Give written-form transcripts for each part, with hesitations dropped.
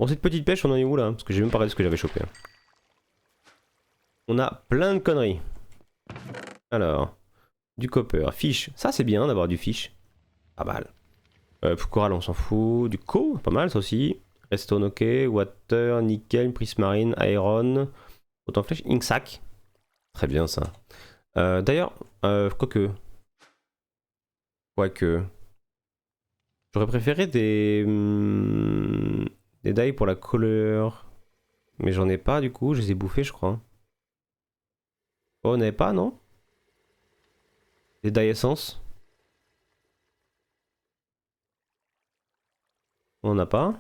Bon, cette petite pêche, on en est où là? Parce que j'ai même pas regardé ce que j'avais chopé. On a plein de conneries. Alors, du copper, fish. Ça, c'est bien d'avoir du fish. Pas mal. Coral, on s'en fout. Du co, pas mal ça aussi. Redstone, ok. Water, nickel, prismarine, iron. Autant flèche, inksac. Très bien ça. D'ailleurs, quoique. J'aurais préféré des dye pour la couleur. Mais j'en ai pas du coup, je les ai bouffés je crois. Oh, on n'avait pas, non? Des dye essence? On n'a pas.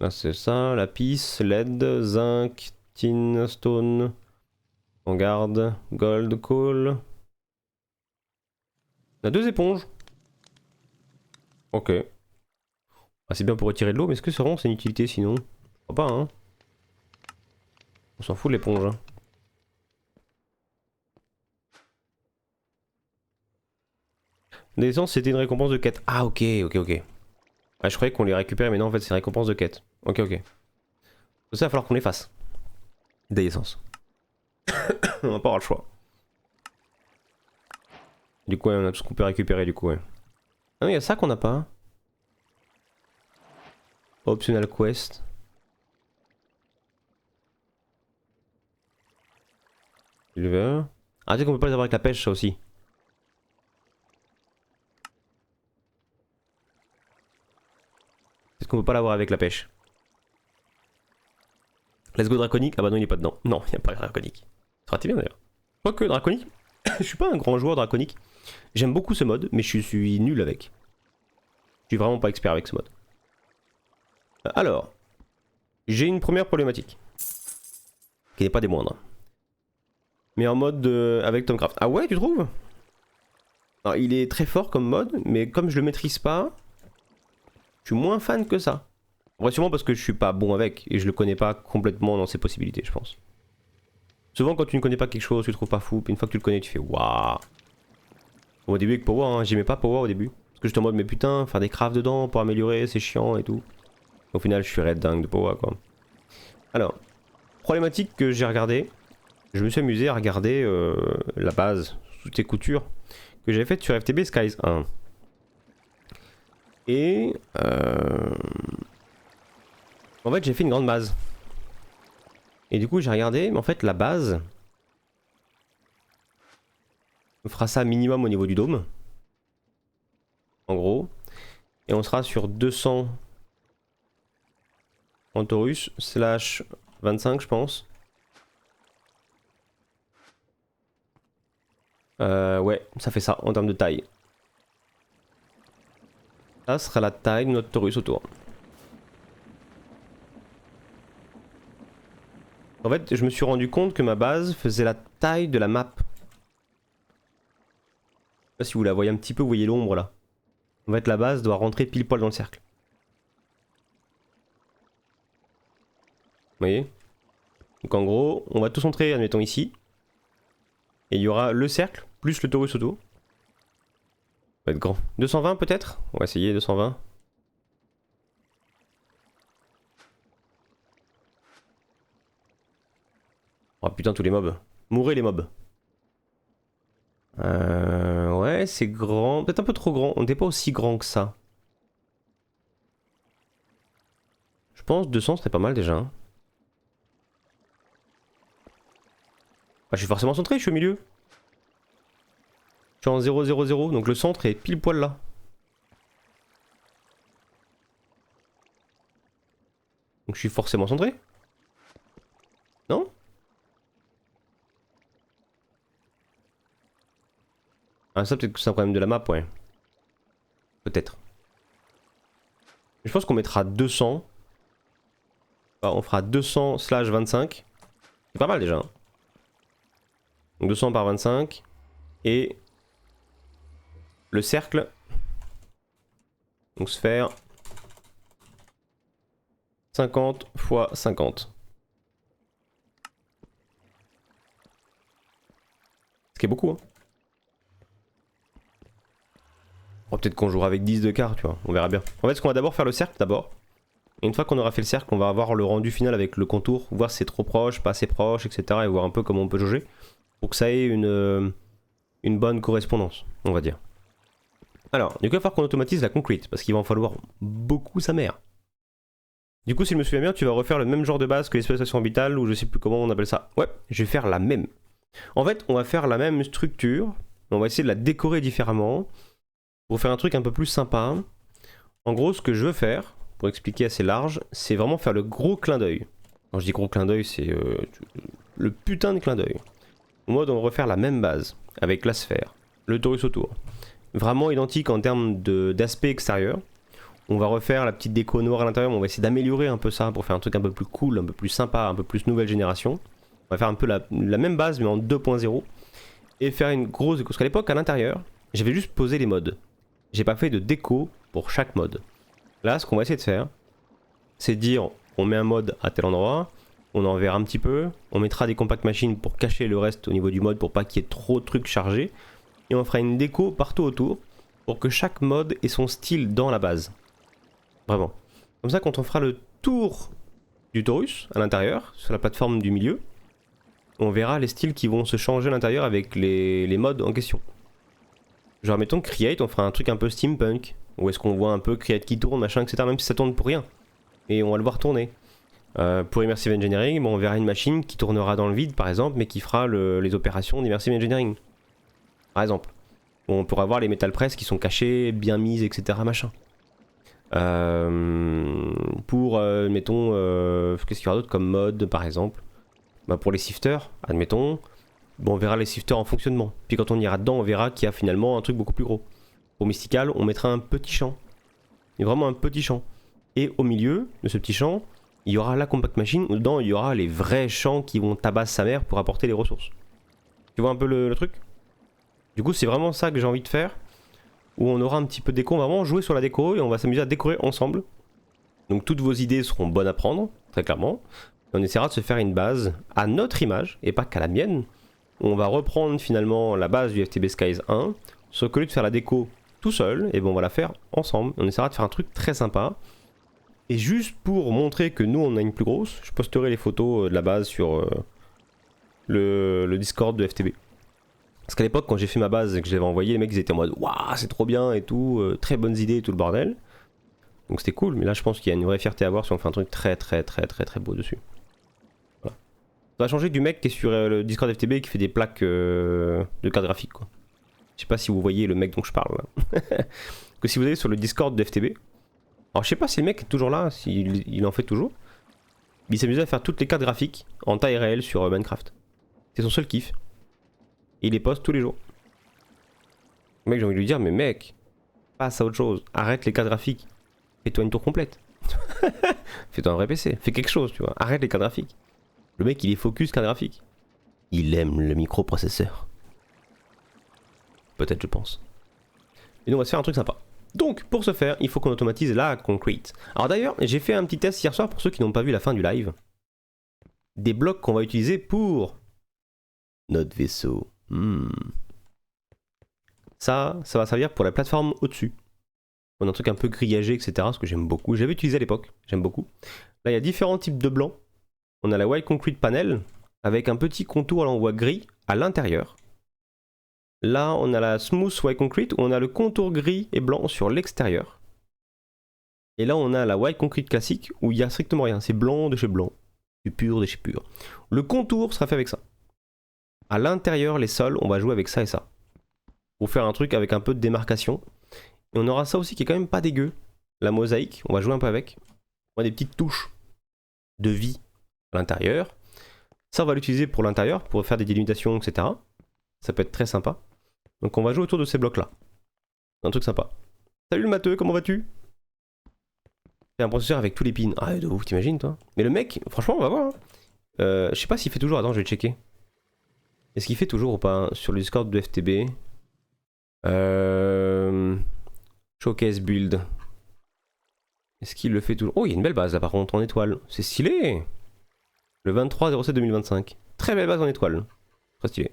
Là c'est ça, lapis, LED, zinc, tin, stone. On garde, gold, coal. On a deux éponges. Ok. Ah, c'est bien pour retirer de l'eau, mais est-ce que c'est vraiment une utilité sinon? Je crois pas, hein. On s'en fout de l'éponge. Hein. L'essence, c'était une récompense de quête. Ah, ok, ok, ok. Ah, je croyais qu'on les récupérait, mais non, en fait, c'est une récompense de quête. Ok, ok. Ça, il va falloir qu'on les fasse. Des essences. On va pas avoir le choix. Du coup, ouais, on a tout ce qu'on peut récupérer, du coup, ouais. Ah, il y a ça qu'on n'a pas. Optional quest. Silver. Ah, tu sais qu'on peut pas les avoir avec la pêche, ça aussi. Est-ce qu'on peut pas l'avoir avec la pêche? Let's go draconique. Ah bah non, il est pas dedans. Non, il n'y a pas draconique. Ça aurait été bien d'ailleurs. Quoique draconique, je suis pas un grand joueur draconique. J'aime beaucoup ce mode, mais je suis nul avec. Je suis vraiment pas expert avec ce mode. Alors, j'ai une première problématique. Qui n'est pas des moindres. Mais en mode avec Tomcraft. Ah ouais, tu trouves? Alors, il est très fort comme mode, mais comme je le maîtrise pas, je suis moins fan que ça. En vrai, sûrement parce que je suis pas bon avec et je le connais pas complètement dans ses possibilités, je pense. Souvent, quand tu ne connais pas quelque chose, tu le trouves pas fou, puis une fois que tu le connais, tu fais waouh. Au début, avec Power, hein, j'aimais pas Power au début. Parce que j'étais en mode, mais putain, faire des crafts dedans pour améliorer, c'est chiant et tout. Au final, je suis red dingue de Power quoi. Alors, problématique que j'ai regardé, je me suis amusé à regarder la base sous tes coutures que j'avais faite sur FTB Skies 1. Et en fait j'ai fait une grande base. Et du coup j'ai regardé, mais en fait la base, on fera ça minimum au niveau du dôme. En gros. Et on sera sur 200 en Taurus, slash 25 je pense. Ouais, ça fait ça en termes de taille. Ça sera la taille de notre Taurus autour. En fait, je me suis rendu compte que ma base faisait la taille de la map. Je sais pas si vous la voyez un petit peu, vous voyez l'ombre là. En fait, la base doit rentrer pile poil dans le cercle. Vous voyez? Donc en gros, on va tout centrer, admettons ici. Et il y aura le cercle, plus le Taurus auto. Ça va être grand. 220 peut-être? On va essayer 220. Oh putain, tous les mobs. Mourrez les mobs. Ouais, c'est grand. Peut-être un peu trop grand. On n'était pas aussi grand que ça. Je pense 200 serait pas mal déjà. Hein. Ah, je suis forcément centré, je suis au milieu. Je suis en 0, 0, 0, donc le centre est pile poil là. Donc je suis forcément centré. Non? Ah ça peut-être que c'est un problème de la map, ouais. Peut-être. Je pense qu'on mettra 200. Enfin, on fera 200 slash 25. C'est pas mal déjà. Hein. Donc 200 par 25. Et le cercle. Donc sphère. 50 fois 50. Ce qui est beaucoup. Hein. Oh, peut-être qu'on jouera avec 10 de quart, tu vois. On verra bien. En fait, ce qu'on va d'abord faire le cercle d'abord. Et une fois qu'on aura fait le cercle, on va avoir le rendu final avec le contour, voir si c'est trop proche, pas assez proche, etc. Et voir un peu comment on peut jauger pour que ça ait une bonne correspondance, on va dire. Alors, du coup, il va falloir qu'on automatise la concrete parce qu'il va en falloir beaucoup sa mère. Du coup, si je me souviens bien, tu vas refaire le même genre de base que les stations orbitales ou je sais plus comment on appelle ça. Ouais, je vais faire la même. En fait, on va faire la même structure, on va essayer de la décorer différemment pour faire un truc un peu plus sympa. En gros, ce que je veux faire, pour expliquer assez large, c'est vraiment faire le gros clin d'œil. Quand je dis gros clin d'œil, c'est le putain de clin d'œil. En mode, on va refaire la même base avec la sphère, le torus autour. Vraiment identique en termes d'aspect extérieur. On va refaire la petite déco noire à l'intérieur, mais on va essayer d'améliorer un peu ça pour faire un truc un peu plus cool, un peu plus sympa, un peu plus nouvelle génération. On va faire un peu la même base mais en 2.0 et faire une grosse déco. Parce qu'à l'époque, à l'intérieur, j'avais juste posé les modes. J'ai pas fait de déco pour chaque mode. Là, ce qu'on va essayer de faire, c'est de dire on met un mode à tel endroit, on en verra un petit peu, on mettra des compact machines pour cacher le reste au niveau du mode pour pas qu'il y ait trop de trucs chargés, et on fera une déco partout autour pour que chaque mode ait son style dans la base. Vraiment. Comme ça, quand on fera le tour du torus à l'intérieur, sur la plateforme du milieu, on verra les styles qui vont se changer à l'intérieur avec les modes en question. Genre, mettons Create, on fera un truc un peu steampunk, où est-ce qu'on voit un peu Create qui tourne, machin, etc., même si ça tourne pour rien. Et on va le voir tourner. Pour Immersive Engineering, bon, on verra une machine qui tournera dans le vide, par exemple, mais qui fera les opérations d'Immersive Engineering. Par exemple. On pourra voir les metal press qui sont cachés, bien mises, etc., machin. Mettons, qu'est-ce qu'il y aura d'autre comme mode par exemple, bah, pour les sifters, admettons, bon, on verra les sifters en fonctionnement. Puis quand on ira dedans, on verra qu'il y a finalement un truc beaucoup plus gros. Pour Mystical, on mettra un petit champ. Et vraiment un petit champ. Et au milieu de ce petit champ, il y aura la compact machine, où dedans il y aura les vrais champs qui vont tabasser sa mère pour apporter les ressources. Tu vois un peu le truc? Du coup, c'est vraiment ça que j'ai envie de faire. Où on aura un petit peu de déco, on va vraiment jouer sur la déco et on va s'amuser à décorer ensemble. Donc toutes vos idées seront bonnes à prendre, très clairement. Et on essaiera de se faire une base à notre image, et pas qu'à la mienne. On va reprendre finalement la base du FTB Skies 1, sauf qu'au lieu de faire la déco tout seul, et bon on va la faire ensemble. On essaiera de faire un truc très sympa. Et juste pour montrer que nous on a une plus grosse, je posterai les photos de la base sur le Discord de FTB. Parce qu'à l'époque, quand j'ai fait ma base et que je l'avais envoyé, les mecs ils étaient en mode waouh, c'est trop bien et tout, très bonnes idées et tout le bordel. Donc c'était cool, mais là je pense qu'il y a une vraie fierté à avoir si on fait un truc très beau dessus. Voilà. Ça va changer du mec qui est sur le Discord FTB et qui fait des plaques de cartes graphiques quoi. Je sais pas si vous voyez le mec dont je parle là. Que si vous allez sur le Discord de FTB, alors je sais pas si le mec est toujours là, s'il en fait toujours, mais il s'amusait à faire toutes les cartes graphiques en taille réelle sur Minecraft. C'est son seul kiff. Et il les poste tous les jours. Le mec, j'ai envie de lui dire, mais mec, passe à autre chose. Arrête les cartes graphiques. Fais-toi une tour complète. Fais-toi un vrai PC. Fais quelque chose, tu vois. Arrête les cartes graphiques. Le mec, il est focus carte graphique. Il aime le microprocesseur. Peut-être, je pense. Et donc, on va se faire un truc sympa. Donc, pour ce faire, il faut qu'on automatise la concrete. Alors d'ailleurs, j'ai fait un petit test hier soir pour ceux qui n'ont pas vu la fin du live. Des blocs qu'on va utiliser pour notre vaisseau. Ça va servir pour la plateforme au-dessus. On a un truc un peu grillagé, etc. Ce que j'aime beaucoup. J'avais utilisé à l'époque, j'aime beaucoup. Là, il y a différents types de blancs. On a la white concrete panel, avec un petit contour, là on voit gris, à l'intérieur. Là, on a la smooth white concrete, où on a le contour gris et blanc sur l'extérieur. Et là, on a la white concrete classique, où il n'y a strictement rien. C'est blanc de chez blanc. C'est pur de chez pur. Le contour sera fait avec ça. À l'intérieur, les sols, on va jouer avec ça et ça. Pour faire un truc avec un peu de démarcation. Et on aura ça aussi qui est quand même pas dégueu. La mosaïque, on va jouer un peu avec. On a des petites touches de vie à l'intérieur. Ça, on va l'utiliser pour l'intérieur, pour faire des délimitations, etc. Ça peut être très sympa. Donc on va jouer autour de ces blocs-là. Un truc sympa. Salut le matheux, comment vas-tu? C'est un processeur avec tous les pins. Ah, de ouf, t'imagines, toi? Mais le mec, franchement, on va voir. Je sais pas s'il fait toujours. Attends, je vais checker. Est-ce qu'il fait toujours ou pas sur le Discord de FTB? Showcase build. Est-ce qu'il le fait toujours? Oh, il y a une belle base là par contre en étoile. C'est stylé. Le 23/07/2025. Très belle base en étoile. Très stylé.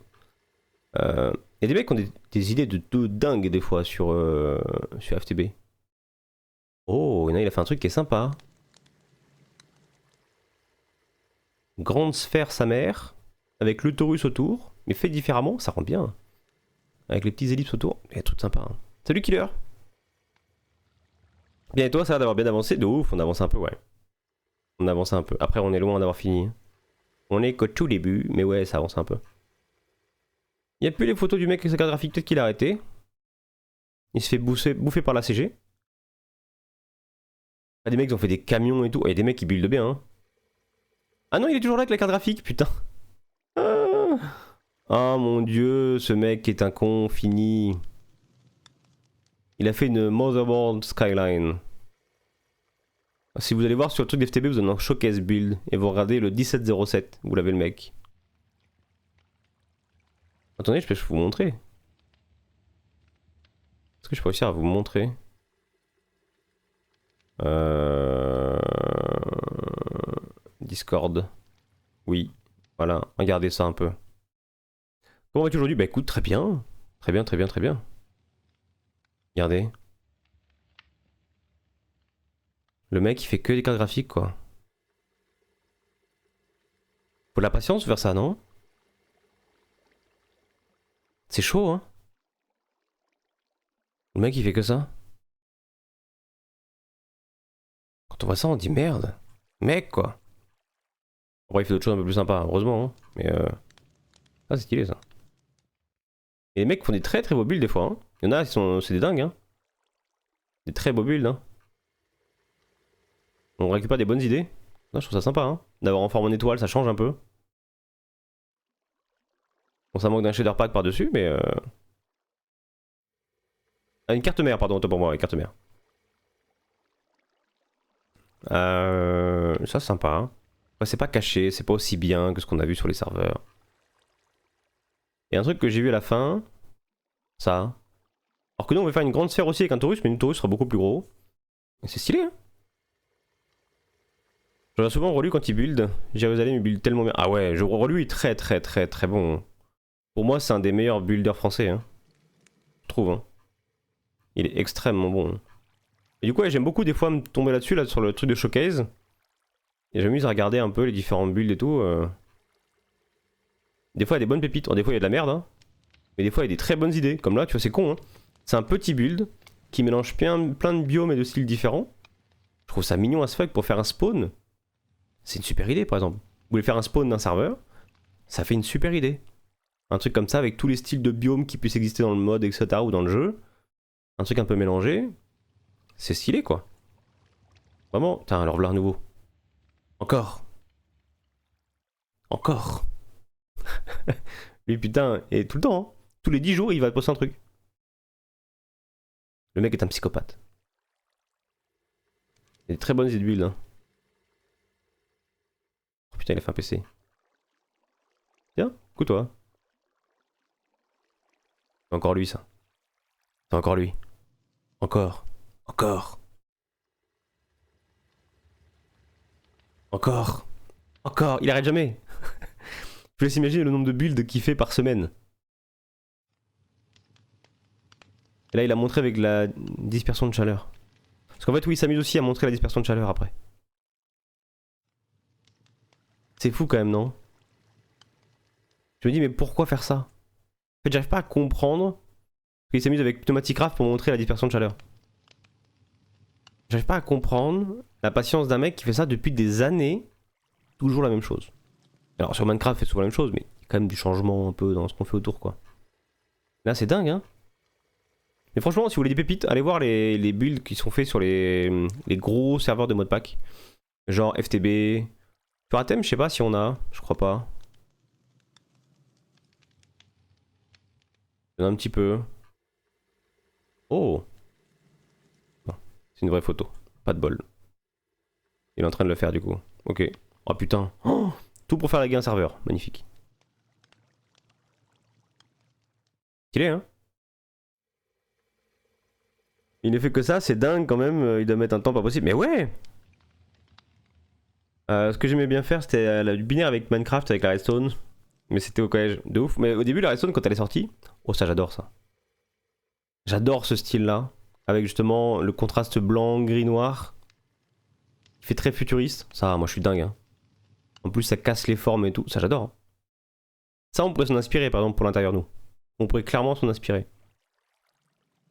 Il y a des mecs qui ont des idées de dingue des fois sur FTB. Oh, il a fait un truc qui est sympa. Grande sphère sa mère. Avec le torus autour. Mais fait différemment, ça rend bien. Avec les petits ellipses autour. Il y a tout sympa. Hein. Salut Killer. Bien et toi, ça va d'avoir bien avancé. De ouf, on avance un peu, ouais. On avance un peu. Après, on est loin d'avoir fini. On est qu'au tout début, mais ouais, ça avance un peu. Il n'y a plus les photos du mec avec sa carte graphique, peut-être qu'il a arrêté. Il se fait bouffer par la CG. Ah, des mecs qui ont fait des camions et tout. Il y a des mecs qui buildent bien. Hein. Ah non, il est toujours là avec la carte graphique, putain. Ah oh, mon dieu, ce mec est un con fini. Il a fait une motherboard skyline. Si vous allez voir sur le truc d'FTB, vous avez un showcase build. Et vous regardez le 1707. Vous l'avez le mec. Attendez, je peux vous montrer. Est-ce que je peux réussir à vous montrer Discord. Oui. Voilà, regardez ça un peu. Comment vas-tu aujourd'hui? Bah écoute, très bien. Très bien, très bien, très bien. Regardez. Le mec il fait que des cartes graphiques quoi. Faut de la patience vers ça, non? C'est chaud hein. Le mec il fait que ça. Quand on voit ça on dit merde. Mec quoi. Après il fait d'autres choses un peu plus sympas, heureusement hein. Mais ah c'est stylé ça. Et les mecs font des très très beaux builds des fois hein. Il y en a qui sont. C'est des dingues hein. Des très beaux builds hein. On récupère des bonnes idées. Non, je trouve ça sympa hein. D'avoir en forme en étoile, ça change un peu. Bon ça manque d'un shader pack par dessus mais Ah, une carte mère, pardon, autant pour moi, une carte mère. Ça c'est sympa. Hein. Ouais, c'est pas caché, c'est pas aussi bien que ce qu'on a vu sur les serveurs. Et un truc que j'ai vu à la fin, ça. Alors que nous on va faire une grande sphère aussi avec un Taurus, mais une Taurus sera beaucoup plus gros. Et c'est stylé hein. J'aurais souvent relu quand il build. Jérusalem il build tellement bien. Ah ouais, je relu très très très très bon. Pour moi c'est un des meilleurs builders français. Hein. Je trouve. Hein. Il est extrêmement bon. Et du coup ouais, j'aime beaucoup des fois me tomber là-dessus, là sur le truc de showcase. Et j'amuse à regarder un peu les différents builds et tout. Des fois il y a des bonnes pépites, des fois il y a de la merde. Hein. Mais des fois il y a des très bonnes idées. Comme là, tu vois, c'est con. Hein. C'est un petit build qui mélange plein de biomes et de styles différents. Je trouve ça mignon as fuck pour faire un spawn. C'est une super idée par exemple. Vous voulez faire un spawn d'un serveur, ça fait une super idée. Un truc comme ça avec tous les styles de biomes qui puissent exister dans le mode, etc. ou dans le jeu. Un truc un peu mélangé. C'est stylé quoi. Vraiment, putain, alors voilà un nouveau. Encore. Encore. Lui putain, et tout le temps, hein. Tous les 10 jours il va poster un truc. Le mec est un psychopathe. Il a des très bonnes idées de build. Hein. Oh putain, il a fait un PC. Tiens, écoute-toi. C'est encore lui ça. C'est encore lui. Encore. Encore. Encore. Encore. Il arrête jamais. Je vous laisse imaginer le nombre de builds qu'il fait par semaine. Et là, il a montré avec la dispersion de chaleur. Parce qu'en fait, oui, il s'amuse aussi à montrer la dispersion de chaleur après. C'est fou quand même, non? Je me dis, mais pourquoi faire ça? En fait, j'arrive pas à comprendre qu'il s'amuse avec Pneumaticraft pour montrer la dispersion de chaleur. J'arrive pas à comprendre la patience d'un mec qui fait ça depuis des années, toujours la même chose. Alors sur Minecraft, fait souvent la même chose, mais il y a quand même du changement un peu dans ce qu'on fait autour, quoi. Là, c'est dingue, hein. Mais franchement, si vous voulez des pépites, allez voir les builds qui sont faits sur les gros serveurs de modpack. Genre FTB. Sur Athème, je sais pas si on a, je crois pas. Il y en a un petit peu. Oh. C'est une vraie photo. Pas de bol. Il est en train de le faire du coup. Ok. Oh putain. Oh, tout pour faire la un serveur. Magnifique. Stylé hein. Il ne fait que ça, c'est dingue quand même. Il doit mettre un temps pas possible. Mais ouais. Ce que j'aimais bien faire, c'était du binaire avec Minecraft, avec la redstone. Mais c'était au collège. De ouf. Mais au début, la redstone, quand elle est sortie. Oh, ça, j'adore ça. J'adore ce style-là. Avec justement le contraste blanc, gris, noir. Il fait très futuriste. Ça, moi, je suis dingue. Hein. En plus, ça casse les formes et tout. Ça, j'adore. Hein. Ça, on pourrait s'en inspirer, par exemple, pour l'intérieur, nous. On pourrait clairement s'en inspirer.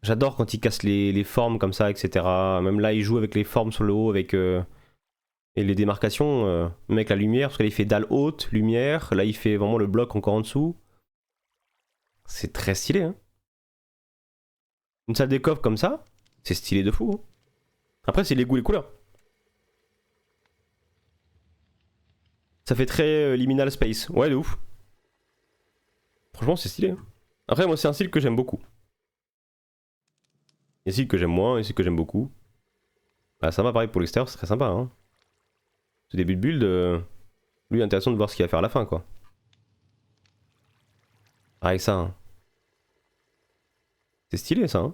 J'adore quand il casse les formes comme ça, etc. Même là, il joue avec les formes sur le haut, avec et les démarcations, même avec la lumière, parce que là, il fait dalle haute, lumière. Là, il fait vraiment le bloc encore en dessous. C'est très stylé, hein. Une salle des coffres comme ça, c'est stylé de fou. Hein. Après, c'est les goûts et les couleurs. Ça fait très liminal space. Ouais, de ouf. Franchement, c'est stylé. Hein. Après, moi, c'est un style que j'aime beaucoup. Il y a des styles que j'aime moins, et des styles que j'aime beaucoup. Bah, ça va pareil pour l'extérieur, c'est très sympa. Hein. Ce début de build, lui, intéressant de voir ce qu'il va faire à la fin, quoi. Pareil que ça. Hein. C'est stylé, ça. Hein.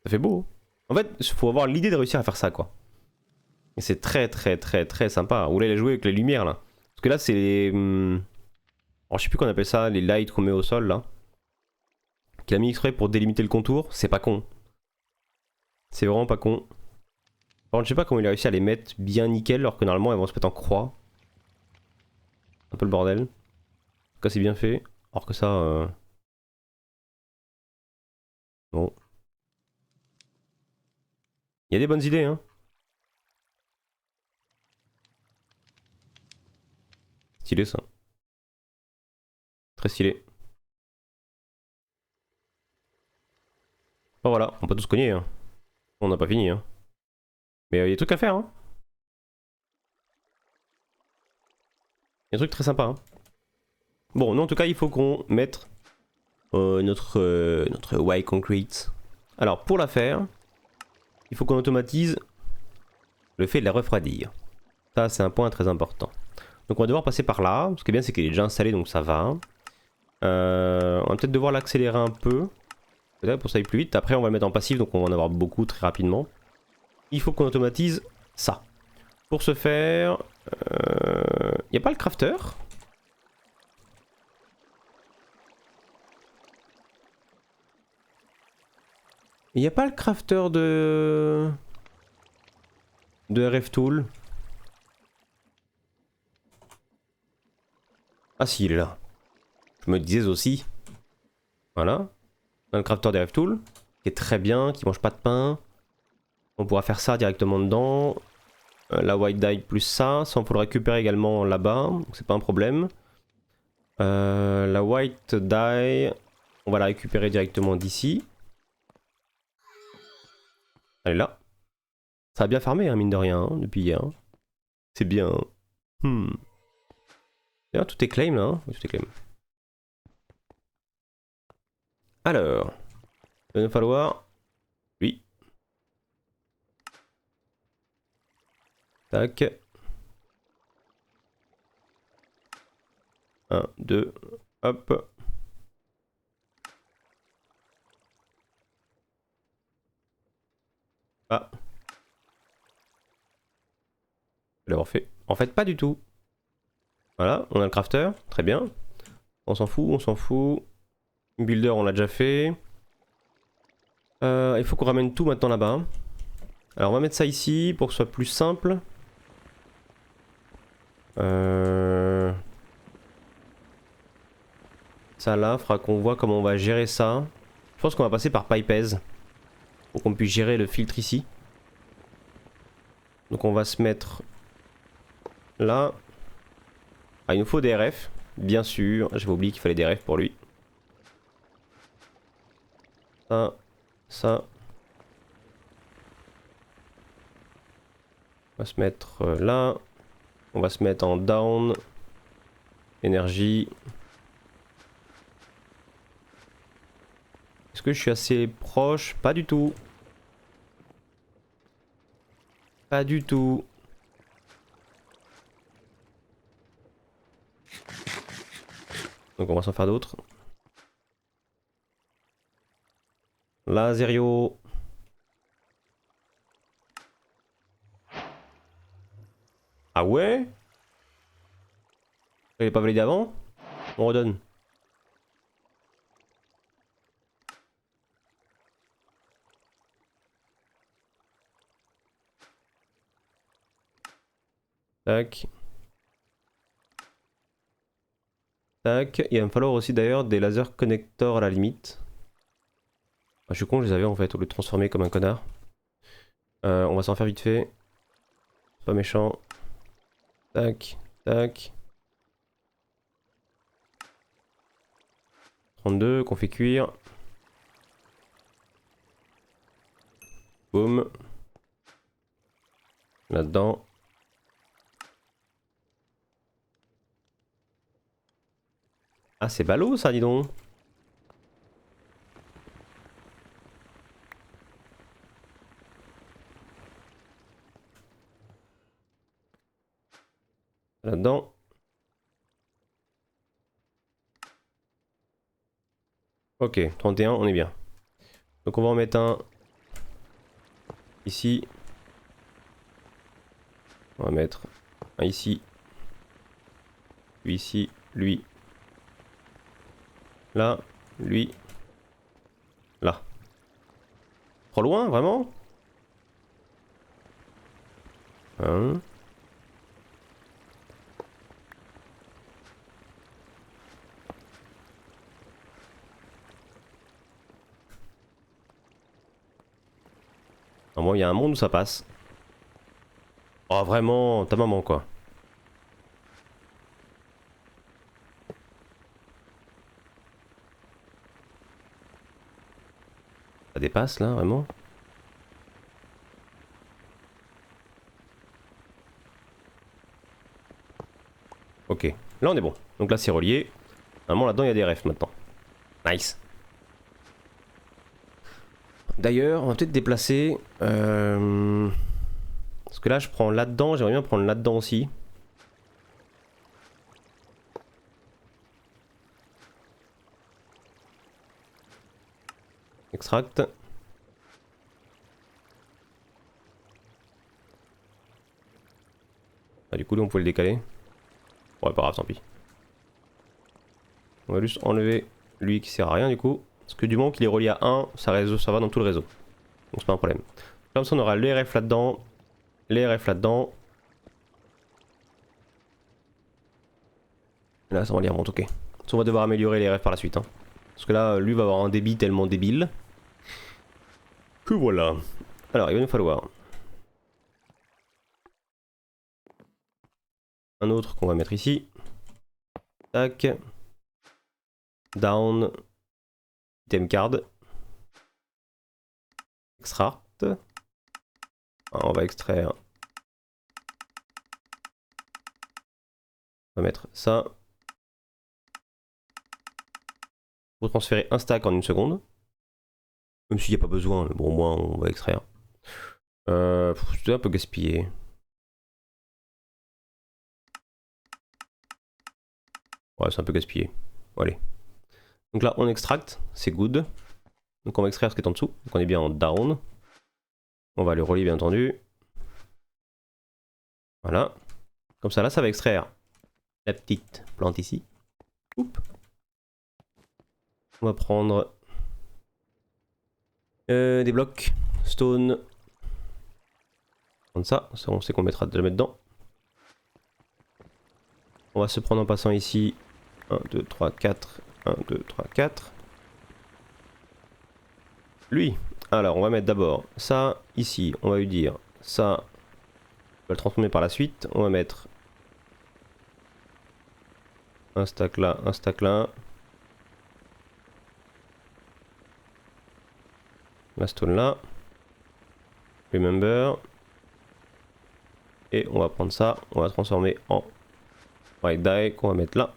Ça fait beau. En fait, il faut avoir l'idée de réussir à faire ça, quoi. Et c'est très, très, très, très sympa. Ou là, il a joué avec les lumières, là. Parce que là, c'est les... alors, je sais plus qu'on appelle ça, les lights qu'on met au sol, là. Qu'il a mis exprès pour délimiter le contour. C'est pas con. C'est vraiment pas con. Par contre, je sais pas comment il a réussi à les mettre bien nickel, alors que normalement, elles vont se mettre en croix. Un peu le bordel. En tout cas, c'est bien fait. Alors que ça... Bon. Il y a des bonnes idées, hein. Stylé, ça. Très stylé. Bon, voilà, on peut tous cogner, hein. On n'a pas fini, hein. Mais il y a des trucs à faire, hein. Il y a des trucs très sympas, hein. Bon, nous, en tout cas, il faut qu'on mette notre white concrete. Alors, pour la faire, il faut qu'on automatise le fait de la refroidir. Ça, c'est un point très important. Donc, on va devoir passer par là. Ce qui est bien, c'est qu'il est déjà installé, donc ça va. On va peut-être devoir l'accélérer un peu. Peut-être pour que ça aille plus vite. Après, on va le mettre en passif, donc on va en avoir beaucoup très rapidement. Il faut qu'on automatise ça. Pour ce faire, il n'y a pas le crafter. Il n'y a pas le crafter de RF Tool. Ah si, il est là. Je me disais aussi. Voilà. On a le crafter des RF Tool, qui est très bien, qui mange pas de pain. On pourra faire ça directement dedans. La white dye plus ça. Ça, on peut le récupérer également là-bas, donc c'est pas un problème. La white dye, on va la récupérer directement d'ici. Elle est là. Ça a bien farmé, hein, mine de rien, hein, depuis hier. C'est bien. D'ailleurs, tout est claim là. Hein, oui, tout est claim. Alors, il va nous falloir lui. Tac. 1, 2, hop. Ah. Je vais l'avoir fait. En fait, pas du tout. Voilà, on a le crafter, très bien. On s'en fout, on s'en fout. Builder, on l'a déjà fait. Il faut qu'on ramène tout maintenant là-bas. Alors, on va mettre ça ici pour que ce soit plus simple. Ça là, faudra qu'on voit comment on va gérer ça. Je pense qu'on va passer par Pipez. Pour qu'on puisse gérer le filtre ici. Donc on va se mettre là. Ah, il nous faut des RF, bien sûr. J'avais oublié qu'il fallait des RF pour lui. Ça, ça. On va se mettre là. On va se mettre en down. Énergie. Est-ce que je suis assez proche? Pas du tout. Pas du tout. Donc on va s'en faire d'autres. Là, Zerio. Ah ouais? Il est pas validé avant? On redonne. Tac. Tac. Il va me falloir aussi d'ailleurs des laser connectors à la limite. Ah, je suis con, je les avais en fait au lieu de transformer comme un connard. On va s'en faire vite fait. Pas méchant. Tac. Tac. 32 qu'on fait cuire. Boum. Là-dedans. Ah, c'est ballot ça, dis donc. Là-dedans. Ok, 31, on est bien. Donc on va en mettre un ici. On va mettre un ici. Lui ici. Lui. Là. Lui. Là. Trop loin, vraiment? Hein? Normalement, il y a un monde où ça passe. Oh, vraiment, ta maman, quoi. Ça dépasse, là, vraiment? Ok. Là, on est bon. Donc là, c'est relié. Normalement, là-dedans, il y a des refs, maintenant. Nice. D'ailleurs, on va peut-être déplacer... Parce que là, je prends là-dedans. J'aimerais bien prendre là-dedans aussi. Extract. Ah, du coup, là, on pouvait le décaler. Ouais, pas grave, tant pis. On va juste enlever lui qui sert à rien, du coup. Parce que du moment qu'il est relié à 1, ça va dans tout le réseau. Donc c'est pas un problème. Comme ça, on aura les RF là-dedans. Les RF là-dedans. Là, ça va les remonter, ok. On va devoir améliorer les RF par la suite. Hein. Parce que là, lui va avoir un débit tellement débile. Que voilà. Alors, il va nous falloir un autre qu'on va mettre ici. Tac. Down. Item card. Extract. Alors, on va extraire. On va mettre ça. Pour transférer un stack en une seconde. Même s'il n'y a pas besoin, bon, au moins on va extraire. C'est un peu gaspillé. Ouais, c'est un peu gaspillé. Bon, allez. Donc là, on extracte, c'est good. Donc on va extraire ce qui est en dessous. Donc on est bien en down. On va le relier, bien entendu. Voilà. Comme ça, là, ça va extraire la petite plante ici. Oups. On va prendre des blocs. Stone. Prendre ça. Ça, on sait qu'on mettra de la mettre dedans. On va se prendre en passant ici. 1, 2, 3, 4. 1, 2, 3, 4. Lui. Alors, on va mettre d'abord ça ici. On va lui dire ça. On va le transformer par la suite. On va mettre un stack là, un stack là. La stone là. Remember. Et on va prendre ça. On va transformer en white die qu'on va mettre là.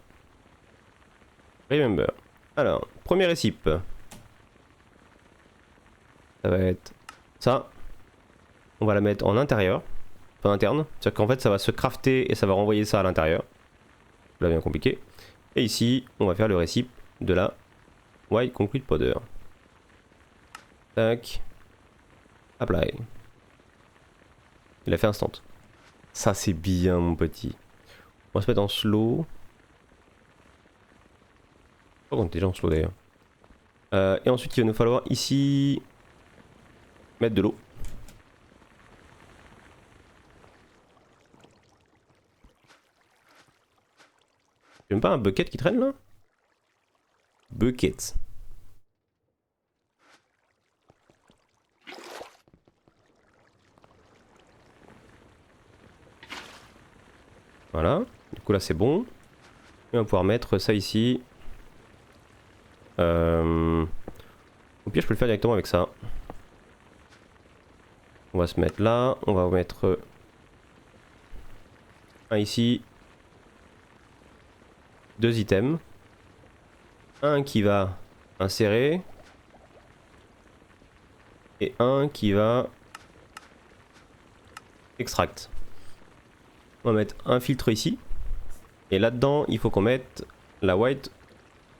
Remember. Alors, premier récip. Ça va être ça. On va la mettre en intérieur. Enfin interne. C'est-à-dire qu'en fait ça va se crafter et ça va renvoyer ça à l'intérieur. Là bien compliqué. Et ici, on va faire le récip de la white concrete powder. Tac. Apply. Il a fait instant. Ça c'est bien mon petit. On va se mettre en slow. Je crois qu'on est déjà en slow d'ailleurs. Et ensuite il va nous falloir ici mettre de l'eau. J'ai même pas un bucket qui traîne là? Bucket. Voilà, du coup là c'est bon. Et on va pouvoir mettre ça ici. Au pire je peux le faire directement avec ça. On va se mettre là, on va mettre un ici. 2 items. Un qui va insérer. Et un qui va extract. On va mettre un filtre ici. Et là-dedans, il faut qu'on mette la white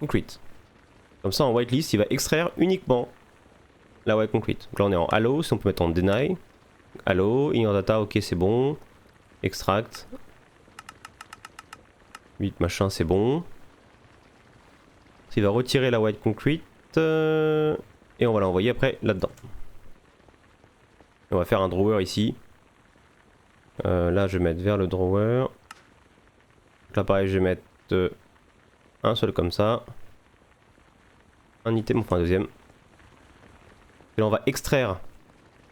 concrete. Comme ça, en whitelist, il va extraire uniquement la white concrete. Donc là, on est en allow, si on peut mettre en deny. Allow, in data, ok, c'est bon. Extract. 8 machin, c'est bon. Il va retirer la white concrete. Et on va l'envoyer après là-dedans. On va faire un drawer ici. Là, je vais mettre vers le drawer. Là, pareil, je vais mettre un seul comme ça. Un item, enfin un deuxième. Et là, on va extraire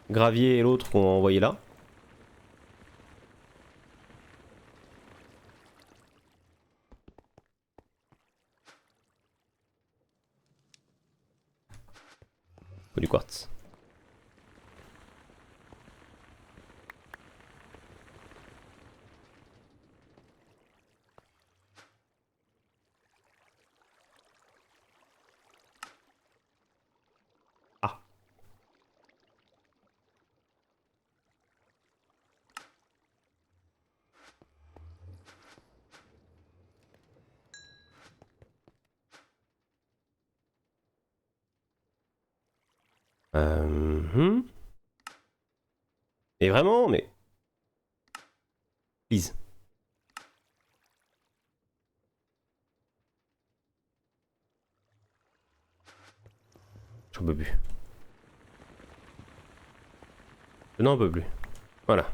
gravier et l'autre qu'on va envoyer là. Faut du quartz. Ah. Et vraiment, mais... Please. J'en peux plus. Je n'en peux plus. Voilà.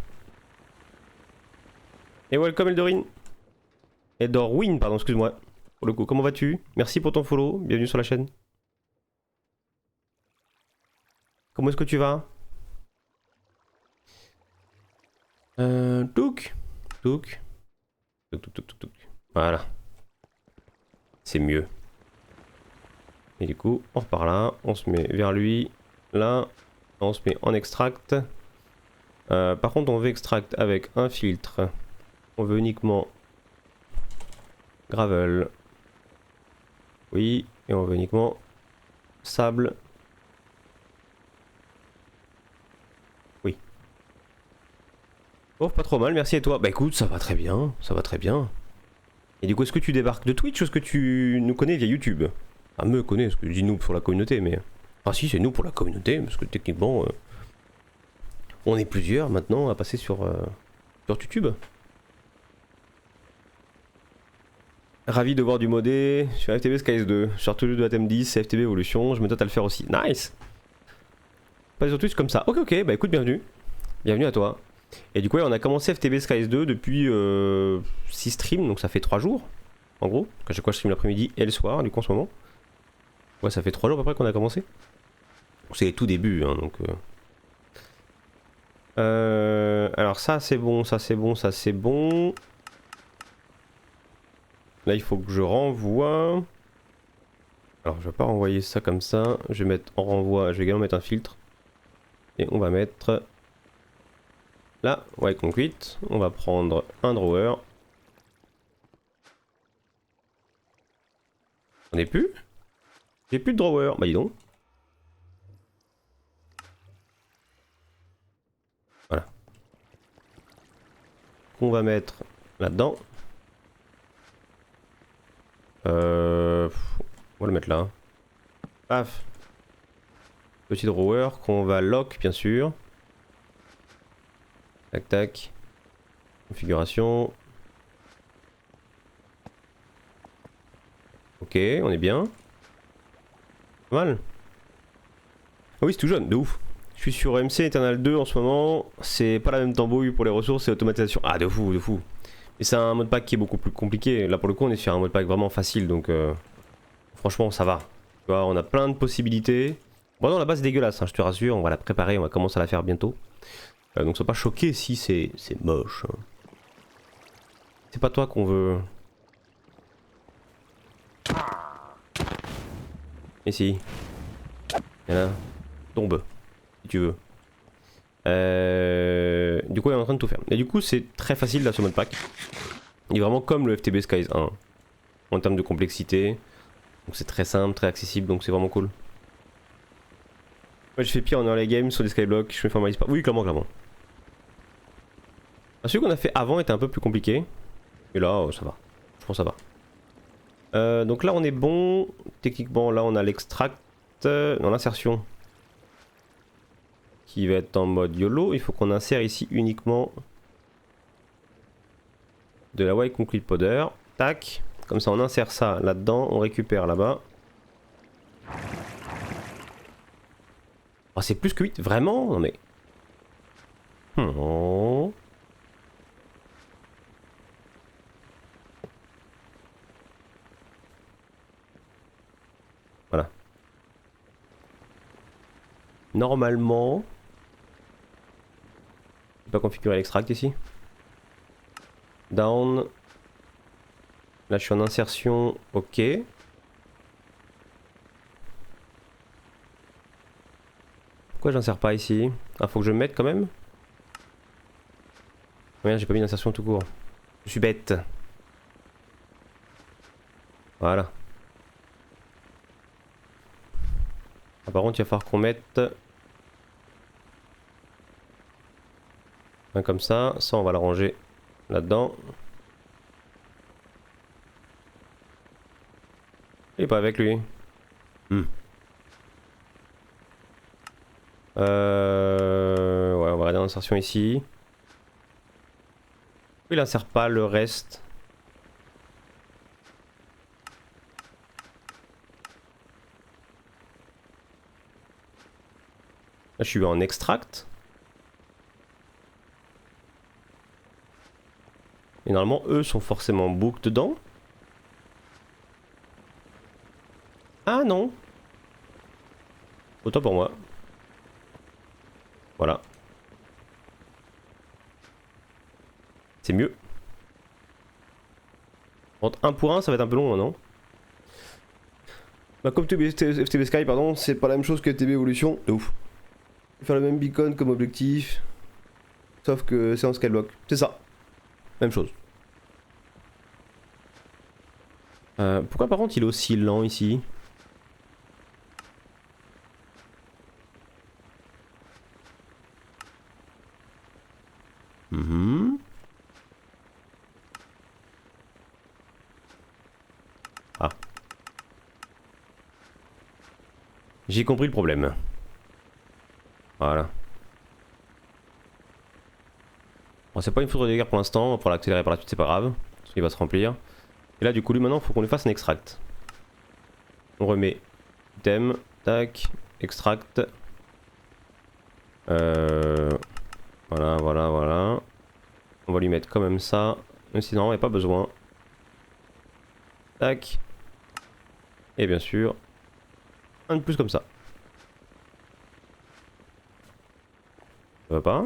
Et welcome Eldorine. Eldorwin, pardon, excuse-moi. Pour le coup, comment vas-tu? Merci pour ton follow, bienvenue sur la chaîne. Comment est-ce que tu vas? Touk. Touk. Touk, touk, touk, touk, touk. Voilà. C'est mieux. Et du coup, on repart là, on se met vers lui, là, on se met en extract. Par contre, on veut extract avec un filtre. On veut uniquement gravel. Oui, et on veut uniquement sable. Oui. Oh, pas trop mal, merci et toi. Bah écoute, ça va très bien, ça va très bien. Et du coup, est-ce que tu débarques de Twitch ou est-ce que tu nous connais via YouTube? Ah, me connais, parce que je dis nous pour la communauté, mais... Ah si, c'est nous pour la communauté, parce que techniquement... on est plusieurs maintenant à passer sur YouTube. Ravi de voir du modé sur FTB Skies 2. Je sors toujours de la thème 10, FTB Evolution, je me tâte à le faire aussi. Nice! Pas sur Twitch comme ça. Ok, ok, bah écoute, bienvenue. Bienvenue à toi. Et du coup, ouais, on a commencé FTB Skies 2 depuis 6 streams, donc ça fait 3 jours. En gros, à chaque fois je stream l'après-midi et le soir, du coup en ce moment. Ouais, ça fait 3 jours à peu près qu'on a commencé. C'est les tout débuts, hein, donc... alors ça c'est bon, ça c'est bon, ça c'est bon. Là il faut que je renvoie. Alors je vais pas renvoyer ça comme ça. Je vais mettre en renvoi, je vais également mettre un filtre. Et on va mettre là, white concrete. On va prendre un drawer. On est plus? J'ai plus de drawer, bah dis donc. Voilà. On va mettre là-dedans. On va le mettre là. Paf. Petit drawer qu'on va lock bien sûr. Tac tac. Configuration. Ok, on est bien. Pas mal. Ah oui, c'est tout jeune, de ouf. Je suis sur MC Eternal 2 en ce moment. C'est pas la même tambouille pour les ressources et l'automatisation. Ah, de fou, de fou. Et c'est un modpack qui est beaucoup plus compliqué. Là pour le coup on est sur un modpack vraiment facile donc franchement ça va. Tu vois, on a plein de possibilités. Bon non la base est dégueulasse, hein, je te rassure, on va la préparer, on va commencer à la faire bientôt. Donc sois pas choqué si c'est moche. C'est pas toi qu'on veut. Ici. Et là. Tombe. Si tu veux. Du coup, il est en train de tout faire. Et du coup, c'est très facile là ce modpack. Il est vraiment comme le FTB Skies 1 en termes de complexité. Donc c'est très simple, très accessible, donc c'est vraiment cool. Moi, je fais pire en early game sur des skyblocks, je me formalise pas. Oui, clairement, clairement. Celui qu'on a fait avant était un peu plus compliqué. Et là, ça va. Je pense que ça va. Donc là, on est bon. Techniquement, là, on a l'extract. Non, l'insertion. Qui va être en mode YOLO. Il faut qu'on insère ici uniquement de la Y Concrete Powder. Tac. Comme ça, on insère ça là-dedans. On récupère là-bas. Oh, c'est plus que 8. Vraiment? Non, mais. Oh. Voilà. Normalement. Je peux pas configurer l'extract ici. Down. Là je suis en insertion. Ok. Pourquoi j'insère pas ici? Ah faut que je le mette quand même. Merde, j'ai pas mis d'insertion tout court. Je suis bête. Voilà. Ah, par contre il va falloir qu'on mette un comme ça. Ça on va le ranger là-dedans. Il est pas avec lui. Ouais, on va regarder l'insertion ici. Il insère pas le reste. Là je suis en extract. Et normalement eux sont forcément book dedans. Ah non. Autant pour moi. Voilà. C'est mieux. Entre 1 pour 1 ça va être un peu long non? Bah comme FTB Sky pardon, c'est pas la même chose que FTB Evolution. De ouf. Faire le même beacon comme objectif. Sauf que c'est en skyblock. C'est ça. Même chose. Pourquoi par contre il est aussi lent ici? Ah. J'ai compris le problème. Voilà. Bon, c'est pas une foudre de guerre pour l'instant, on pourra l'accélérer par la suite, c'est pas grave. Parce qu'il va se remplir. Et là du coup lui maintenant il faut qu'on lui fasse un extract. On remet item, tac, extract. Voilà, voilà, voilà. On va lui mettre quand même ça. Mais sinon il n'y a pas besoin. Tac. Et bien sûr, un de plus comme ça. Ça va pas?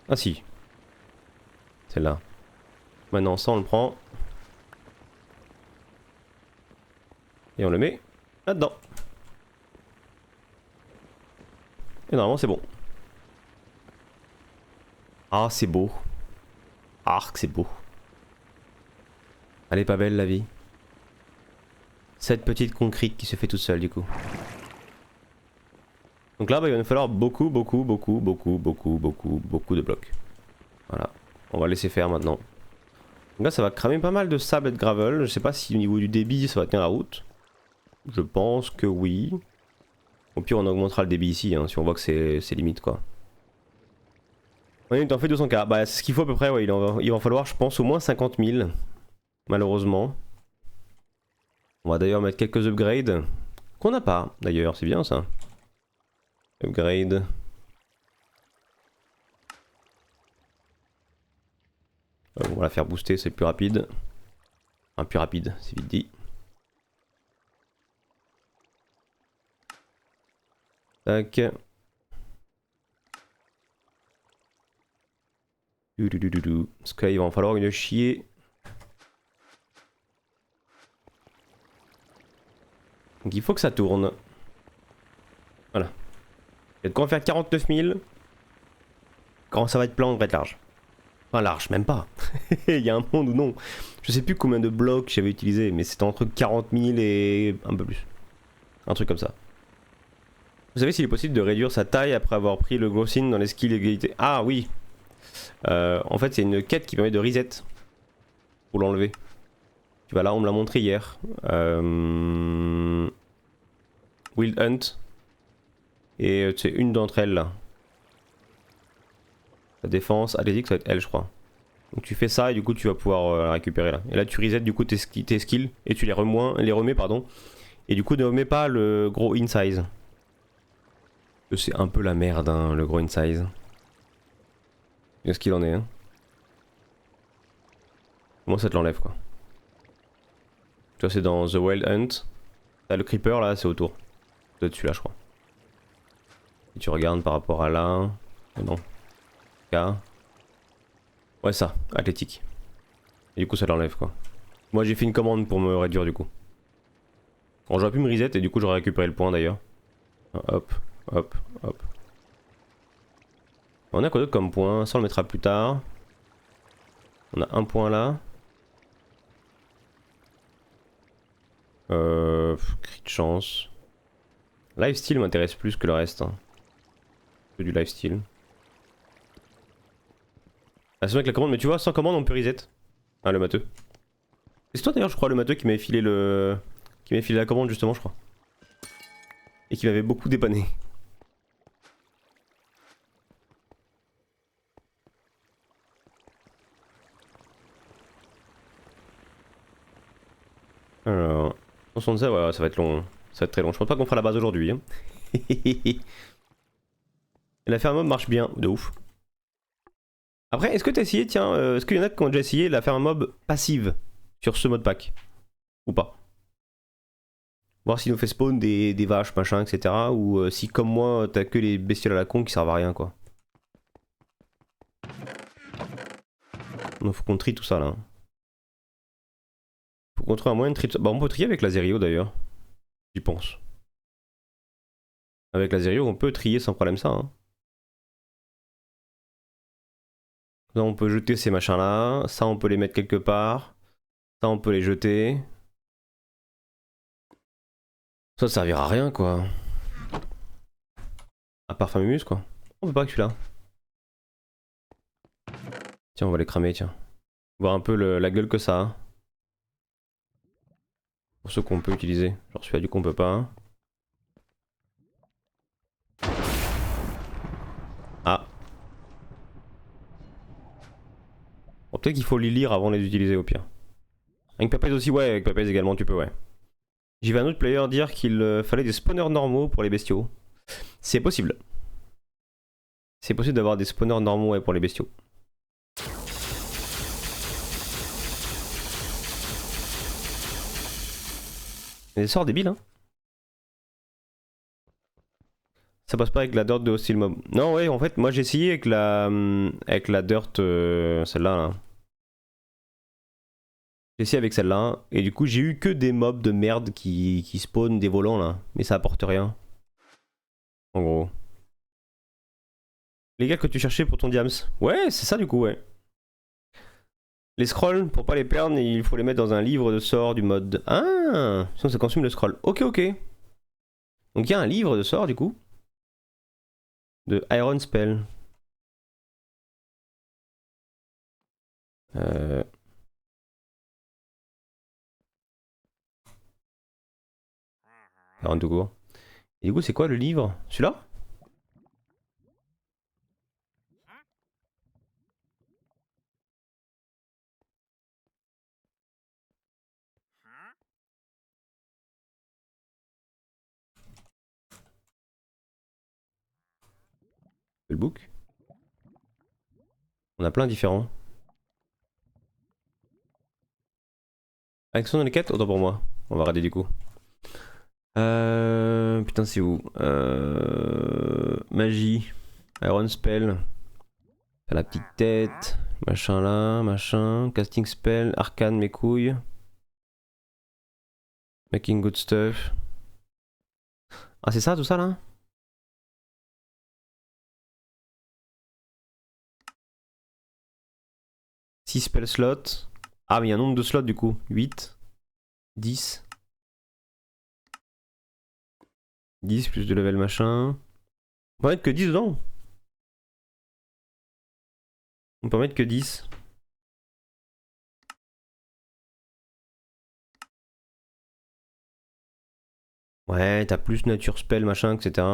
Ah si. Celle-là. Maintenant ça on le prend. Et on le met là-dedans. Et normalement c'est bon. Ah c'est beau. Ah que c'est beau. Elle est pas belle la vie. Cette petite concrete qui se fait toute seule du coup. Donc là bah, il va nous falloir beaucoup de blocs. Voilà. On va laisser faire maintenant. Donc là ça va cramer pas mal de sable et de gravel. Je sais pas si au niveau du débit ça va tenir la route. Je pense que oui. Au pire on augmentera le débit ici hein, si on voit que c'est limite quoi. On t'en fait 200k. Bah c'est ce qu'il faut à peu près ouais. Il va falloir je pense au moins 50 000. Malheureusement. On va d'ailleurs mettre quelques upgrades. Qu'on n'a pas d'ailleurs, c'est bien ça. Upgrade. On va la faire booster, c'est plus rapide. Enfin, plus rapide, c'est vite dit. Tac. Parce que là, il va en falloir une chier. Donc il faut que ça tourne. Voilà. Il y a de quoi en faire 49 000. Quand ça va être plein, on devrait être large. Enfin large, même pas. Il y a un monde où non. Je sais plus combien de blocs j'avais utilisé, mais c'était entre 40 000 et un peu plus. Un truc comme ça. Vous savez s'il est possible de réduire sa taille après avoir pris le grossing dans les skills égalité? Ah oui. En fait c'est une quête qui permet de reset. Pour l'enlever. Tu vois là on me l'a montré hier. Wild Hunt. Et c'est une d'entre elles là. La défense, athlétique, ça va être elle je crois. Donc tu fais ça et du coup tu vas pouvoir la récupérer là. Et là tu reset du coup tes skills et tu les remets pardon. Et du coup ne remets pas le gros in size. C'est un peu la merde hein, le gros in size. Qu'est-ce qu'il en est hein. Comment ça te l'enlève quoi. Tu vois c'est dans The Wild Hunt. T'as le creeper là c'est autour. C'est dessus là je crois. Et tu regardes par rapport à là. Oh non. K. Ouais ça, athlétique. Et du coup ça l'enlève quoi. Moi j'ai fait une commande pour me réduire du coup. Bon j'aurais pu me reset et du coup j'aurais récupéré le point d'ailleurs. Hop, hop, hop. On a quoi d'autre comme point? Ça on le mettra plus tard. On a un point là. Cri de chance. Lifesteal m'intéresse plus que le reste. Hein. Que du lifesteal. Ah c'est vrai que la commande, mais tu vois sans commande on peut reset. Ah le matheux. C'est toi d'ailleurs je crois le matheux qui m'avait filé le... Qui m'avait filé la commande justement je crois. Et qui m'avait beaucoup dépanné. Alors... 167 ouais ça va être long. Ça va être très long. Je pense pas qu'on fera la base aujourd'hui. Hein. Et la ferme mob marche bien, de ouf. Après, est-ce que t'as essayé, tiens, est-ce qu'il y en a qui ont déjà essayé la ferme mob passive sur ce mode pack? Ou pas? Voir s'il nous fait spawn des vaches, machin, etc. Ou si, comme moi, t'as que les bestioles à la con qui servent à rien, quoi. Donc faut qu'on trie tout ça, là. Faut qu'on trouve un moyen de trier tout ça. Bah, on peut trier avec Lazerio, d'ailleurs. J'y pense. Avec Lazerio, on peut trier sans problème ça, hein. Là, on peut jeter ces machins-là. Ça, on peut les mettre quelque part. Ça, on peut les jeter. Ça servira à rien, quoi. À part Famumus, quoi. On peut pas que celui-là. Tiens, on va les cramer, tiens. Voir un peu la gueule que ça a. Pour ceux qu'on peut utiliser. Genre celui-là du coup on peut pas. Ah. Bon, peut-être qu'il faut les lire avant de les utiliser au pire. Avec Papez aussi, ouais, avec Papez également tu peux, ouais. J'ai vu un autre player dire qu'il fallait des spawners normaux pour les bestiaux. C'est possible. C'est possible d'avoir des spawners normaux ouais, pour les bestiaux. Des sorts débiles, hein. Ça passe pas avec la dirt de Hostile Mob. Non, ouais, en fait, moi j'ai essayé avec la dirt, celle-là, là. J'ai essayé avec celle-là, et du coup j'ai eu que des mobs de merde qui spawnent des volants, là. Mais ça apporte rien. En gros. Les gars que tu cherchais pour ton diams. Ouais, c'est ça du coup, ouais. Les scrolls, pour pas les perdre, il faut les mettre dans un livre de sorts du mode. Ah, sinon ça consomme le scroll. Ok, ok. Donc il y a un livre de sorts du coup. De Iron Spell. Euh... Iron tout court. Et du coup, c'est quoi le livre? Celui-là? Spellbook. On a plein différents. Action dans les quêtes, autant pour moi. On va rater du coup. Putain, c'est où Magie. Iron Spell. La petite tête. Machin là, machin. Casting Spell. Arcane, mes couilles. Making good stuff. Ah, c'est ça tout ça là? Six spell slots. Ah, mais il y a un nombre de slots du coup. 8. 10. 10 plus de level machin. On peut mettre que 10 dedans. On peut mettre que 10. Ouais, t'as plus nature spell machin, etc.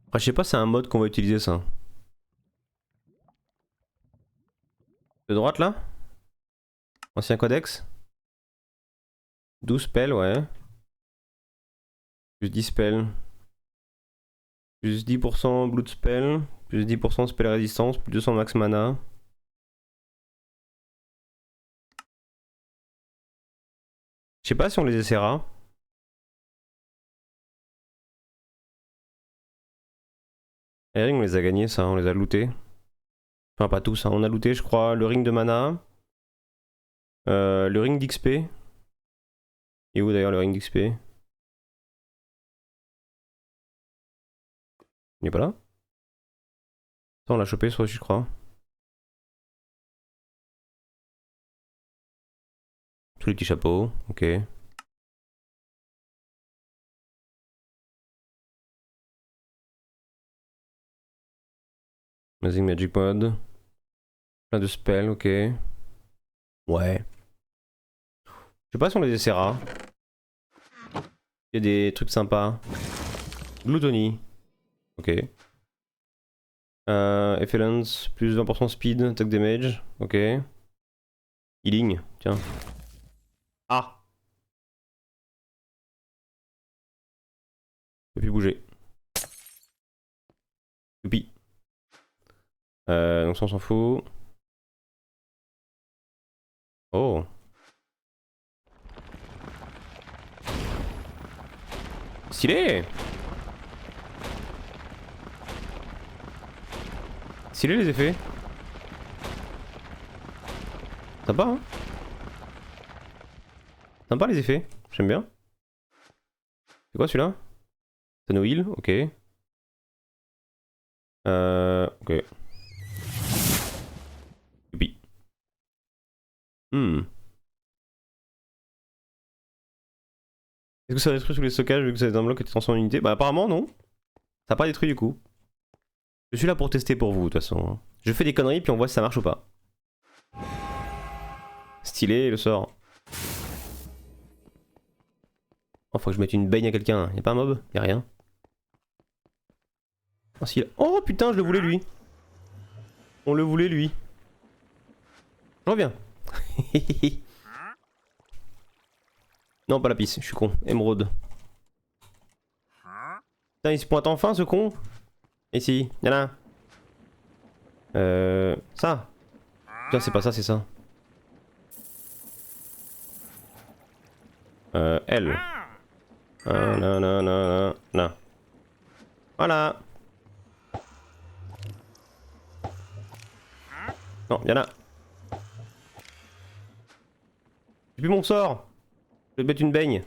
Après, je sais pas, c'est un mode qu'on va utiliser ça. De droite là? Ancien codex? 12 spells, ouais. Plus 10 spells. Plus 10% blood spell. Plus 10% spell résistance. Plus 200 max mana. Je sais pas si on les essaiera. Les rings, on les a gagnés, ça, on les a lootés. Enfin, pas tous, hein. On a looté, je crois, le ring de mana. Le ring d'XP. Et où d'ailleurs le ring d'XP? Il est pas là? Ça, on l'a chopé, soit je crois. Tous les petits chapeaux, ok. Amazing Magic Mode. Plein de spells, ok. Ouais. Je sais pas si on les essaiera. Il y a des trucs sympas. Gluttony. Ok. Effluence, plus 20% speed, attack damage. Ok. Healing, tiens. Ah! Je peux plus bouger. Youpi. Donc ça on s'en fout. Oh. Stylé! Stylé les effets. Sympa hein? Sympa les effets. J'aime bien. C'est quoi celui-là? Tano heal, ok. Ok. Youpi. Est-ce que ça détruit tous les stockages vu que c'est un bloc qui est transformé en unité? Bah apparemment non. Ça n'a pas détruit du coup. Je suis là pour tester pour vous de toute façon. Je fais des conneries puis on voit si ça marche ou pas. Stylé le sort. Oh faut que je mette une baigne à quelqu'un. Y'a pas un mob? Y'a rien. Oh, si... oh putain je le voulais lui. On le voulait lui. Je reviens. Non pas la pisse, je suis con. Émeraude. Putain il se pointe enfin ce con. Ici, y'en a un. Ça. Putain c'est pas ça, c'est ça. Elle. Ah, non, non, non, non, non. Voilà. Non, y'en a. J'ai plus mon sort. Je vais te mettre une baigne.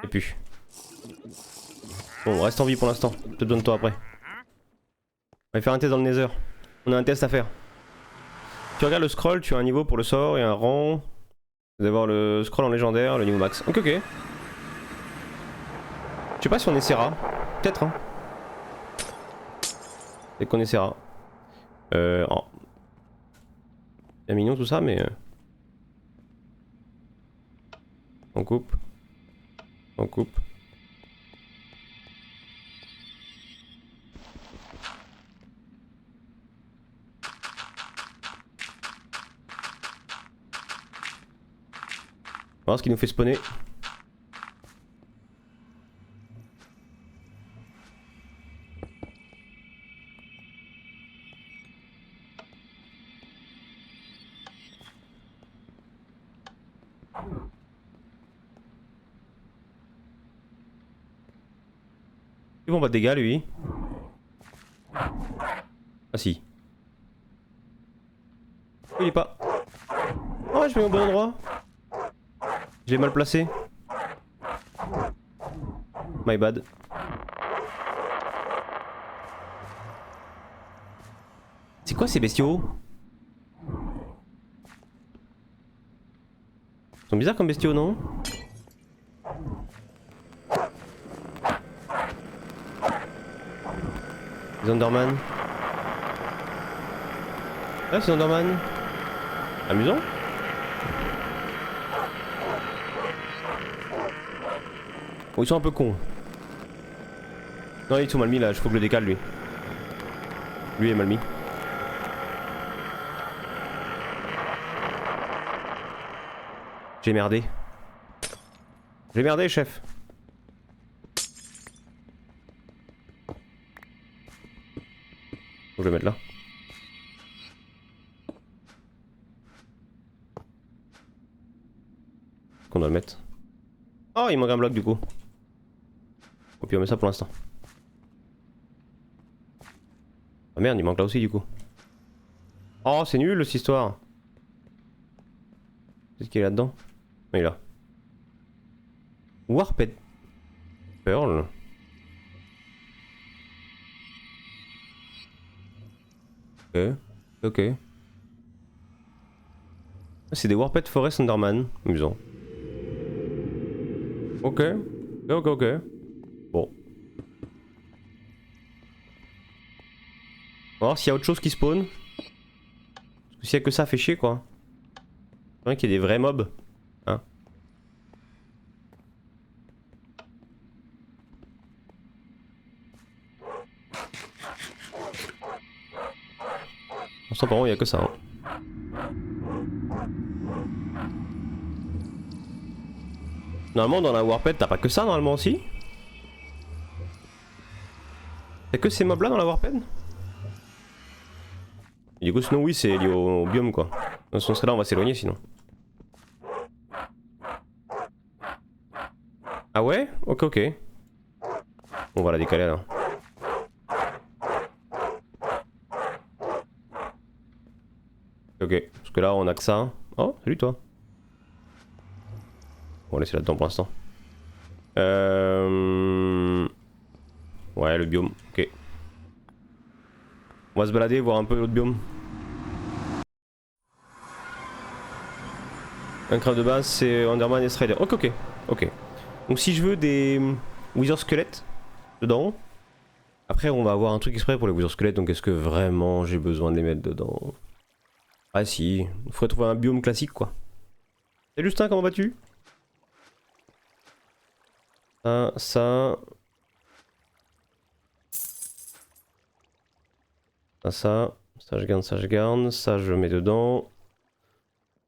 Et plus. Bon, reste en vie pour l'instant. Je te donne toi après. On va faire un test dans le Nether. On a un test à faire. Tu regardes le scroll, tu as un niveau pour le sort et un rang. Vous allez voir le scroll en légendaire, le niveau max. Ok, ok. Je sais pas si on essaiera. Peut-être, hein. Dès qu'on essaiera. Oh. C'est mignon tout ça, mais... On coupe. On coupe. On va voir ce qui nous fait spawner. Ils vont pas de dégâts lui. Ah si. Il est pas. Oh je vais au bon endroit. Je l'ai mal placé. My bad. C'est quoi ces bestiaux? Ils sont bizarres comme bestiaux, non? Les Enderman. Ah, c'est Enderman. Amusant. Oh, ils sont un peu cons. Non, ils sont mal mis là, il faut que je le décale lui. Lui est mal mis. J'ai merdé. J'ai merdé, chef. Je vais le mettre là. Qu'on doit le mettre. Oh, il manque un bloc du coup. Au pire, on met ça pour l'instant. Ah merde, il manque là aussi du coup. Oh, c'est nul cette histoire. Qu'est-ce qu'il y a là-dedans? Il est là. Warped Pearl. Ok. Ok. C'est des Warped Forest Enderman. Amusant. Ok. Ok, ok. Bon. On va voir s'il y a autre chose qui spawn. Parce que s'il y a que ça, fait chier quoi. C'est vrai qu'il y a des vrais mobs. Hein. Pour l'instant, par contre, il y a que ça. Hein. Normalement, dans la Warped, t'as pas que ça, normalement aussi. T'as que ces mobs là dans la Warped. Et du coup, sinon, oui, c'est lié au biome quoi. Dans ce cas-là, on va s'éloigner sinon. Ah ouais? Ok, ok. On va la décaler là. Ok, parce que là, on a que ça. Oh, salut toi. On va laisser là-dedans pour l'instant. Ouais, le biome, ok. On va se balader, voir un peu l'autre biome. Un crabe de base, c'est Enderman et Strider. Ok, ok, ok. Donc si je veux des Wither squelettes dedans, après on va avoir un truc exprès pour les Wither squelettes, donc est-ce que vraiment j'ai besoin de les mettre dedans? Ah si, il faudrait trouver un biome classique quoi. Salut Justin, comment vas-tu? Ça... Ça je garde, ça je garde, ça je mets dedans.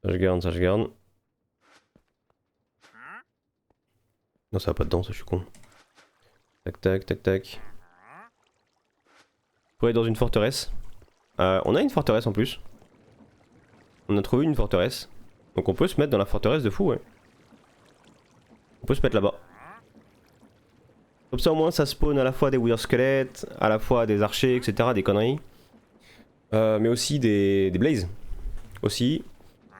Ça je garde, ça je garde. Non ça va pas dedans, ça je suis con. Tac tac tac tac. Pour aller dans une forteresse. On a une forteresse en plus. On a trouvé une forteresse. Donc on peut se mettre dans la forteresse de fou, ouais. On peut se mettre là-bas. Comme ça au moins ça spawn à la fois des Wither squelettes, à la fois des archers, etc. Des conneries. Mais aussi des blazes. Aussi.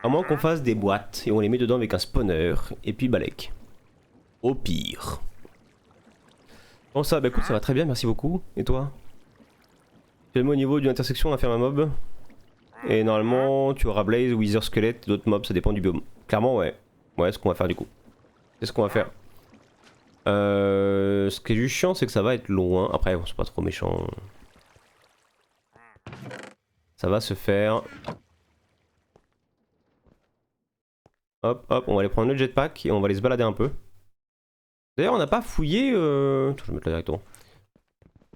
À moins qu'on fasse des boîtes et on les met dedans avec un spawner et puis balèque. Au pire. Bon ça, bah écoute ça va très bien, merci beaucoup. Et toi? Tu es au niveau d'une intersection, on va faire un mob. Et normalement tu auras blaze, wither, squelette, d'autres mobs, ça dépend du biome. Clairement ouais. Ouais, ce qu'on va faire du coup. C'est ce qu'on va faire. Ce qui est juste chiant c'est que ça va être loin. Après bon, c'est pas trop méchant. Ça va se faire. Hop hop, on va aller prendre le jetpack et on va aller se balader un peu. D'ailleurs on n'a pas fouillé... Attends, je vais mettre là directement.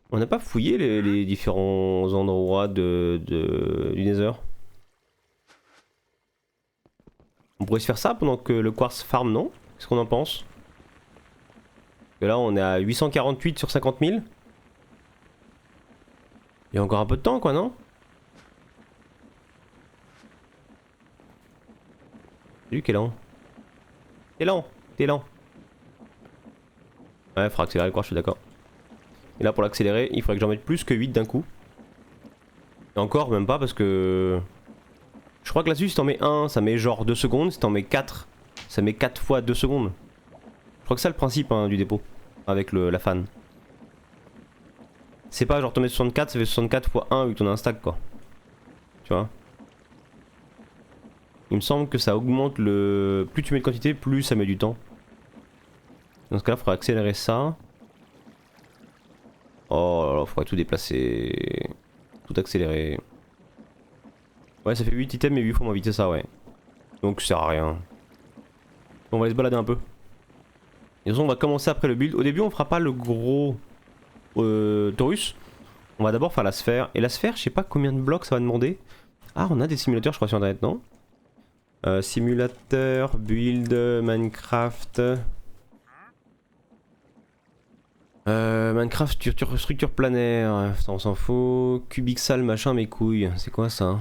On n'a pas fouillé les différents endroits du Nether. On pourrait se faire ça pendant que le quartz farm, non? Qu'est-ce qu'on en pense? Parce que là on est à 848 sur 50 000. Il y a encore un peu de temps quoi, non? C'est lui qui est lent. T'es lent, t'es lent. Ouais, faudra accélérer le quartz, je suis d'accord. Et là pour l'accélérer, il faudrait que j'en mette plus que 8 d'un coup. Et encore même pas parce que... Je crois que là-dessus si t'en mets 1, ça met genre 2 secondes. Si t'en mets 4, ça met 4 fois 2 secondes. Je crois que c'est ça le principe hein, du dépôt. Avec la fan. C'est pas genre t'en mets 64, ça fait 64 fois 1 vu que t'en as un stack quoi. Tu vois. Il me semble que ça augmente le... Plus tu mets de quantité, plus ça met du temps. Dans ce cas là, il faudra accélérer ça. Oh là là, faudrait tout déplacer. Tout accélérer. Ouais, ça fait 8 items mais 8 fois moins vite, c'est ça, ouais. Donc ça sert à rien. On va aller se balader un peu. Et de toute façon, on va commencer après le build. Au début, on fera pas le gros Taurus. On va d'abord faire la sphère. Et la sphère, je sais pas combien de blocs ça va demander. Ah, on a des simulateurs, je crois, sur internet, non? Simulateur, build, Minecraft. Minecraft, structure planaire. Ça, on s'en fout. Cubixal, machin, mes couilles. C'est quoi ça?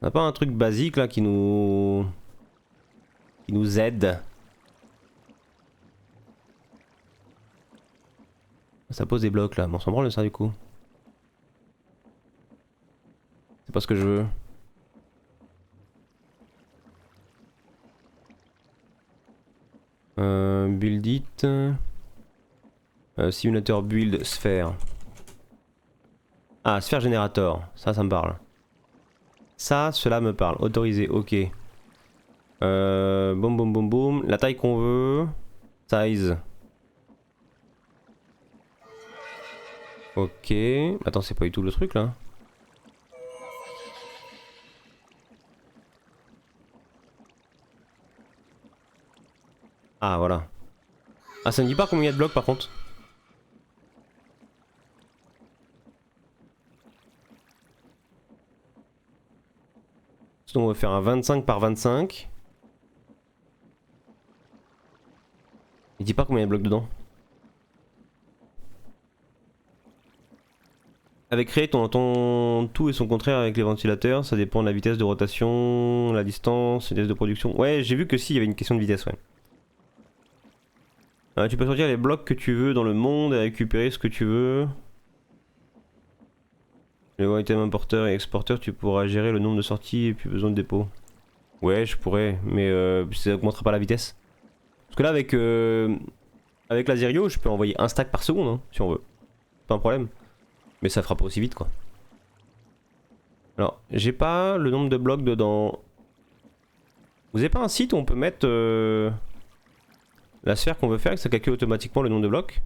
On a pas un truc basique là qui nous aide? Ça pose des blocs là, bon, on s'en branle ça du coup. C'est pas ce que je veux. Build it. Simulateur build sphère. Ah, sphère générateur, ça me parle. Ça, cela me parle. Autorisé, ok. Boum boum boum boum. La taille qu'on veut. Size. Ok. Attends, c'est pas du tout le truc là. Ah voilà. Ah ça me dit pas combien il y a de blocs par contre. Sinon on va faire un 25 par 25. Il dit pas combien il y a de blocs dedans. Avec Create on entend tout et son contraire avec les ventilateurs. Ça dépend de la vitesse de rotation, la distance, la vitesse de production. Ouais j'ai vu que si il y avait une question de vitesse ouais. Tu peux sortir les blocs que tu veux dans le monde et récupérer ce que tu veux. Les item importeur et exporteur, tu pourras gérer le nombre de sorties et puis besoin de dépôt. Ouais, je pourrais, mais ça augmentera pas la vitesse. Parce que là, avec l'Azerio, je peux envoyer un stack par seconde, hein, si on veut. Pas un problème. Mais ça fera pas aussi vite, quoi. Alors, j'ai pas le nombre de blocs dedans. Vous avez pas un site où on peut mettre la sphère qu'on veut faire et que ça calcule automatiquement le nombre de blocs?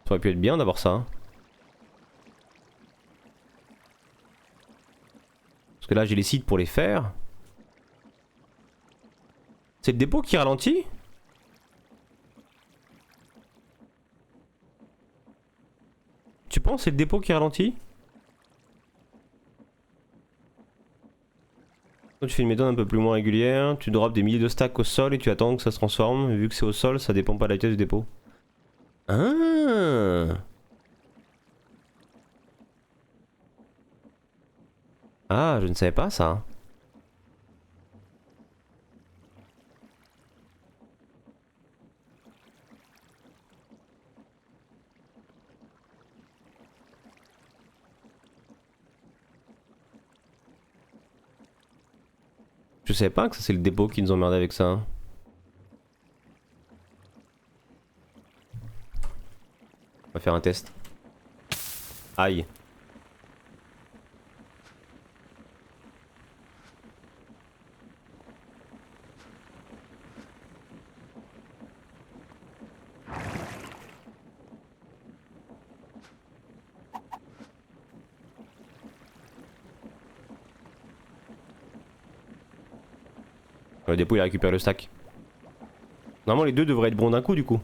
Ça aurait pu être bien d'avoir ça. Hein. Parce que là, j'ai les sites pour les faire. C'est le dépôt qui ralentit? Tu penses c'est le dépôt qui ralentit? Quand tu fais une méthode un peu plus moins régulière, tu drops des milliers de stacks au sol et tu attends que ça se transforme. Vu que c'est au sol, ça dépend pas de la vitesse du dépôt. Ah, ah je ne savais pas ça. Je savais pas que ça c'est le dépôt qui nous emmerdait avec ça. Hein. On va faire un test. Aïe. Le dépôt il récupère le stack. Normalement les deux devraient être bons d'un coup du coup.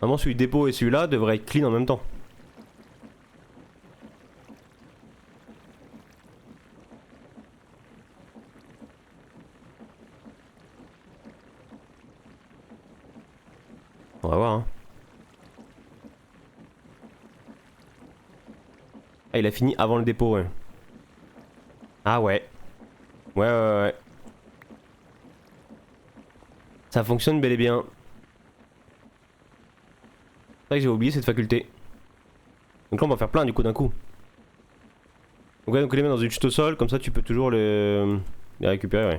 Normalement celui du dépôt et celui-là devraient être clean en même temps. On va voir hein. Ah il a fini avant le dépôt ouais. Ah ouais. Ouais ouais ouais. Ça fonctionne bel et bien. C'est vrai que j'ai oublié cette faculté. Donc là on va faire plein du coup d'un coup. Donc, ouais, donc les mettre dans une chute au sol, comme ça tu peux toujours les récupérer.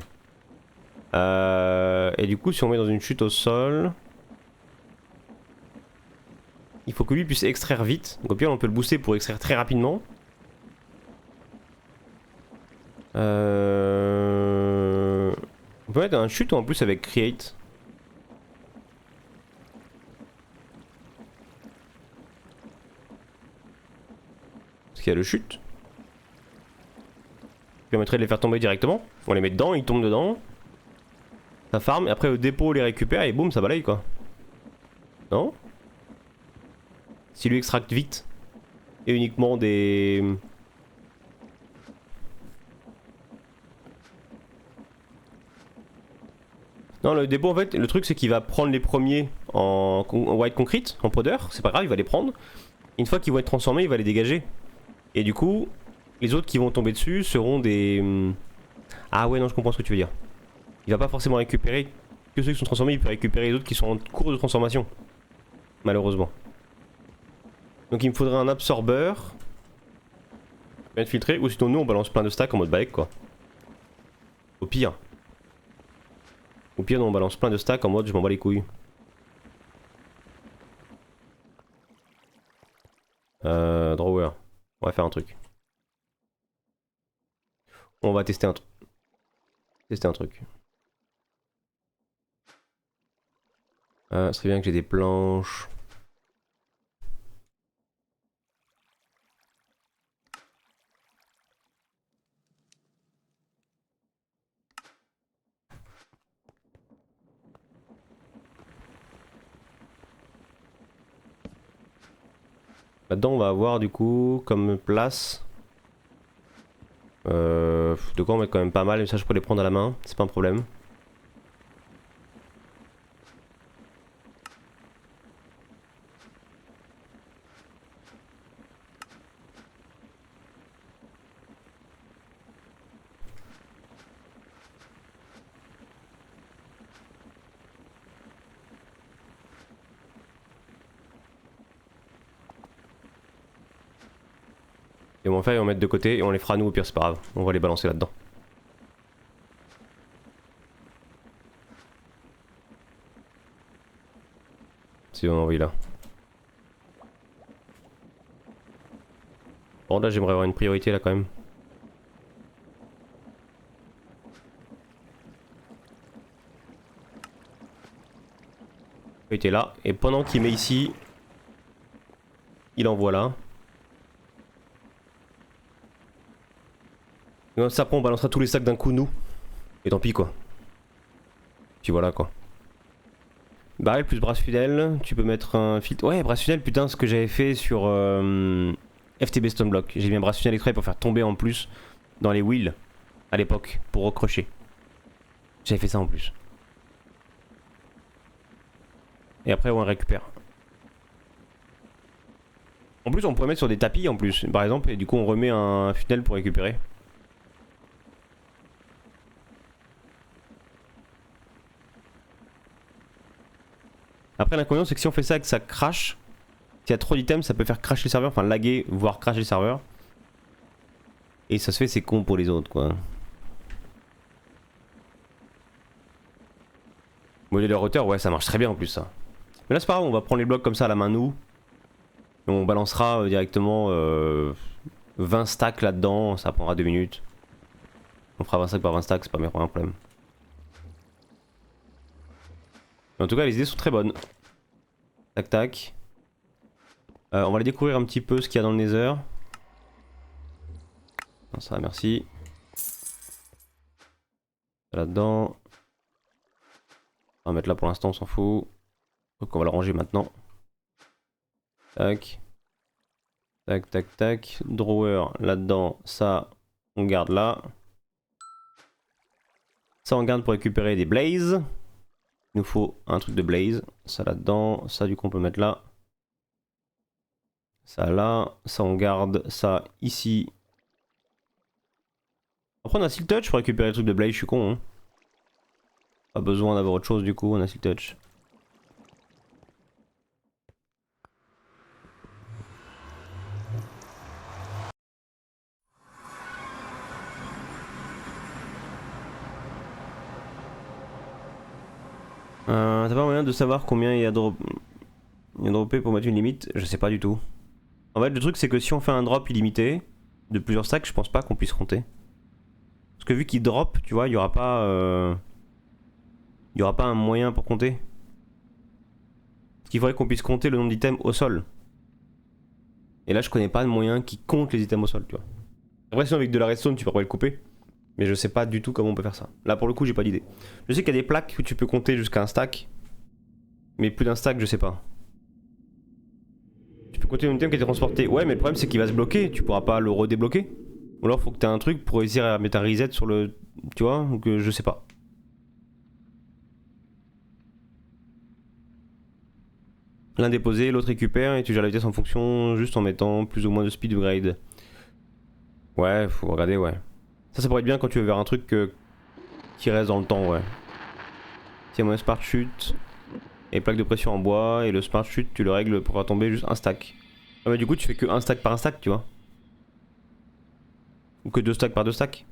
Ouais. Et du coup si on met dans une chute au sol... Il faut que lui puisse extraire vite. Donc au pire on peut le booster pour extraire très rapidement. On peut mettre un chute en plus avec create. Parce qu'il y a le chute. Je permettrait de les faire tomber directement. On les met dedans, ils tombent dedans. Ça farm, et après au dépôt on les récupère et boum ça balaye quoi. Non? Si lui extracte vite. Et uniquement des... Non, le dépôt en fait, le truc c'est qu'il va prendre les premiers en white concrete, en powder, c'est pas grave, il va les prendre. Une fois qu'ils vont être transformés, il va les dégager. Et du coup, les autres qui vont tomber dessus seront des... Ah ouais, non, je comprends ce que tu veux dire. Il va pas forcément récupérer que ceux qui sont transformés, il peut récupérer les autres qui sont en cours de transformation. Malheureusement. Donc il me faudrait un absorbeur. Bien filtré, ou sinon nous on balance plein de stacks en mode baek quoi. Au pire. Au pire, nous on balance plein de stacks en mode je m'en bats les couilles. Drawer. On va faire un truc. On va tester un truc. Tester un truc. Ce serait bien que j'ai des planches. Là-dedans on va avoir du coup comme place. De quoi on met quand même pas mal, mais ça je peux les prendre à la main, c'est pas un problème. Et on va faire, on va mettre de côté et on les fera nous au pire, c'est pas grave. On va les balancer là-dedans. Si on a envie là. Bon là j'aimerais avoir une priorité là quand même. Priorité là. Et pendant qu'il met ici, il envoie là. Et ça après on balancera tous les sacs d'un coup nous. Et tant pis quoi. Puis voilà quoi. Barrel plus brasse fidèle, tu peux mettre un filtre. Ouais, brasse fidèle, putain, ce que j'avais fait sur FTB Stoneblock. J'ai mis un brasse fidèle exprès pour faire tomber en plus dans les wheels à l'époque pour recrocher. J'avais fait ça en plus. Et après on le récupère. En plus on pourrait mettre sur des tapis en plus par exemple et du coup on remet un fidèle pour récupérer. Après l'inconvénient c'est que si on fait ça et que ça crash, s'il y a trop d'items ça peut faire crash les serveurs, enfin laguer voire crash les serveurs. Et ça se fait c'est con pour les autres quoi. Modèle hauteur ouais ça marche très bien en plus ça. Mais là c'est pas grave, on va prendre les blocs comme ça à la main nous. Et on balancera directement 20 stacks là-dedans, ça prendra 2 minutes. On fera 20 stacks par 20 stacks, c'est pas vraiment un problème. Mais en tout cas les idées sont très bonnes. Tac tac. On va aller découvrir un petit peu ce qu'il y a dans le nether. Non, ça merci. Là-dedans. On va mettre là pour l'instant, on s'en fout. Donc on va le ranger maintenant. Tac. Tac tac tac. Drawer là-dedans, ça on garde là. Ça on garde pour récupérer des blazes. Il nous faut un truc de blaze. Ça là-dedans, ça du coup on peut mettre là. Ça là, ça on garde ça ici. On va prendre un Silk Touch pour récupérer le truc de blaze, je suis con hein. Pas besoin d'avoir autre chose du coup, on a Silk Touch. T'as pas moyen de savoir combien il y a droppé pour mettre une limite? Je sais pas du tout. En fait, le truc c'est que si on fait un drop illimité de plusieurs stacks, je pense pas qu'on puisse compter. Parce que vu qu'il drop, tu vois, il y aura pas un moyen pour compter. Parce qu'il faudrait qu'on puisse compter le nombre d'items au sol. Et là, je connais pas de moyen qui compte les items au sol, tu vois. Après, sinon, avec de la redstone, tu pourrais le couper. Mais je sais pas du tout comment on peut faire ça. Là, pour le coup, j'ai pas d'idée. Je sais qu'il y a des plaques où tu peux compter jusqu'à un stack. Mais plus d'un stack, je sais pas. Tu peux compter un item qui a été transporté. Ouais, mais le problème, c'est qu'il va se bloquer. Tu pourras pas le redébloquer. Ou alors, faut que t'aies un truc pour réussir à mettre un reset sur le. Tu vois, donc je sais pas. L'un déposé, l'autre récupère et tu gères la vitesse en fonction juste en mettant plus ou moins de speed upgrade. Ouais, faut regarder, ouais. Ça pourrait être bien quand tu veux vers un truc qui reste dans le temps, ouais. Tiens, mon smart chute et plaque de pression en bois et le smart chute, tu le règles pour faire tomber juste un stack. Ah, mais du coup, tu fais que un stack par un stack, tu vois. Ou que deux stacks par deux stacks.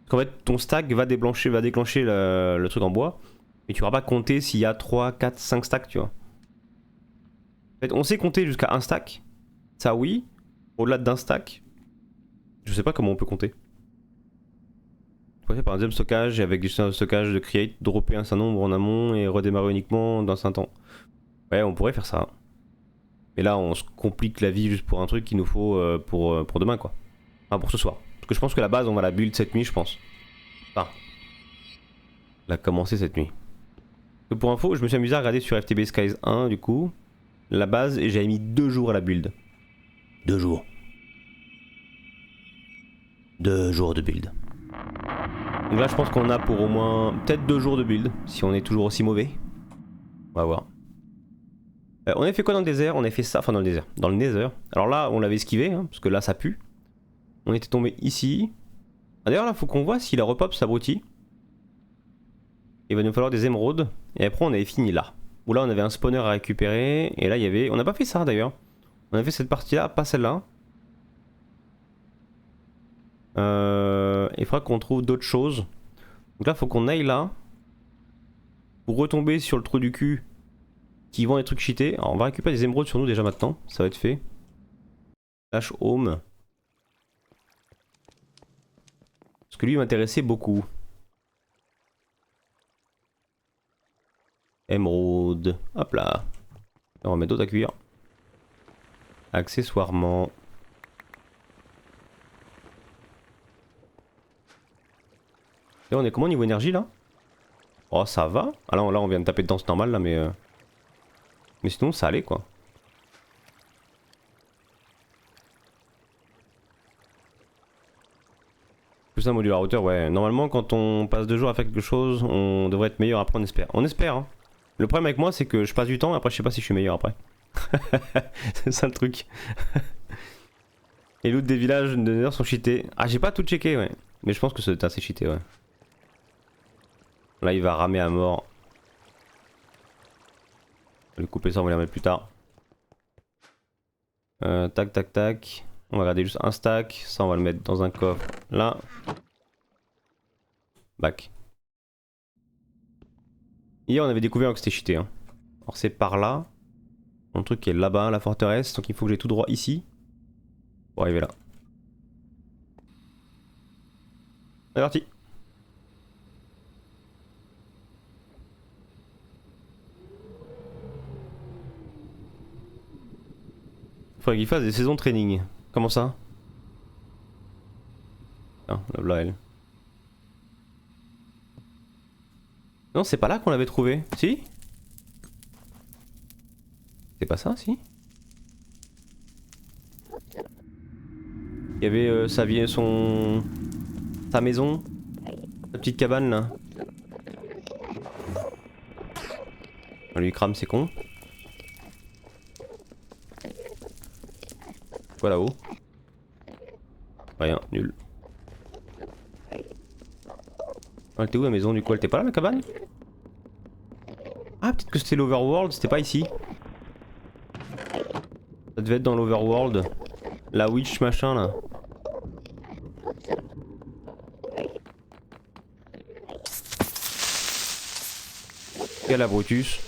Parce qu'en fait, ton stack va déclencher le truc en bois, mais tu pourras pas compter s'il y a 3, 4, 5 stacks, tu vois. En fait, on sait compter jusqu'à un stack, ça oui. Au-delà d'un stack, je sais pas comment on peut compter. Passer par un deuxième stockage et avec du stockage de create, dropper un certain nombre en amont et redémarrer uniquement dans un certain temps. Ouais, on pourrait faire ça. Mais là, on se complique la vie juste pour un truc qu'il nous faut pour demain, quoi. Enfin, pour ce soir. Parce que je pense que la base, on va la build cette nuit, je pense. Enfin, la commencer cette nuit. Pour info, je me suis amusé à regarder sur FTB Skies 1, du coup, la base, et j'avais mis 2 jours à la build. 2 jours. 2 jours de build. Donc là, je pense qu'on a pour au moins peut-être 2 jours de build, si on est toujours aussi mauvais. On va voir. On a fait quoi dans le désert? On a fait ça, enfin dans le désert, dans le nether. Alors là, on l'avait esquivé, hein, parce que là, ça pue. On était tombé ici. Ah, d'ailleurs, là, faut qu'on voit s'il a repop, cet abruti. Il va nous falloir des émeraudes. Et après, on avait fini là. Où là, on avait un spawner à récupérer. Et là, il y avait... On n'a pas fait ça, d'ailleurs. On a fait cette partie-là, pas celle-là. Il faudra qu'on trouve d'autres choses. Donc là, faut qu'on aille là. Pour retomber sur le trou du cul qui vend des trucs cheatés. Alors, on va récupérer des émeraudes sur nous déjà maintenant. Ça va être fait. Slash home. Parce que lui, il m'intéressait beaucoup. Émeraude. Hop là. On va mettre d'autres à cuire. Accessoirement. Et on est comment niveau énergie là? Oh, ça va. Ah là, on vient de taper dedans, c'est normal là, mais sinon, ça allait quoi. Plus un module à hauteur, ouais. Normalement, quand on passe 2 jours à faire quelque chose, on devrait être meilleur après, on espère. On espère, hein. Le problème avec moi, c'est que je passe du temps et après, je sais pas si je suis meilleur après. C'est ça le truc. Les loots des villages de Nether sont cheatés. Ah, j'ai pas tout checké, ouais. Mais je pense que c'est assez cheaté, ouais. Là, il va ramer à mort. On va lui couper ça, on va les remettre plus tard. Tac, tac, tac. On va garder juste un stack. Ça, on va le mettre dans un coffre. Là. Back. Hier, on avait découvert que c'était cheaté. Hein. Alors, c'est par là. Mon truc est là-bas, la forteresse. Donc, il faut que j'ai tout droit ici. Pour arriver là. C'est parti. Faudrait qu'il fasse des saisons de training. Comment ça? Ah, là, elle. Non, c'est pas là qu'on l'avait trouvé. Si? C'est pas ça, si? Il y avait sa maison. Sa petite cabane là. On lui crame, c'est con. Quoi là-haut? Rien, nul. Elle était où la maison du coup? Elle était pas là la cabane? Ah, peut-être que c'était l'Overworld, c'était pas ici. Ça devait être dans l'Overworld. La witch machin là. Quel la Brutus.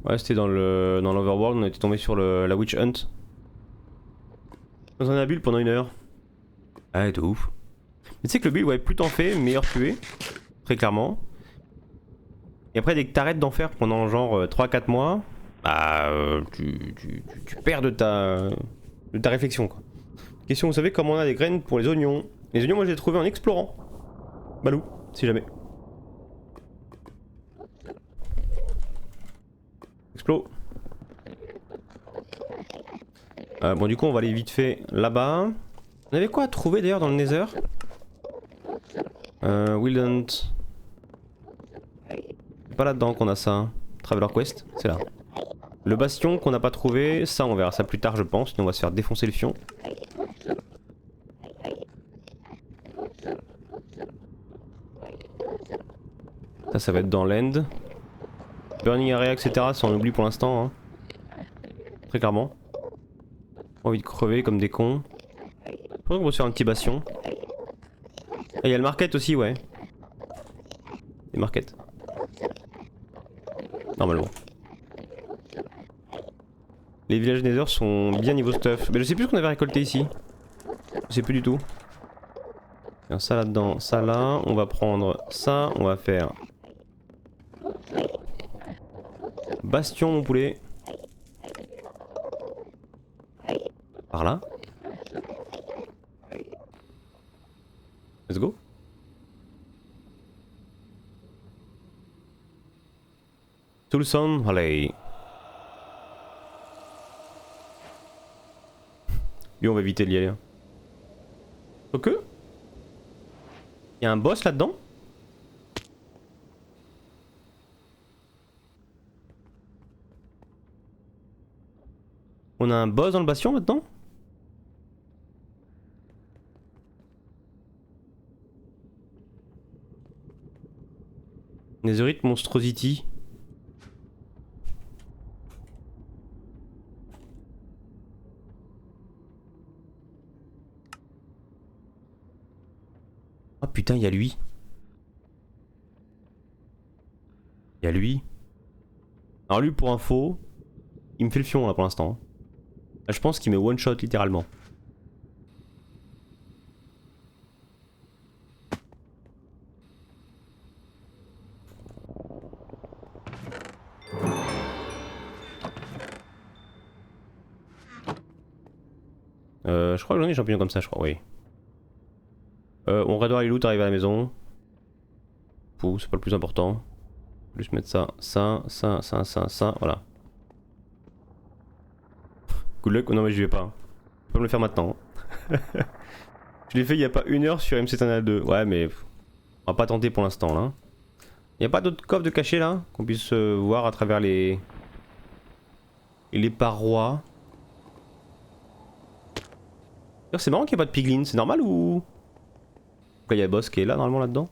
Ouais, c'était dans l'Overworld, on était tombé sur la Witch Hunt. Dans un abule pendant 1 heure. Ah, de ouf. Mais tu sais que le build, ouais, plus t'en fais, meilleur tu es. Très clairement. Et après, dès que t'arrêtes d'en faire pendant genre 3-4 mois, bah tu perds de ta réflexion quoi. Question, vous savez comment on a des graines pour les oignons? Les oignons, moi je les ai trouvés en explorant. Balou, si jamais. Explo. Bon du coup on va aller vite fait là-bas. On avait quoi à trouver d'ailleurs dans le Nether? Wildant. C'est pas là-dedans qu'on a ça. Traveler Quest, c'est là. Le bastion qu'on n'a pas trouvé, ça on verra ça plus tard je pense, sinon on va se faire défoncer le fion. Ça va être dans l'end. Burning Area etc, ça on oublie pour l'instant. Hein. Très clairement. Envie de crever comme des cons. Faudrait qu'on va se faire un petit bastion. Ah, il y a le market aussi, ouais. Les markets. Normalement. Les villages Nether sont bien niveau stuff. Mais je sais plus ce qu'on avait récolté ici. Je sais plus du tout. Bien, ça là-dedans, ça là. On va prendre ça. On va faire bastion mon poulet. Par là. Let's go. Toulson, allez. Lui on va éviter d'y aller. Hein. Ok. Il y a un boss là-dedans. On a un boss dans le bastion maintenant. Netherite Monstrosity. Ah putain, il y a lui. Il y a lui. Alors lui pour info, il me fait le fion là pour l'instant. Là, je pense qu'il met one shot littéralement. Je crois que j'en ai des champignons comme ça, je crois, oui. On raidera les loots, arrive à la maison. Pouh, c'est pas le plus important. Juste mettre ça, ça, voilà. Good luck, non mais j'y vais pas. Je peux pas me le faire maintenant. Je l'ai fait il y a pas 1 heure sur MC Eternal 2. Ouais mais on va pas tenter pour l'instant là. Y a pas d'autres coffres de cachés là qu'on puisse voir à travers les parois. C'est marrant qu'il n'y ait pas de piglin, c'est normal ou... Il y a le boss qui est là normalement là-dedans.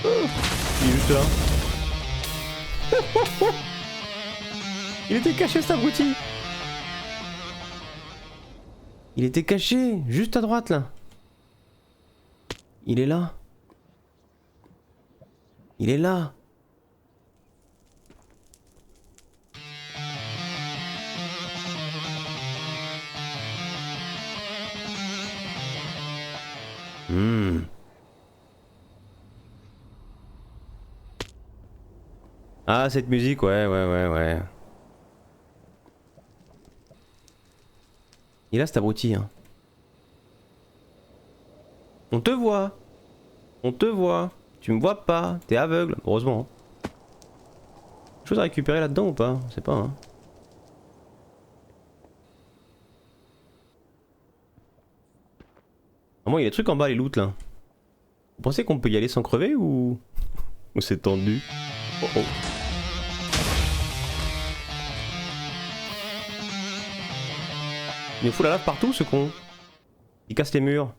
Il est juste là. Il était caché cet abruti. Il était caché, juste à droite là. Il est là. Il est là. Ah, cette musique, ouais. Il est là cet abruti, hein. On te voit. On te voit. Tu me vois pas. T'es aveugle. Heureusement. Hein. Chose à récupérer là-dedans ou pas? Je sais pas, hein. Vraiment, il y a des trucs en bas, les loots là. Vous pensez qu'on peut y aller sans crever ou c'est tendu? Oh oh. Il nous fout la lave partout ce con. Il casse les murs.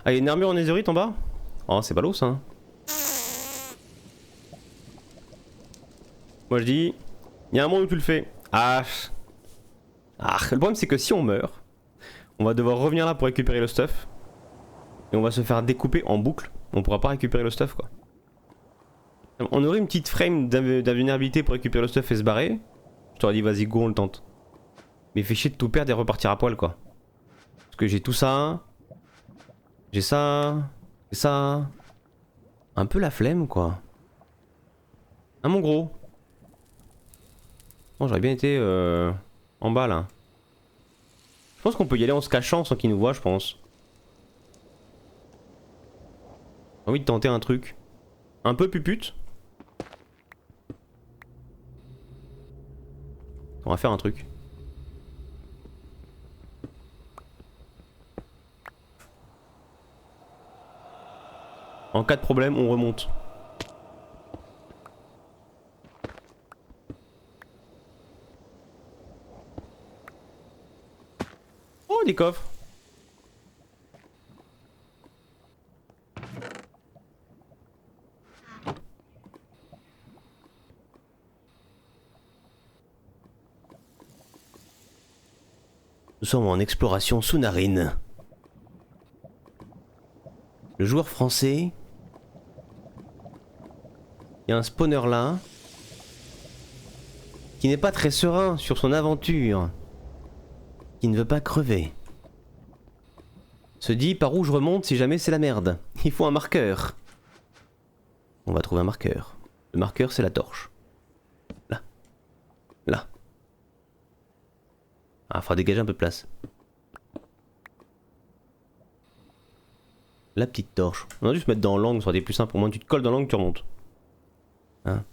Ah, il y a une armure en netherite en bas? Oh, c'est ballot ça. Hein. Moi je dis, il y a un moment où tu le fais. Ah. Ah, le problème c'est que si on meurt, on va devoir revenir là pour récupérer le stuff. Et on va se faire découper en boucle. On pourra pas récupérer le stuff quoi. On aurait une petite frame d'invulnérabilité pour récupérer le stuff et se barrer. Je t'aurais dit vas-y go on le tente. Mais fait chier de tout perdre et repartir à poil quoi. Parce que j'ai tout ça. J'ai ça. J'ai ça. Un peu la flemme quoi. Hein mon gros. Bon j'aurais bien été en bas là. Je pense qu'on peut y aller en se cachant sans qu'ils nous voient je pense. J'ai envie de tenter un truc. Un peu pupute. On va faire un truc. En cas de problème, on remonte. Oh, des coffres. Nous sommes en exploration sous-marine. Le joueur français. Il y a un spawner là. Qui n'est pas très serein sur son aventure. Qui ne veut pas crever. Se dit par où je remonte si jamais c'est la merde. Il faut un marqueur. On va trouver un marqueur. Le marqueur c'est la torche. Là. Là. Ah, faudra dégager un peu de place. La petite torche. On a dû se mettre dans l'angle, ça aurait été plus simple. Au moins tu te colles dans l'angle, tu remontes. Hein.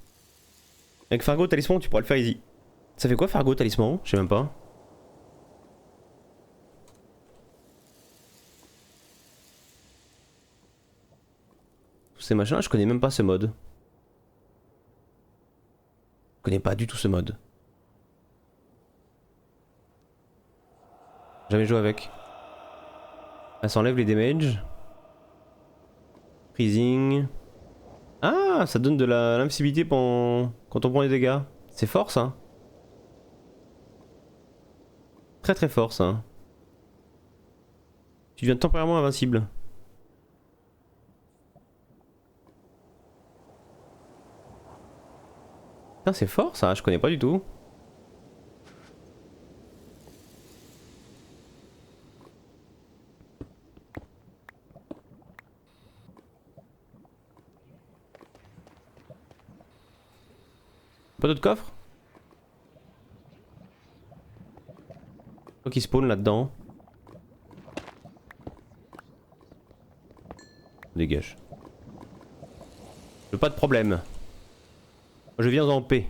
Avec Fargo Talisman, tu pourras le faire easy. Ça fait quoi Fargo Talisman? Je sais même pas. Tous ces machins là, je connais même pas ce mode. Je connais pas du tout ce mode. Jamais joué avec. Ah, ça enlève les damages. Freezing. Ah, ça donne de l'invincibilité quand on prend les dégâts. C'est fort ça. Très très fort ça. Tu deviens temporairement invincible. Putain, c'est fort ça, je connais pas du tout. Pas d'autres coffres? Quoi qui spawn là-dedans? Dégage. Pas de problème. Je viens en paix.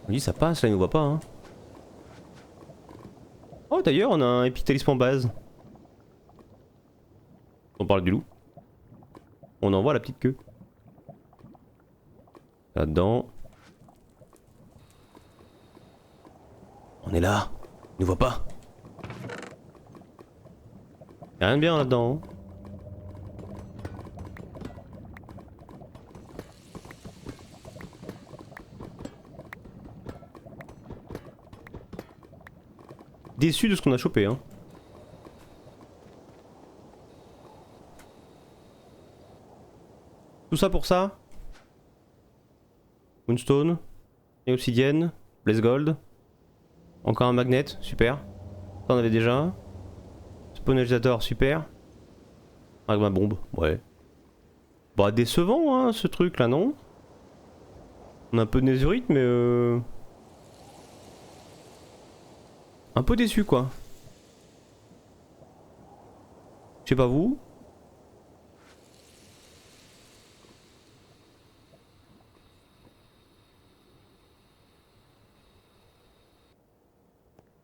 On dit ça passe, là il nous voit pas hein. Oh d'ailleurs on a un épitalisme base. On parle du loup. On envoie la petite queue. Là-dedans. On est là. Il nous voit pas. Y'a rien de bien là-dedans. Hein. Déçu de ce qu'on a chopé hein. Tout ça pour ça. Moonstone. Et obsidienne. Blaze gold. Encore un magnet, super. Ça on avait déjà. Spawnisator, super. Magma bombe, ouais. Bah décevant hein ce truc là non. On a un peu de netherite mais un peu déçu quoi. Je sais pas vous.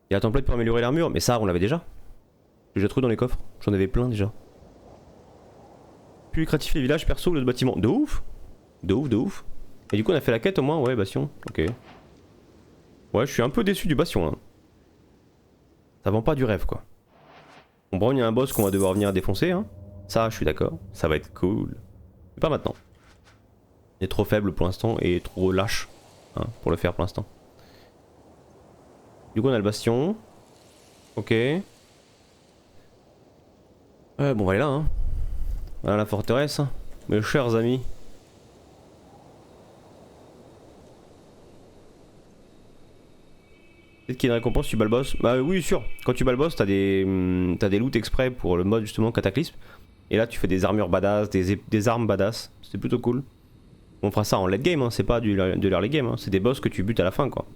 Il y a un template pour améliorer l'armure, mais ça on l'avait déjà. J'ai déjà trouvé dans les coffres, j'en avais plein déjà. Plus lucratif les villages perso ou le bâtiment. De ouf. De ouf, de ouf. Et du coup on a fait la quête au moins, ouais, bastion. Ok. Ouais, je suis un peu déçu du bastion là. Ça vend pas du rêve quoi. Bon, il y a un boss qu'on va devoir venir défoncer, hein. Ça, je suis d'accord. Ça va être cool. Mais pas maintenant. Il est trop faible pour l'instant et trop lâche, hein, pour le faire pour l'instant. Du coup, on a le bastion. Ok. Bon, on va aller là, hein. Voilà la forteresse. Mes chers amis. Peut-être qu'il y a une récompense si tu bats le boss. Bah oui, sûr. Quand tu bats le boss, t'as des loots exprès pour le mode justement cataclysme. Et là, tu fais des armures badass, des armes badass. C'est plutôt cool. On fera ça en late game, hein. C'est pas de l'early game. Hein. C'est des boss que tu butes à la fin, quoi.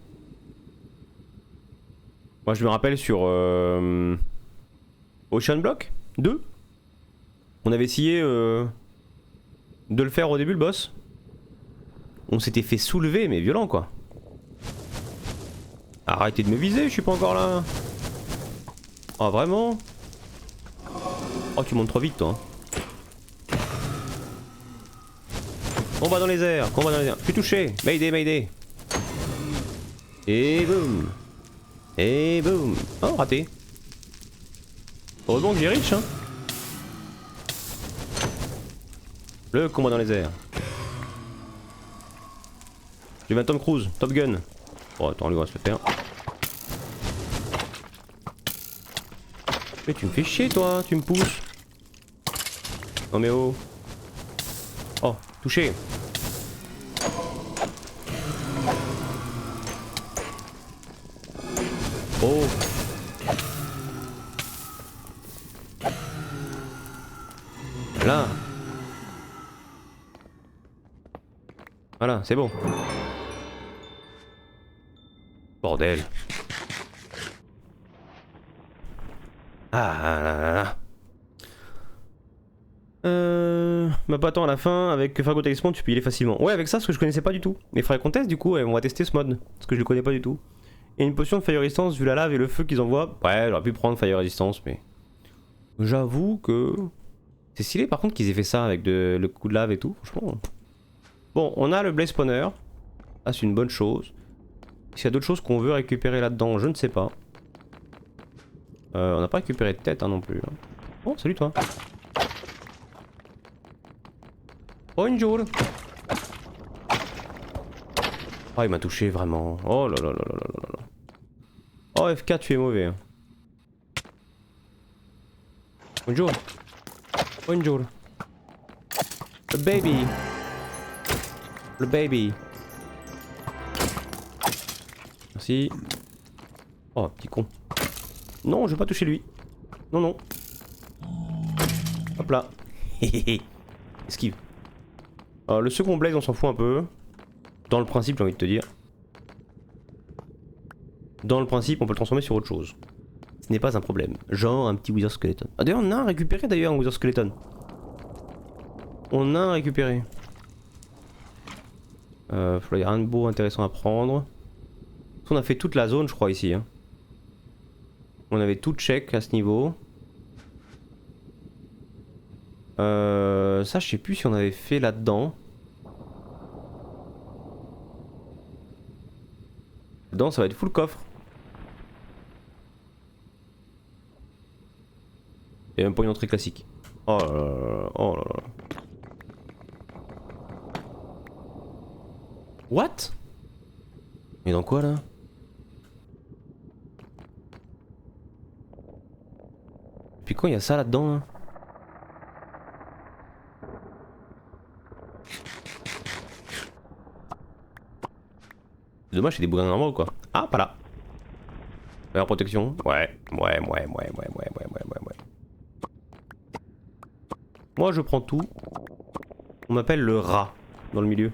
Moi, je me rappelle sur Ocean Block 2. On avait essayé de le faire au début, le boss. On s'était fait soulever, mais violent, quoi. Arrêtez de me viser, je suis pas encore là. Oh, vraiment? Oh, tu montes trop vite, toi. Combat dans les airs, combat dans les airs. Je suis touché. Mayday, mayday. Et boum. Et boum. Oh, raté. Heureusement que j'ai riche, hein. Le combat dans les airs. J'ai 20 Tom Cruise, Top Gun. Bon, attends, lui, on va se le faire. Mais tu me fais chier, toi, tu me pousses. Non, mais oh. Oh, touché. Oh. Là. Voilà, c'est bon. Bordel. Ah là là là. Bah pas tant à la fin, avec Fargo Talisman tu peux y aller facilement. Ouais, avec ça, ce que je connaissais pas du tout. Mais faudrait qu'on teste du coup, on va tester ce mode. Parce que je le connais pas du tout. Et une potion de Fire Resistance, vu la lave et le feu qu'ils envoient. Ouais, j'aurais pu prendre Fire Resistance, mais. J'avoue que. C'est stylé par contre qu'ils aient fait ça avec le coup de lave et tout, franchement. Bon, on a le Blaze Spawner. Ah, c'est une bonne chose. S'il y a d'autres choses qu'on veut récupérer là-dedans, je ne sais pas. On n'a pas récupéré de tête hein, non plus. Hein. Oh, salut toi. Bonjour. Oh, il m'a touché vraiment. Oh là là là là là là. Oh, F4, tu es mauvais. Hein. Bonjour. Bonjour. Le baby. Le baby. Merci. Oh, petit con. Non, je vais pas toucher lui. Non, non. Hop là. Esquive. Le second blaze, on s'en fout un peu. Dans le principe, j'ai envie de te dire. Dans le principe, on peut le transformer sur autre chose. Ce n'est pas un problème. Genre un petit Wither Skeleton. Ah, d'ailleurs, on a un récupéré d'ailleurs un Wither Skeleton. On a un récupéré. Il y a rien de beau intéressant à prendre. On a fait toute la zone, je crois, ici. Hein. On avait tout check à ce niveau. Ça, je sais plus si on avait fait là-dedans. Là-dedans, ça va être full coffre. Et même pas une entrée classique. Oh là là, oh là là. What? Mais dans quoi là? Puis quand il y a ça là-dedans là? C'est dommage, c'est des boudins normaux quoi. Ah, pas là. Meilleure protection. Ouais. Moi je prends tout. On m'appelle le rat dans le milieu.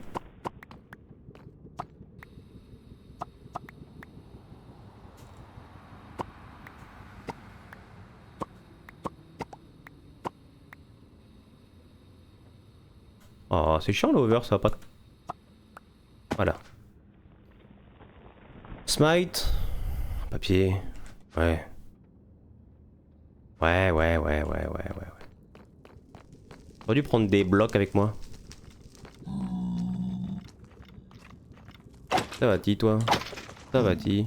Oh, c'est chiant le hover, ça va pas. Voilà. Smite. Papier. Ouais. Ouais. J'aurais dû prendre des blocs avec moi. Ça va-t-il toi? Ça va-t-il?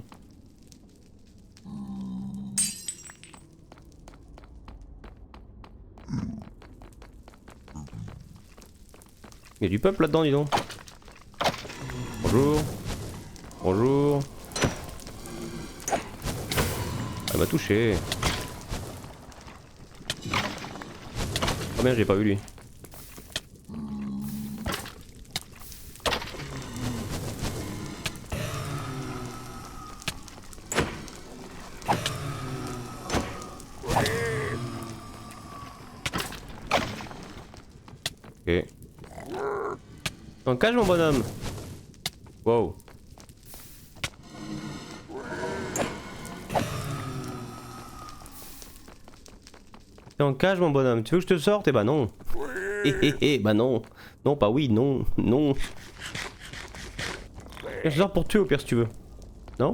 Il y a du peuple là-dedans, dis donc. Bonjour. Bonjour. Elle m'a touché. Oh merde, j'ai pas vu lui. Ok. En cage mon bonhomme. Wow. T'es en cage mon bonhomme, tu veux que je te sorte? Eh bah non. Bah non. Non, pas oui, non, non. Je te sors pour tuer au pire si tu veux. Non?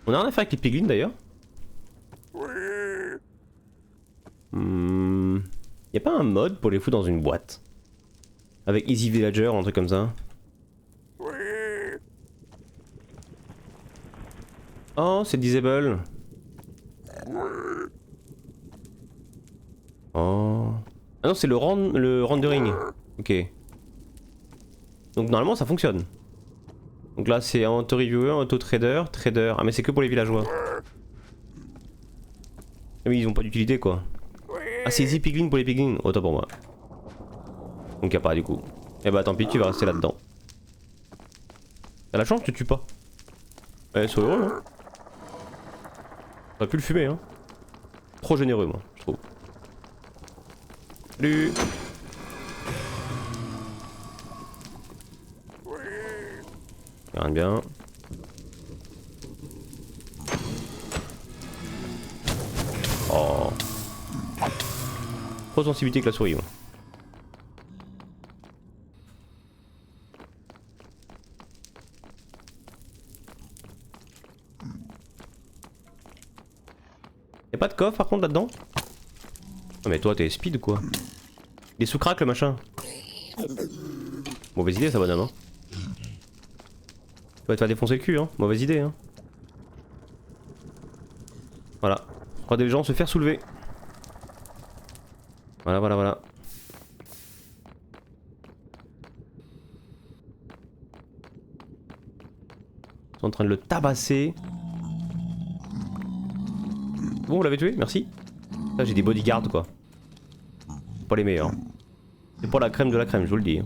On a rien à faire avec les piglins d'ailleurs. Y'a pas un mode pour les foutre dans une boîte? Avec Easy Villager, un truc comme ça. Oh, c'est disable. Oh. Ah non, c'est le rendering. Ok. Donc normalement ça fonctionne. Donc là c'est auto-reviewer, auto-trader, trader. Ah mais c'est que pour les villageois. Ah oui, ils ont pas d'utilité quoi. Ah c'est easy piglin pour les piglins. Autant pour moi. Donc y'a pas du coup. Eh bah tant pis, tu vas rester là-dedans. T'as la chance, tu te tues pas. Eh, sois heureux hein. T'aurais pu le fumer hein. Trop généreux moi, je trouve. Salut. Y'a rien de bien. Oh. Trop de sensibilité avec la souris moi. Y'a pas de coffre par contre là-dedans? Oh mais toi t'es speed ou quoi? Il est sous crack le machin. Mauvaise idée ça bonhomme hein. Tu vas te faire défoncer le cul hein, mauvaise idée hein. Voilà. Regardez les gens se faire soulever. Voilà voilà voilà. Ils sont en train de le tabasser. Bon vous l'avez tué, merci. Là j'ai des bodyguards quoi. Pas les meilleurs. C'est pas la crème de la crème, je vous le dis.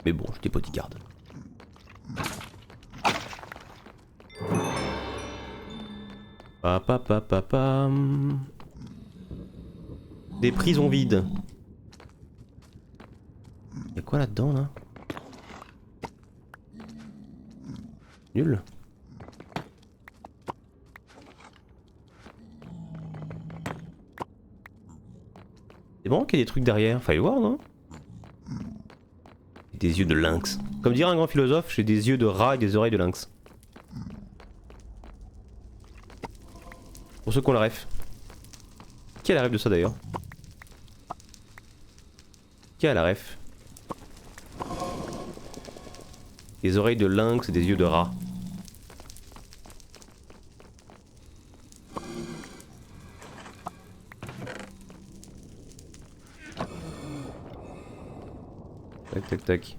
Mais bon, j'ai des bodyguards. Pa pa pa pa pa. Des prisons vides. Y'a quoi là-dedans là? Nul. C'est bon qu'il y ait des trucs derrière, fallait voir non? Des yeux de lynx. Comme dirait un grand philosophe, j'ai des yeux de rat et des oreilles de lynx. Pour ceux qui ont la ref. Qui a la ref de ça d'ailleurs? Qui a la ref? Des oreilles de lynx et des yeux de rat. Tac tac tac.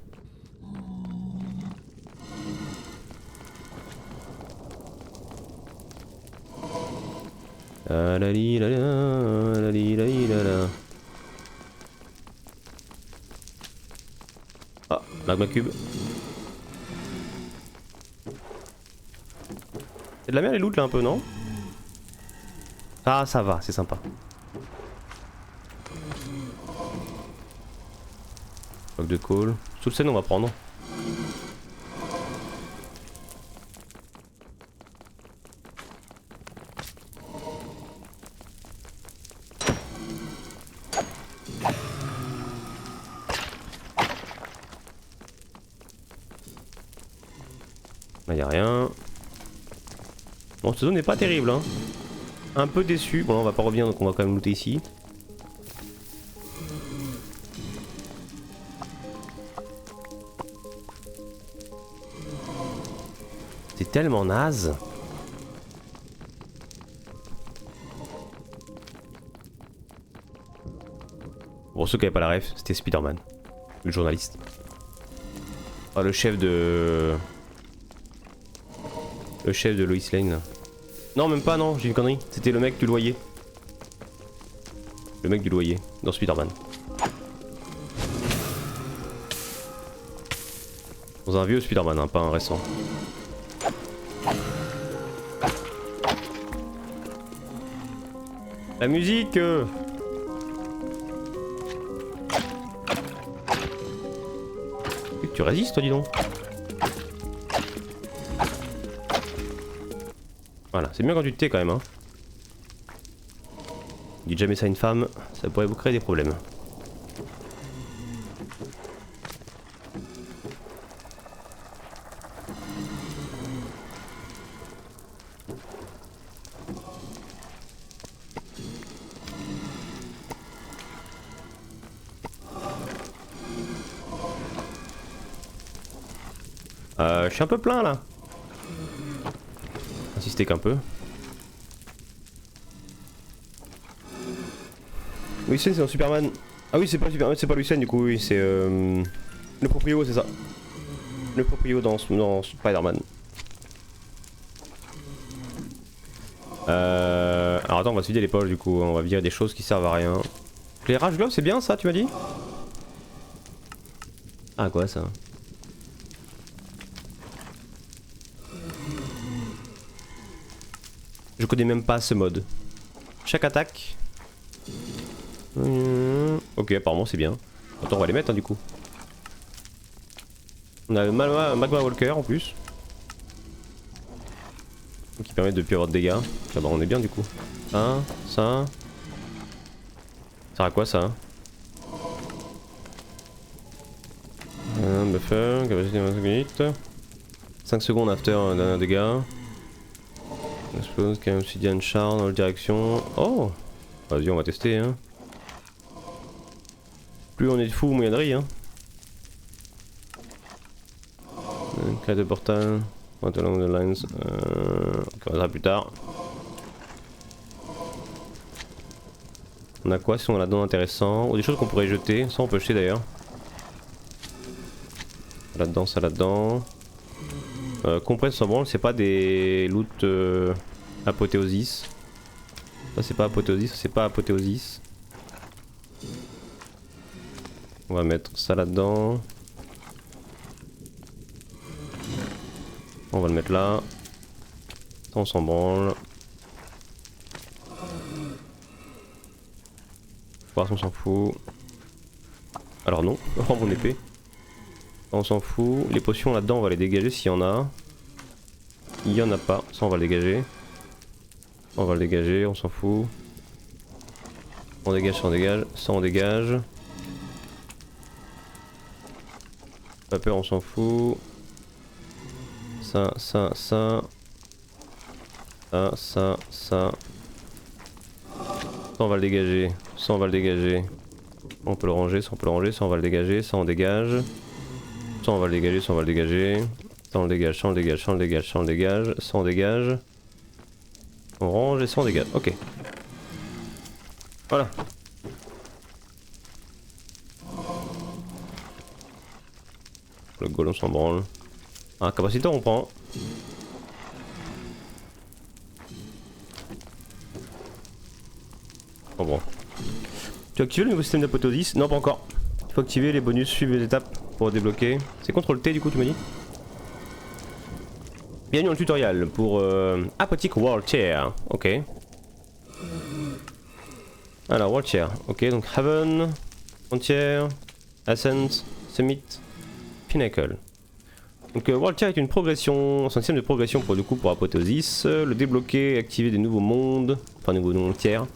La la li la la la li la li la la. Ah, magma cube. C'est de la merde les loot là un peu non? Ah ça va, c'est sympa. Bloc de coal. Sous le scène on va prendre. Là y'a rien. Bon cette zone n'est pas terrible hein. Un peu déçu. Bon là on va pas revenir donc on va quand même looter ici. tellement naze. Pour ceux qui n'avaient pas la ref, c'était Spider-Man, le journaliste. Ah, le chef de... Le chef de Lois Lane là. Non, même pas, non, j'ai une connerie. C'était le mec du loyer. Le mec du loyer, dans Spider-Man. Dans un vieux Spider-Man, hein, pas un récent. La musique Tu résistes, toi, dis donc. Voilà, c'est bien quand tu te tais quand même, hein. Dites jamais ça à une femme, ça pourrait vous créer des problèmes. Je suis un peu plein là. Insister qu'un peu. Lois Lane c'est dans Superman. Ah oui c'est pas Superman, c'est pas Lois Lane du coup, oui c'est le proprio, c'est ça. Le proprio dans Spider-Man. Alors attends, on va se vider les poches du coup, on va virer des choses qui servent à rien. Les rage gloves c'est bien ça, tu m'as dit? Ah quoi ça? Je connais même pas ce mode. Chaque attaque. Ok, apparemment c'est bien. Attends, on va les mettre hein, du coup. On a le Magma Walker en plus. Qui permet de plus avoir de dégâts. Ah bah on est bien du coup. Ça. Ça sert à quoi ça? Buffer, capacité de 25 minutes. 5 secondes after d'un dégât. Explose, quand obsidian char dans la direction. Oh! Vas-y, on va tester hein. Plus on est de fou, moins il y a de riz hein. Cas de portal. What along the lines. On verra plus tard. On a quoi si on a là-dedans intéressant? Ou des choses qu'on pourrait jeter. Ça on peut jeter d'ailleurs. Là-dedans, ça là-dedans. Compresse sans branle, c'est pas des loot apothéosis. Ça c'est pas apothéosis, ça c'est pas apothéosis. On va mettre ça là-dedans. On va le mettre là. Ça on s'en branle. Voir on s'en fout. Alors non, oh mon épée. On s'en fout. Les potions là-dedans on va les dégager s'il y en a. Il y en a pas, ça on va le dégager. On va le dégager, on s'en fout. On dégage, ça on dégage, ça on dégage. Pas peur, on s'en fout. Ça. Ça. Ça on va le dégager, ça on va le dégager. On peut le ranger, ça on peut le ranger, ça on va le dégager, ça on dégage. Ça on va le dégager, ça on va le dégager. Ça on le dégage, ça on le dégage, ça on le dégage, ça on le dégage, ça on dégage. On range et ça on dégage, ok. Voilà. Le golem s'en branle. Ah, capaciteur on prend. Oh bon. Tu as activé le nouveau système d'apothéosis? Non, pas encore. Il faut activer les bonus, suivre les étapes pour débloquer. C'est CTRL T du coup, tu m'as dit? Bienvenue dans le tutoriel pour Apothic World Chair. Ok. Alors, World Chair. Ok, donc Haven, Frontier, Ascent, Summit, Pinnacle. Donc World Chair est une progression, c'est un système de progression pour, du coup, pour Apothéosis. Le débloquer, activer des nouveaux mondes, enfin nouveaux mondes tiers,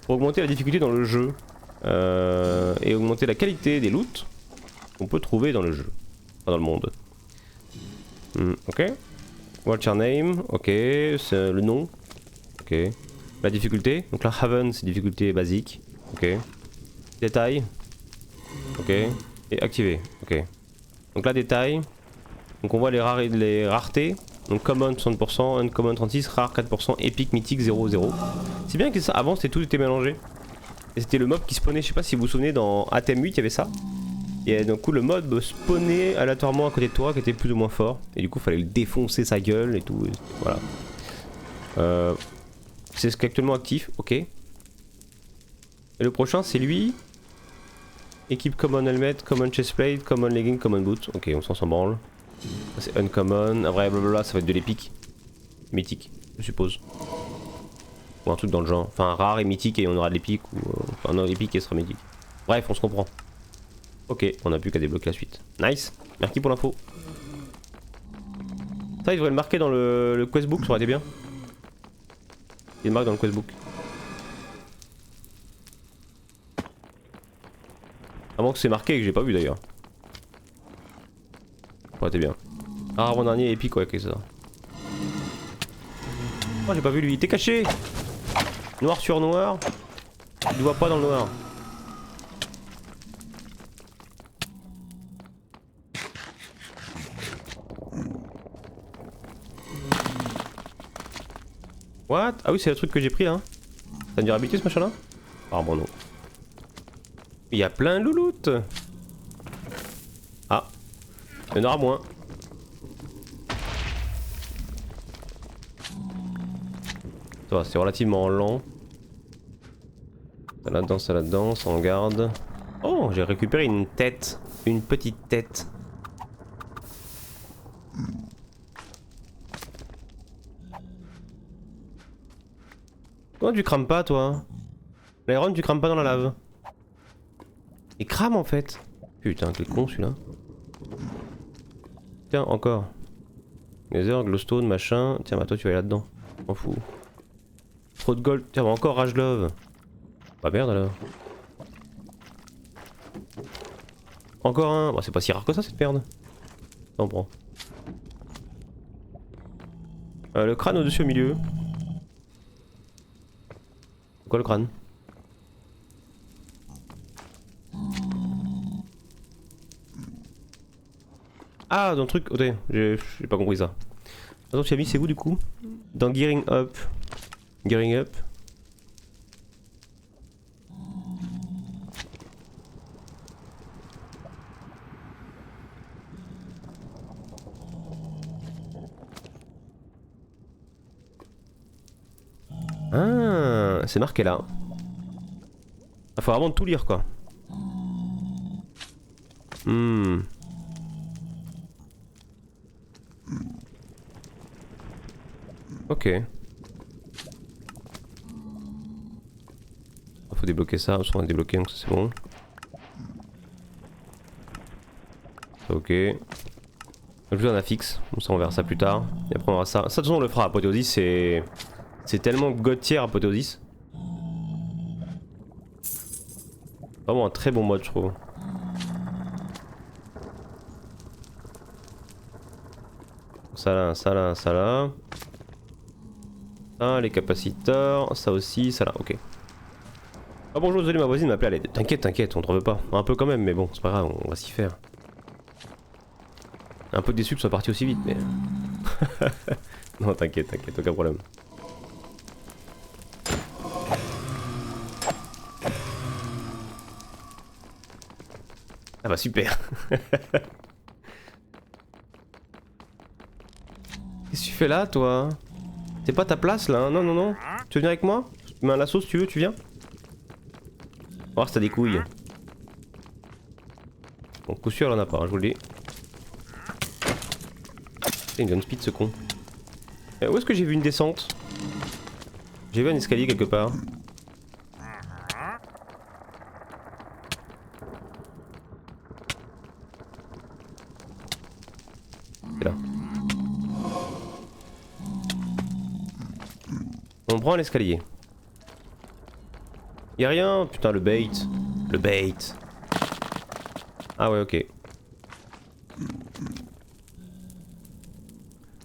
pour augmenter la difficulté dans le jeu et augmenter la qualité des loots qu'on peut trouver dans le jeu, enfin dans le monde. Ok. World Chair Name, ok, c'est le nom, ok. La difficulté, donc là Haven c'est difficulté basique, ok. Détail, ok. Et activer, ok. Donc là détail, donc on voit les raretés, Donc common 60%, uncommon 36%, rare 4%, épique, mythique 0,0. C'est bien que ça, avant c'était tout était mélangé. Et c'était le mob qui spawnait, je sais pas si vous vous souvenez, dans Atem 8 il y avait ça. Et du coup le mob spawnait aléatoirement à côté de toi qui était plus ou moins fort. Et du coup fallait le défoncer sa gueule et tout, et voilà. C'est ce qui est actuellement actif, ok. Et le prochain c'est lui. Équipe common helmet, common chestplate, common legging, common boot. Ok, on s'en branle. C'est uncommon, après blablabla ça va être de l'épique. Mythique, je suppose. Ou un truc dans le genre. Enfin rare et mythique et on aura de l'épique ou... Enfin non, l'épique et ce sera mythique. Bref, on se comprend. Ok, on a plus qu'à débloquer la suite. Nice, merci pour l'info. Ça, il devrait le marquer dans le questbook, ça aurait été bien. Il le marque dans le questbook. À moins que c'est marqué et que j'ai pas vu d'ailleurs. Ça aurait été bien. Ah, avant dernier épique, ouais, ok, ça. Oh, j'ai pas vu lui, t'es caché! Noir sur noir. Tu le vois pas dans le noir. What? Ah oui, c'est le truc que j'ai pris là. T'as une durabilité ce machin là? Ah bon non. Il y a plein de louloutes. Ah. Il y en aura moins. Ça va, c'est relativement lent. Ça là-dedans, ça là-dedans, ça en garde. Oh, j'ai récupéré une tête. Une petite tête. Comment tu crames pas toi? L'Iron tu crames pas dans la lave. Il crame en fait. Putain quel con celui-là. Tiens encore. Nether, glowstone, machin. Tiens bah toi tu vas aller là-dedans. M'en fous. Trop de gold. Tiens bah encore rage love. Bah merde alors. Encore un. Bah c'est pas si rare que ça cette merde. On prend. Le crâne au-dessus au milieu. Quoi le crâne? Ah dans le truc, ok, j'ai pas compris ça. Attends tu as mis c'est où du coup? Dans Gearing Up. Gearing Up. Ah, c'est marqué là. Il faut vraiment tout lire quoi. Hmm. Ok. Faut débloquer ça, on a débloqué donc ça c'est bon. Ok. J'ai besoin d'un fixe, donc ça on verra ça plus tard. Et après on verra ça. Ça de toute façon on le fera, Apothéosis c'est tellement godtier Apothéosis. Vraiment un très bon mode je trouve. Ça là, ça là, ça là. Ça, les capaciteurs, ça aussi, ça là, ok. Ah bonjour, désolé ma voisine m'a appelé à l'aide. T'inquiète, t'inquiète, on te veut pas. Un peu quand même, mais bon, c'est pas grave, on va s'y faire. Un peu déçu que ce soit parti aussi vite, mais... non, t'inquiète, t'inquiète, aucun problème. Ah bah super. Qu'est-ce que tu fais là, toi? C'est pas ta place là, hein? Non, non, non. Tu veux venir avec moi? Je te mets un lasso si tu veux, tu viens? On va voir si t'as des couilles. Bon, coup sûr, elle en a pas, hein, je vous le dis. Il me donne speed ce con. Où est-ce que j'ai vu une descente? J'ai vu un escalier quelque part. C'est là. On prend l'escalier. Y'a rien, putain le bait. Le bait. Ah ouais ok.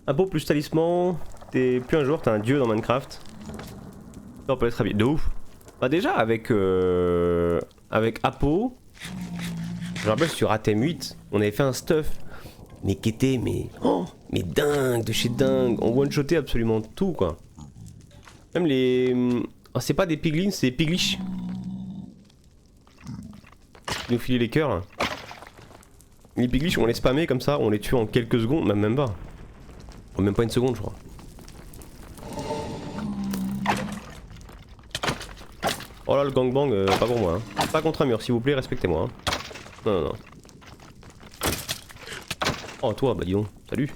Apo plus talisman. T'es plus un joueur, t'es un dieu dans Minecraft. Ça on peut être habillé. De ouf. Bah déjà avec avec Apo. Je me rappelle sur Atem 8, on avait fait un stuff Mais qui était, mais... Oh, mais dingue, de chez dingue. On one-shotait absolument tout, quoi. Même les... Oh, c'est pas des piglins, c'est des piglish. Ils nous filaient les cœurs, là. Les piglish, on les spammait comme ça, on les tue en quelques secondes, même pas. Oh, même pas une seconde, je crois. Oh là, le gangbang, pas pour moi. Hein. Pas contre un mur, s'il vous plaît, respectez-moi. Hein. Non, non, non. Oh, toi, bah dis donc, salut.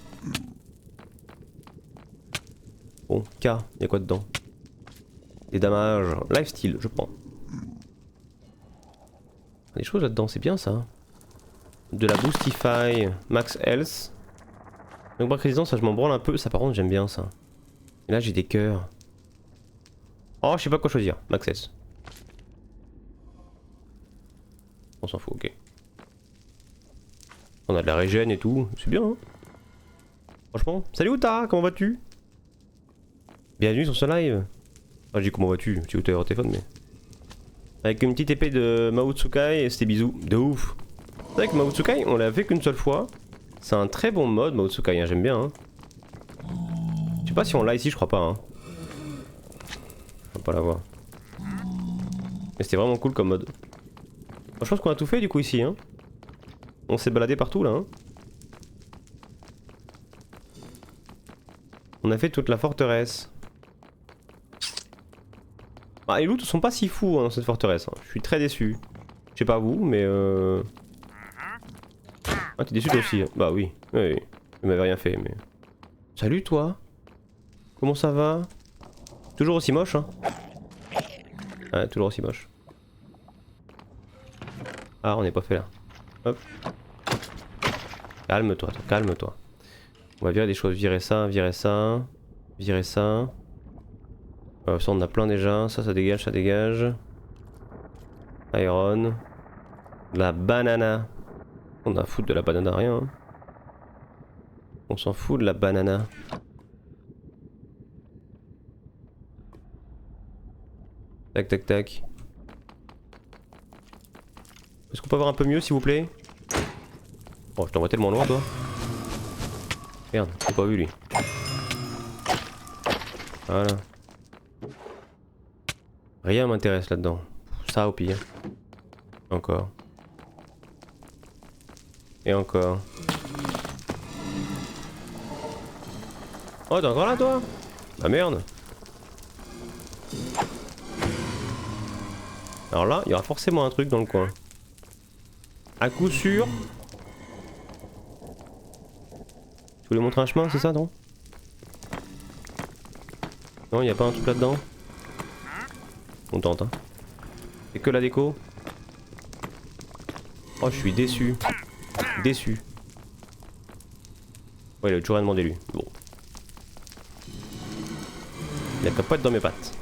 Bon, K, y'a quoi dedans? Des damages, lifestyle, je prends. Des choses là-dedans, c'est bien ça. De la Boostify, Max Health. Donc braque résistance, ça je m'en branle un peu, ça par contre j'aime bien ça. Et là j'ai des cœurs. Oh, je sais pas quoi choisir, Max Health. On s'en fout, ok. On a de la régène et tout, c'est bien hein. Franchement. Salut Ota, comment vas-tu? Bienvenue sur ce live. Ah, je dis comment vas-tu? Tu es au téléphone mais... Avec une petite épée de Mao Tsukai et c'était bisous. De ouf. C'est vrai que Mao Tsukai, on l'a fait qu'une seule fois. C'est un très bon mode Mao Tsukai, hein, j'aime bien. Hein. Je sais pas si on l'a ici, je crois pas. Hein. On va pas l'avoir. Mais c'était vraiment cool comme mode. Bon, je pense qu'on a tout fait du coup ici. Hein. On s'est baladé partout là. Hein. On a fait toute la forteresse. Ah, les loots sont pas si fous hein, dans cette forteresse. Hein. Je suis très déçu. Je sais pas vous, mais Ah, t'es déçu toi aussi. Hein. Bah oui. Oui. Il m'avait rien fait, mais. Salut toi. Comment ça va? Toujours aussi moche, hein? Ouais, toujours aussi moche. Ah, on n'est pas fait là. Hop. Calme-toi, calme-toi. On va virer des choses. Virer ça, virer ça. Virer ça. Ça, on en a plein déjà. Ça dégage, ça dégage. Iron. De la banana. On a foutre de la banana, rien. Hein. On s'en fout de la banana. Tac, tac, tac. Est-ce qu'on peut avoir un peu mieux, s'il vous plaît? Oh, je t'envoie tellement loin, toi. Merde, j'ai pas vu lui. Voilà. Rien m'intéresse là-dedans. Ça au pire. Encore. Et encore. Oh, t'es encore là, toi? Bah merde. Alors là, il y aura forcément un truc dans le coin. À coup sûr. Tu voulais montrer un chemin, c'est ça, non? Non, il n'y a pas un truc là-dedans? On tente, hein. C'est que la déco. Oh, je suis déçu. Déçu. Ouais, il a toujours rien demandé, lui. Bon. Il a qu'à pas être dans mes pattes.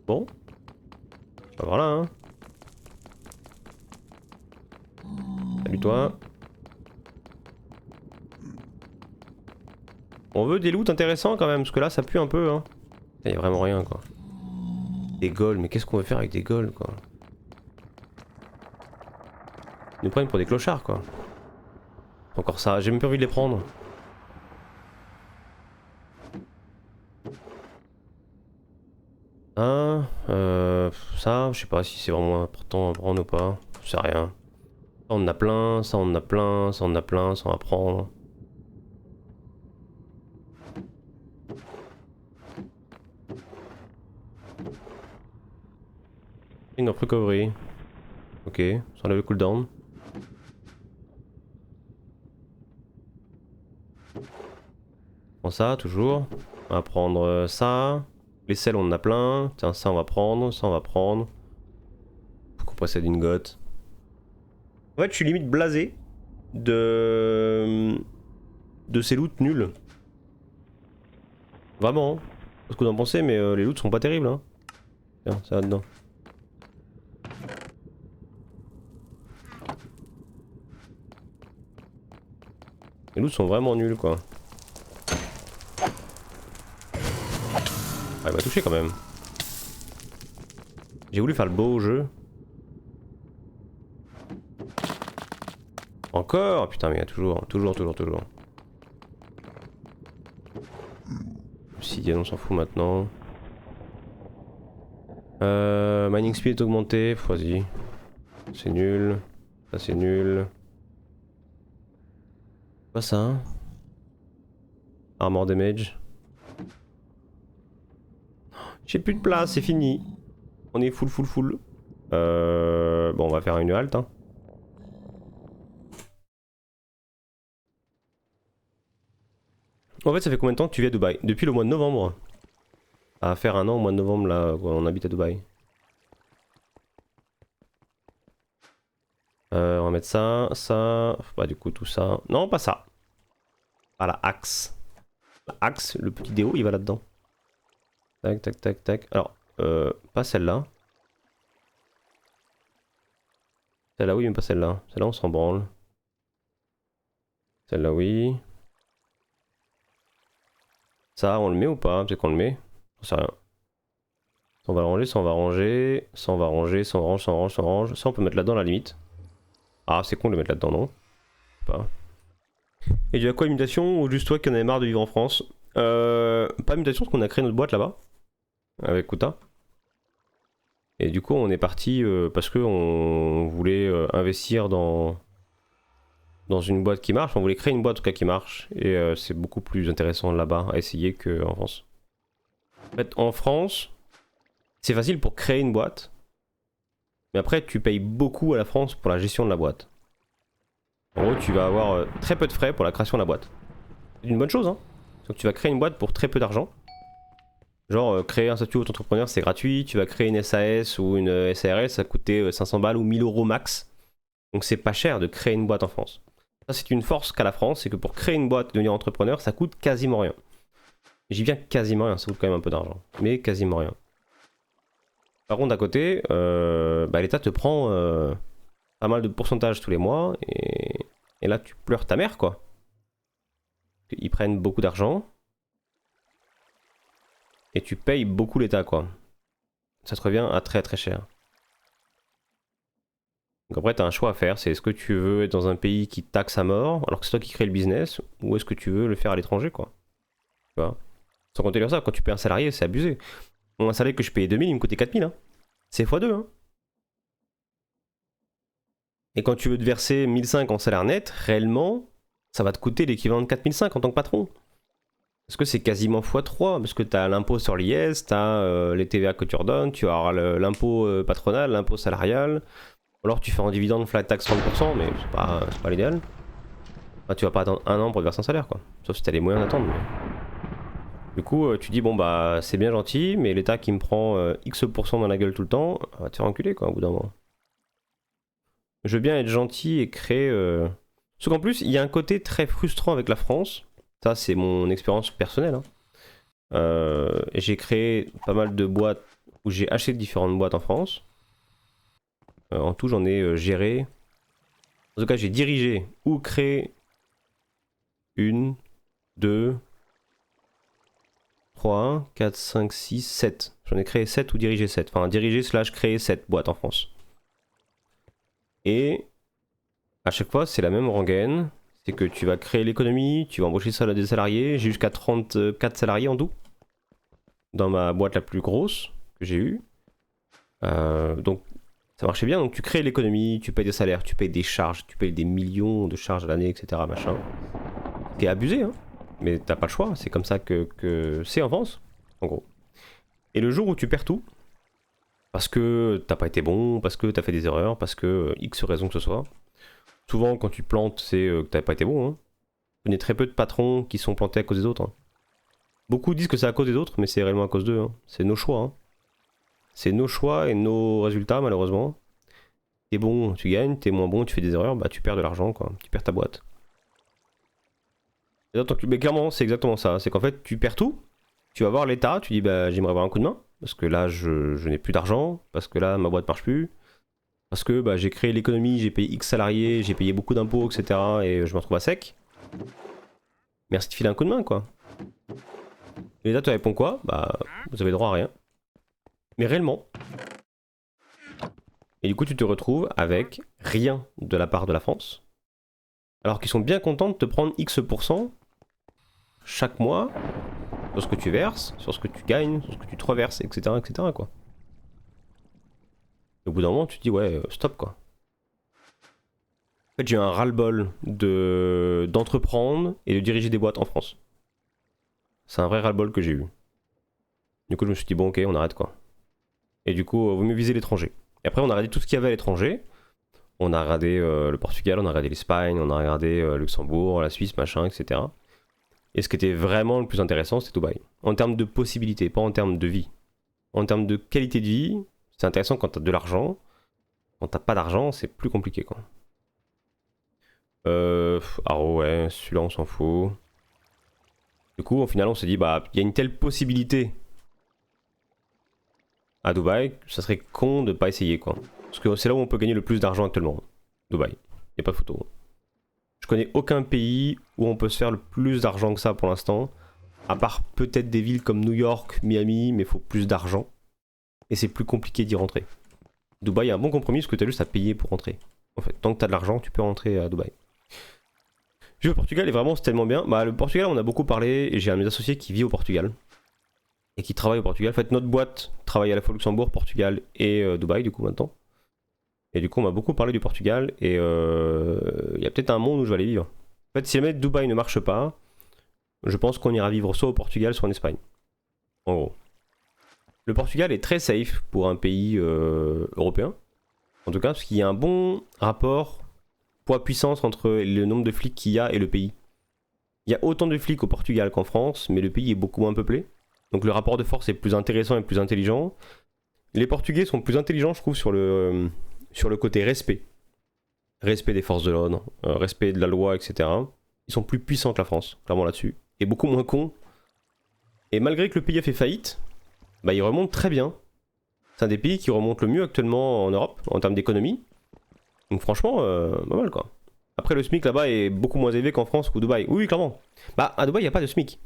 Bon. Bah voilà, hein. Salut toi. On veut des loots intéressants quand même, parce que là ça pue un peu, hein. Il y a vraiment rien, quoi. Des golds, mais qu'est-ce qu'on veut faire avec des golds, quoi? Ils nous prennent pour des clochards, quoi. Encore ça, j'ai même pas envie de les prendre. Ça, je sais pas si c'est vraiment important à prendre ou pas. Je sais rien. Ça on en a plein, ça on en a plein, ça on en a plein, ça on va prendre. Ring of recovery. Ok, ça enlève le cooldown. Prends ça, toujours. On va prendre ça. Les selles, on en a plein. Tiens, ça, on va prendre. Ça, on va prendre. Faut qu'on possède une gotte. En fait, je suis limite blasé de ces loots nuls. Vraiment. Hein. Parce que vous en pensez, mais les loots sont pas terribles. Hein. Tiens, c'est là-dedans. Les loots sont vraiment nuls, quoi. Ah, il m'a touché quand même. J'ai voulu faire le beau jeu. Encore? Putain, mais il y a toujours. Obsidian, on s'en fout maintenant. Mining speed est augmenté, vas-y. C'est nul. Ça c'est nul. Quoi ça hein? Armor damage. J'ai plus de place, c'est fini. On est full. Bon, on va faire une halte. Hein. En fait, ça fait combien de temps que tu vis à Dubaï? Depuis le mois de novembre. Ça va faire un an au mois de novembre là, on habite à Dubaï. On va mettre ça. Bah, du coup, tout ça. Non, pas ça. Ah, la axe. La axe, le petit déo, il va là-dedans. Tac. Alors, pas celle-là. Celle-là, oui, mais pas celle-là. Celle-là, on s'en branle. Celle-là, oui. Ça, on le met ou pas? Peut-être qu'on le met. J'en sais rien. Ça, on va le ranger, ça, on va ranger. Ça, on va ranger, ça, on range. Ça, on peut mettre là-dedans, à la limite. Ah, c'est con de le mettre là-dedans, non? Pas. Et du quoi, imitation ou juste toi qui en avais marre de vivre en France? Pas imitation, parce qu'on a créé notre boîte là-bas. Avec Kuta. Et du coup, on est parti parce qu'on voulait investir dans une boîte qui marche. On voulait créer une boîte en tout cas qui marche. Et c'est beaucoup plus intéressant là-bas à essayer qu'en France. En fait, en France, c'est facile pour créer une boîte. Mais après, tu payes beaucoup à la France pour la gestion de la boîte. En gros, tu vas avoir très peu de frais pour la création de la boîte. C'est une bonne chose, hein. Donc tu vas créer une boîte pour très peu d'argent. Genre, créer un statut auto-entrepreneur, c'est gratuit. Tu vas créer une SAS ou une SARL, ça coûtait 500 balles ou 1000 euros max. Donc c'est pas cher de créer une boîte en France. Ça, c'est une force qu'a la France, c'est que pour créer une boîte et devenir entrepreneur, ça coûte quasiment rien. J'y viens quasiment rien, ça coûte quand même un peu d'argent. Mais quasiment rien. Par contre, d'à côté, l'État te prend pas mal de pourcentage tous les mois. Et là, tu pleures ta mère, quoi. Ils prennent beaucoup d'argent. Et tu payes beaucoup l'État, quoi. Ça te revient à très très cher. Donc après, tu as un choix à faire. C'est est-ce que tu veux être dans un pays qui taxe à mort, alors que c'est toi qui crée le business, ou est-ce que tu veux le faire à l'étranger, quoi. Tu vois. Sans compter sur ça, quand tu payes un salarié, c'est abusé. Un salarié que je payais 2000, il me coûtait 4000. Hein. C'est x2. Hein. Et quand tu veux te verser 1005 en salaire net, réellement, ça va te coûter l'équivalent de 4005 en tant que patron. Parce que c'est quasiment x3, parce que tu as l'impôt sur l'IS, tu as les TVA que tu redonnes, tu as l'impôt patronal, l'impôt salarial. Alors tu fais en dividende flat tax 30%, mais c'est pas l'idéal. Enfin, tu vas pas attendre un an pour te verser un salaire, quoi. Sauf si tu as les moyens d'attendre. Mais... Du coup, tu dis, bon bah c'est bien gentil, mais l'État qui me prend X% dans la gueule tout le temps, va te faire enculer, quoi, au bout d'un moment. Je veux bien être gentil et créer... Parce qu'en plus, il y a un côté très frustrant avec la France. Ça, c'est mon expérience personnelle. Hein. J'ai créé pas mal de boîtes où j'ai acheté différentes boîtes en France. En tout, j'en ai géré. En tout cas, j'ai dirigé ou créé 1, 2, 3, 4, 5, 6, 7. J'en ai créé 7 ou dirigé 7. Enfin, dirigé / créé 7 boîtes en France. Et à chaque fois, c'est la même rengaine. C'est que tu vas créer l'économie, tu vas embaucher ça à des salariés. J'ai jusqu'à 34 salariés en tout. Dans ma boîte la plus grosse que j'ai eue. Donc ça marchait bien. Donc tu crées l'économie, tu payes des salaires, tu payes des charges, tu payes des millions de charges à l'année, etc. Machin. T'es abusé, hein. Mais t'as pas le choix. C'est comme ça que c'est en France, en gros. Et le jour où tu perds tout, parce que t'as pas été bon, parce que t'as fait des erreurs, parce que X raison que ce soit. Souvent, quand tu plantes, c'est que t'as pas été bon. Hein. Je connais très peu de patrons qui sont plantés à cause des autres. Hein. Beaucoup disent que c'est à cause des autres, mais c'est réellement à cause d'eux. Hein. C'est nos choix. Hein. C'est nos choix et nos résultats, malheureusement. T'es bon, tu gagnes. T'es moins bon, tu fais des erreurs, bah tu perds de l'argent, quoi. Tu perds ta boîte. Mais clairement, c'est exactement ça. C'est qu'en fait, tu perds tout. Tu vas voir l'État, tu dis, bah j'aimerais avoir un coup de main. Parce que là, je n'ai plus d'argent. Parce que là, ma boîte marche plus. Parce que bah, j'ai créé l'économie, j'ai payé X salariés, j'ai payé beaucoup d'impôts, etc. Et je me retrouve à sec. Merci de filer un coup de main, quoi. Et l'État te répond quoi? Bah, vous avez droit à rien. Mais réellement. Et du coup, tu te retrouves avec rien de la part de la France. Alors qu'ils sont bien contents de te prendre X% chaque mois sur ce que tu verses, sur ce que tu gagnes, sur ce que tu te reverses, etc. etc. quoi. Au bout d'un moment, tu te dis ouais, stop quoi. En fait, j'ai eu un ras-le-bol d'entreprendre et de diriger des boîtes en France. C'est un vrai ras-le-bol que j'ai eu. Du coup, je me suis dit bon, ok, on arrête quoi. Et du coup, vaut mieux viser l'étranger. Et après, on a regardé tout ce qu'il y avait à l'étranger. On a regardé le Portugal, on a regardé l'Espagne, on a regardé Luxembourg, la Suisse, machin, etc. Et ce qui était vraiment le plus intéressant, c'était Dubaï. En termes de possibilités, pas en termes de vie. En termes de qualité de vie, c'est intéressant quand t'as de l'argent. Quand t'as pas d'argent, c'est plus compliqué, quoi. Ah ouais, celui-là, on s'en fout. Du coup, au final, on s'est dit, bah, il y a une telle possibilité à Dubaï, ça serait con de pas essayer, quoi. Parce que c'est là où on peut gagner le plus d'argent actuellement. Dubaï. Y a pas photo. Je connais aucun pays où on peut se faire le plus d'argent que ça pour l'instant. À part peut-être des villes comme New York, Miami, mais il faut plus d'argent. Et c'est plus compliqué d'y rentrer. Dubaï est un bon compromis parce que tu as juste à payer pour rentrer. En fait, tant que tu as de l'argent, tu peux rentrer à Dubaï. Je vais au Portugal et vraiment c'est tellement bien. Bah, le Portugal, on a beaucoup parlé et j'ai un de mes associés qui vit au Portugal. Et qui travaille au Portugal. En fait, notre boîte travaille à la fois au Luxembourg, Portugal et Dubaï, du coup, maintenant. Et du coup, on m'a beaucoup parlé du Portugal et il y a peut-être un monde où je vais aller vivre. En fait, si jamais Dubaï ne marche pas, je pense qu'on ira vivre soit au Portugal, soit en Espagne. En gros. Le Portugal est très safe pour un pays européen. En tout cas, parce qu'il y a un bon rapport poids-puissance entre le nombre de flics qu'il y a et le pays. Il y a autant de flics au Portugal qu'en France, mais le pays est beaucoup moins peuplé. Donc le rapport de force est plus intéressant et plus intelligent. Les Portugais sont plus intelligents, je trouve, sur le côté respect. Respect des forces de l'ordre, respect de la loi, etc. Ils sont plus puissants que la France, clairement là-dessus. Et beaucoup moins cons. Et malgré que le pays a fait faillite, bah il remonte très bien. C'est un des pays qui remonte le mieux actuellement en Europe, en termes d'économie. Donc franchement, pas mal quoi. Après le SMIC là-bas est beaucoup moins élevé qu'en France ou Dubaï. Oui, clairement. Bah à Dubaï, il n'y a pas de SMIC.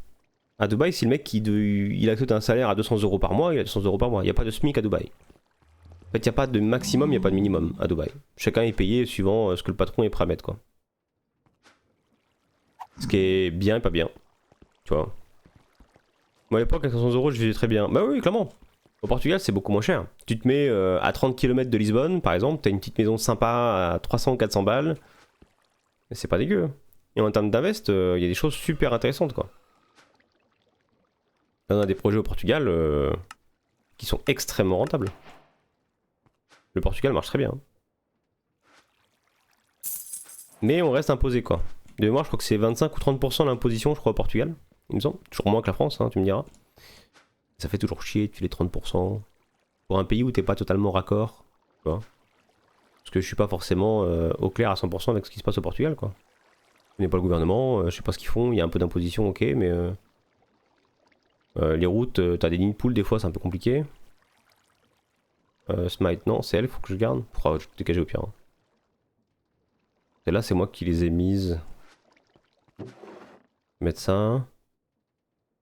À Dubaï, si le mec il accepte un salaire à 200 euros par mois, il a 200 euros par mois. Il n'y a pas de SMIC à Dubaï. En fait, il n'y a pas de maximum, il n'y a pas de minimum à Dubaï. Chacun est payé suivant ce que le patron est prêt à mettre quoi. Ce qui est bien et pas bien. Tu vois. Moi à l'époque, à 500 euros, je vivais très bien. Bah oui, clairement. Au Portugal, c'est beaucoup moins cher. Tu te mets à 30 km de Lisbonne, par exemple, t'as une petite maison sympa à 300-400 balles. C'est pas dégueu. Et en termes d'invest, il y a des choses super intéressantes, quoi. Là, on a des projets au Portugal qui sont extrêmement rentables. Le Portugal marche très bien. Mais on reste imposé, quoi. De mémoire, je crois que c'est 25 ou 30% l'imposition, je crois, au Portugal. Il me semble. Toujours moins que la France, hein, tu me diras. Ça fait toujours chier, tu les 30%. Pour un pays où t'es pas totalement raccord, tu vois. Parce que je suis pas forcément au clair à 100% avec ce qui se passe au Portugal, quoi. Je connais pas le gouvernement, je sais pas ce qu'ils font, il y a un peu d'imposition, ok, mais les routes, t'as des lignes poules, des fois c'est un peu compliqué. Smite, non, c'est elle, faut que je garde. Je vais dégager au pire. Hein. Et là, c'est moi qui les ai mises. Mettre ça.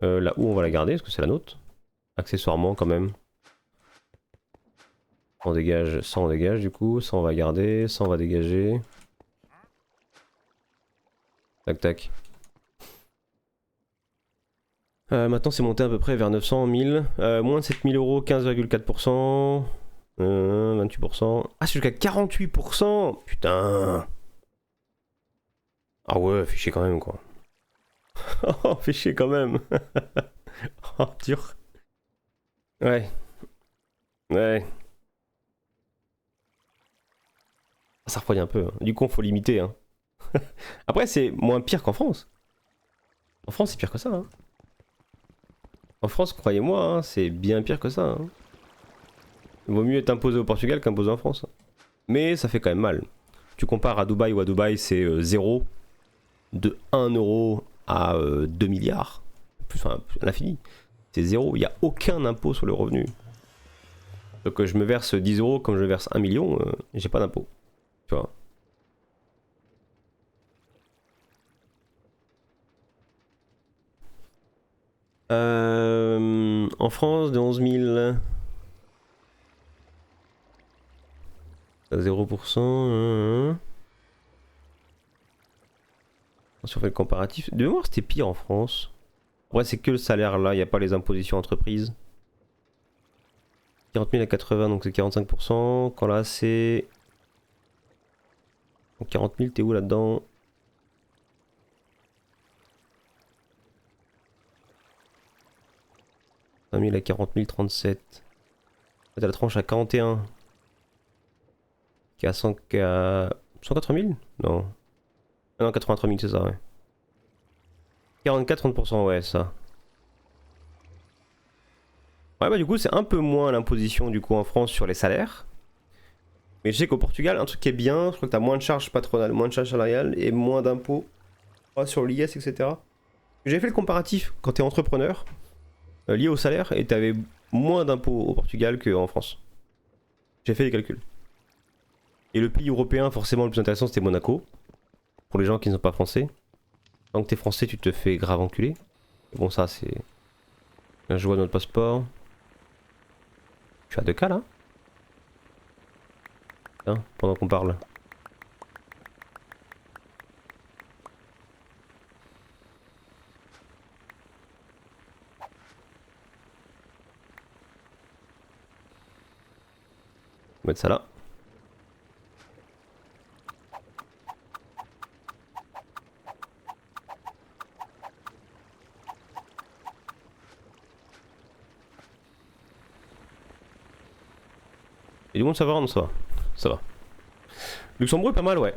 Là où on va la garder, parce que c'est la nôtre. Accessoirement, quand même. On dégage, ça on dégage du coup, ça on va garder, ça on va dégager. Tac tac. Maintenant c'est monté à peu près vers 900, 1000. Moins de 7000 euros, 15,4%. 28%. Ah c'est jusqu'à 48%. Putain. Ah ouais, fait chier quand même quoi. Oh, fait chier quand même. Oh, dur. Ouais. Ouais. Ça refroidit un peu. Hein. Du coup, faut limiter. Hein. Après, c'est moins pire qu'en France. En France, c'est pire que ça. Hein. En France, croyez-moi, hein, c'est bien pire que ça. Hein. Il vaut mieux être imposé au Portugal qu'imposé en France. Mais ça fait quand même mal. Tu compares à Dubaï ou à Dubaï, c'est 0. De 1 euro à 2 milliards. Plus, enfin, à l'infini. C'est 0. Il n'y a aucun impôt sur le revenu. Donc je me verse 10 euros comme je verse 1 million, j'ai pas d'impôt. Tu vois. En France, de 11 000. 0%. Si on fait le comparatif, de mémoire c'était pire en France. Ouais, c'est que le salaire là, il n'y a pas les impositions entreprises. 40 000 à 80, donc c'est 45%. Quand là c'est... 40 000, t'es où là-dedans? « 20 000 à 40 000, 37. T'as la tranche à 41. Qui est à 180 000? Non. Ah non, 83 000, c'est ça, ouais. 44, 30%, ouais, ça. Ouais, bah du coup, c'est un peu moins l'imposition du coup en France sur les salaires. Mais je sais qu'au Portugal, un truc qui est bien, je crois que t'as moins de charges patronales, moins de charges salariales et moins d'impôts sur l'IS, etc. J'ai fait le comparatif quand t'es entrepreneur, lié au salaire, et t'avais moins d'impôts au Portugal qu'en France. J'ai fait les calculs. Et le pays européen, forcément, le plus intéressant, c'était Monaco. Pour les gens qui ne sont pas français. Tant que t'es français, tu te fais grave enculer. Bon, ça, c'est... Je vois notre passeport. Je suis à 2K là. Hein, pendant qu'on parle. On va mettre ça là. Et du monde ça va? Non, ça va. Ça va. Luxembourg est pas mal, ouais.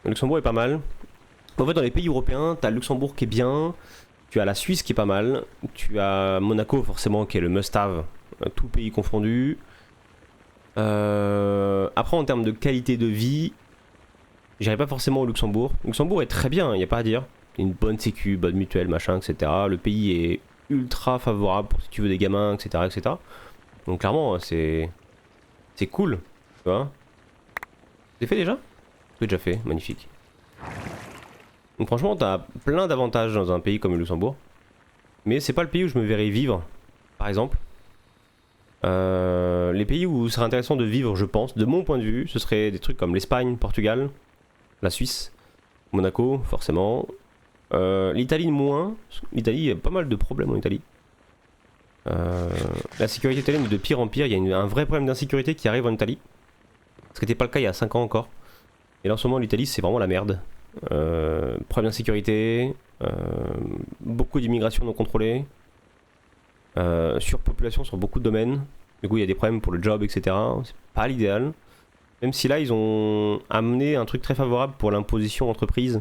Luxembourg est pas mal. En fait, dans les pays européens, t'as le Luxembourg qui est bien. Tu as la Suisse qui est pas mal. Tu as Monaco, forcément, qui est le must-have. Tout pays confondu. Après, en termes de qualité de vie, j'irai pas forcément au Luxembourg. Luxembourg est très bien, il n'y a pas à dire. Une bonne sécu, bonne mutuelle, machin, etc. Le pays est ultra favorable pour si tu veux des gamins, etc. etc. Donc clairement, c'est cool. Tu vois? C'est fait déjà? C'est déjà fait, magnifique. Donc franchement, t'as plein d'avantages dans un pays comme le Luxembourg. Mais c'est pas le pays où je me verrais vivre, par exemple. Les pays où ce serait intéressant de vivre, je pense, de mon point de vue, ce serait des trucs comme l'Espagne, Portugal, la Suisse, Monaco, forcément. L'Italie moins. L'Italie, il y a pas mal de problèmes en Italie. La sécurité italienne est de pire en pire. Il y a un vrai problème d'insécurité qui arrive en Italie. Ce qui n'était pas le cas il y a 5 ans encore. Et là en ce moment, l'Italie, c'est vraiment la merde. Problème d'insécurité, beaucoup d'immigration non contrôlée, surpopulation sur beaucoup de domaines. Du coup, il y a des problèmes pour le job, etc. C'est pas l'idéal. Même si là, ils ont amené un truc très favorable pour l'imposition entreprise.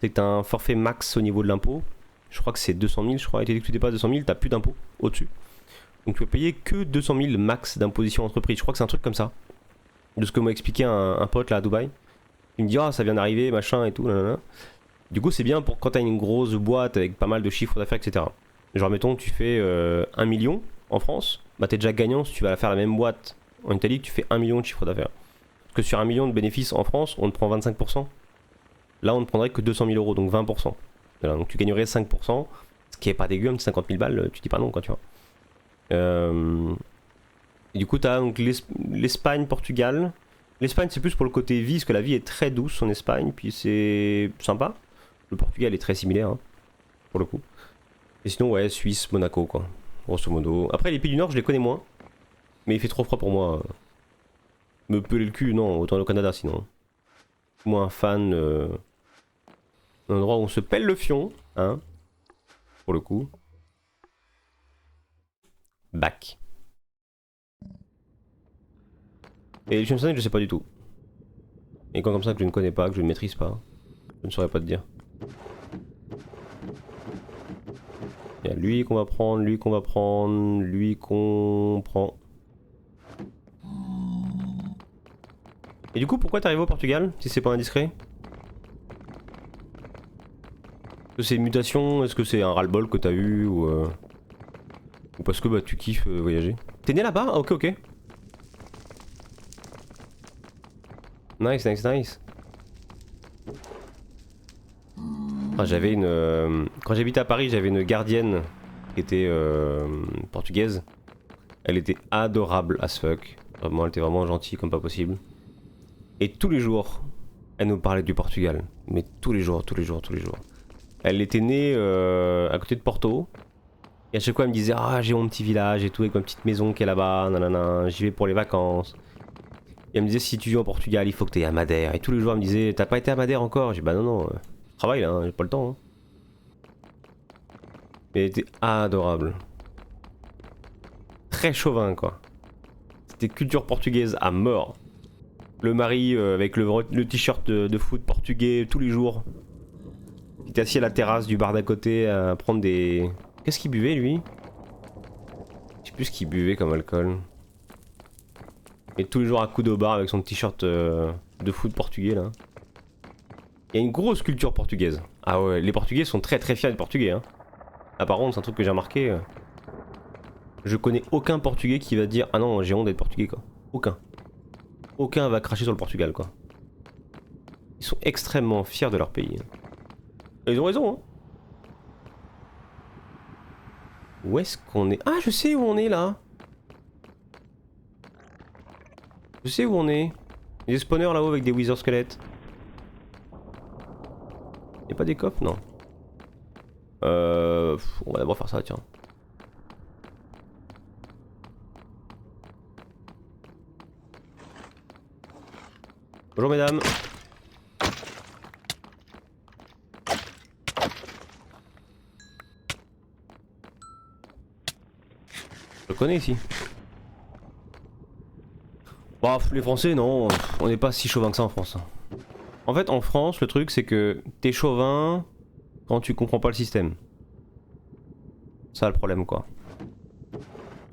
C'est que tu as un forfait max au niveau de l'impôt. Je crois que c'est 200 000, je crois. Et dès que tu dépasses 200 000, tu n'as plus d'impôt au-dessus. Donc tu peux payer que 200 000 max d'imposition entreprise. Je crois que c'est un truc comme ça. De ce que m'a expliqué un pote là à Dubaï. Il me dit, ah, ça vient d'arriver, machin et tout. Nanana. Du coup, c'est bien pour quand tu as une grosse boîte avec pas mal de chiffres d'affaires, etc. Genre, mettons, tu fais 1 million en France. Bah, t'es déjà gagnant si tu vas faire la même boîte en Italie que tu fais 1 million de chiffre d'affaires. Parce que sur 1 million de bénéfices en France, on te prend 25%. Là, on ne prendrait que 200 000 euros, donc 20%. Voilà, donc tu gagnerais 5%, ce qui est pas dégueu, un petit 50 000 balles, tu dis pas non, quoi, tu vois. Et du coup, tu as l'Espagne, Portugal. L'Espagne, c'est plus pour le côté vie, parce que la vie est très douce en Espagne, puis c'est sympa. Le Portugal est très similaire, hein, pour le coup. Et sinon, ouais, Suisse, Monaco, quoi, grosso modo. Après, les pays du Nord, je les connais moins. Mais il fait trop froid pour moi. Me peler le cul, non, autant aller au Canada, sinon. Moi, un fan d'un endroit où on se pèle le fion, hein, pour le coup. Back. Et les Champions, je sais pas du tout. Et quand comme ça que je ne connais pas, que je ne maîtrise pas, je ne saurais pas te dire. Il y a lui qu'on va prendre, lui qu'on va prendre, lui qu'on prend. Et du coup, pourquoi t'es arrivé au Portugal, si c'est pas indiscret? Est-ce que c'est une mutation? Est-ce que c'est un ras-le-bol que t'as eu ou parce que bah, tu kiffes voyager? T'es né là-bas? Ah, ok, ok. Nice, nice, nice. Ah, j'avais une... Quand j'habitais à Paris, j'avais une gardienne qui était portugaise. Elle était adorable as fuck. Vraiment, elle était vraiment gentille comme pas possible. Et tous les jours, elle nous parlait du Portugal. Mais tous les jours, tous les jours, tous les jours. Elle était née à côté de Porto. Et à chaque fois elle me disait ah j'ai mon petit village et tout avec ma petite maison qui est là-bas, nanana, j'y vais pour les vacances. Et elle me disait si tu vis au Portugal il faut que tu aies à Madère. Et tous les jours elle me disait t'as pas été à Madère encore? J'ai dit bah non non, je travaille là, hein, j'ai pas le temps. Hein. Mais elle était adorable. Très chauvin quoi. C'était culture portugaise à mort. Le mari avec le t-shirt de foot portugais tous les jours. Il était assis à la terrasse du bar d'à côté à prendre des... Qu'est-ce qu'il buvait lui? Je sais plus ce qu'il buvait comme alcool. Et tous les jours à coude au bar avec son t-shirt de foot portugais là. Il y a une grosse culture portugaise. Ah ouais, les Portugais sont très très fiers des Portugais. Hein. Ah par contre, c'est un truc que j'ai remarqué. Je connais aucun Portugais qui va dire ah non j'ai honte d'être Portugais quoi. Aucun. Aucun va cracher sur le Portugal quoi. Ils sont extrêmement fiers de leur pays. Et ils ont raison hein. Où est-ce qu'on est? Ah je sais où on est là. Je sais où on est. Il y a des spawners là-haut avec des wither squelettes. Y'a pas des coffres? Non. On va d'abord faire ça, tiens. Bonjour mesdames. Je le connais ici. Bah, les Français, non, on n'est pas si chauvin que ça en France. En fait, en France, le truc, c'est que t'es chauvin quand tu comprends pas le système. Ça, le problème, quoi.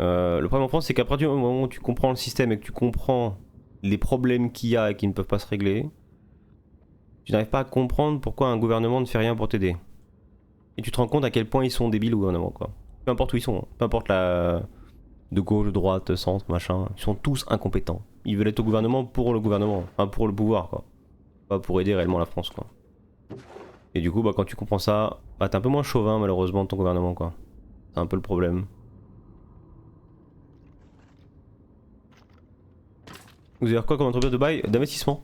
Le problème en France, c'est qu'après du moment où tu comprends le système et que tu comprends les problèmes qu'il y a et qui ne peuvent pas se régler, tu n'arrives pas à comprendre pourquoi un gouvernement ne fait rien pour t'aider. Et tu te rends compte à quel point ils sont débiles, le gouvernement, quoi. Peu importe où ils sont, hein. Peu importe la... de gauche, de droite, centre, machin, ils sont tous incompétents. Ils veulent être au gouvernement pour le gouvernement, enfin pour le pouvoir quoi. Pas pour aider réellement la France quoi. Et du coup bah quand tu comprends ça, bah t'es un peu moins chauvin malheureusement de ton gouvernement quoi. C'est un peu le problème. Vous avez quoi comme entreprise de bail? D'investissement.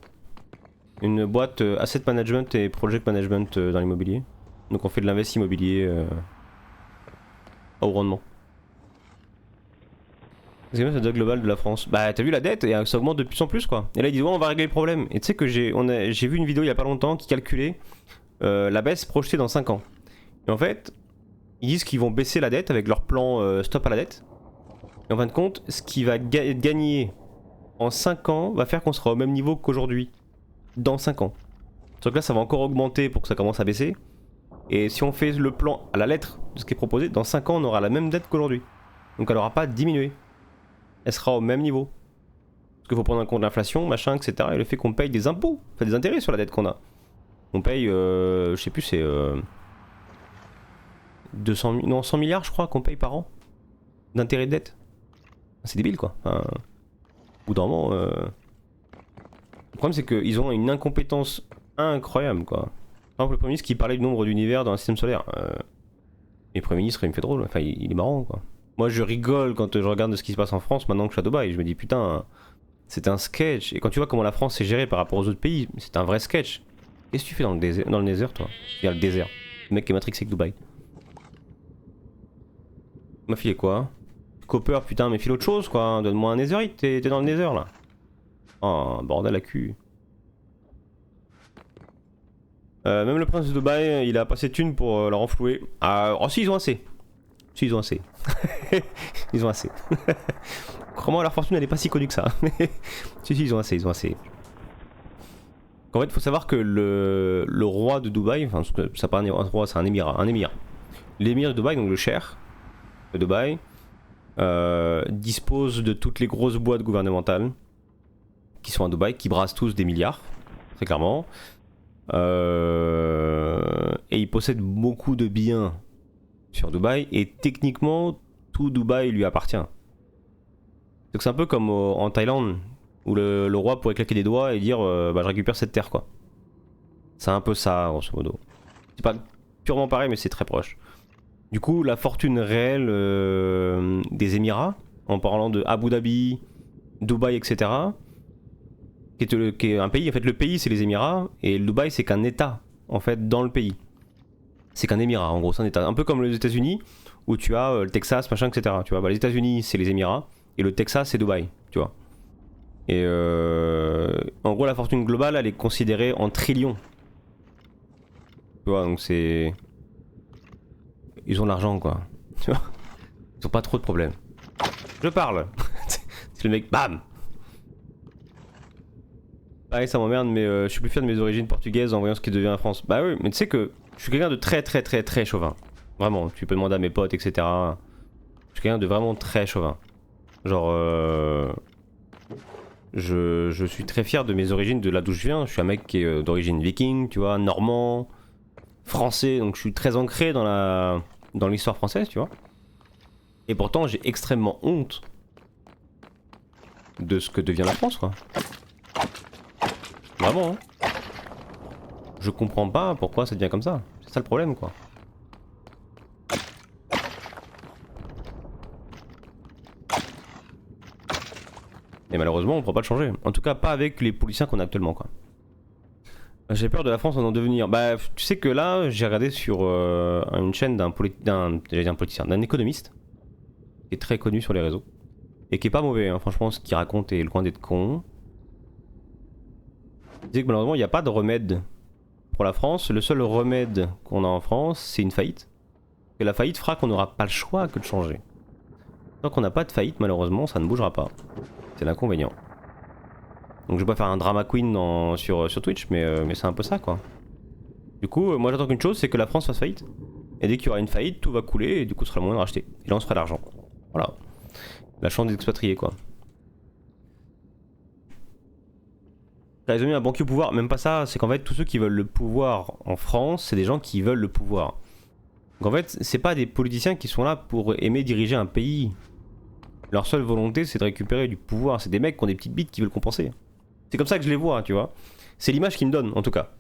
Une boîte asset management et project management dans l'immobilier. Donc on fait de l'invest immobilier à haut rendement. C'est bien cette dette globale de la France. Bah t'as vu la dette et ça augmente de plus en plus quoi. Et là ils disent ouais on va régler le problème. Et tu sais que j'ai vu une vidéo il y a pas longtemps qui calculait la baisse projetée dans 5 ans. Et en fait ils disent qu'ils vont baisser la dette avec leur plan stop à la dette. Et en fin de compte ce qui va gagner en 5 ans va faire qu'on sera au même niveau qu'aujourd'hui. Dans 5 ans. Sauf que là ça va encore augmenter pour que ça commence à baisser. Et si on fait le plan à la lettre de ce qui est proposé, dans 5 ans on aura la même dette qu'aujourd'hui. Donc elle aura pas diminué. Elle sera au même niveau. Parce qu'il faut prendre en compte l'inflation, machin, etc. Et le fait qu'on paye des impôts, enfin des intérêts sur la dette qu'on a. On paye, je sais plus, c'est 200, non 100 milliards je crois qu'on paye par an d'intérêts de dette. C'est débile quoi. Enfin, au bout d'un moment, le problème c'est qu'ils ont une incompétence incroyable quoi. Par exemple le Premier ministre qui parlait du nombre d'univers dans un système solaire. Et le Premier ministre il me fait drôle, enfin il est marrant quoi. Moi je rigole quand je regarde ce qui se passe en France maintenant que je suis à Dubaï. Je me dis putain, c'est un sketch. Et quand tu vois comment la France est gérée par rapport aux autres pays, c'est un vrai sketch. Qu'est-ce que tu fais dans le désert, toi? Il y a le désert. Le mec qui est matrixé avec Dubaï. Ma fille est quoi? Copper, putain, mais file autre chose quoi. Donne-moi un netherite, t'es dans le nether là. Oh, bordel à cul. Même le prince de Dubaï, il a pas assez de thunes pour leur renflouer. Oh si, ils ont assez. Si, ils ont assez. Ils ont assez. Crois-moi, leur fortune elle est pas si connue que ça. Si, ils ont assez, ils ont assez. En fait, il faut savoir que le roi de Dubaï, enfin, c'est pas un roi, c'est un émirat. L'émir de Dubaï, donc le cheikh de Dubaï, dispose de toutes les grosses boîtes gouvernementales qui sont à Dubaï, qui brassent tous des milliards, très clairement. Et il possède beaucoup de biens sur Dubaï, et techniquement, tout Dubaï lui appartient. Donc c'est un peu comme en Thaïlande, où le roi pourrait claquer des doigts et dire bah je récupère cette terre quoi. C'est un peu ça grosso modo. C'est pas purement pareil mais c'est très proche. Du coup la fortune réelle des Émirats, en parlant de Abu Dhabi, Dubaï etc. Qui est un pays, en fait le pays c'est les Émirats et le Dubaï c'est qu'un état en fait dans le pays. C'est qu'un émirat, en gros, c'est un état. Un peu comme les États-Unis, où tu as le Texas, machin, etc. Tu vois, bah, les États-Unis, c'est les Émirats, et le Texas, c'est Dubaï, tu vois. Et en gros, la fortune globale, elle est considérée en trillions. Tu vois, donc c'est. Ils ont de l'argent, quoi. Tu vois, ils ont pas trop de problèmes. Je parle. C'est le mec, bam. Pareil, ça m'emmerde, mais je suis plus fier de mes origines portugaises en voyant ce qui devient la France. Bah oui, mais tu sais que je suis quelqu'un de très chauvin. Vraiment, tu peux demander à mes potes, etc. Je suis quelqu'un de vraiment très chauvin. Genre, je suis très fier de mes origines, de là d'où je viens. Je suis un mec qui est d'origine viking, tu vois, normand, français, donc je suis très ancré dans l'histoire française, tu vois. Et pourtant, j'ai extrêmement honte de ce que devient la France, quoi. Vraiment, hein. Je comprends pas pourquoi ça devient comme ça. C'est ça le problème, quoi. Et malheureusement, on ne pourra pas le changer. En tout cas, pas avec les politiciens qu'on a actuellement, quoi. J'ai peur de la France en devenir. Bah, tu sais que là, j'ai regardé sur une chaîne d'un politicien, d'un économiste, qui est très connu sur les réseaux. Et qui est pas mauvais, hein. Franchement, ce qu'il raconte est loin d'être con. Il disait que malheureusement, il n'y a pas de remède pour la France. Le seul remède qu'on a en France, c'est une faillite. Et la faillite fera qu'on n'aura pas le choix que de changer. Tant qu'on n'a pas de faillite, malheureusement, ça ne bougera pas. C'est l'inconvénient. Donc je vais pas faire un drama queen sur Twitch, mais c'est un peu ça, quoi. Du coup, moi j'attends qu'une chose, c'est que la France fasse faillite. Et dès qu'il y aura une faillite, tout va couler et du coup ce sera le moyen de racheter. Et là on se fera de l'argent. Voilà. La chance d'expatrier, quoi. Ils ont mis un banquier au pouvoir, même pas ça, c'est qu'en fait tous ceux qui veulent le pouvoir en France, c'est des gens qui veulent le pouvoir. Donc en fait, c'est pas des politiciens qui sont là pour aimer diriger un pays. Leur seule volonté, c'est de récupérer du pouvoir. C'est des mecs qui ont des petites bites qui veulent compenser. C'est comme ça que je les vois, tu vois. C'est l'image qu'ils me donnent, en tout cas.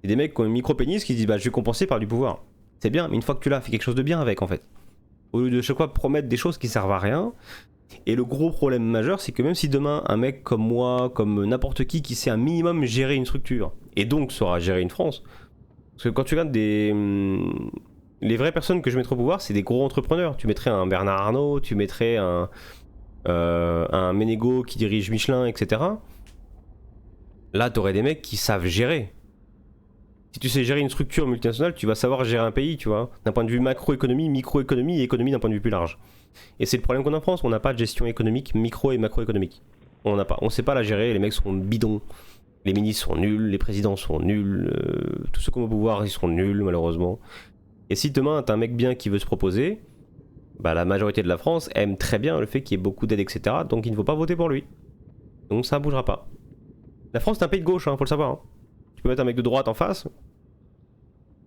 C'est des mecs qui ont un micro-pénis qui se disent bah je vais compenser par du pouvoir. C'est bien, mais une fois que tu l'as, fais quelque chose de bien avec, en fait. Au lieu de chaque fois promettre des choses qui servent à rien. Et le gros problème majeur, c'est que même si demain, un mec comme moi, comme n'importe qui sait un minimum gérer une structure, et donc saura gérer une France, parce que quand tu regardes les vraies personnes que je mettrais au pouvoir, c'est des gros entrepreneurs. Tu mettrais un Bernard Arnault, tu mettrais un Ménégo qui dirige Michelin, etc. Là, t'aurais des mecs qui savent gérer. Si tu sais gérer une structure multinationale, tu vas savoir gérer un pays, tu vois, d'un point de vue macroéconomie, microéconomie et économie d'un point de vue plus large. Et c'est le problème qu'on a en France, on n'a pas de gestion économique micro et macroéconomique. On n'a pas, on sait pas la gérer, les mecs sont bidons. Les ministres sont nuls, les présidents sont nuls, tous ceux qui ont au pouvoir, ils sont nuls, malheureusement. Et si demain, t'as un mec bien qui veut se proposer, bah la majorité de la France aime très bien le fait qu'il y ait beaucoup d'aides, etc. Donc il ne faut pas voter pour lui. Donc ça bougera pas. La France, c'est un pays de gauche, hein, faut le savoir. Hein. Tu peux mettre un mec de droite en face.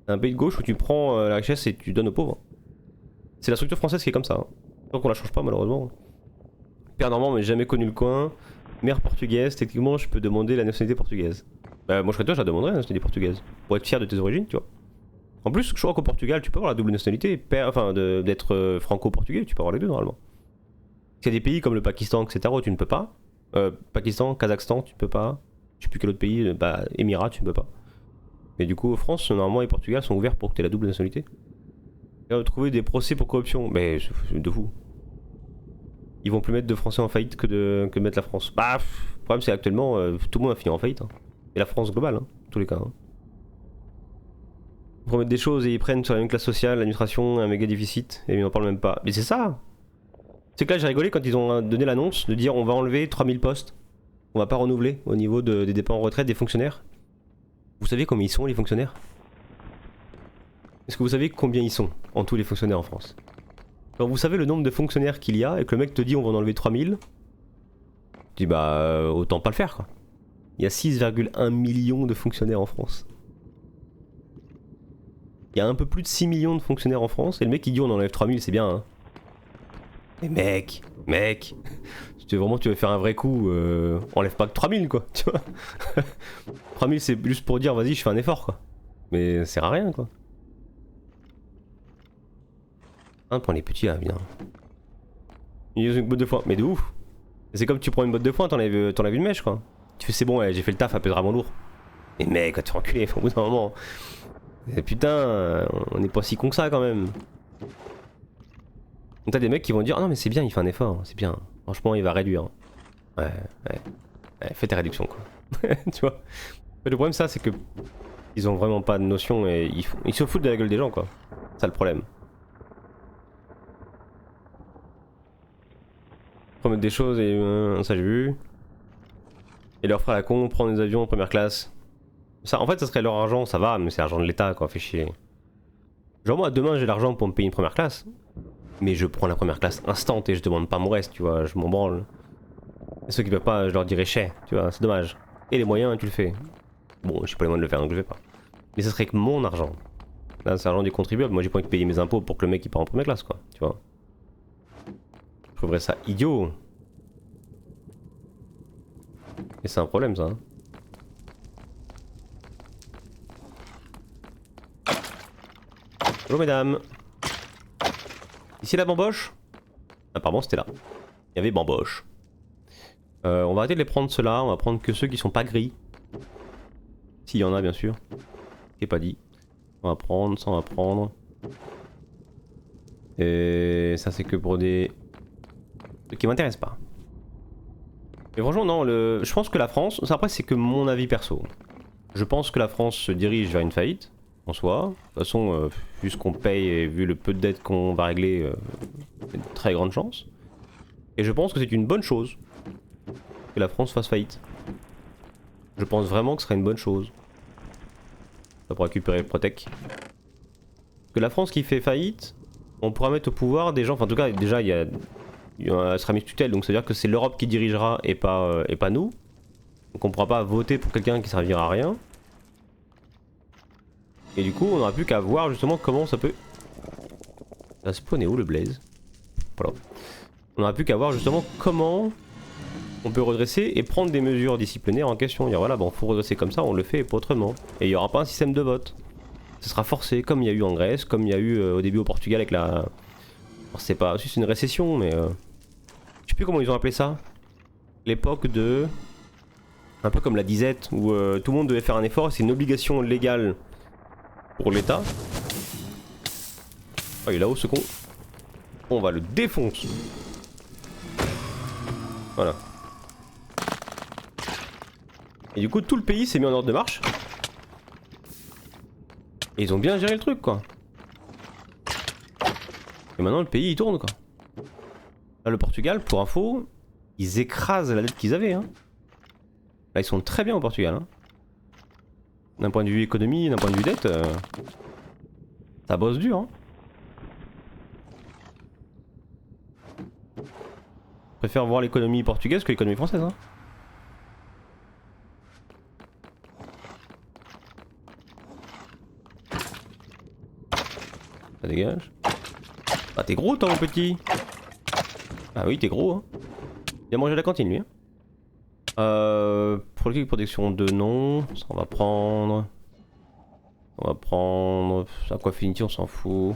C'est un pays de gauche où tu prends la richesse et tu donnes aux pauvres. C'est la structure française qui est comme ça. Hein. Donc on la change pas, malheureusement. Père normand, mais jamais connu le coin. Mère portugaise, techniquement, je peux demander la nationalité portugaise. Bah, moi, je serais toi, je la demanderais la nationalité portugaise. Pour être fier de tes origines, tu vois. En plus, je crois qu'au Portugal, tu peux avoir la double nationalité, enfin d'être franco-portugais, tu peux avoir les deux normalement. Il y a des pays comme le Pakistan, etc., où tu ne peux pas. Pakistan, Kazakhstan, tu peux pas. Je sais plus quel autre pays, bah, Émirats, tu ne peux pas. Mais du coup, France, normalement, et Portugal sont ouverts pour que tu aies la double nationalité. Et trouver des procès pour corruption, mais c'est de fou. Ils vont plus mettre de Français en faillite que de mettre la France. Bah, le problème, c'est actuellement, tout le monde a fini en faillite. Hein. Et la France globale, hein, en tous les cas. Hein. Ils promettent des choses et ils prennent sur la même classe sociale, l'administration, un méga déficit, et ils n'en parlent même pas. Mais c'est ça. C'est que là j'ai rigolé quand ils ont donné l'annonce de dire on va enlever 3000 postes. On va pas renouveler au niveau des départs en retraite des fonctionnaires. Vous savez combien ils sont les fonctionnaires? Est-ce que vous savez combien ils sont en tous les fonctionnaires en France? Quand vous savez le nombre de fonctionnaires qu'il y a et que le mec te dit on va en enlever 3000, tu dis bah autant pas le faire quoi. Il y a 6,1 millions de fonctionnaires en France. Il y a un peu plus de 6 millions de fonctionnaires en France et le mec il dit on enlève 3000, c'est bien hein. Mais mec, si vraiment tu veux faire un vrai coup, enlève pas que 3000 quoi, tu vois. 3000 c'est juste pour dire vas-y je fais un effort quoi. Mais ça sert à rien quoi. Hein, prends les petits là, bien. Il use une botte de foin, mais de ouf. C'est comme tu prends une botte de foin, t'enlèves une mèche quoi. Tu fais c'est bon, ouais, j'ai fait le taf, un peu vraiment lourd. Mais mec, quand tu es enculé, au bout d'un moment. Et putain, on est pas si con que ça quand même. Donc t'as des mecs qui vont dire ah non mais c'est bien, il fait un effort, c'est bien. Franchement il va réduire. Ouais, ouais, ouais, fais tes réductions quoi. Tu vois. Mais le problème ça c'est que ils ont vraiment pas de notion et ils se foutent de la gueule des gens quoi. C'est ça le problème. Promettre des choses et ça j'ai vu. Et leur frère la con, prendre des avions en première classe. Ça en fait ça serait leur argent, ça va, mais c'est l'argent de l'État quoi, fait chier. Genre moi demain j'ai l'argent pour me payer une première classe. Mais je prends la première classe instant et je demande pas mon reste, tu vois, je m'en branle. Et ceux qui peuvent pas, je leur dirais chais, tu vois, c'est dommage. Et les moyens, tu le fais. Bon, j'ai pas les moyens de le faire donc je vais pas. Mais ça serait que mon argent. Là, c'est l'argent du contribuable, moi j'ai pas envie de payer mes impôts pour que le mec il part en première classe, quoi, tu vois. Je trouverais ça idiot. Et c'est un problème ça. Hein. Bonjour mesdames. Ici la bamboche. Apparemment c'était là. Il y avait bamboche. On va arrêter de les prendre ceux-là, on va prendre que ceux qui sont pas gris. S'il y en a bien sûr. C'est pas dit. On va prendre, ça on va prendre. Et ça c'est que pour des trucs qui m'intéressent pas. Mais franchement non, je pense que la France, après c'est que mon avis perso. Je pense que la France se dirige vers une faillite, en soi. De toute façon, vu ce qu'on paye et vu le peu de dettes qu'on va régler, il y a une très grande chance. Et je pense que c'est une bonne chose que la France fasse faillite. Je pense vraiment que ce serait une bonne chose. Ça pour récupérer Protec. Que la France qui fait faillite, on pourra mettre au pouvoir des gens, enfin en tout cas déjà il y a sera mis tutelle, donc ça veut dire que c'est l'Europe qui dirigera et pas nous. Donc on pourra pas voter pour quelqu'un qui servira à rien. Et du coup on aura plus qu'à voir justement comment ça peut... Ça spawn est où le blaze? Voilà. On aura plus qu'à voir justement comment on peut redresser et prendre des mesures disciplinaires en question. Dire voilà bon faut redresser comme ça, on le fait et pas autrement. Et il n'y aura pas un système de vote. Ce sera forcé comme il y a eu en Grèce, comme il y a eu au début au Portugal avec la... Alors c'est pas... Si c'est une récession mais... Je sais plus comment ils ont appelé ça. L'époque de... Un peu comme la disette où tout le monde devait faire un effort, c'est une obligation légale pour l'État. Oh il est là-haut ce con. On va le défoncer. Voilà. Et du coup tout le pays s'est mis en ordre de marche. Et ils ont bien géré le truc quoi. Et maintenant le pays il tourne quoi. Là le Portugal pour info, ils écrasent la dette qu'ils avaient hein. Là ils sont très bien au Portugal hein. D'un point de vue économie, d'un point de vue dette, ça bosse dur hein. Je préfère voir l'économie portugaise que l'économie française hein. Ça dégage. Ah t'es gros toi mon petit. Ah oui t'es gros hein. Viens manger à la cantine lui hein. Pour le protection 2 non. Ça on va prendre. On va prendre... Aquafinity on s'en fout.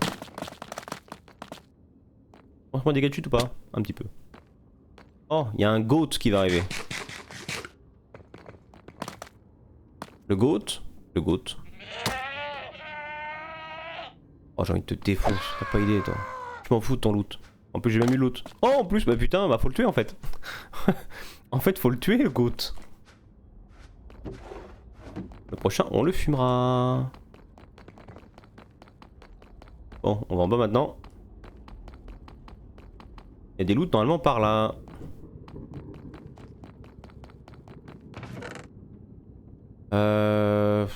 On se prend des gars de chute ou pas? Un petit peu. Oh, il y a un goat qui va arriver. Le goat. Le goat. Oh j'ai envie de te défoncer, t'as pas idée toi. Je m'en fous de ton loot. En plus j'ai même eu le loot. Oh en plus bah putain bah faut le tuer en fait. En fait faut le tuer le goat. Le prochain on le fumera. Bon on va en bas maintenant. Il y a des loots normalement par là.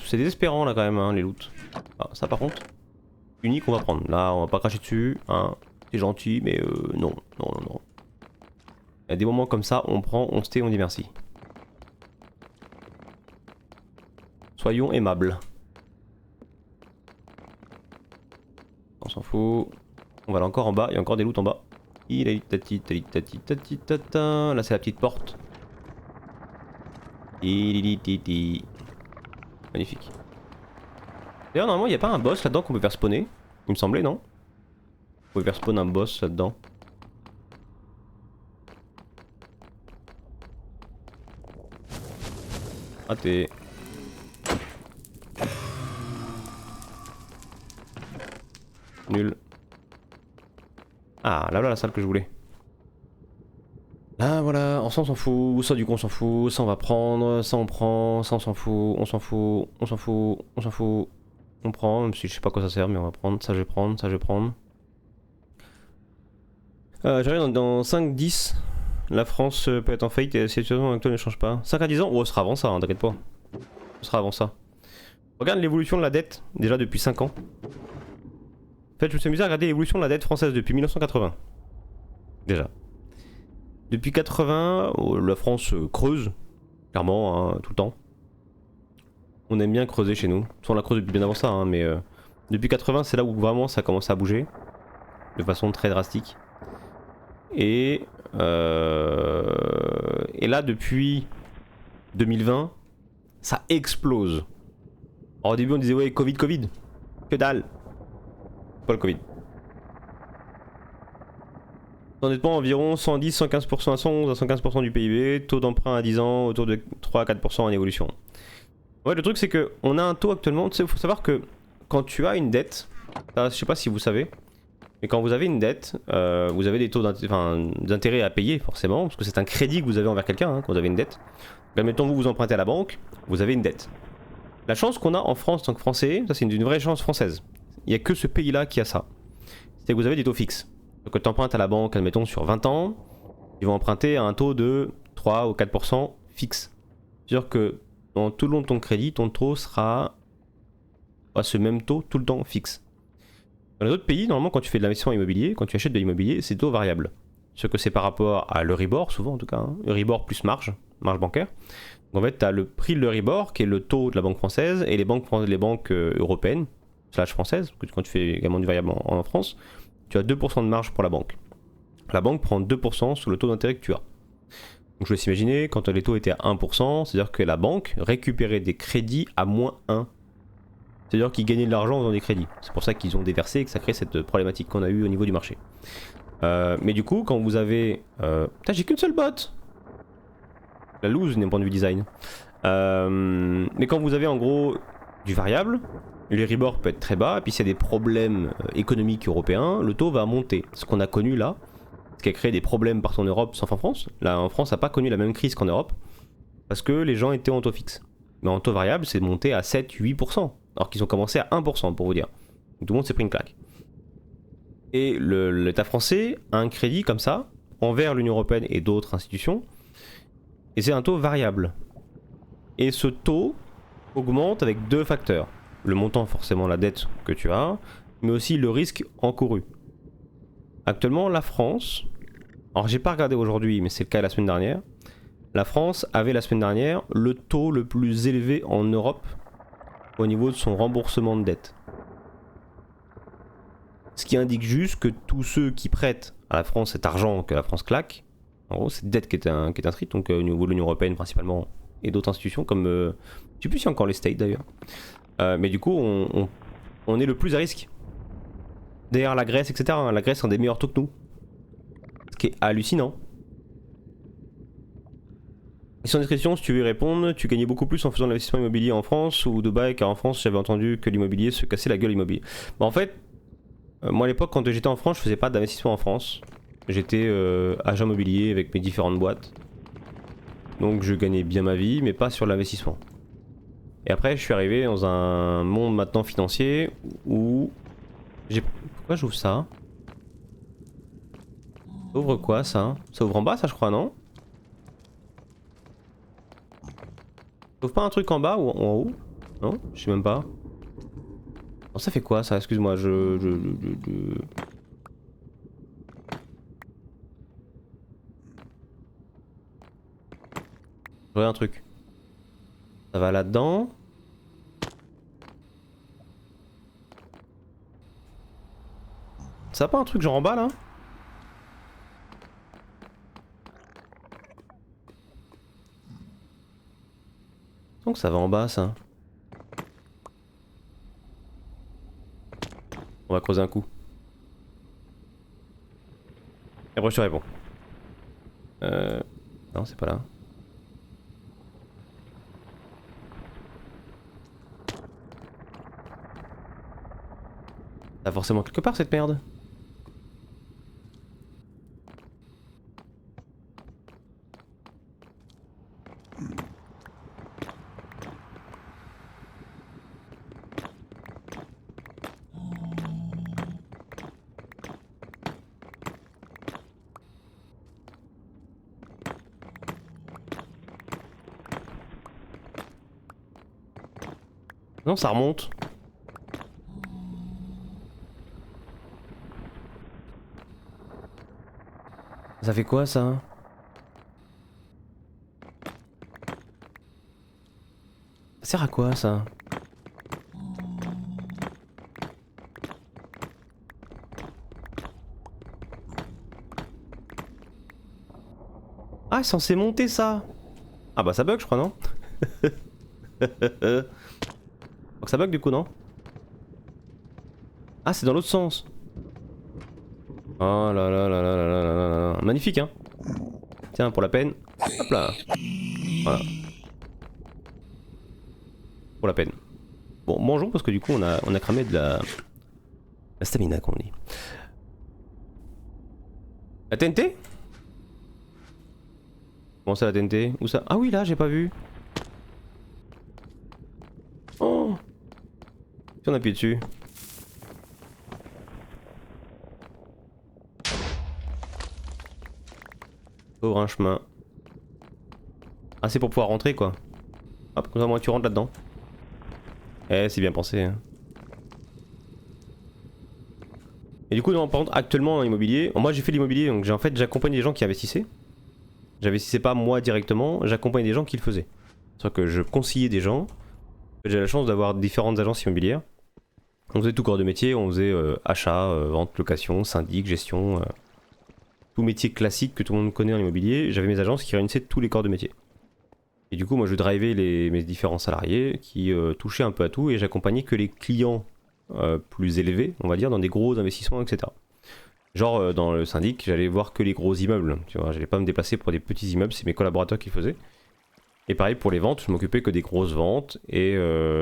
C'est désespérant là quand même hein, les loots. Ah, ça par contre. Unique on va prendre. Là on va pas cracher dessus. Hein. C'est gentil mais non. Non non non. Il y a des moments comme ça on prend, on se tait, on dit merci. Soyons aimables. On s'en fout. On va aller encore en bas, il y a encore des loots en bas. Là c'est la petite porte. Magnifique. D'ailleurs normalement il n'y a pas un boss là-dedans qu'on peut faire spawner. Il me semblait non? On peut faire spawn un boss là-dedans. Raté. Nul. Ah, là voilà la salle que je voulais. Là voilà, ça on s'en fout, ça du coup on s'en fout, ça on va prendre, ça on prend, ça on s'en fout, on s'en fout, on s'en fout, on s'en fout. On prend, même si je sais pas quoi ça sert, mais on va prendre, ça je vais prendre, ça je vais prendre. J'arrive dans 5-10. La France peut être en faillite et la situation actuelle ne change pas. 5 à 10 ans, oh, ce sera avant ça, hein, t'inquiète pas. Ce sera avant ça. Regarde l'évolution de la dette, déjà depuis 5 ans. En fait, je me suis amusé à regarder l'évolution de la dette française depuis 1980. Déjà. Depuis 80, la France creuse, clairement, hein, tout le temps. On aime bien creuser chez nous. On la creuse depuis bien avant ça, hein, mais depuis 80, c'est là où vraiment ça commence à bouger. De façon très drastique. Et là, depuis 2020, ça explose. Alors, au début, on disait ouais, Covid. Que dalle. Pas le Covid. Honnêtement, environ 110, 115% à 111 à 115% du PIB, taux d'emprunt à 10 ans autour de 3 à 4% en évolution. Ouais, le truc c'est que on a un taux actuellement, tu sais, il faut savoir que quand tu as une dette, ça, je sais pas si vous savez, mais quand vous avez une dette, vous avez des taux d'intérêt à payer forcément, parce que c'est un crédit que vous avez envers quelqu'un hein, quand vous avez une dette. Admettons vous empruntez à la banque, vous avez une dette. La chance qu'on a en France en tant que Français, ça c'est une vraie chance française. Il n'y a que ce pays-là qui a ça. C'est que vous avez des taux fixes. Donc quand tu empruntes à la banque, admettons sur 20 ans, ils vont emprunter à un taux de 3 ou 4% fixe. C'est-à-dire que dans tout le long de ton crédit, ton taux sera à ce même taux tout le temps fixe. Dans les autres pays, normalement, quand tu fais de l'investissement immobilier, quand tu achètes de l'immobilier, c'est taux variable. Ce que c'est par rapport à l'Euribor, souvent en tout cas, hein. Euribor plus marge bancaire. Donc en fait, tu as le prix de l'Euribor, qui est le taux de la banque française, et les banques européennes, slash françaises, quand tu fais également du variable en France, tu as 2% de marge pour la banque. La banque prend 2% sur le taux d'intérêt que tu as. Donc je laisse imaginer, quand les taux étaient à 1%, c'est-à-dire que la banque récupérait des crédits à moins 1. C'est-à-dire qu'ils gagnaient de l'argent dans des crédits. C'est pour ça qu'ils ont déversé et que ça crée cette problématique qu'on a eue au niveau du marché. Mais du coup, quand vous avez... Putain, j'ai qu'une seule botte. La loose d'un point de vue design. Mais quand vous avez en gros du variable, le Euribor peut être très bas, et puis s'il y a des problèmes économiques européens, le taux va monter. Ce qu'on a connu là, ce qui a créé des problèmes partout en Europe, sauf en France. Là, en France, n'a pas connu la même crise qu'en Europe, parce que les gens étaient en taux fixe. Mais en taux variable, c'est monté à 7-8%, alors qu'ils ont commencé à 1% pour vous dire. Donc, tout le monde s'est pris une claque. Et l'État français a un crédit comme ça, envers l'Union Européenne et d'autres institutions, et c'est un taux variable. Et ce taux augmente avec deux facteurs. Le montant, forcément, la dette que tu as, mais aussi le risque encouru. Actuellement, la France, alors j'ai pas regardé aujourd'hui, mais c'est le cas la semaine dernière, la France avait la semaine dernière le taux le plus élevé en Europe au niveau de son remboursement de dette. Ce qui indique juste que tous ceux qui prêtent à la France cet argent que la France claque, en gros cette dette qui est inscrite, donc au niveau de l'Union Européenne principalement, et d'autres institutions comme, je sais plus si encore les States d'ailleurs, mais du coup on est le plus à risque. Derrière la Grèce, etc. La Grèce a des meilleurs taux que nous. Ce qui est hallucinant. Et sans discrétion, si tu veux y répondre, tu gagnais beaucoup plus en faisant de l'investissement immobilier en France ou Dubaï, car en France j'avais entendu que l'immobilier se cassait la gueule immobilier. Bah en fait, moi à l'époque quand j'étais en France, je faisais pas d'investissement en France. J'étais agent immobilier avec mes différentes boîtes. Donc je gagnais bien ma vie, mais pas sur l'investissement. Et après je suis arrivé dans un monde maintenant financier où j'ai... Pourquoi j'ouvre ça? Ça ouvre quoi ça? Ça ouvre en bas ça je crois non? Ça ouvre pas un truc en bas ou en haut? Non? Je sais même pas. Bon, ça fait quoi ça? Excuse-moi, je... un truc. Ça va là-dedans. Ça a pas un truc genre en bas là? Donc ça va en bas ça. On va creuser un coup. Et après je te réponds. Non c'est pas là. T'as forcément quelque part cette merde. Non, ça remonte. Ça fait quoi ça? Ça sert à quoi ça? Ah, c'est censé monter ça! Ah bah ça bug je crois, non? Donc ça bug du coup, non? Ah, c'est dans l'autre sens. Oh là là là là là là là là là. Magnifique, hein? Tiens, pour la peine. Hop là. Voilà. Pour la peine. Bon, mangeons parce que du coup, on a cramé de la stamina, qu'on dit. La TNT? Comment ça, la TNT? Où ça? Ah oui, là, j'ai pas vu. Oh! Si on appuie dessus. Ouvre un chemin. Ah, c'est pour pouvoir rentrer quoi. Hop, comme ça, moi tu rentres là-dedans. Eh, c'est bien pensé. Hein. Et du coup, non, par contre, actuellement, en immobilier, moi j'ai fait l'immobilier, donc en fait, j'accompagne des gens qui investissaient. J'investissais pas moi directement, j'accompagnais des gens qui le faisaient. C'est-à-dire que je conseillais des gens. J'ai la chance d'avoir différentes agences immobilières. On faisait tout corps de métier, on faisait achat, vente, location, syndic, gestion. Tout métier classique que tout le monde connaît en immobilier. J'avais mes agences qui réunissaient tous les corps de métier. Et du coup, moi je drivais mes différents salariés qui touchaient un peu à tout et j'accompagnais que les clients plus élevés, on va dire, dans des gros investissements, etc. Genre dans le syndic, j'allais voir que les gros immeubles, tu vois, j'allais pas me déplacer pour des petits immeubles, c'est mes collaborateurs qui faisaient. Et pareil pour les ventes, je m'occupais que des grosses ventes et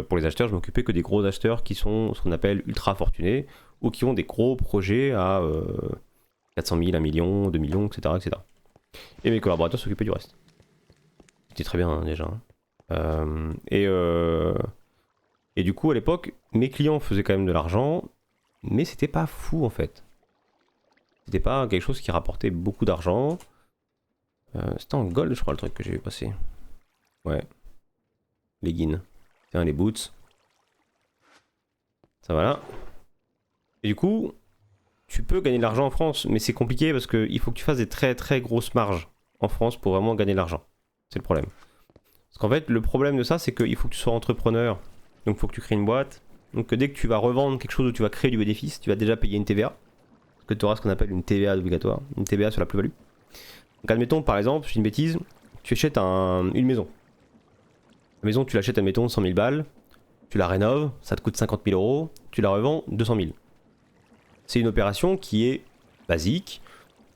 pour les acheteurs, je m'occupais que des gros acheteurs qui sont ce qu'on appelle ultra fortunés ou qui ont des gros projets à 400 000, 1 million, 2 millions, etc. etc. Et mes collaborateurs s'occupaient du reste. C'était très bien hein, déjà. Et du coup, à l'époque, mes clients faisaient quand même de l'argent, mais c'était pas fou en fait. C'était pas quelque chose qui rapportait beaucoup d'argent. C'était en gold, je crois, le truc que j'ai vu passer. Ouais. Les guines. Tiens, les boots. Ça va là. Et du coup, tu peux gagner de l'argent en France, mais c'est compliqué parce qu'il faut que tu fasses des très très grosses marges en France pour vraiment gagner de l'argent. C'est le problème. Parce qu'en fait, le problème de ça, c'est qu'il faut que tu sois entrepreneur. Donc il faut que tu crées une boîte. Donc dès que tu vas revendre quelque chose où tu vas créer du bénéfice, tu vas déjà payer une TVA. Parce que tu auras ce qu'on appelle une TVA obligatoire. Une TVA sur la plus-value. Donc admettons par exemple, je dis une bêtise, tu achètes une maison. La maison, tu l'achètes, admettons, 100 000 balles. Tu la rénoves, ça te coûte 50 000 euros. Tu la revends 200 000. C'est une opération qui est basique,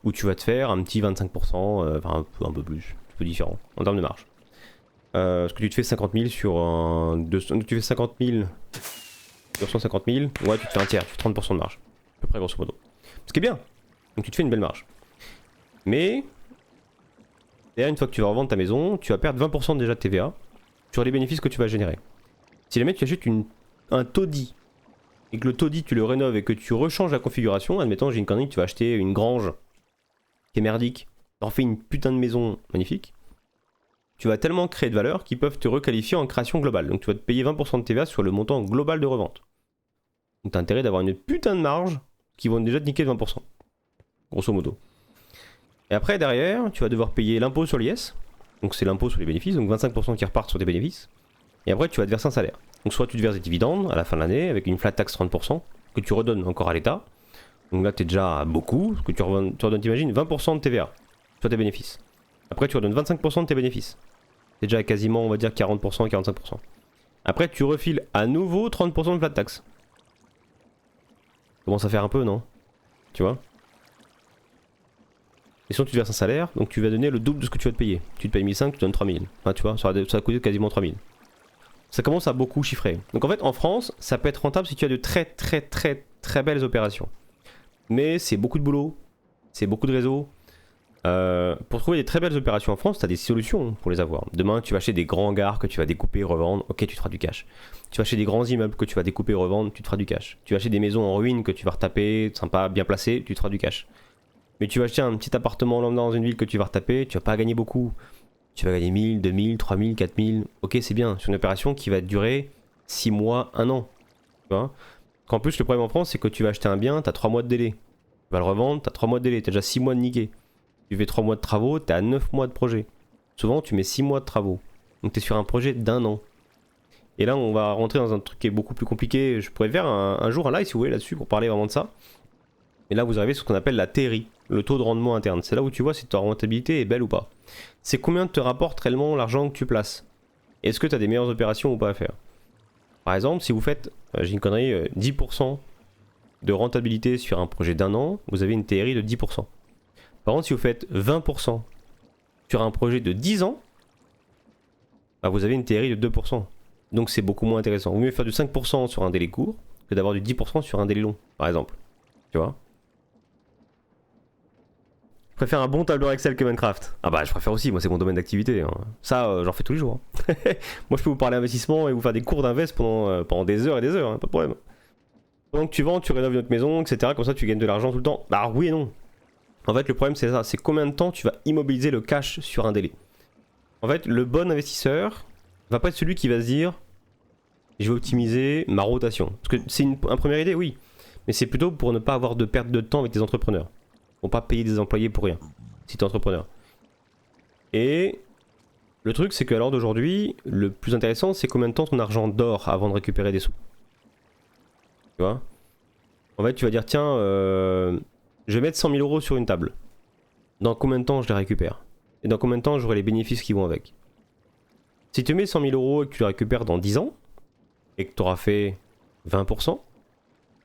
où tu vas te faire un petit 25%, enfin un peu plus, un peu différent, en termes de marge. Parce que tu te fais 50 000 sur un... tu fais 50 000 sur 150 000, ouais tu te fais un tiers, tu fais 30% de marge. À peu près grosso modo. Ce qui est bien. Donc tu te fais une belle marge. Mais... derrière, une fois que tu vas revendre ta maison, tu vas perdre 20% déjà de TVA sur les bénéfices que tu vas générer. Si jamais tu achètes un taudis, et que le taudis tu le rénoves et que tu rechanges la configuration, admettons j'ai une connerie, tu vas acheter une grange qui est merdique, tu en fais une putain de maison magnifique, tu vas tellement créer de valeur qu'ils peuvent te requalifier en création globale. Donc tu vas te payer 20% de TVA sur le montant global de revente. Donc t'as intérêt d'avoir une putain de marge qui vont déjà te niquer de 20%. Grosso modo. Et après derrière, tu vas devoir payer l'impôt sur l'IS. Donc c'est l'impôt sur les bénéfices, donc 25% qui repartent sur tes bénéfices. Et après tu vas te verser un salaire. Donc soit tu te verses des dividendes à la fin de l'année avec une flat tax 30% que tu redonnes encore à l'État. Donc là t'es déjà à beaucoup, parce que tu redonnes, t'imagines, 20% de TVA sur tes bénéfices. Après tu redonnes 25% de tes bénéfices. C'est déjà quasiment, on va dire, 40% et 45%. Après, tu refiles à nouveau 30% de flat tax. Commence à faire un peu, non? Tu vois? Et sinon, tu te verses un salaire, donc tu vas donner le double de ce que tu vas te payer. Tu te payes 1500, tu donnes 3000. Enfin, tu vois, ça va coûter quasiment 3000. Ça commence à beaucoup chiffrer. Donc en fait, en France, ça peut être rentable si tu as de très très très très belles opérations. Mais c'est beaucoup de boulot, c'est beaucoup de réseaux. Pour trouver des très belles opérations en France, tu as des solutions pour les avoir. Demain, tu vas acheter des grands hangars que tu vas découper et revendre, ok, tu te feras du cash. Tu vas acheter des grands immeubles que tu vas découper et revendre, tu te feras du cash. Tu vas acheter des maisons en ruine que tu vas retaper, sympa, bien placées, tu te feras du cash. Mais tu vas acheter un petit appartement lambda dans une ville que tu vas retaper, tu vas pas gagner beaucoup. Tu vas gagner 1000, 2000, 3000, 4000, ok, c'est bien. C'est une opération qui va durer 6 mois, 1 an. Tu vois. Qu'en plus, le problème en France, c'est que tu vas acheter un bien, tu as 3 mois de délai. Tu vas le revendre, tu as 3 mois de délai, tu as déjà 6 mois de niquer. Tu fais 3 mois de travaux, tu es à 9 mois de projet. Souvent, tu mets 6 mois de travaux. Donc, tu es sur un projet d'1 an. Et là, on va rentrer dans un truc qui est beaucoup plus compliqué. Je pourrais faire un jour un live, si vous voulez, là-dessus, pour parler vraiment de ça. Et là, vous arrivez sur ce qu'on appelle la TRI, le taux de rendement interne. C'est là où tu vois si ta rentabilité est belle ou pas. C'est combien te rapporte réellement l'argent que tu places. Est-ce que tu as des meilleures opérations ou pas à faire. Par exemple, si vous faites, j'ai une connerie, 10% de rentabilité sur un projet d'1 an, vous avez une TRI de 10%. Par contre, si vous faites 20% sur un projet de 10 ans, bah vous avez une TRI de 2%. Donc c'est beaucoup moins intéressant. Vaut mieux faire du 5% sur un délai court que d'avoir du 10% sur un délai long, par exemple. Tu vois. Je préfère un bon tableur Excel que Minecraft. Ah bah je préfère aussi, moi c'est mon domaine d'activité. Hein. Ça, j'en fais tous les jours. Hein. Moi je peux vous parler investissement et vous faire des cours d'invest pendant des heures et des heures, hein, pas de problème. Pendant que tu vends, tu rénoves notre maison, etc. Comme ça tu gagnes de l'argent tout le temps. Bah oui et non. En fait le problème c'est ça, c'est combien de temps tu vas immobiliser le cash sur un délai. En fait le bon investisseur va pas être celui qui va se dire je vais optimiser ma rotation. Parce que c'est une première idée, oui. Mais c'est plutôt pour ne pas avoir de perte de temps avec tes entrepreneurs. Pour pas payer des employés pour rien, si tu es entrepreneur. Et le truc, c'est qu'à l'heure d'aujourd'hui, le plus intéressant, c'est combien de temps ton argent dort avant de récupérer des sous. Tu vois. En fait, tu vas dire, tiens, je vais mettre 100 000 euros sur une table. Dans combien de temps je les récupère? Et dans combien de temps j'aurai les bénéfices qui vont avec? Si tu mets 100 000 euros et que tu les récupères dans 10 ans, et que tu auras fait 20%,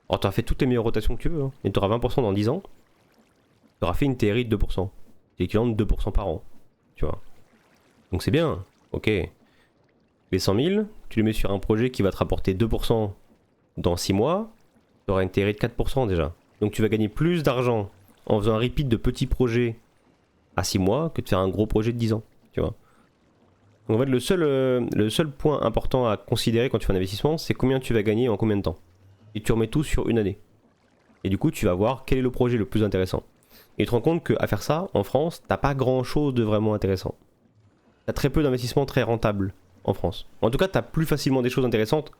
alors tu auras fait toutes les meilleures rotations que tu veux, hein, et tu auras 20% dans 10 ans, tu auras fait une TRI de 2%. C'est l'équivalent de 2% par an. Tu vois. Donc c'est bien. Ok. Les 100 000, tu les mets sur un projet qui va te rapporter 2% dans 6 mois. Tu auras une TRI de 4% déjà. Donc tu vas gagner plus d'argent en faisant un repeat de petits projets à 6 mois que de faire un gros projet de 10 ans. Tu vois. Donc en fait, le seul point important à considérer quand tu fais un investissement, c'est combien tu vas gagner en combien de temps. Et tu remets tout sur une année. Et du coup, tu vas voir quel est le projet le plus intéressant. Et tu te rends compte qu'à faire ça, en France, t'as pas grand chose de vraiment intéressant. T'as très peu d'investissements très rentables en France. En tout cas, t'as plus facilement des choses intéressantes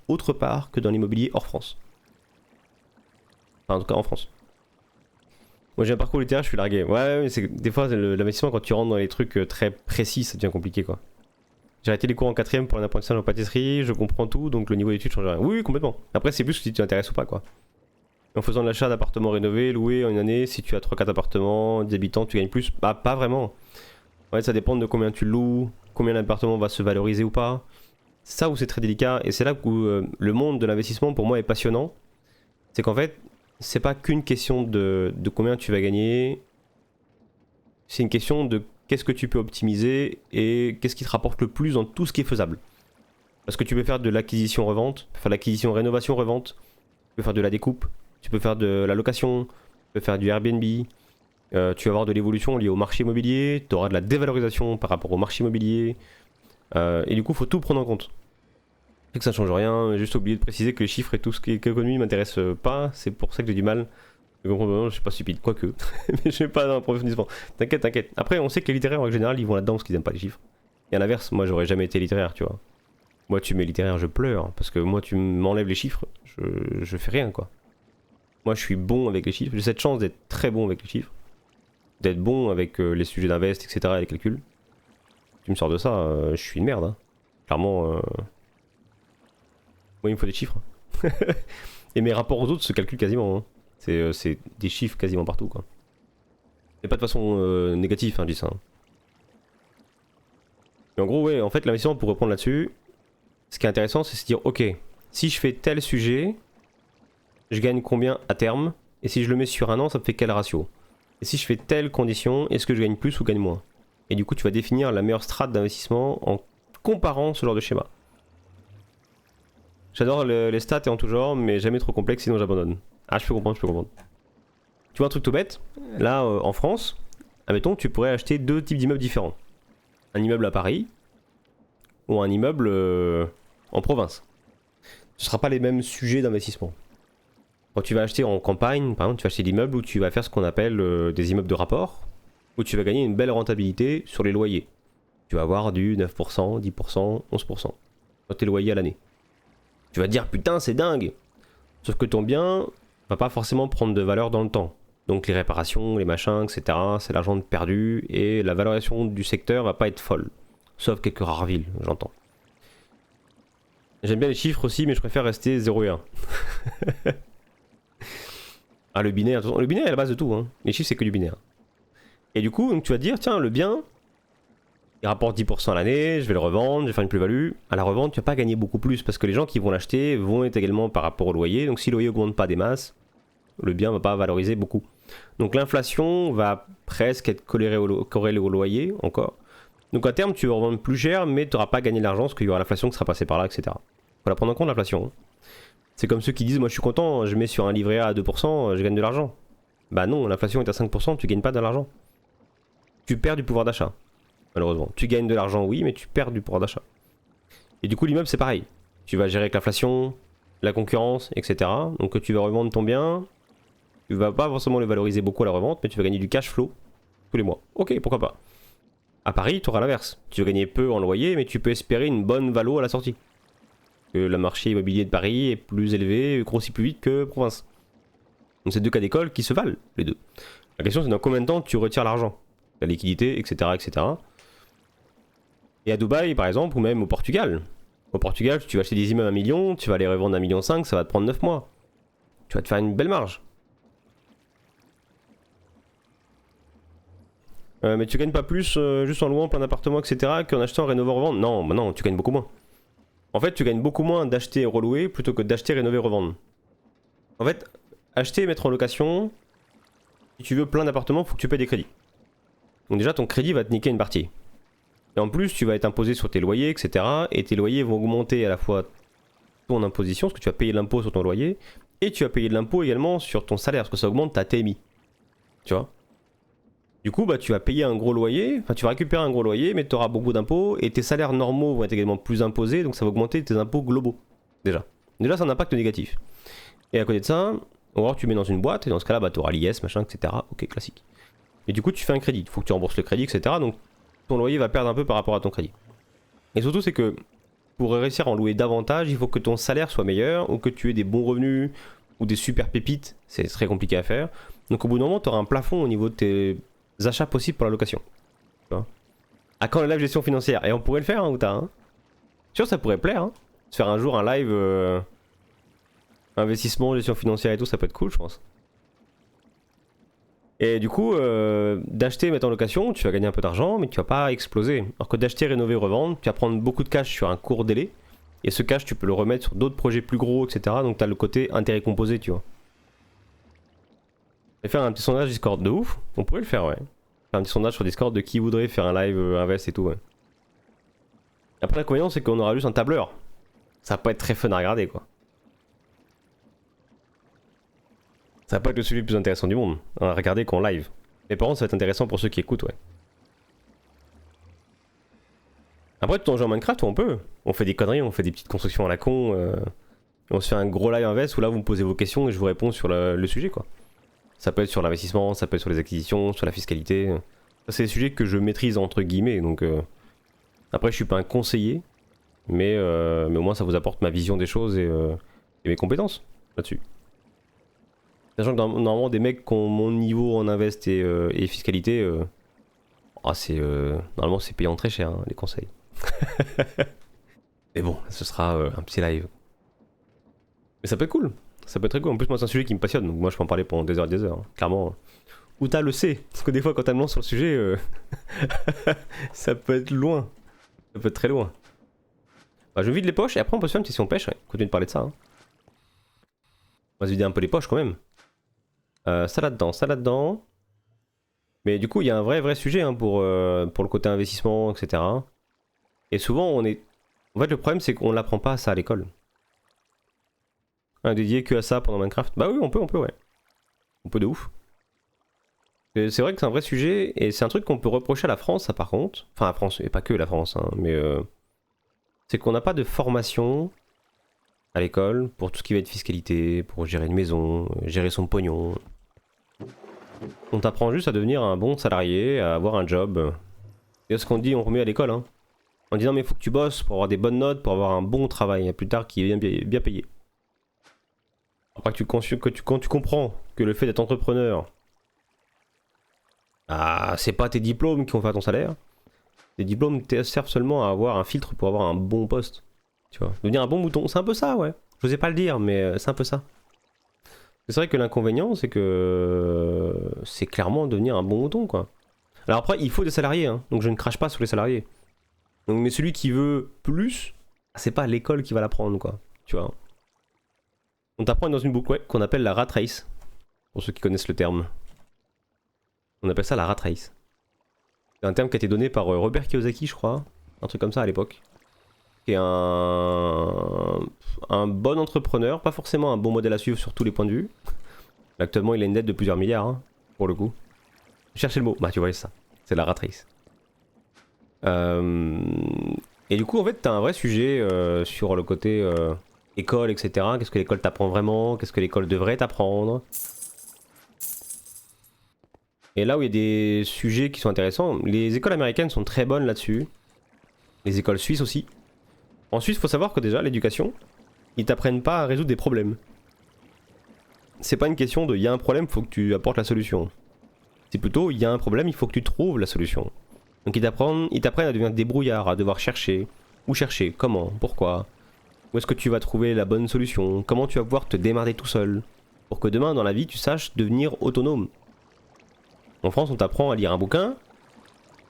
autre part que dans l'immobilier hors France. Enfin, en tout cas, en France. Moi, j'ai un parcours littéraire, je suis largué. Ouais, mais c'est des fois, l'investissement, quand tu rentres dans les trucs très précis, ça devient compliqué, quoi. J'ai arrêté les cours en 4ème pour un apprentissage en pâtisserie, je comprends tout, donc le niveau d'études change rien. Oui, complètement. Après, c'est plus si tu t'intéresses ou pas, quoi. En faisant l'achat d'appartements rénovés, loués en une année, si tu as 3-4 appartements, 10 habitants, tu gagnes plus. Bah, pas vraiment. En fait, ça dépend de combien tu loues, combien l'appartement va se valoriser ou pas. C'est ça où c'est très délicat, et c'est là où le monde de l'investissement, pour moi, est passionnant. C'est qu'en fait, c'est pas qu'une question de combien tu vas gagner, c'est une question de qu'est-ce que tu peux optimiser et qu'est-ce qui te rapporte le plus dans tout ce qui est faisable. Parce que tu peux faire de l'acquisition-revente, tu peux faire de l'acquisition-rénovation-revente, tu peux faire de la découpe, tu peux faire de la location, tu peux faire du Airbnb, tu vas avoir de l'évolution liée au marché immobilier, tu auras de la dévalorisation par rapport au marché immobilier, et du coup, il faut tout prendre en compte. C'est que ça change rien, juste oublier de préciser que les chiffres et tout ce qui est économie m'intéresse pas, c'est pour ça que j'ai du mal. Je suis pas stupide, quoique, mais je suis pas dans l'approfondissement. T'inquiète, t'inquiète. Après, on sait que les littéraires en général, ils vont là-dedans parce qu'ils aiment pas les chiffres. Et à l'inverse, moi j'aurais jamais été littéraire, tu vois. Moi, tu mets littéraire, je pleure, parce que moi, tu m'enlèves les chiffres, je fais rien, quoi. Moi, je suis bon avec les chiffres, j'ai cette chance d'être très bon avec les chiffres, d'être bon avec les sujets d'invest, etc., et les calculs. Tu me sors de ça, je suis une merde, hein. Clairement, moi, il me faut des chiffres. Et mes rapports aux autres se calculent quasiment, hein. C'est des chiffres quasiment partout, quoi. Et pas de façon négative, hein, je dis ça. Hein. Et en gros, ouais, en fait, l'investissement, pour reprendre là-dessus, ce qui est intéressant, c'est se dire, ok, si je fais tel sujet, je gagne combien à terme? Et si je le mets sur un an, ça me fait quel ratio? Et si je fais telle condition, est-ce que je gagne plus ou gagne moins? Et du coup, tu vas définir la meilleure strate d'investissement en comparant ce genre de schéma. J'adore les stats et en tout genre, mais jamais trop complexe sinon j'abandonne. Ah, je peux comprendre, je peux comprendre. Tu vois un truc tout bête, là en France, admettons, tu pourrais acheter deux types d'immeubles différents. Un immeuble à Paris ou un immeuble en province. Ce ne sera pas les mêmes sujets d'investissement. Quand tu vas acheter en campagne, par exemple, tu vas acheter l'immeuble où tu vas faire ce qu'on appelle des immeubles de rapport, où tu vas gagner une belle rentabilité sur les loyers. Tu vas avoir du 9%, 10%, 11% sur tes loyers à l'année. Tu vas te dire putain c'est dingue. Sauf que ton bien va pas forcément prendre de valeur dans le temps. Donc les réparations, les machins, etc. c'est l'argent perdu et la valorisation du secteur va pas être folle. Sauf quelques rares villes, j'entends. J'aime bien les chiffres aussi, mais je préfère rester 0 et 1. Ah le binaire est à la base de tout, hein. Les chiffres c'est que du binaire. Et du coup donc, tu vas te dire tiens le bien il rapporte 10% à l'année, je vais le revendre, je vais faire une plus-value. À la revente, tu vas pas gagner beaucoup plus parce que les gens qui vont l'acheter vont être également par rapport au loyer. Donc si le loyer augmente pas des masses, le bien va pas valoriser beaucoup. Donc l'inflation va presque être corrélée au loyer encore. Donc à terme, tu vas revendre plus cher, mais tu n'auras pas gagné de l'argent parce qu'il y aura l'inflation qui sera passée par là, etc. Faut la prendre en compte l'inflation. C'est comme ceux qui disent moi je suis content, je mets sur un livret A à 2%, je gagne de l'argent. Bah non, l'inflation est à 5%, tu gagnes pas de l'argent. Tu perds du pouvoir d'achat. Malheureusement. Tu gagnes de l'argent, oui, mais tu perds du pouvoir d'achat. Et du coup, l'immeuble, c'est pareil. Tu vas gérer avec l'inflation, la concurrence, etc. Donc, tu vas revendre ton bien. Tu vas pas forcément le valoriser beaucoup à la revente, mais tu vas gagner du cash flow tous les mois. Ok, pourquoi pas. À Paris, tu auras l'inverse. Tu vas gagner peu en loyer, mais tu peux espérer une bonne valo à la sortie. Que le marché immobilier de Paris est plus élevé, grossit plus vite que province. Donc, c'est deux cas d'école qui se valent, les deux. La question, c'est dans combien de temps tu retires l'argent, la liquidité, etc., etc. Et à Dubaï, par exemple, ou même au Portugal. Au Portugal, tu vas acheter des immeubles à 1 million, tu vas les revendre à 1,5 million, ça va te prendre 9 mois. Tu vas te faire une belle marge. Mais tu gagnes pas plus juste en louant plein d'appartements, etc. qu'en achetant, rénover, revendre. Non, bah non, tu gagnes beaucoup moins. En fait, tu gagnes beaucoup moins d'acheter et relouer plutôt que d'acheter, rénover, revendre. En fait, acheter et mettre en location, si tu veux plein d'appartements, faut que tu payes des crédits. Donc déjà, ton crédit va te niquer une partie. Et en plus, tu vas être imposé sur tes loyers, etc. Et tes loyers vont augmenter à la fois ton imposition, parce que tu vas payer l'impôt sur ton loyer, et tu vas payer de l'impôt également sur ton salaire, parce que ça augmente ta TMI. Tu vois. Du coup, bah, tu vas payer un gros loyer, enfin tu vas récupérer un gros loyer, mais tu auras beaucoup d'impôts, et tes salaires normaux vont être également plus imposés, donc ça va augmenter tes impôts globaux. Déjà. Déjà, c'est un impact négatif. Et à côté de ça, ou alors tu mets dans une boîte, et dans ce cas-là, bah, tu auras l'IS, machin, etc. Ok, classique. Et du coup, tu fais un crédit. Il faut que tu rembourses le crédit, etc. Donc ton loyer va perdre un peu par rapport à ton crédit. Et surtout, c'est que pour réussir à en louer davantage, il faut que ton salaire soit meilleur ou que tu aies des bons revenus ou des super pépites. C'est très compliqué à faire. Donc au bout d'un moment, tu auras un plafond au niveau de tes achats possibles pour la location. Tu vois. À quand la live gestion financière? Et on pourrait le faire, hein, Outa, hein. Sûr, ça pourrait plaire. Hein. Se faire un jour un live investissement, gestion financière et tout, ça peut être cool, je pense. Et du coup, d'acheter et mettre en location, tu vas gagner un peu d'argent, mais tu vas pas exploser. Alors que d'acheter, rénover, revendre, tu vas prendre beaucoup de cash sur un court délai. Et ce cash, tu peux le remettre sur d'autres projets plus gros, etc. Donc tu as le côté intérêt composé, tu vois. Et faire un petit sondage Discord de ouf, on pourrait le faire, ouais. Faire un petit sondage sur Discord de qui voudrait faire un live invest et tout, ouais. Après, l'inconvénient, c'est qu'on aura juste un tableur. Ça va pas être très fun à regarder, quoi. Ça va pas être le sujet le plus intéressant du monde, à regarder qu'en live. Mais par contre, ça va être intéressant pour ceux qui écoutent, ouais. Après, tout en jouant à Minecraft, on peut. On fait des conneries, on fait des petites constructions à la con. On se fait un gros live invest où là, vous me posez vos questions et je vous réponds sur le sujet, quoi. Ça peut être sur l'investissement, ça peut être sur les acquisitions, sur la fiscalité. Ça, c'est des sujets que je maîtrise, entre guillemets, donc... Après, je suis pas un conseiller, mais au moins, ça vous apporte ma vision des choses et mes compétences là-dessus. Sachant que normalement des mecs qui ont mon niveau en invest et fiscalité, normalement c'est payant très cher, hein, les conseils. Mais bon, ce sera un petit live. Mais ça peut être cool, ça peut être très cool. En plus moi c'est un sujet qui me passionne, donc moi je peux en parler pendant des heures, hein, clairement. Outa le sait, parce que des fois quand elle me lance sur le sujet, ça peut être loin. Ça peut être très loin. Bah, je vide les poches et après on peut se faire une session pêche, ouais. Continue de parler de ça. Hein. On va se vider un peu les poches quand même. Ça là-dedans, ça là-dedans. Mais du coup, il y a un vrai sujet hein, pour le côté investissement, etc. Et souvent, on est... En fait, le problème, c'est qu'on l'apprend pas ça à l'école. Un dédié que à ça pendant Minecraft. Bah oui, on peut, ouais. On peut de ouf. C'est vrai que c'est un vrai sujet, et c'est un truc qu'on peut reprocher à la France, ça par contre. Enfin, la France, et pas que la France, hein, mais c'est qu'on n'a pas de formation à l'école pour tout ce qui va être fiscalité, pour gérer une maison, gérer son pognon. On t'apprend juste à devenir un bon salarié, à avoir un job. C'est ce qu'on dit, on remet à l'école, hein. On dit non mais faut que tu bosses pour avoir des bonnes notes, pour avoir un bon travail, plus tard qui est bien payé. Après quand tu comprends que le fait d'être entrepreneur, ah, c'est pas tes diplômes qui vont faire ton salaire. Tes diplômes servent seulement à avoir un filtre pour avoir un bon poste. Tu vois, devenir un bon mouton, c'est un peu ça, ouais. Je n'osais pas le dire, mais c'est un peu ça. C'est vrai que l'inconvénient, c'est que c'est clairement devenir un bon mouton, quoi. Alors après, il faut des salariés, hein, donc je ne crache pas sur les salariés. Donc, mais celui qui veut plus, c'est pas l'école qui va l'apprendre, quoi. Tu vois. On t'apprend dans une boucle web qu'on appelle la rat race, pour ceux qui connaissent le terme. On appelle ça la rat race. C'est un terme qui a été donné par Robert Kiyosaki, je crois, un truc comme ça à l'époque. Qui est un bon entrepreneur, pas forcément un bon modèle à suivre sur tous les points de vue. Actuellement, il a une dette de plusieurs milliards, hein, pour le coup. Cherchez le mot, bah tu vois, c'est ça. C'est la rat race. Et du coup, en fait, t'as un vrai sujet sur le côté école, etc. Qu'est-ce que l'école t'apprend vraiment? Qu'est-ce que l'école devrait t'apprendre? Et là où il y a des sujets qui sont intéressants, les écoles américaines sont très bonnes là-dessus. Les écoles suisses aussi. En Suisse, il faut savoir que déjà, l'éducation, ils t'apprennent pas à résoudre des problèmes. C'est pas une question de il y a un problème, faut que tu apportes la solution. C'est plutôt il y a un problème, il faut que tu trouves la solution. Donc ils t'apprennent à devenir débrouillard, à devoir chercher. Où chercher? Comment? Pourquoi? Où est-ce que tu vas trouver la bonne solution? Comment tu vas pouvoir te démerder tout seul? Pour que demain, dans la vie, tu saches devenir autonome. En France, on t'apprend à lire un bouquin.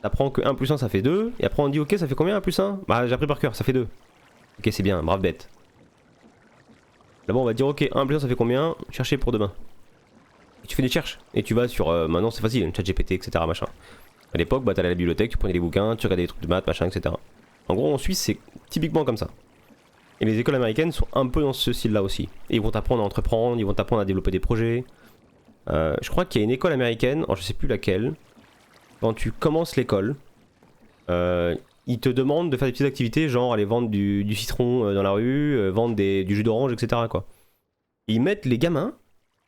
T'apprends que 1 plus 1 ça fait 2. Et après on dit ok, ça fait combien 1 plus 1? Bah j'ai appris par cœur, ça fait 2. Ok, c'est bien, brave bête. Là-bas on va dire ok, 1 plus 1 ça fait combien? Chercher pour demain. Et tu fais des recherches. Et tu vas sur... maintenant c'est facile, ChatGPT, etc. machin. À l'époque, bah t'allais à la bibliothèque, tu prenais des bouquins, tu regardais des trucs de maths, machin, etc. En gros, en Suisse, c'est typiquement comme ça. Et les écoles américaines sont un peu dans ce style-là aussi. Et ils vont t'apprendre à entreprendre, ils vont t'apprendre à développer des projets. Je crois qu'il y a une école américaine, alors je sais plus laquelle. Quand tu commences l'école, ils te demandent de faire des petites activités, genre aller vendre du citron dans la rue, vendre du jus d'orange, etc. quoi. Et ils mettent les gamins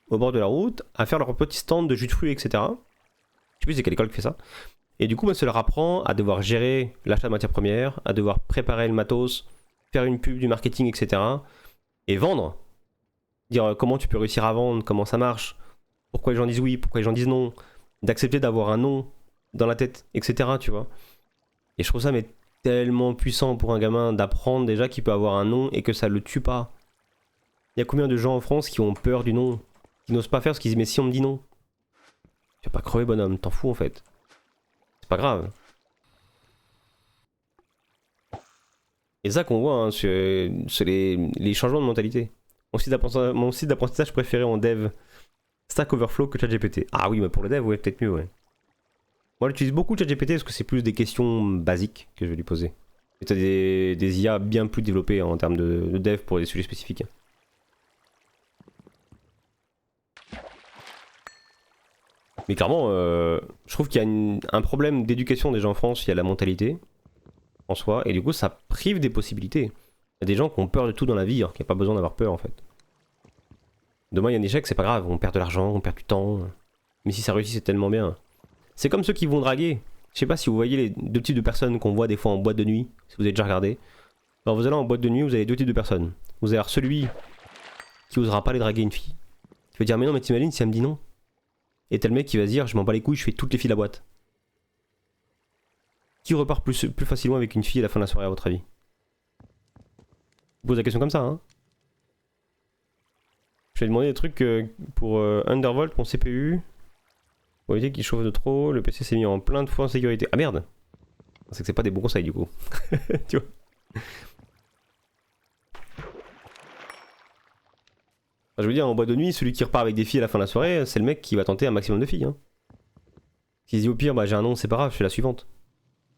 au bord de la route à faire leur petit stand de jus de fruits, etc. Je sais plus c'est quelle école qui fait ça. Et du coup, bah, ça leur apprend à devoir gérer l'achat de matières premières, à devoir préparer le matos, faire une pub, du marketing, etc. Et vendre. Dire comment tu peux réussir à vendre, comment ça marche, pourquoi les gens disent oui, pourquoi les gens disent non, d'accepter d'avoir un non dans la tête, etc. Tu vois. Et je trouve ça mais tellement puissant pour un gamin d'apprendre déjà qu'il peut avoir un non et que ça le tue pas. Il y a combien de gens en France qui ont peur du non, qui n'osent pas faire ce qu'ils disent mais si on me dit non, tu vas pas crever bonhomme, t'en fous en fait. C'est pas grave. Et ça qu'on voit, hein, c'est les changements de mentalité. Mon site d'apprentissage préféré en dev, Stack Overflow que ChatGPT. Ah oui, mais pour le dev, ouais, peut-être mieux, ouais. Moi, j'utilise beaucoup ChatGPT parce que c'est plus des questions basiques que je vais lui poser. Et t'as des IA bien plus développées en termes de dev pour des sujets spécifiques. Mais clairement, je trouve qu'il y a un problème d'éducation déjà en France, il y a la mentalité en soi, et du coup ça prive des possibilités. Il y a des gens qui ont peur de tout dans la vie, alors qu'il n'y a pas besoin d'avoir peur en fait. Demain il y a un échec, c'est pas grave, on perd de l'argent, on perd du temps, mais si ça réussit c'est tellement bien. C'est comme ceux qui vont draguer. Je sais pas si vous voyez les deux types de personnes qu'on voit des fois en boîte de nuit, si vous avez déjà regardé. Alors vous allez en boîte de nuit, vous avez deux types de personnes. Vous allez avoir celui qui osera pas aller draguer une fille, qui va dire mais non mais t'imagines si elle me dit non. Et t'as le mec qui va se dire je m'en bats les couilles, je fais toutes les filles de la boîte. Qui repart plus facilement avec une fille à la fin de la soirée à votre avis? Je pose la question comme ça, hein. Je vais demander des trucs pour Undervolt, mon CPU. Pour éviter qu'il chauffe de trop, le PC s'est mis en plein de fois en sécurité. Ah merde! C'est que c'est pas des bons conseils du coup. Tu vois? Je veux dire, en boîte de nuit, celui qui repart avec des filles à la fin de la soirée, c'est le mec qui va tenter un maximum de filles. Hein. Qui se dit au pire, bah j'ai un nom, c'est pas grave, je fais la suivante.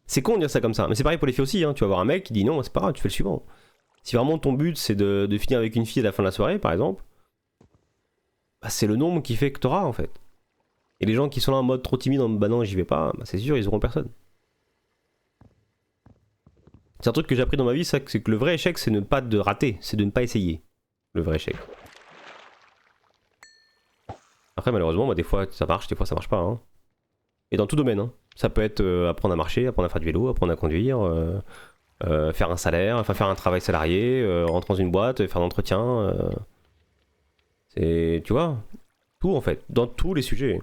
C'est con de dire ça comme ça, mais c'est pareil pour les filles aussi. Hein. Tu vas voir un mec qui dit non, c'est pas grave, tu fais le suivant. Si vraiment ton but c'est de finir avec une fille à la fin de la soirée, par exemple, bah, c'est le nombre qui fait que t'auras en fait. Et les gens qui sont là en mode trop timide, en mode bah non, j'y vais pas, bah, c'est sûr, ils auront personne. C'est un truc que j'ai appris dans ma vie, c'est que le vrai échec, c'est ne pas de rater, c'est de ne pas essayer. Le vrai échec. Après, malheureusement, bah, des fois ça marche, des fois ça marche pas. Hein. Et dans tout domaine. Hein. Ça peut être apprendre à marcher, apprendre à faire du vélo, apprendre à conduire, faire un salaire, enfin faire un travail salarié, rentrer dans une boîte, faire un entretien. C'est, tu vois, tout en fait, dans tous les sujets.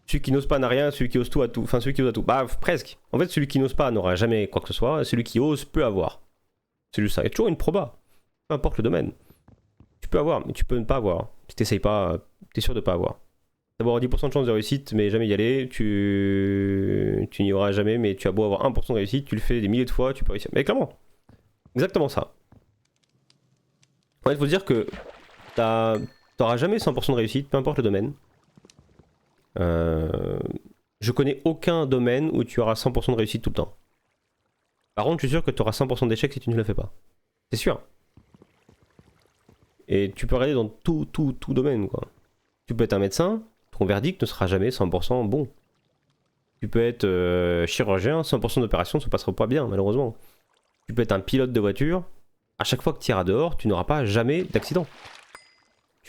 Celui qui n'ose pas n'a rien, celui qui ose tout a tout. Enfin, celui qui ose a tout. Bah, presque. En fait, celui qui n'ose pas n'aura jamais quoi que ce soit, et celui qui ose peut avoir. C'est juste ça. Il y a toujours une proba. Peu importe le domaine. Tu peux avoir, mais tu peux ne pas avoir. Si t'essayes pas, t'es sûr de pas avoir. D'avoir 10% de chance de réussite, mais jamais y aller, tu n'y auras jamais, mais tu as beau avoir 1% de réussite, tu le fais des milliers de fois, tu peux réussir. Mais clairement. Exactement ça. En fait, il faut se dire que t'auras jamais 100% de réussite, peu importe le domaine. Je connais aucun domaine où tu auras 100% de réussite tout le temps. Par contre, je suis sûr que tu auras 100% d'échec si tu ne le fais pas. C'est sûr. Et tu peux regarder dans tout domaine, quoi. Tu peux être un médecin, ton verdict ne sera jamais 100% bon. Tu peux être chirurgien, 100% d'opération ne se passera pas bien, malheureusement. Tu peux être un pilote de voiture, à chaque fois que tu iras dehors, tu n'auras pas jamais d'accident.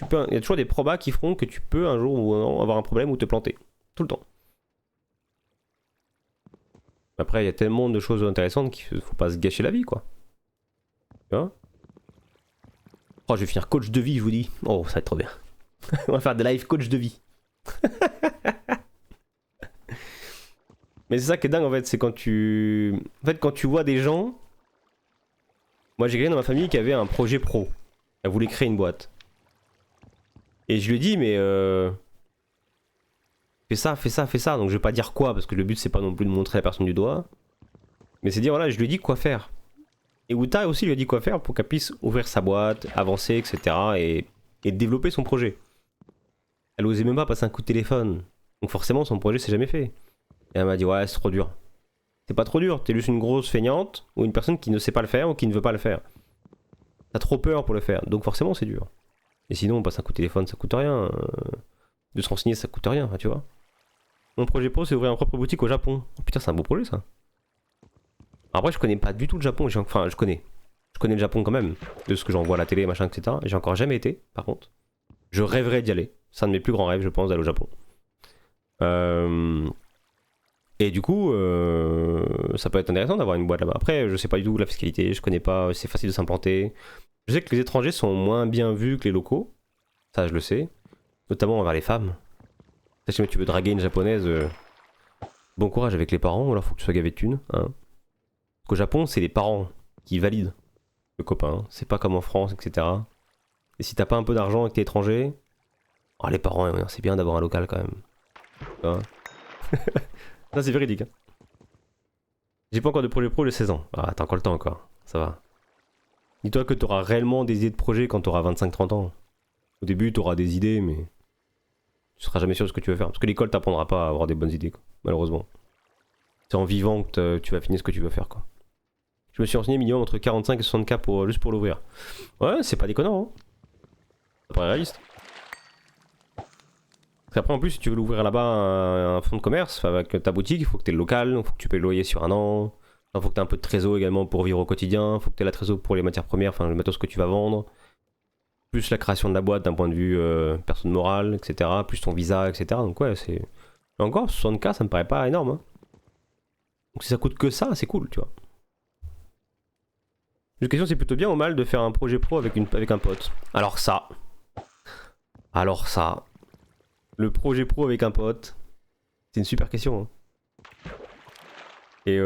Il y a toujours des probas qui feront que tu peux un jour ou un an avoir un problème ou te planter. Tout le temps. Après, il y a tellement de choses intéressantes qu'il ne faut pas se gâcher la vie, quoi. Tu vois? Oh, je vais finir coach de vie, je vous dis. Oh, ça va être trop bien. On va faire des live coach de vie. Mais c'est ça qui est dingue, en fait, c'est quand tu... En fait, quand tu vois des gens... Moi, j'ai quelqu'un dans ma famille qui avait un projet pro. Elle voulait créer une boîte. Et je lui ai dit, mais fais ça, fais ça, fais ça. Donc je vais pas dire quoi, parce que le but c'est pas non plus de montrer la personne du doigt. Mais c'est dire, voilà, je lui ai dit quoi faire. Et Uta aussi lui a dit quoi faire pour qu'elle puisse ouvrir sa boîte, avancer, etc. Et développer son projet. Elle osait même pas passer un coup de téléphone. Donc forcément son projet s'est jamais fait. Et elle m'a dit, ouais, c'est trop dur. C'est pas trop dur, t'es juste une grosse feignante, ou une personne qui ne sait pas le faire, ou qui ne veut pas le faire. T'as trop peur pour le faire, donc forcément c'est dur. Et sinon, on passe un coup de téléphone, ça coûte rien. De se renseigner, ça coûte rien, tu vois. Mon projet pro, c'est ouvrir une propre boutique au Japon. Oh, putain, c'est un beau projet, ça. Après, je connais pas du tout le Japon. Enfin, je connais. Je connais le Japon quand même. De ce que j'en vois à la télé, machin, etc. J'ai encore jamais été, par contre. Je rêverais d'y aller. C'est un de mes plus grands rêves, je pense, d'aller au Japon. Et du coup, ça peut être intéressant d'avoir une boîte là-bas. Après, je sais pas du tout la fiscalité, je connais pas, c'est facile de s'implanter. Je sais que les étrangers sont moins bien vus que les locaux. Ça, je le sais. Notamment envers les femmes. Si jamais tu veux draguer une japonaise, bon courage avec les parents, ou alors faut que tu sois gavé de thunes. Hein. Qu'au Japon, c'est les parents qui valident le copain. Hein. C'est pas comme en France, etc. Et si t'as pas un peu d'argent et que t'es étranger, oh, les parents, c'est bien d'avoir un local quand même. Tu vois. Ça, c'est véridique. Hein. J'ai pas encore de projet pro, j'ai 16 ans. Ah, t'as encore le temps encore. Ça va. Dis-toi que t'auras réellement des idées de projet quand t'auras 25-30 ans. Au début, t'auras des idées, mais tu seras jamais sûr de ce que tu veux faire. Parce que l'école t'apprendra pas à avoir des bonnes idées, quoi. Malheureusement. C'est en vivant que tu vas finir ce que tu veux faire, quoi. Je me suis renseigné minimum entre 45 et 60K juste pour l'ouvrir. Ouais, c'est pas déconnant, hein. Ça paraît réaliste. Parce qu'après, en plus, si tu veux l'ouvrir là-bas, un fonds de commerce, avec ta boutique, il faut que tu aies le local, il faut que tu payes le loyer sur un an. Il faut que tu aies un peu de trésor également pour vivre au quotidien. Il faut que tu aies la trésor pour les matières premières, enfin le matos que tu vas vendre. Plus la création de la boîte d'un point de vue personne morale, etc. Plus ton visa, etc. Donc ouais, c'est... Encore, 60K, ça me paraît pas énorme. Hein. Donc si ça coûte que ça, c'est cool, tu vois. La question, c'est plutôt bien ou mal de faire un projet pro avec un pote. Alors ça... Le projet pro avec un pote, c'est une super question. Hein. Et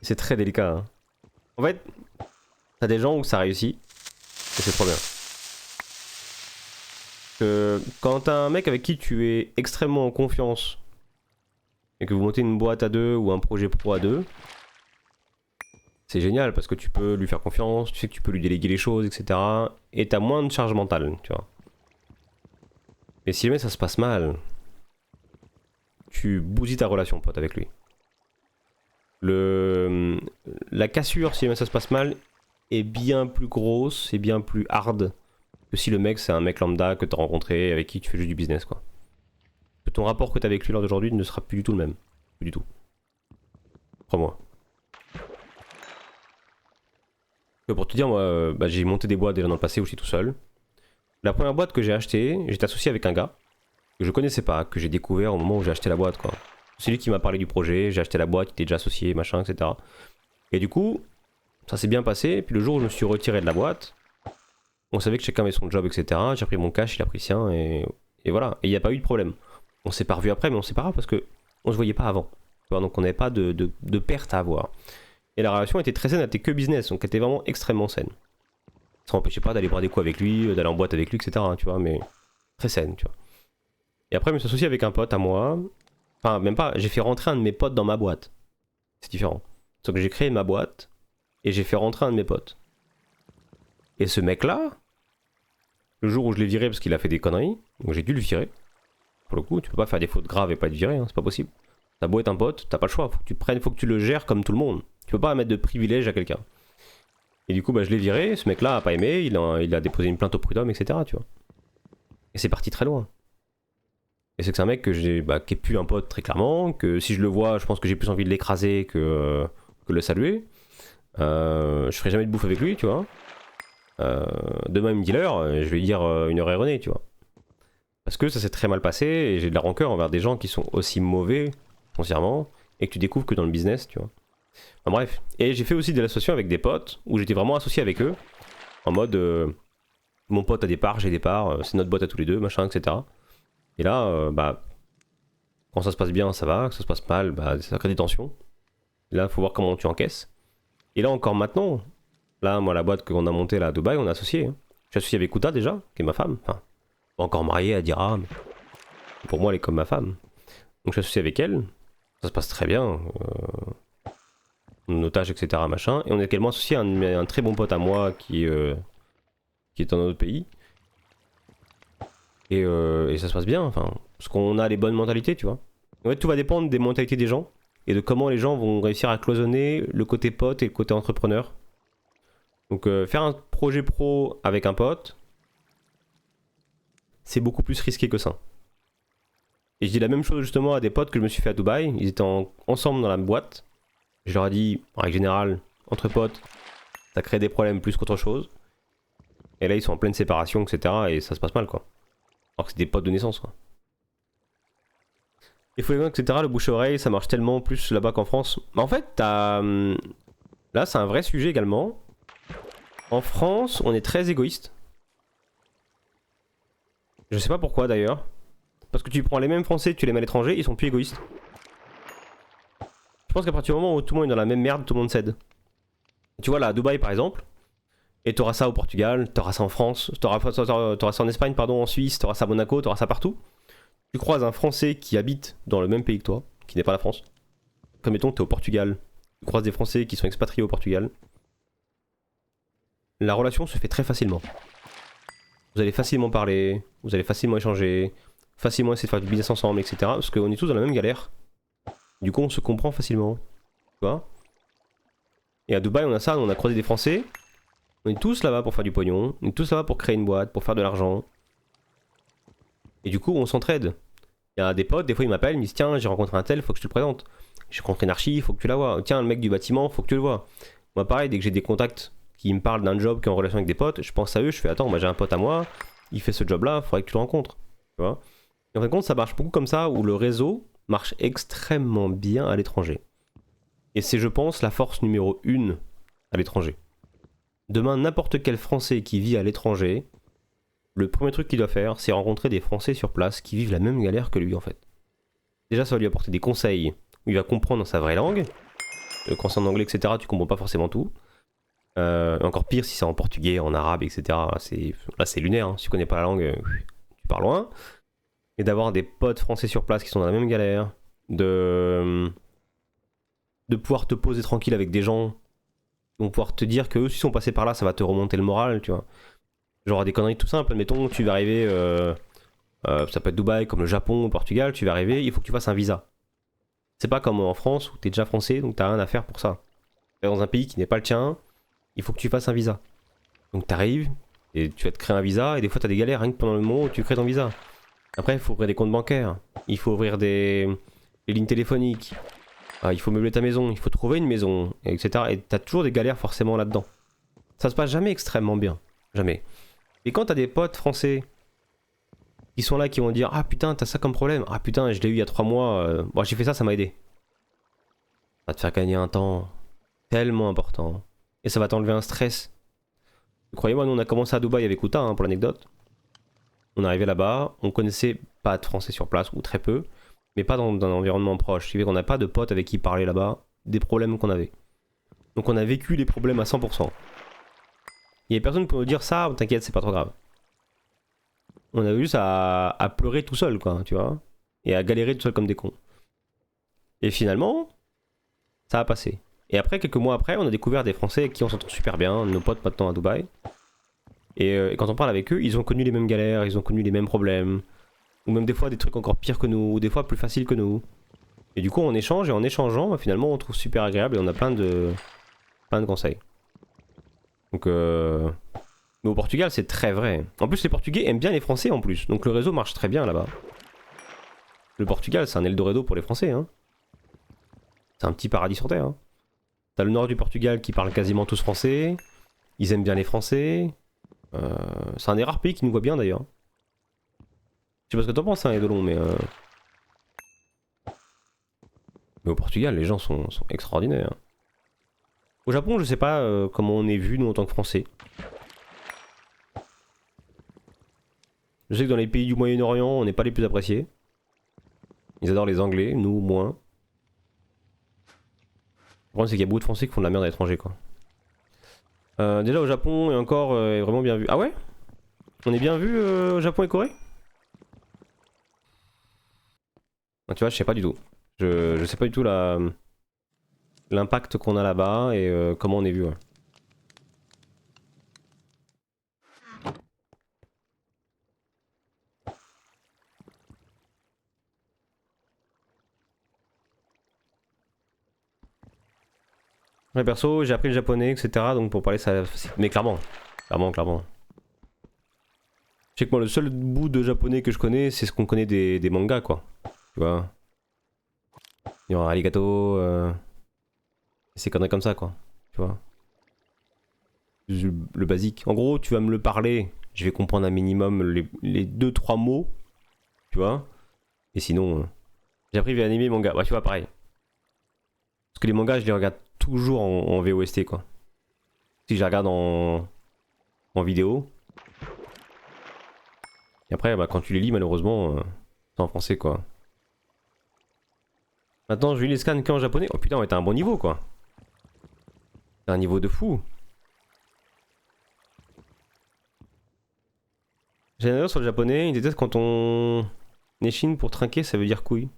c'est très délicat. Hein. En fait, t'as des gens où ça réussit, et c'est trop bien. Quand t'as un mec avec qui tu es extrêmement en confiance, et que vous montez une boîte à deux ou un projet pro à deux, c'est génial parce que tu peux lui faire confiance, tu sais que tu peux lui déléguer les choses, etc. Et t'as moins de charge mentale, tu vois. Mais si jamais ça se passe mal, tu bousilles ta relation, pote, avec lui. Le, la cassure, si jamais ça se passe mal, est bien plus grosse et bien plus hard que si le mec c'est un mec lambda que t'as rencontré, avec qui tu fais juste du business quoi. Ton rapport que t'as avec lui lors d'aujourd'hui ne sera plus du tout le même. Plus du tout. Crois-moi. Pour te dire, moi, bah, j'ai monté des boîtes déjà dans le passé où j'étais tout seul. La première boîte que j'ai achetée, j'étais associé avec un gars que je connaissais pas, que j'ai découvert au moment où j'ai acheté la boîte quoi. C'est lui qui m'a parlé du projet, j'ai acheté la boîte, il était déjà associé, machin, etc. Et du coup, ça s'est bien passé, et puis le jour où je me suis retiré de la boîte, on savait que chacun avait son job, etc. J'ai pris mon cash, il a pris le sien, et voilà. Et il n'y a pas eu de problème. On s'est pas revu après, mais on s'est pas revu parce que on se voyait pas avant. Tu vois, donc on n'avait pas de perte à avoir. Et la relation était très saine, elle était que business, donc elle était vraiment extrêmement saine. Ça n'empêchait pas d'aller boire des coups avec lui, d'aller en boîte avec lui, etc. Tu vois, mais très saine, tu vois. Et après, je me suis associé avec un pote à moi. Enfin, même pas, j'ai fait rentrer un de mes potes dans ma boîte. C'est différent. Donc j'ai créé ma boîte et j'ai fait rentrer un de mes potes. Et ce mec-là, le jour où je l'ai viré parce qu'il a fait des conneries, donc j'ai dû le virer. Pour le coup, tu peux pas faire des fautes graves et pas être viré, hein, c'est pas possible. T'as beau être un pote, t'as pas le choix, faut que tu prennes, faut que tu le gères comme tout le monde. Tu peux pas mettre de privilèges à quelqu'un. Et du coup, bah, je l'ai viré, ce mec-là a pas aimé, il a déposé une plainte au prud'homme, etc. Tu vois. Et c'est parti très loin. Et c'est que c'est un mec que j'ai, bah, qui est plus un pote très clairement, que si je le vois, je pense que j'ai plus envie de l'écraser que le saluer. Je ferai jamais de bouffe avec lui, tu vois. Demain il me dit l'heure, je vais lui dire une heure erronée, tu vois. Parce que ça s'est très mal passé et j'ai de la rancœur envers des gens qui sont aussi mauvais foncièrement et que tu découvres que dans le business, tu vois. Enfin bref. Et j'ai fait aussi de l'association avec des potes où j'étais vraiment associé avec eux. En mode, mon pote a des parts, j'ai des parts, c'est notre boîte à tous les deux, machin, etc. Et là, bah, quand ça se passe bien, ça va, quand ça se passe mal, bah, ça crée des tensions. Et là, il faut voir comment tu encaisses. Et là encore maintenant, là, moi, la boîte qu'on a montée là à Dubaï, on est associé. Hein. Je suis associé avec Kuta déjà, qui est ma femme. Enfin, pas encore mariée, elle dira, mais pour moi, elle est comme ma femme. Donc je suis associé avec elle, ça se passe très bien. Otage, etc. Machin. Et on est également associé à un très bon pote à moi qui est dans un autre pays. Et ça se passe bien, enfin, parce qu'on a les bonnes mentalités, tu vois. En fait, tout va dépendre des mentalités des gens et de comment les gens vont réussir à cloisonner le côté pote et le côté entrepreneur. Donc faire un projet pro avec un pote, c'est beaucoup plus risqué que ça. Et je dis la même chose justement à des potes que je me suis fait à Dubaï. Ils étaient ensemble dans la boîte. Je leur ai dit, en règle générale, entre potes, ça crée des problèmes plus qu'autre chose. Et là, ils sont en pleine séparation, etc. Et ça se passe mal, quoi. Alors que c'est des potes de naissance, quoi. Il faut les etc. Le bouche-oreille, ça marche tellement plus là-bas qu'en France. Mais en fait, t'as... Là, c'est un vrai sujet également. En France, on est très égoïste. Je sais pas pourquoi d'ailleurs. Parce que tu prends les mêmes Français, tu les mets à l'étranger, ils sont plus égoïstes. Je pense qu'à partir du moment où tout le monde est dans la même merde, tout le monde cède. Tu vois là, à Dubaï par exemple, et t'auras ça au Portugal, t'auras ça en France, t'auras ça en Espagne, pardon, en Suisse, t'auras ça à Monaco, t'auras ça partout. Tu croises un Français qui habite dans le même pays que toi, qui n'est pas la France. Comme mettons, t'es au Portugal, tu croises des Français qui sont expatriés au Portugal. La relation se fait très facilement. Vous allez facilement parler, vous allez facilement échanger, facilement essayer de faire du business ensemble, etc. Parce qu'on est tous dans la même galère. Du coup, on se comprend facilement. Tu vois? Et à Dubaï, on a ça, on a croisé des Français. On est tous là-bas pour faire du pognon. On est tous là-bas pour créer une boîte, pour faire de l'argent. Et du coup, on s'entraide. Il y a des potes, des fois ils m'appellent, ils me disent tiens, j'ai rencontré un tel, faut que je te le présente. J'ai rencontré une archi, faut que tu la vois. Tiens, le mec du bâtiment, faut que tu le vois. Moi, pareil, dès que j'ai des contacts qui me parlent d'un job qui est en relation avec des potes, je pense à eux, je fais attends, moi j'ai un pote à moi, il fait ce job-là, faudrait que tu le rencontres. Tu vois? Et en fin de compte, ça marche beaucoup comme ça, où le réseau marche extrêmement bien à l'étranger. Et c'est, je pense, la force numéro 1 à l'étranger. Demain, n'importe quel Français qui vit à l'étranger, le premier truc qu'il doit faire, c'est rencontrer des Français sur place qui vivent la même galère que lui, en fait. Déjà, ça va lui apporter des conseils où il va comprendre sa vraie langue. Quand c'est en anglais, etc., tu comprends pas forcément tout. Encore pire si c'est en portugais, en arabe, etc. Là, c'est lunaire. Hein. Si tu connais pas la langue, tu pars loin. Et d'avoir des potes français sur place qui sont dans la même galère. De pouvoir te poser tranquille avec des gens. Qui vont pouvoir te dire qu'eux, s'ils sont passés par là, ça va te remonter le moral, tu vois. Genre des conneries tout simples. Mettons, tu vas arriver... ça peut être Dubaï, comme le Japon, le Portugal. Tu vas arriver, il faut que tu fasses un visa. C'est pas comme en France où t'es déjà français, donc t'as rien à faire pour ça. T'es dans un pays qui n'est pas le tien, il faut que tu fasses un visa. Donc t'arrives, et tu vas te créer un visa, et des fois t'as des galères rien que pendant le moment où tu crées ton visa. Après, il faut ouvrir des comptes bancaires, il faut ouvrir des lignes téléphoniques, il faut meubler ta maison, il faut trouver une maison, etc. Et t'as toujours des galères forcément là-dedans. Ça se passe jamais extrêmement bien. Jamais. Et quand t'as des potes français qui sont là, qui vont dire ah putain, t'as ça comme problème, ah putain, je l'ai eu il y a 3 mois, bon, j'ai fait ça, ça m'a aidé. Ça va te faire gagner un temps tellement important. Et ça va t'enlever un stress. Croyez-moi, nous on a commencé à Dubaï avec Outa, hein, pour l'anecdote. On est arrivé là-bas, on connaissait pas de français sur place, ou très peu, mais pas dans un environnement proche. Ce qui fait qu'on n'a pas de potes avec qui parler là-bas, des problèmes qu'on avait. Donc on a vécu les problèmes à 100%. Il y a personne pour nous dire ça, t'inquiète, c'est pas trop grave. On a juste à pleurer tout seul, quoi, tu vois, et à galérer tout seul comme des cons. Et finalement, ça a passé. Et après, quelques mois après, on a découvert des Français avec qui on s'entend super bien, nos potes maintenant à Dubaï. Et quand on parle avec eux, ils ont connu les mêmes galères, ils ont connu les mêmes problèmes. Ou même des fois des trucs encore pires que nous, ou des fois plus faciles que nous. Et du coup on échange, et en échangeant, bah, finalement on trouve super agréable et on a plein de conseils. Donc mais au Portugal c'est très vrai. En plus les Portugais aiment bien les Français en plus, donc le réseau marche très bien là-bas. Le Portugal c'est un Eldorado pour les Français, hein. C'est un petit paradis sur terre, hein. T'as le nord du Portugal qui parle quasiment tous français, ils aiment bien les Français. C'est un des rares pays qui nous voit bien d'ailleurs. Je sais pas ce que t'en penses, hein, Edolon, mais au Portugal, les gens sont extraordinaires. Au Japon, je sais pas comment on est vu, nous, en tant que Français. Je sais que dans les pays du Moyen-Orient, on n'est pas les plus appréciés. Ils adorent les Anglais, nous, moins. Le problème, c'est qu'il y a beaucoup de Français qui font de la merde à l'étranger, quoi. Déjà, au Japon, et encore, est vraiment bien vu. Ah ouais? On est bien vu au Japon et Corée? Ah, tu vois, je sais pas du tout. Je sais pas du tout l'impact qu'on a là-bas et comment on est vu. Ouais. Ouais, perso, j'ai appris le japonais, etc. Donc pour parler, ça. Mais clairement. Clairement. Je sais que moi, le seul bout de japonais que je connais, c'est ce qu'on connaît des mangas, quoi. Tu vois. Il y aura arigato. C'est conneries comme ça, quoi. Tu vois. Le basique. En gros, tu vas me le parler, je vais comprendre un minimum les 2-3 mots. Tu vois. Et sinon, j'ai appris via animé et manga. Bah, tu vois, pareil. Parce que les mangas, je les regarde toujours en VOST, quoi. Si je les regarde en vidéo. Et après, bah, quand tu les lis, malheureusement, c'est en français, quoi. Maintenant, je lis les scans qu'en japonais. Oh putain, ouais, t'as un bon niveau, quoi. T'as un niveau de fou. J'ai un erreur sur le japonais, ils détestent quand on est chine pour trinquer, ça veut dire couille.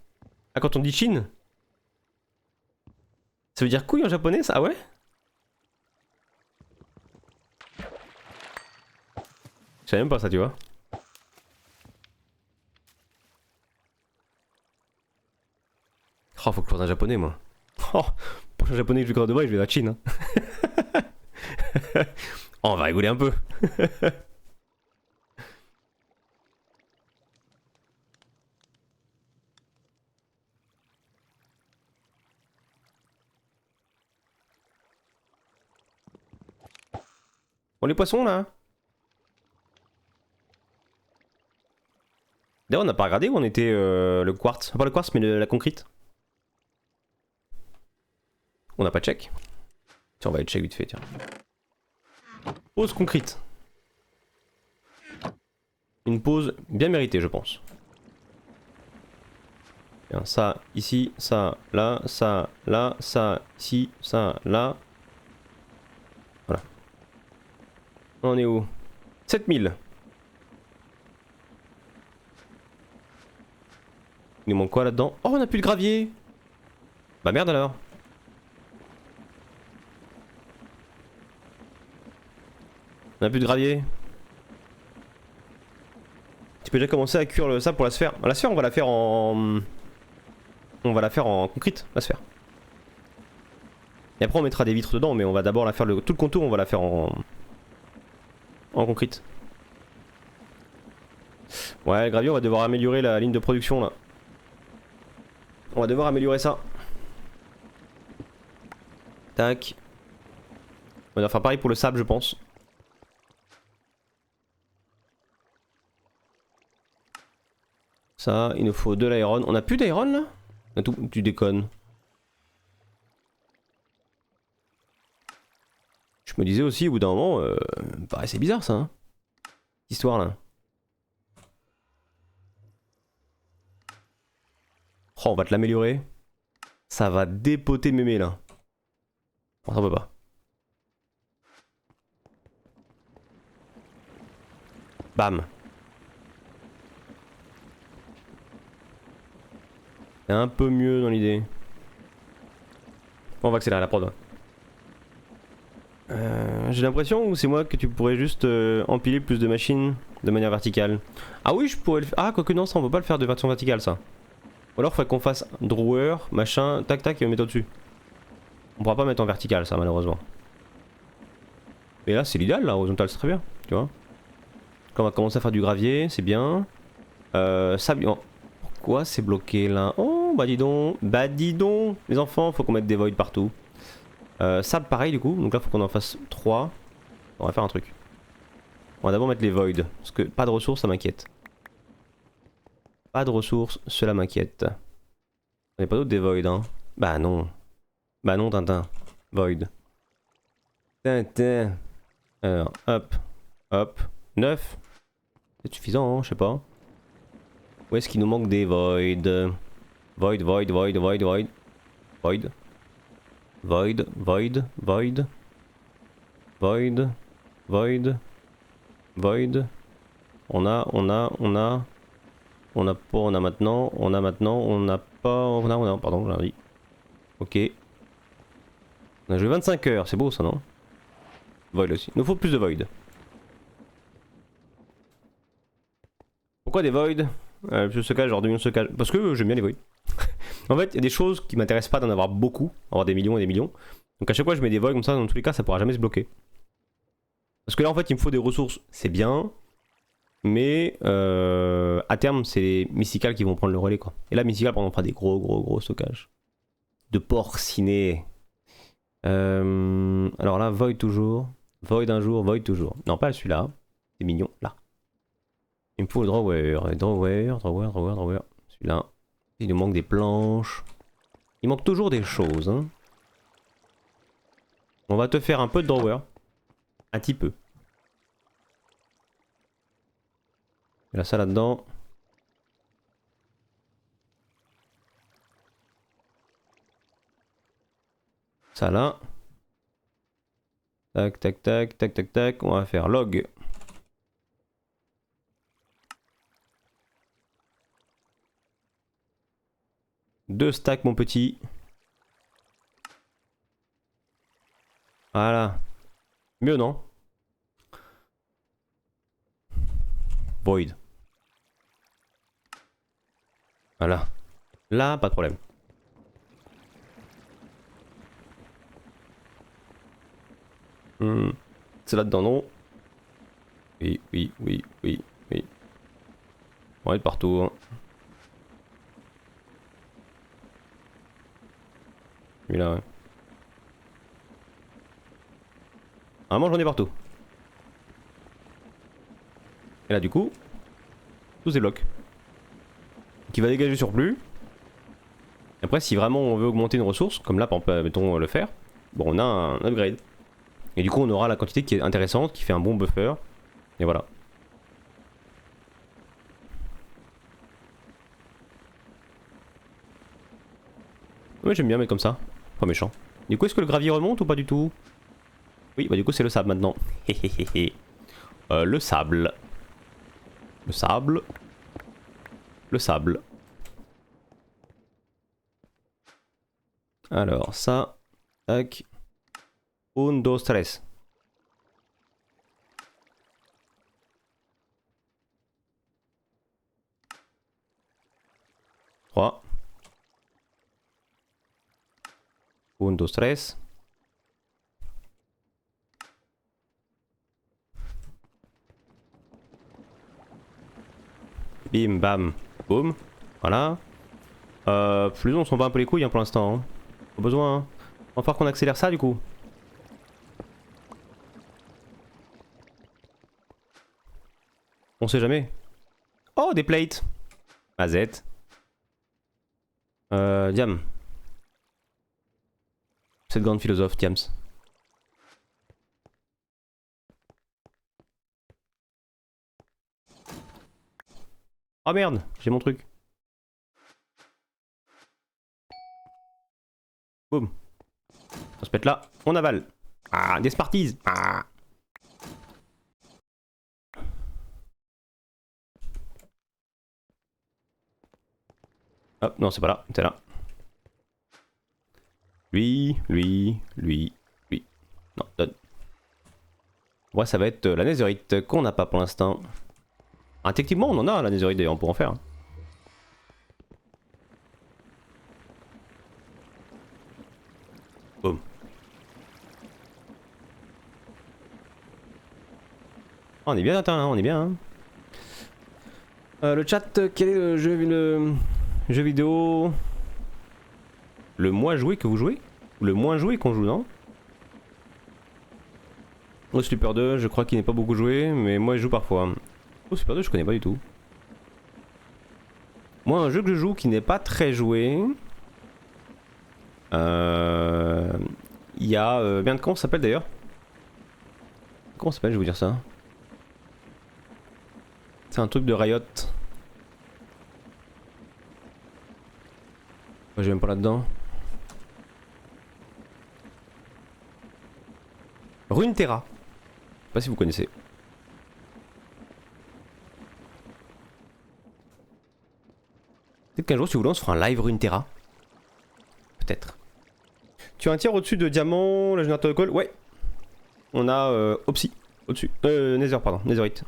Ah, quand on dit chine? Ça veut dire couille en japonais, ça? Ah ouais? Je savais même pas ça, tu vois. Oh, faut que je fasse un japonais, moi. Oh, prochain japonais que je vais de bas, je vais à la Chine. Hein. Oh, on va rigoler un peu. Bon, les poissons, là. D'ailleurs, on n'a pas regardé où on était le quartz. Pas le quartz, mais la concrète. On n'a pas de check. Tiens, on va aller check vite fait, tiens. Pause concrète. Une pause bien méritée, je pense. Bien, ça, ici, ça, là, ici, ça, là. Voilà. On est où? 7000. Il nous manque quoi là-dedans? Oh, on a plus le gravier. Bah merde alors. On a plus de gravier. Tu peux déjà commencer à cuire ça pour la sphère. La sphère, on va la faire en on va la faire en concrete, la sphère. Et après on mettra des vitres dedans, mais on va d'abord la faire tout le contour, on va la faire en concrete. Ouais, le gravier, on va devoir améliorer la ligne de production là. On va devoir améliorer ça. Tac. On va faire pareil pour le sable, je pense. Ça, il nous faut de l'iron. On a plus d'iron là? Tu déconnes. Je me disais aussi au bout d'un moment, bah, c'est bizarre ça, hein, cette histoire là. Oh, on va te l'améliorer. Ça va dépoter mémé là. Bon, ça peut pas. Bam. C'est un peu mieux dans l'idée. Bon, on va accélérer la prod. J'ai l'impression, ou c'est moi, que tu pourrais juste empiler plus de machines de manière verticale. Ah oui, je pourrais le faire. Ah, quoique non, ça on peut pas le faire de façon verticale ça. Ou alors il faudrait qu'on fasse drawer, machin, tac tac et on met au-dessus. On pourra pas mettre en vertical ça malheureusement. Mais là c'est l'idéal là, horizontal c'est très bien, tu vois. Quand on va commencer à faire du gravier, c'est bien. Sable. Oh, pourquoi c'est bloqué là? Oh bah dis donc. Bah dis donc. Les enfants, faut qu'on mette des voids partout. Sable pareil du coup, donc là faut qu'on en fasse 3. On va faire un truc. On va d'abord mettre les voids, parce que pas de ressources ça m'inquiète. Pas de ressources, cela m'inquiète. On n'est pas d'autres des voids hein. Bah non. Bah non Tintin. Void. Tintin. Alors hop. Hop. 9. C'est suffisant hein, je sais pas. Où est-ce qu'il nous manque des voids? Void, void, void, void, void. Void. Void, void, void. Void. Void. Void. On a pas, on a maintenant, on a pas, pardon, j'ai dit. Ok. On a joué 25 heures, c'est beau ça non? Void aussi. Il nous faut plus de void. Pourquoi des void? Plus de stockage, genre 2 millions de stockage. Parce que j'aime bien les void. En fait, il y a des choses qui m'intéressent pas d'en avoir beaucoup, avoir des millions et des millions. Donc à chaque fois je mets des voids comme ça, dans tous les cas ça pourra jamais se bloquer. Parce que là en fait il me faut des ressources, c'est bien. Mais à terme c'est les Mystical qui vont prendre le relais quoi. Et là Mystical on fera des gros stockages. De porciné. Alors là Void toujours. Void un jour, Void toujours. Non pas celui-là. C'est mignon, là. Il me faut le drawer. Drawer. Celui-là. Il nous manque des planches. Il manque toujours des choses. Hein. On va te faire un peu de drawer. Un petit peu. Et là ça là-dedans. Ça là. Tac, tac, tac, tac, tac, tac. On va faire log. Deux stacks, mon petit. Voilà. Mieux, non? Void. Voilà. Là, pas de problème. C'est là-dedans, non? Oui. On va être partout. Hein. Celui-là, ouais. Vraiment, j'en ai partout. Et là, du coup, tous ces blocs. Qui va dégager surplus. Après, si vraiment on veut augmenter une ressource, comme là, par exemple, mettons le fer, bon, on a un upgrade. Et du coup, on aura la quantité qui est intéressante, qui fait un bon buffer. Et voilà. Ouais, j'aime bien mettre comme ça. Pas méchant. Du coup, est-ce que le gravier remonte ou pas du tout? Oui, bah du coup, c'est le sable maintenant. Le sable. Le sable. Le sable. Alors, ça. Tac. Un, dos, tres. 3. Un, dos, tres. Bim, bam, boum. Voilà. Les on s'en bat un peu les couilles hein, pour l'instant. Hein. Pas besoin. Hein. Va falloir qu'on accélère ça du coup. On sait jamais. Oh, des plates. Mazette. Diam. Cette grande philosophe, Diams. Oh merde, j'ai mon truc. Boum. On se pète là, on avale. Ah, des Smarties. Ah. Hop, non, c'est pas là, c'est là. Lui. Non, donne. Ouais, ça va être la netherite qu'on n'a pas pour l'instant. Ah, techniquement, on en a la netherite d'ailleurs, on pourra en faire. Boum. Oh, on est bien atteint, hein, on est bien. Hein. Le chat, quel est le jeu vidéo le moins joué que vous jouez? Ou le moins joué qu'on joue, non? Oh, Super 2, je crois qu'il n'est pas beaucoup joué, mais moi je joue parfois. Oh, Super 2, je connais pas du tout. Moi, un jeu que je joue qui n'est pas très joué. Il y a. Bien, comment ça s'appelle d'ailleurs? Comment ça s'appelle, je vais vous dire ça. C'est un truc de Riot. Moi, j'ai même pas là-dedans. Runeterra. Je sais pas si vous connaissez. Peut-être qu'un jour, si vous voulez, on se fera un live Runeterra. Peut-être. Tu as un tiers au-dessus de diamant, le générateur de colle? Ouais. On a Opsi au-dessus. Nether, pardon, Netherite.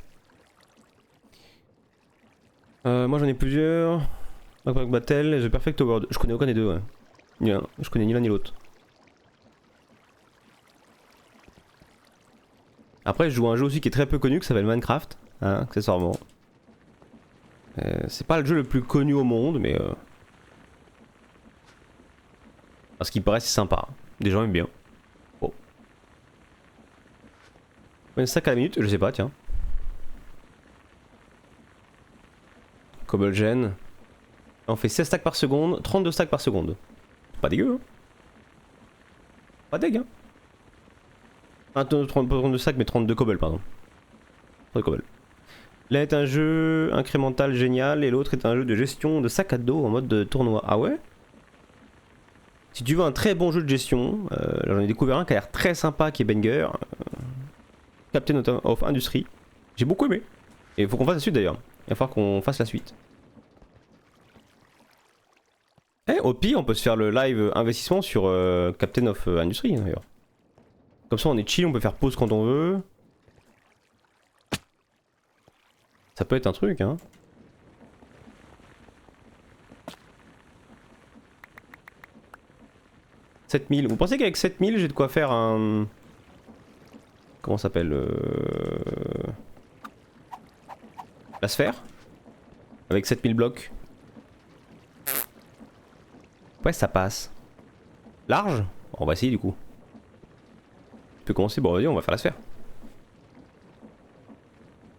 Moi j'en ai plusieurs. Backpack Battle et The Perfect World. Je connais aucun des deux, ouais. Je connais ni l'un ni l'autre. Après, je joue à un jeu aussi qui est très peu connu qui s'appelle Minecraft, hein, accessoirement. C'est pas le jeu le plus connu au monde, mais. Parce qu'il paraît c'est sympa. Des gens aiment bien. Bon. Combien de stacks à la minute? Je sais pas, tiens. Cobblegen. On fait 16 stacks par seconde, 32 stacks par seconde. Pas dégueu, hein. Pas dégueu, hein. Ah, 32 stacks, mais 32 cobble, pardon. 32 cobble. L'un est un jeu incrémental génial et l'autre est un jeu de gestion de sac à dos en mode de tournoi. Ah ouais? Si tu veux un très bon jeu de gestion, j'en ai découvert un qui a l'air très sympa, qui est banger. Captain of Industry. J'ai beaucoup aimé. Et il faut qu'on fasse la suite d'ailleurs. Il va falloir qu'on fasse la suite. Eh, au pire, on peut se faire le live investissement sur Captain of Industry d'ailleurs. Comme ça, on est chill, on peut faire pause quand on veut. Ça peut être un truc, hein. « 7000. Vous pensez qu'avec 7000, j'ai de quoi faire un... Comment ça s'appelle la sphère? Avec 7000 blocs. Ouais, ça passe. Large? On va essayer du coup. Tu peux commencer? Bon, vas-y, on va faire la sphère.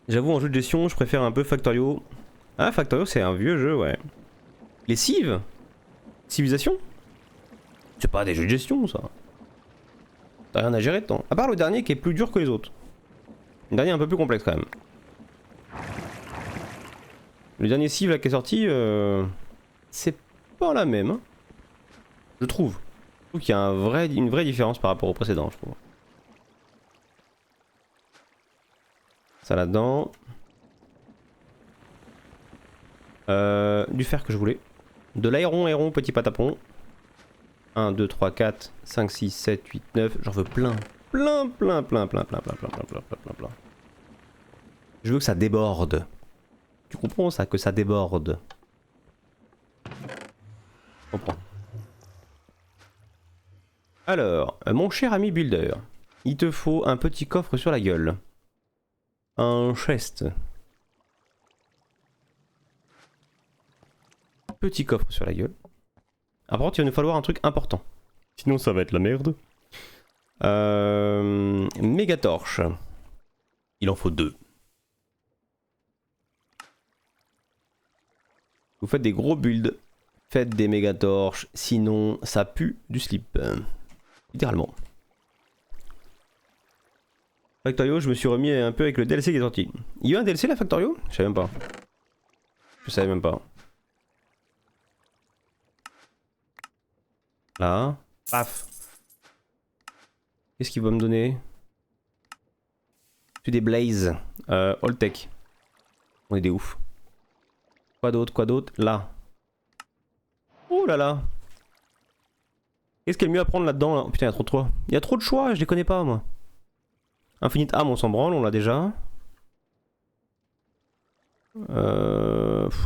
J'avoue, en jeu de gestion, je préfère un peu Factorio. Ah, Factorio, c'est un vieux jeu, ouais. Les Civ? Civilisation? C'est pas des jeux de gestion, ça. T'as rien à gérer dedans. À part le dernier qui est plus dur que les autres. Le dernier est un peu plus complexe quand même. Le dernier Civ là qui est sorti, c'est pas la même. Hein. Je trouve. Je trouve qu'il y a une vraie différence par rapport au précédent, je trouve. Ça là-dedans. Du fer que je voulais. De l'aéron, petit patapon. 1, 2, 3, 4, 5, 6, 7, 8, 9. J'en veux plein. Plein. Je veux que ça déborde. Tu comprends ça? Que ça déborde. Je comprends. Alors, mon cher ami builder, il te faut un petit coffre sur la gueule. Un chest. Petit coffre sur la gueule. Par contre, il va nous falloir un truc important. Sinon, ça va être la merde. Méga torche. Il en faut 2. Vous faites des gros builds. Faites des méga torches. Sinon, ça pue du slip. Littéralement. Factorio, je me suis remis un peu avec le DLC qui est sorti. Il y a eu un DLC là, Factorio? Je savais même pas. Je savais même pas. Là. Paf. Qu'est-ce qu'il va me donner? Tu des blazes. All tech. On est des ouf. Quoi d'autre? Quoi d'autre? Là. Oh là là. Qu'est-ce qu'il y a de mieux à prendre là-dedans là? Oh, putain, il y a trop de choix. Il y a trop de choix, je les connais pas moi. Infinite Arm, on s'en branle, on l'a déjà.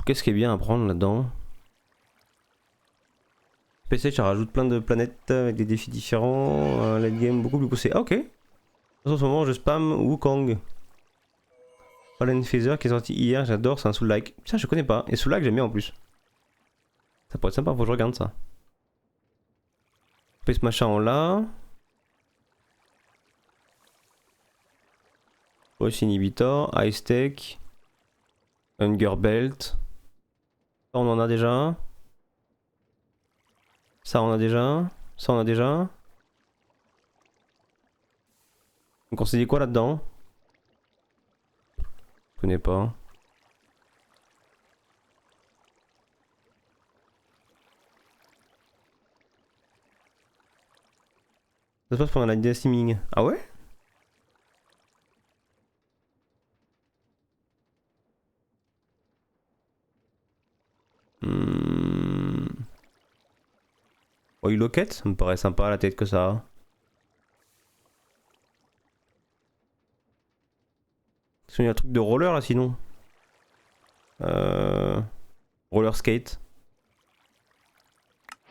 Qu'est-ce qui est bien à prendre là-dedans? PC, ça rajoute plein de planètes avec des défis différents. Late game beaucoup plus poussé. Ah, ok. En ce moment, je spam Wukong. Fallen Feather qui est sorti hier, j'adore, c'est un soul-like. Putain, je connais pas. Et soul-like, j'aime bien en plus. Ça pourrait être sympa, faut que je regarde ça. Space machin en là. Voice Inhibitor, Ice Tech. Hunger Belt. Ça, on en a déjà. Ça, on a déjà. Ça, on a déjà. Donc, on s'est dit quoi là-dedans? Je connais pas. Ça se passe pendant la dynastie Ming. Ah ouais? Oh, une loquette, ça me paraît sympa la tête que ça a. Il y a un truc de roller là sinon. Roller skate.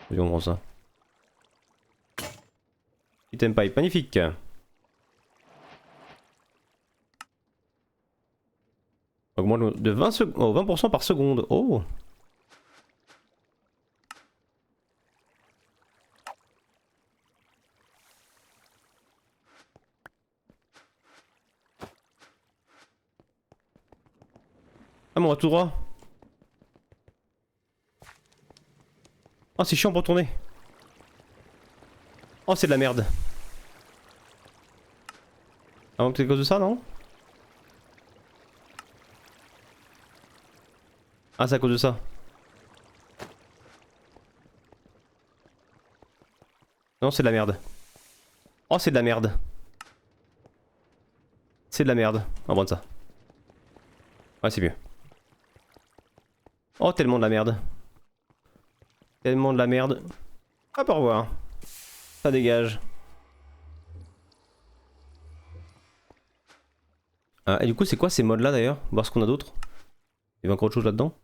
Voyons, on prend ça. Item pipe, magnifique. Augmente de 20% par seconde. Oh! Ah, mais on va tout droit. Oh, c'est chiant pour tourner. Oh, c'est de la merde. Ah, donc c'est à cause de ça, non? Ah, c'est à cause de ça. Non, c'est de la merde. Oh, c'est de la merde. C'est de la merde. On va prendre ça. Ouais, c'est mieux. Oh, tellement de la merde. Tellement de la merde. Hop, au revoir. Ça dégage. Ah, et du coup, c'est quoi ces modes là d'ailleurs? Voir ce qu'on a d'autre. Il y avait encore autre chose là-dedans?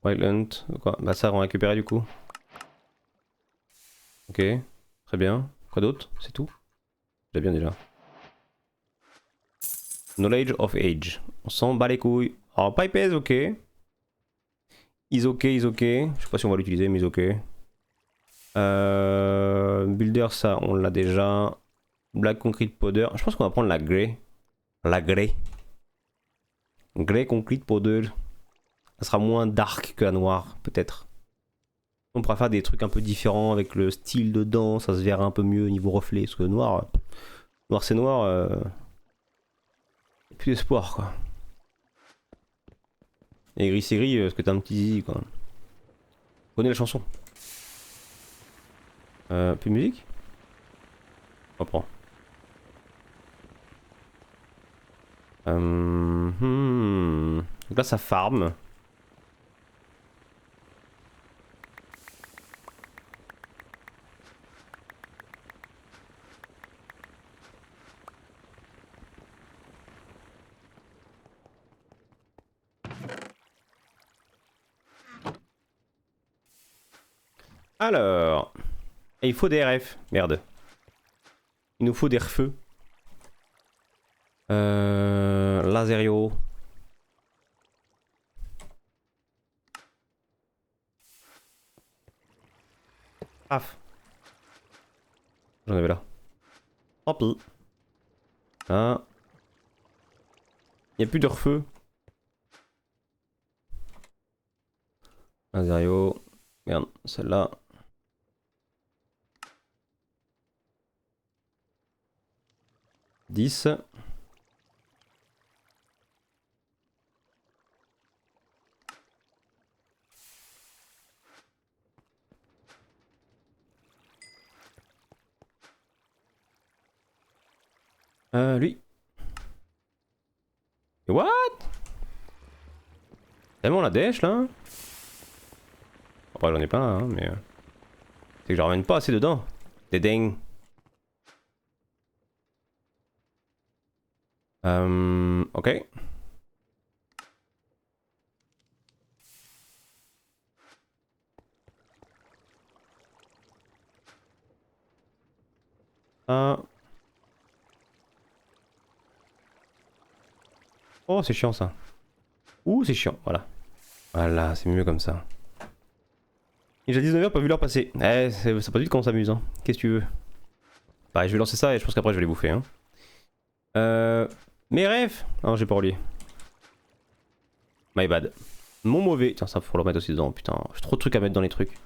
Wild Hunt, quoi? Bah, ça, on va récupérer du coup. Ok, très bien. Quoi d'autre? C'est tout? J'ai bien déjà. Knowledge of Age. On s'en bat les couilles. Alors, Pipe is ok. Is ok, is ok. Je sais pas si on va l'utiliser, mais is ok. Builder, ça, on l'a déjà. Black Concrete Powder. Je pense qu'on va prendre la Grey. La Grey. Grey Concrete Powder. Ça sera moins dark que la noire, peut-être. On pourra faire des trucs un peu différents avec le style dedans. Ça se verra un peu mieux au niveau reflet. Parce que noir, noir c'est noir. Plus d'espoir, quoi. Et gris c'est gris parce que t'as un petit zizi, quoi. On connaît la chanson. Plus de musique? On reprend. Donc là ça farm. Alors, Et il faut des RF. Merde. Il nous faut des refeux. Laserio. Paf. J'en avais là. Tant pis. Ah. Il n'y a plus de refeu. Laserio. Merde, celle-là. Dix. Lui. What? Tellement la dèche là. Après j'en ai plein hein, mais... c'est que j'en ramène pas assez dedans. Des dingues. Ok. Ah. Oh c'est chiant ça. Ouh c'est chiant, voilà. Voilà, c'est mieux comme ça. Il est déjà 19h, pas vu l'heure passer. Eh, ça passe vite quand on s'amuse, hein. Qu'est-ce que tu veux? Bah, je vais lancer ça et je pense qu'après je vais les bouffer, hein. Mes rêves. Non, j'ai pas relié. My bad. Mon mauvais. Tiens, ça faut le remettre aussi dedans, putain. J'ai trop de trucs à mettre dans les trucs.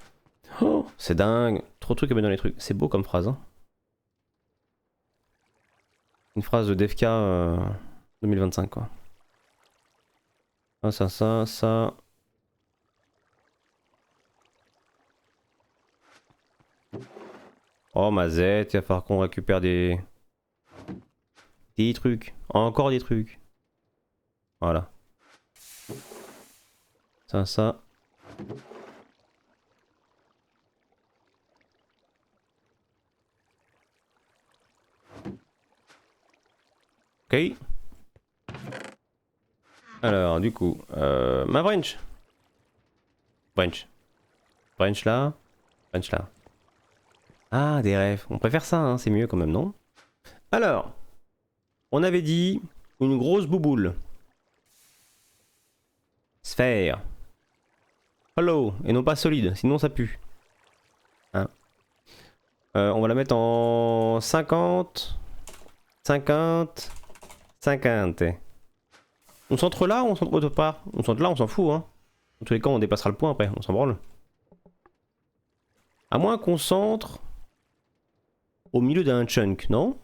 Oh, c'est dingue. Trop de trucs à mettre dans les trucs. C'est beau comme phrase, hein. Une phrase de DFK 2025, quoi. Ah, ça. Oh, ma Z, il va falloir qu'on récupère des trucs. Encore des trucs. Voilà. Ça. Ok. Alors, du coup, ma branch. Branch là. Branch là. Ah, des rêves. On préfère ça, hein, c'est mieux quand même, non? Alors, on avait dit une grosse bouboule. Sphère. Hollow, et non pas solide, sinon ça pue. Hein. On va la mettre en 50. 50. 50. On centre là ou on centre autre part? On centre là, on s'en fout, hein. Dans tous les cas, on dépassera le point après, on s'en branle. À moins qu'on centre au milieu d'un chunk, non?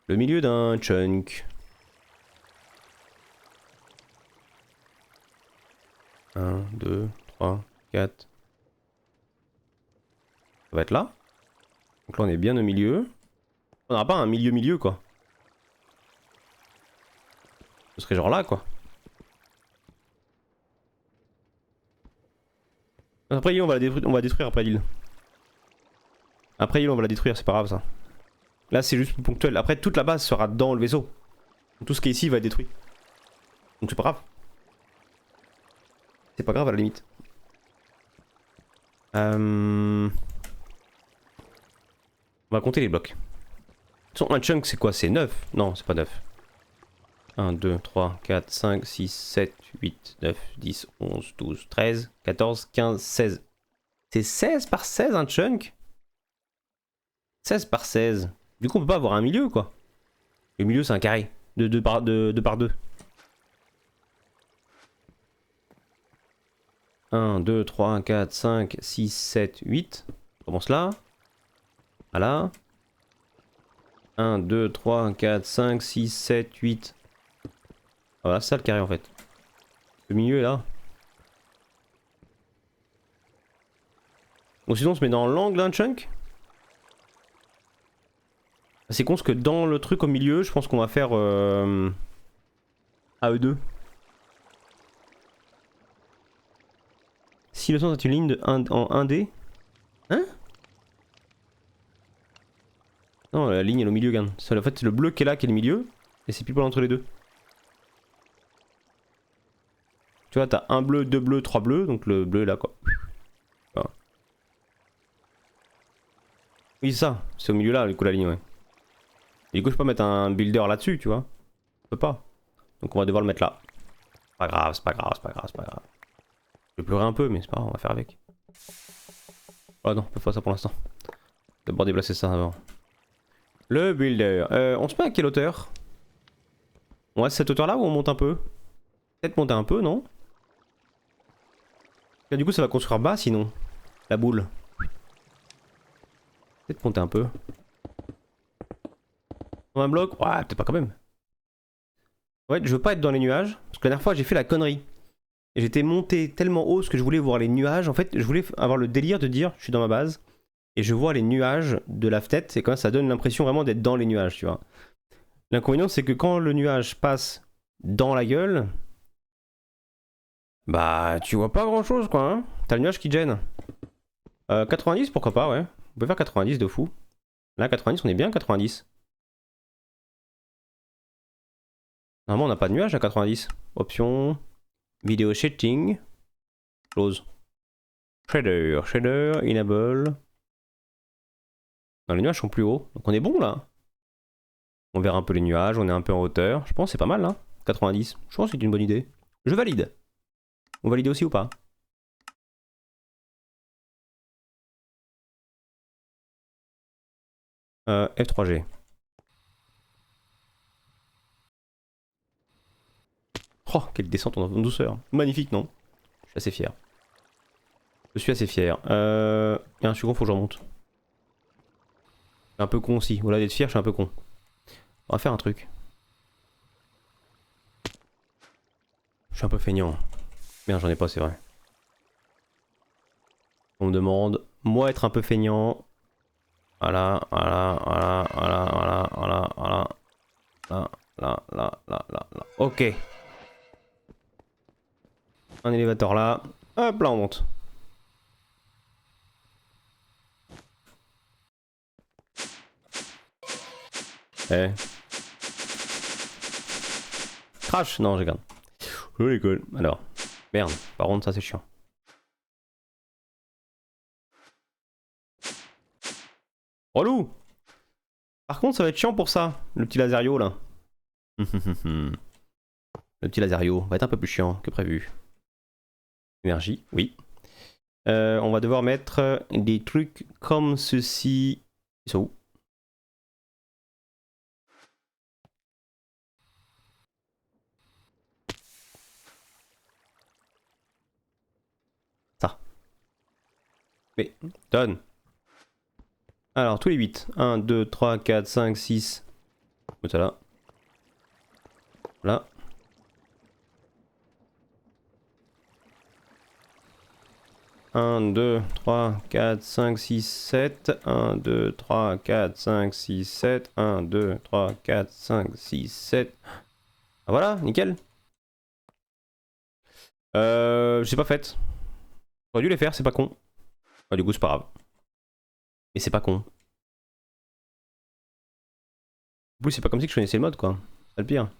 Le milieu d'un chunk. 1, 2, 3, 4. Ça va être là. Donc là on est bien au milieu. On n'aura pas un milieu quoi. Ce serait genre là quoi. Après l'île on va détruire après l'île. Après l'île on va la détruire, c'est pas grave ça. Là c'est juste ponctuel. Après toute la base sera dans le vaisseau. Tout ce qui est ici va être détruit. Donc c'est pas grave. C'est pas grave à la limite. On va compter les blocs. Un chunk c'est quoi? C'est 9? Non, c'est pas 9. 1, 2, 3, 4, 5, 6, 7, 8, 9, 10, 11, 12, 13, 14, 15, 16. C'est 16 par 16 un chunk? 16 par 16. Du coup on peut pas avoir un milieu quoi. Le milieu c'est un carré. De 2 par 2. 1, 2, 3, 4, 5, 6, 7, 8. On commence là. Voilà. 1, 2, 3, 4, 5, 6, 7, 8. Voilà, c'est ça le carré en fait. Le milieu est là. Bon sinon on se met dans l'angle d'un chunk. C'est con parce que dans le truc au milieu, je pense qu'on va faire AE2. Si le sens est une ligne en 1D. Hein? Non, la ligne elle est au milieu, regarde. En fait, c'est le bleu qui est là qui est le milieu. Et c'est pile poil entre les deux. Tu vois, t'as un bleu, deux bleus, trois bleus, donc le bleu là quoi. Voilà. Oui, c'est ça, c'est au milieu là, du coup, la ligne, ouais. Et du coup, je peux pas mettre un builder là-dessus, tu vois. Je peux pas. Donc on va devoir le mettre là. Pas grave, c'est pas grave, c'est pas grave, c'est pas grave. Je vais pleurer un peu, mais c'est pas grave, on va faire avec. Oh non, on peut pas ça pour l'instant. D'abord déplacer ça avant. Le builder. On se met à quelle hauteur? On reste à cette hauteur là ou on monte un peu? Peut-être monter un peu, non? Là, du coup, ça va construire bas sinon. La boule. Peut-être monter un peu. Un bloc? Ouais, peut-être pas quand même. Ouais, je veux pas être dans les nuages. Parce que la dernière fois, j'ai fait la connerie. Et j'étais monté tellement haut parce que je voulais voir les nuages. En fait, je voulais avoir le délire de dire je suis dans ma base. Et je vois les nuages de la fenêtre. Et quand même, ça donne l'impression vraiment d'être dans les nuages, tu vois. L'inconvénient, c'est que quand le nuage passe dans la gueule, bah, tu vois pas grand chose, quoi. Hein. T'as le nuage qui te gêne. 90, pourquoi pas, ouais. On peut faire 90 de fou. Là, 90, on est bien 90. Normalement, on n'a pas de nuage à 90. Option. Vidéo shading. Close. Shader. Shader. Enable. Non, les nuages sont plus hauts. Donc on est bon là. On verra un peu les nuages. On est un peu en hauteur. Je pense que c'est pas mal là. 90. Je pense que c'est une bonne idée. Je valide. On valide aussi ou pas? F3G. Oh, quelle descente en douceur. Magnifique, non? Je suis assez fier. Je suis assez fier. Il y a un second, faut que je remonte. Je suis un peu con aussi. Au-delà d'être fier, je suis un peu con. On va faire un truc. Je suis un peu feignant. Merde, j'en ai pas, c'est vrai. On me demande, moi être un peu feignant. Voilà, voilà, voilà, voilà, voilà, voilà, voilà. Là, là, là, là, là, là. Ok. Un élévateur là. Hop là, on monte. Eh. Crash. Non, j'ai garde. Je l'école. Alors. Merde. Par contre, ça c'est chiant. Relou. Par contre, ça va être chiant pour ça. Le petit laserio là. Le petit laserio va être un peu plus chiant que prévu. Énergie, oui. On va devoir mettre des trucs comme ceci. Ils sont où? Ça. Mais, donne. Alors, tous les 8. 1, 2, 3, 4, 5, 6. Ça là. Là. Un, 2, 3, 4, 5, 6, 7. 1, 2, 3, 4, 5, 6, 7. 1, 2, 3, 4, 5, 6, 7. Ah voilà, nickel. J'ai pas fait. J'aurais dû les faire, c'est pas con. Ah, du coup, c'est pas grave. Mais c'est pas con. En plus, c'est pas comme si je connaissais le mode, quoi. C'est le pire.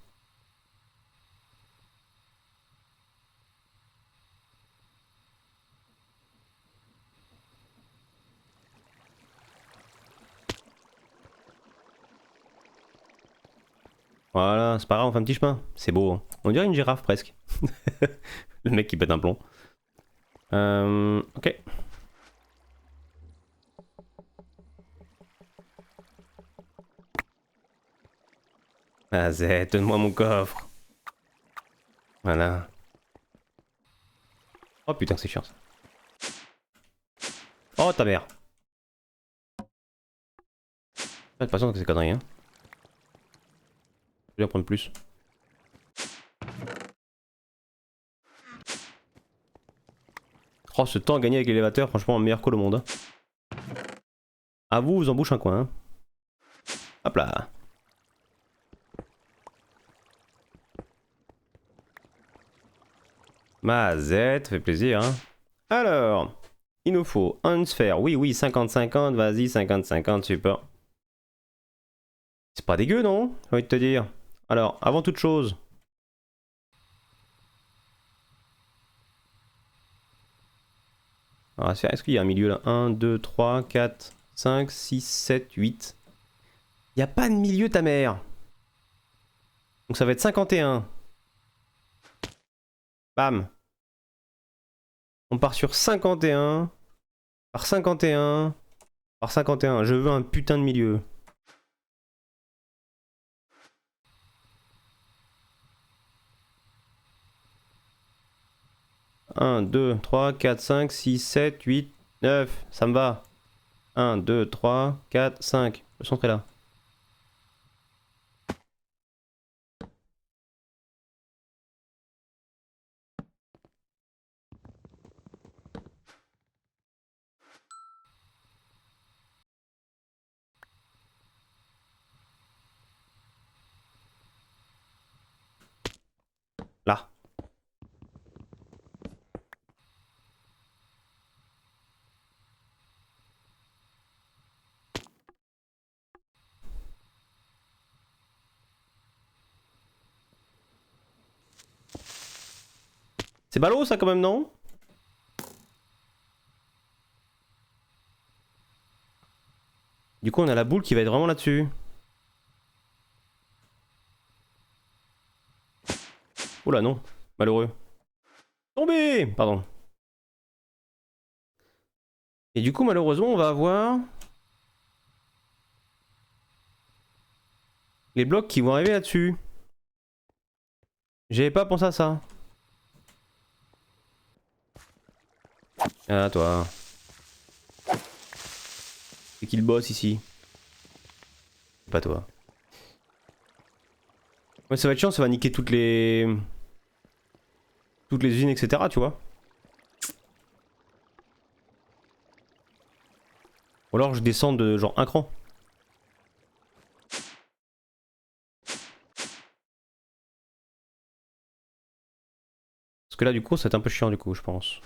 Voilà, c'est pas grave, on fait un petit chemin. C'est beau. Hein. On dirait une girafe presque. Le mec qui pète un plomb. Ok. Vas-y, donne-moi mon coffre. Voilà. Oh putain, c'est chiant ça. Oh ta mère. Pas de patience que c'est conneries, hein. Je vais en prendre plus. Oh, ce temps gagné avec l'élévateur, franchement, meilleur call au monde. Hein. À vous, vous embouche un coin. Hein. Hop là. Mazette, fait plaisir. Hein. Alors, il nous faut une sphère. Oui, oui, 50-50, vas-y, 50-50, super. C'est pas dégueu, non? J'ai envie de te dire. Alors, avant toute chose, Alors, est-ce qu'il y a un milieu là? 1, 2, 3, 4, 5, 6, 7, 8. Il n'y a pas de milieu, ta mère. Donc ça va être 51. Bam. On part sur 51. Par 51. Par 51. Je veux un putain de milieu. Un, 2, 3, 4, 5, 6, 7, 8, 9. Ça me va. 1, 2, 3, 4, 5. Le centre est là. Là. C'est ballot ça quand même, non? Du coup on a la boule qui va être vraiment là-dessus. Oula non, malheureux. Tombé. Pardon. Et du coup malheureusement on va avoir... les blocs qui vont arriver là-dessus. J'avais pas pensé à ça. Ah toi. C'est qui le boss ici? Pas toi. Ouais ça va être chiant, ça va niquer toutes les... toutes les usines etc tu vois. Ou alors je descends de genre un cran. Parce que là du coup ça va être un peu chiant du coup je pense.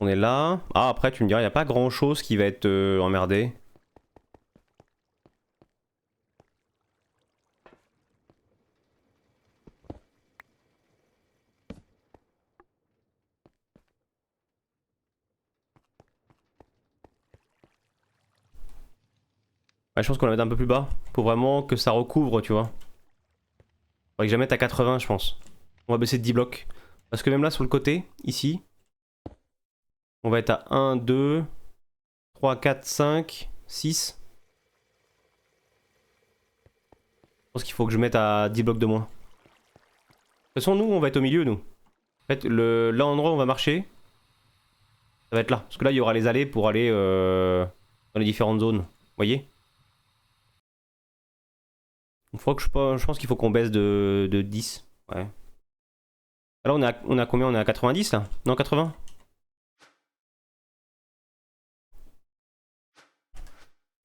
On est là. Ah après tu me diras il n'y a pas grand chose qui va être emmerdé. Ouais, je pense qu'on va mettre un peu plus bas. Pour vraiment que ça recouvre tu vois. Faudrait que je la mette à 80 je pense. On va baisser de 10 blocs. Parce que même là sur le côté, ici, on va être à 1, 2, 3, 4, 5, 6. Je pense qu'il faut que je mette à 10 blocs de moins. De toute façon nous on va être au milieu nous. En fait l'endroit où on va marcher, ça va être là. Parce que là il y aura les allées pour aller dans les différentes zones. Vous voyez? Je pense qu'il faut qu'on baisse de 10. Ouais. Alors on est à combien? On est à 90 là? Non 80?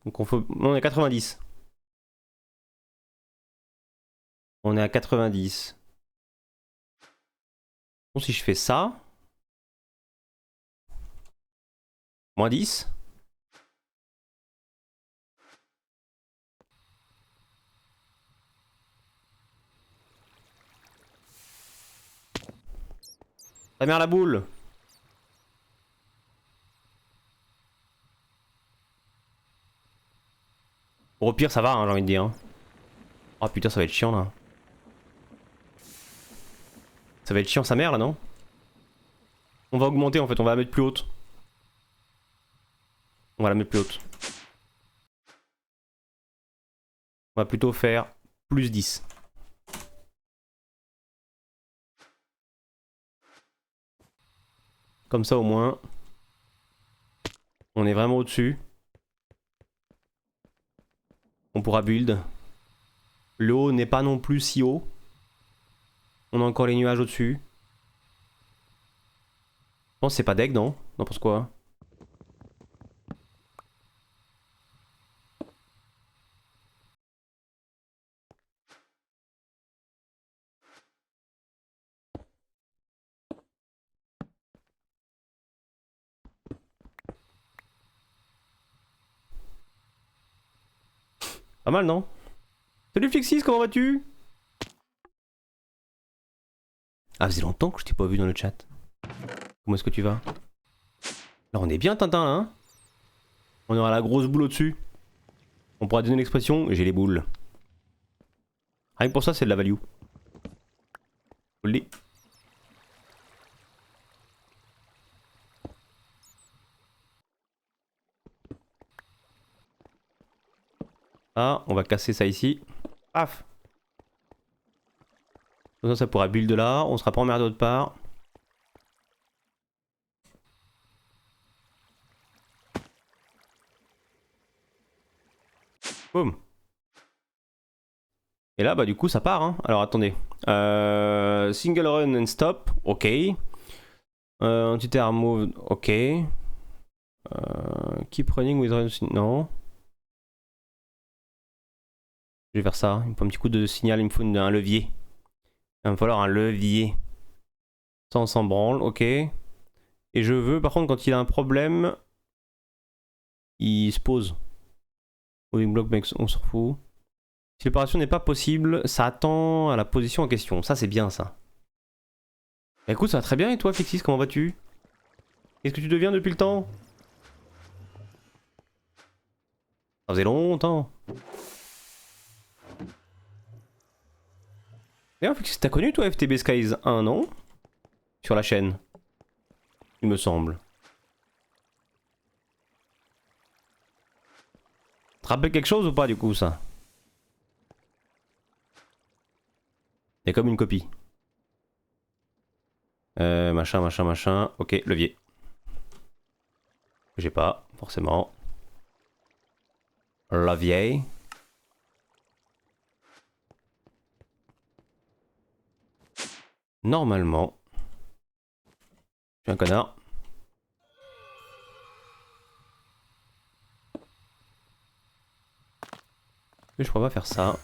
Donc on est à 90. On est à 90. Bon si je fais ça, moins 10. Ta mère la boule. Au pire ça va hein, j'ai envie de dire. Oh putain ça va être chiant là. Ça va être chiant sa mère là non? On va augmenter en fait, on va la mettre plus haute. On va la mettre plus haute. On va plutôt faire plus 10. Comme ça au moins, on est vraiment au-dessus. On pourra build. Le haut n'est pas non plus si haut. On a encore les nuages au-dessus. Je pense que c'est pas deg non? Non pense quoi? Pas mal non? Salut Flixis, comment vas-tu? Ah, faisait longtemps que je t'ai pas vu dans le chat. Comment est-ce que tu vas? Là, on est bien Tintin là, hein? On aura la grosse boule au-dessus. On pourra donner l'expression, j'ai les boules. Rien que pour ça, c'est de la value. Je le dis. Ah, on va casser ça ici. Paf! Comme ça pourra build là, on sera pas emmerdé d'autre part. Boum! Et là, bah du coup, ça part, hein. Alors attendez. Single run and stop, ok. Anti-terror move, ok. Keep running with run, non. Je vais faire ça, il me faut un petit coup de signal, il me faut un levier. Il va me falloir un levier. Ça on s'en branle, ok. Et je veux, par contre, quand il a un problème, il se pose. Moving block, on s'en fout. Si l'opération n'est pas possible, ça attend à la position en question. Ça c'est bien ça. Bah, écoute, ça va très bien et toi Flixis, comment vas-tu? Qu'est-ce que tu deviens depuis le temps? Ça faisait longtemps. D'ailleurs Flixis, t'as connu toi FTB Skies 1, non? Sur la chaîne. Il me semble. Te rappelle quelque chose ou pas du coup ça? C'est comme une copie. Machin, machin, machin. Ok, levier. J'ai pas, forcément. Levier. Normalement. Je suis un connard. Mais je pourrais pas faire ça.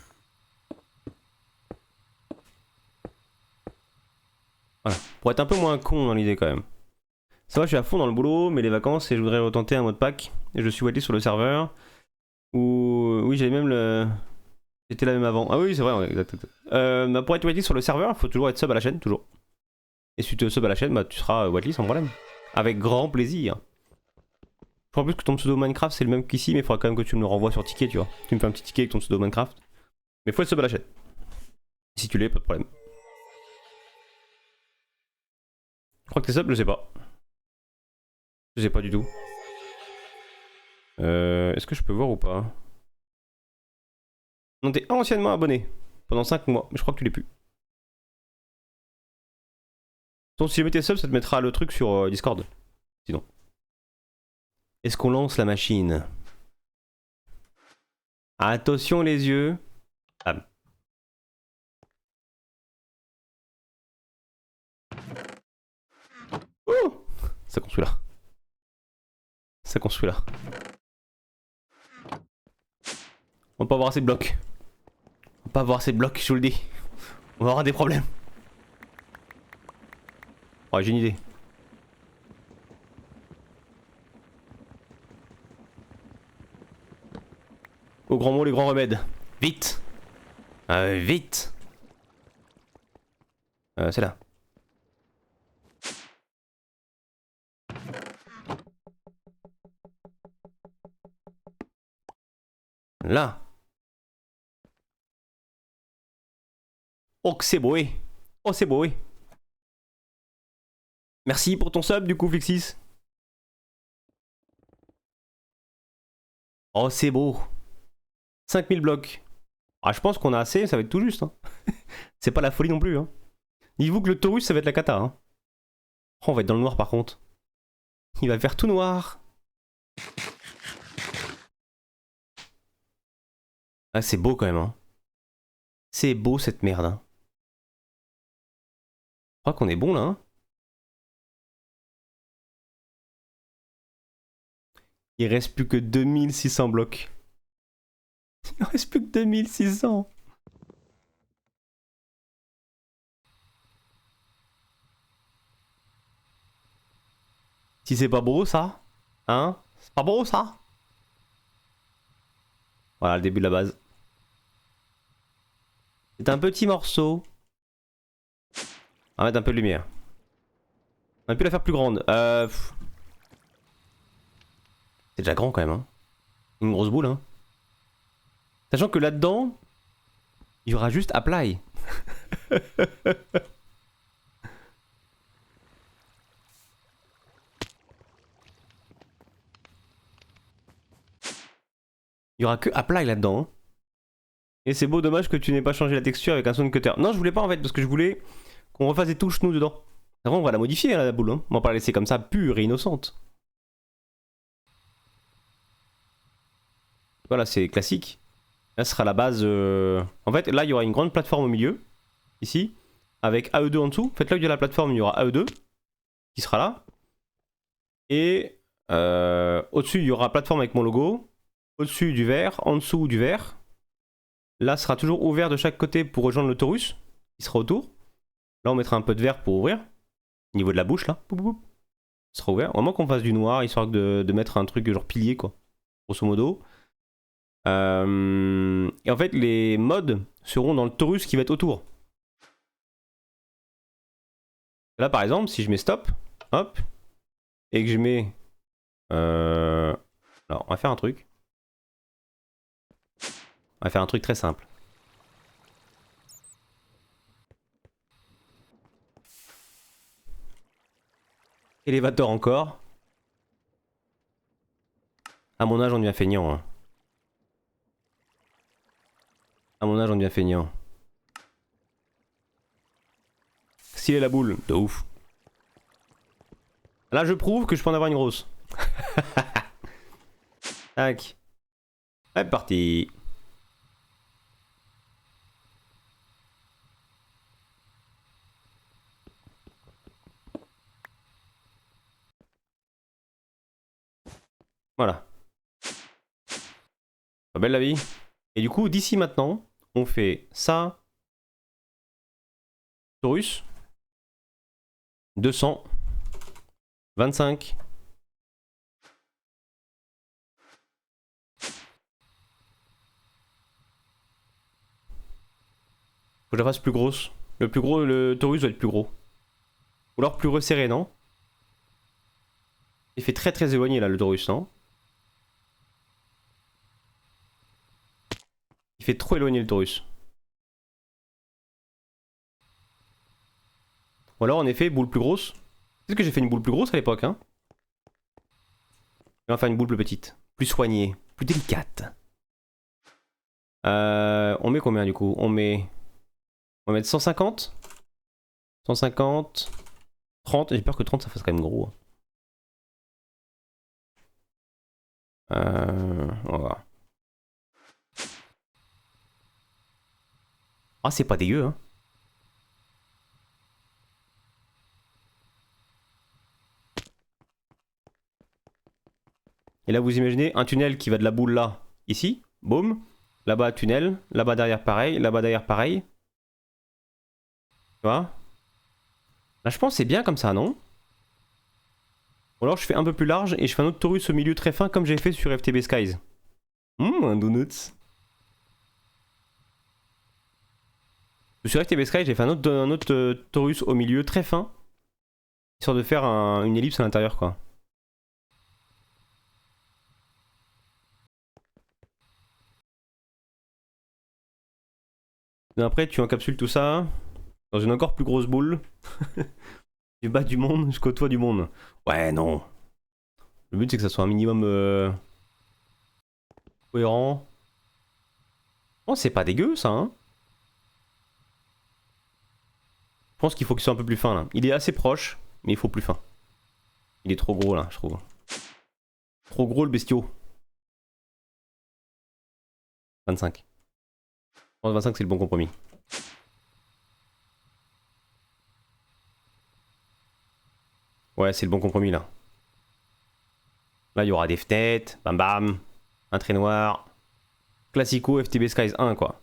Voilà. Pour être un peu moins con dans l'idée quand même. Ça va, je suis à fond dans le boulot, mais les vacances et je voudrais retenter un mode pack. Et je suis waitlist sur le serveur. Ou oui, j'avais même le. J'étais là même avant. Ah oui, c'est vrai, ouais, exact. Bah, pour être waitlist sur le serveur, il faut toujours être sub à la chaîne, toujours. Et si tu te sub à la chaîne, bah tu seras waitlist sans problème. Avec grand plaisir. Je crois en plus que ton pseudo Minecraft c'est le même qu'ici, mais il faudra quand même que tu me le renvoies sur ticket, tu vois. Tu me fais un petit ticket avec ton pseudo Minecraft. Mais faut être sub à la chaîne. Si tu l'es, pas de problème. Je crois que t'es sub, je sais pas. Je sais pas du tout. Est-ce que je peux voir ou pas? Non, t'es anciennement abonné. Pendant 5 mois. Mais je crois que tu l'es plus. Donc si jamais t'es sub, ça te mettra le truc sur Discord. Sinon. Est-ce qu'on lance la machine? Attention les yeux. Ah. Oh, ça construit là. Ça construit là. On va pas avoir assez de blocs. On va pas avoir assez de blocs, je vous le dis. On va avoir des problèmes. Ouais, j'ai une idée. Au grand mot, les grands remèdes. Vite. Vite. C'est là. Là. Oh que c'est beau. Oh c'est beau. Merci pour ton sub du coup Flixis. Oh c'est beau. 5000 blocs. Ah je pense qu'on a assez, ça va être tout juste. Hein. C'est pas la folie non plus. Hein. Dites-vous que le Taurus ça va être la cata. Hein. Oh, on va être dans le noir par contre. Il va faire tout noir. Ah c'est beau quand même. Hein. C'est beau cette merde. Hein. Je crois qu'on est bon là. Hein. Il reste plus que 2600 blocs. Il reste plus que 2600. Si c'est pas beau ça, hein? C'est pas beau ça? Voilà le début de la base. C'est un petit morceau. On va mettre un peu de lumière. On a pu la faire plus grande. C'est déjà grand quand même. Hein. Une grosse boule. Hein. Sachant que là-dedans, il y aura juste apply. Il y aura que apply là-dedans. Hein. Et c'est beau, dommage que tu n'aies pas changé la texture avec un sound cutter. Non, je voulais pas en fait, parce que je voulais qu'on refasse des touches nous dedans. Avant, on va la modifier la boule. Hein. On va pas la laisser comme ça, pure et innocente. Voilà, c'est classique. Là, ce sera la base. En fait, là, il y aura une grande plateforme au milieu, ici, avec AE2 en dessous. En fait, là où il y a la plateforme, il y aura AE2 qui sera là. Et au-dessus, il y aura plateforme avec mon logo. Au-dessus du vert, en dessous du vert. Là, ce sera toujours ouvert de chaque côté pour rejoindre le Taurus, qui sera autour. Là, on mettra un peu de vert pour ouvrir. Au niveau de la bouche, là. Poup, poup, poup. Ce sera ouvert. Vraiment qu'on fasse du noir, histoire de mettre un truc genre pilier, quoi. Grosso modo. Et en fait, les mods seront dans le Taurus qui va être autour. Là, par exemple, si je mets stop, hop, et que je mets... Alors, on va faire un truc. On va faire un truc très simple. Élévateur encore. À mon âge, on devient feignant. Hein. À mon âge, on devient feignant. Stylé la boule, de ouf. Là, je prouve que je peux en avoir une grosse. Tac. C'est parti. Voilà. Pas belle la vie. Et du coup, d'ici maintenant, on fait ça. Taurus. 200. 25. Faut que je la fasse plus grosse. Le plus gros, le Taurus doit être plus gros. Ou alors plus resserré, non? Il fait très très éloigné là le Taurus, non? Il fait trop éloigné le Taurus. Ou alors en effet, boule plus grosse. Peut-être que j'ai fait une boule plus grosse à l'époque, hein? On va faire une boule plus petite. Plus soignée. Plus délicate. On met combien du coup? On va mettre 150. 150. 30. J'ai peur que 30 ça fasse quand même gros. On va voir. Ah, c'est pas dégueu, hein. Et là, vous imaginez un tunnel qui va de la boule là, ici, boum. Là-bas, tunnel. Là-bas, derrière, pareil. Là-bas, derrière, pareil. Tu vois? Là, je pense que c'est bien comme ça, non? Ou alors, je fais un peu plus large et je fais un autre Taurus au milieu très fin comme j'ai fait sur FTB Skies. Un donuts. Sur FTB Skies, j'ai fait un autre Taurus au milieu très fin. Histoire de faire une ellipse à l'intérieur, quoi. Et après, tu encapsules tout ça dans une encore plus grosse boule. Du bas du monde jusqu'au toit du monde. Ouais, non. Le but, c'est que ça soit un minimum cohérent. Oh, c'est pas dégueu, ça, hein. Je pense qu'il faut qu'il soit un peu plus fin, là. Il est assez proche, mais il faut plus fin. Il est trop gros, là, je trouve. Trop gros, le bestiau. 25. Je pense 25, c'est le bon compromis. Ouais, c'est le bon compromis, là. Là, il y aura des fenêtres, bam bam, un trait noir. Classico FTB Skies 1, quoi.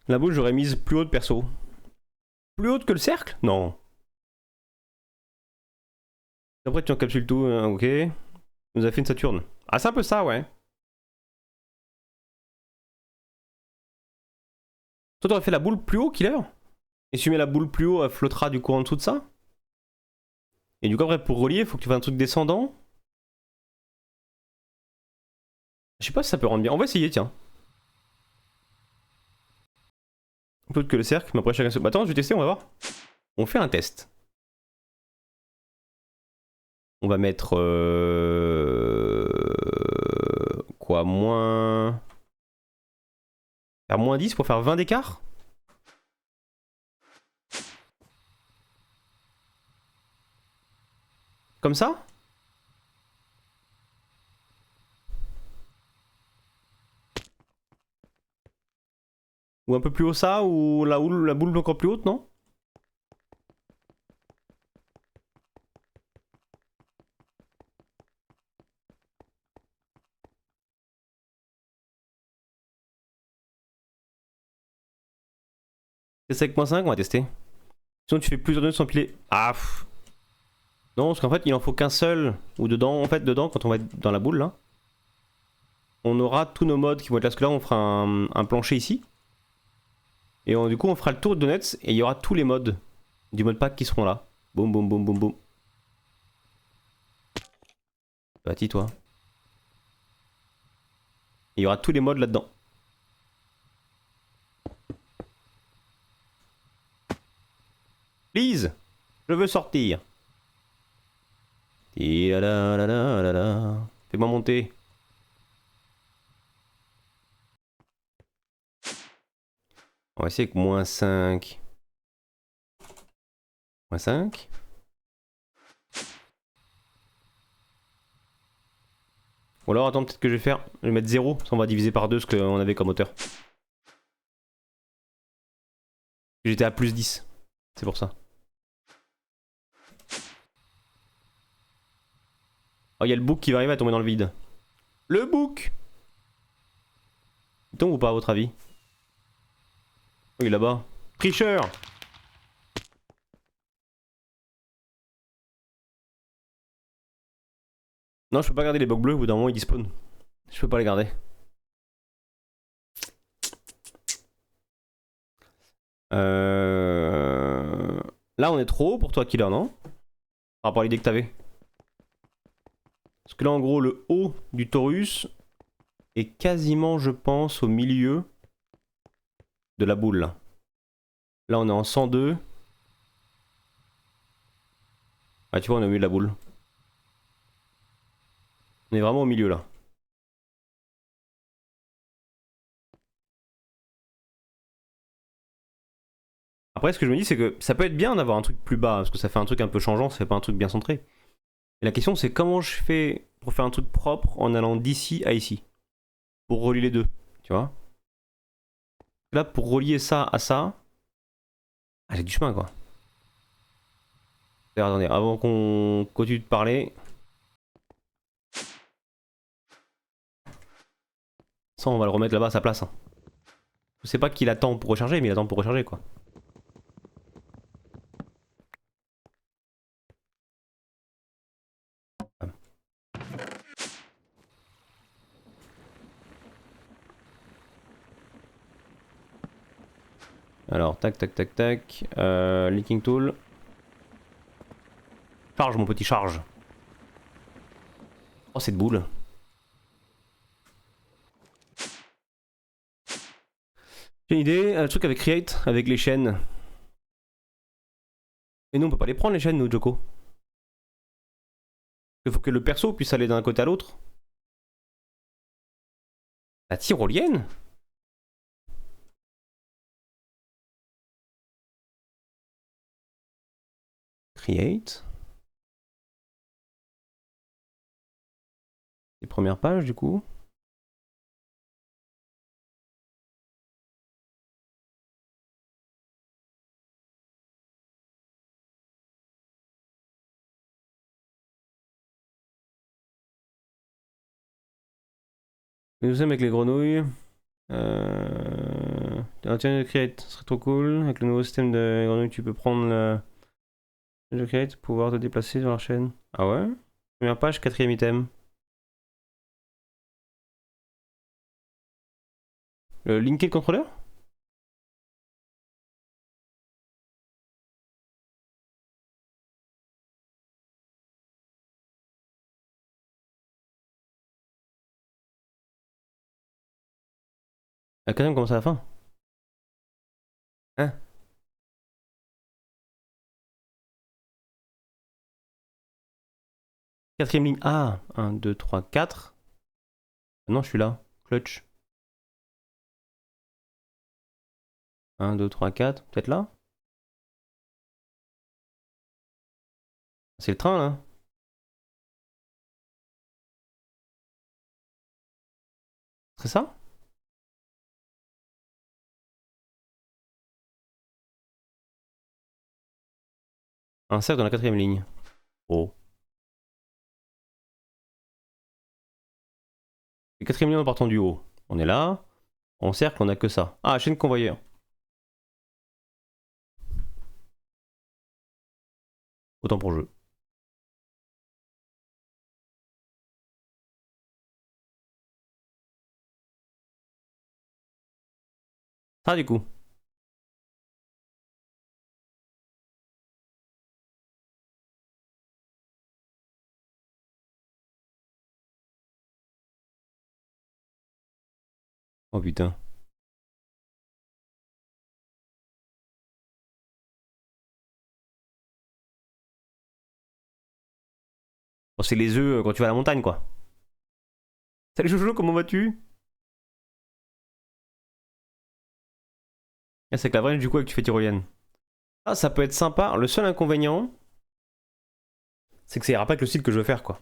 La boule, j'aurais mise plus haute, perso. Plus haute que le cercle? Non. Après, tu encapsules tout, ok. Il nous a fait une Saturne. Ah, c'est un peu ça, ouais. Toi, t'aurais fait la boule plus haut, Killer? Et si tu mets la boule plus haut, elle flottera du coup en dessous de ça. Et du coup après pour relier, il faut que tu fasses un truc descendant. Je sais pas si ça peut rendre bien. On va essayer, tiens. Plutôt que le cercle, mais après chacun se... Bah, attends, je vais tester, on va voir. On fait un test. On va mettre... Quoi, moins... Faire moins 10 pour faire 20 d'écart. Comme ça. Ou un peu plus haut ça, ou la boule encore plus haute, non? C'est 5.5, on va tester. Sinon tu fais plusieurs nœuds sans piler. Ah pff. Non, parce qu'en fait il en faut qu'un seul. Ou dedans, en fait dedans, quand on va être dans la boule là, on aura tous nos modes qui vont être là. Parce que là on fera un plancher ici. Et du coup on fera le tour de donuts et il y aura tous les modes du mode pack qui seront là. Boum boum boum boum boum. Bâti toi. Et il y aura tous les modes là-dedans. Please, je veux sortir. Fais-moi monter. On va essayer avec moins 5. Moins 5. Ou alors attends, peut-être que je vais faire... Je vais mettre 0, ça on va diviser par 2 ce qu'on avait comme hauteur. J'étais à plus 10. C'est pour ça. Oh, il y a le bouc qui va arriver à tomber dans le vide. Le bouc! Il tombe ou pas à votre avis? Oui, là-bas. Tricheur! Non, je peux pas garder les blocs bleus, au bout d'un moment ils despawnent. Je peux pas les garder. Là on est trop haut pour toi Killer, non? Par rapport à l'idée que t'avais. Parce que là en gros le haut du Taurus est quasiment je pense au milieu de la boule. Là on est en 102. Ah tu vois on est au milieu de la boule. On est vraiment au milieu là. Après ce que je me dis c'est que ça peut être bien d'avoir un truc plus bas. Parce que ça fait un truc un peu changeant, ça fait pas un truc bien centré. Et la question c'est comment je fais pour faire un truc propre en allant d'ici à ici. Pour relier les deux. Tu vois. Là pour relier ça à ça. Ah j'ai du chemin quoi. D'ailleurs, attendez, avant qu'on continue de parler. Ça, on va le remettre là-bas à sa place. Hein. Je sais pas qu'il attend pour recharger, mais il attend pour recharger quoi. Alors, tac, tac, tac, tac. Leaking tool. Charge, mon petit, charge. Oh, cette boule. J'ai une idée, un truc avec Create, avec les chaînes. Et nous, on peut pas les prendre, les chaînes, nous, Joko. Il faut que le perso puisse aller d'un côté à l'autre. La tyrolienne? Create. Les premières pages, du coup. Mais nous sommes avec les grenouilles. Tiens, Create, ce serait trop cool. Avec le nouveau système de grenouilles, tu peux prendre le Create, pouvoir te déplacer sur la chaîne. Ah ouais? Première page, quatrième item. Le linker le contrôleur? La quatrième commence à la fin. Hein? Quatrième ligne. Ah, 1, 2, 3, 4. Non, je suis là. Clutch. 1, 2, 3, 4. Peut-être là? C'est le train là? C'est ça? Un cercle dans la quatrième ligne. Oh. La quatrième ligne en partant du haut. On est là. En cercle, on a que ça. Ah, chaîne convoyeur. Autant pour jeu. Ça du coup. Oh putain. Bon, c'est les œufs quand tu vas à la montagne quoi. Salut Jojo, comment vas-tu? Ah, c'est que la vraie du coup que tu fais tyrolienne. Ah, ça peut être sympa. Le seul inconvénient, c'est que ça ira pas avec le style que je veux faire quoi.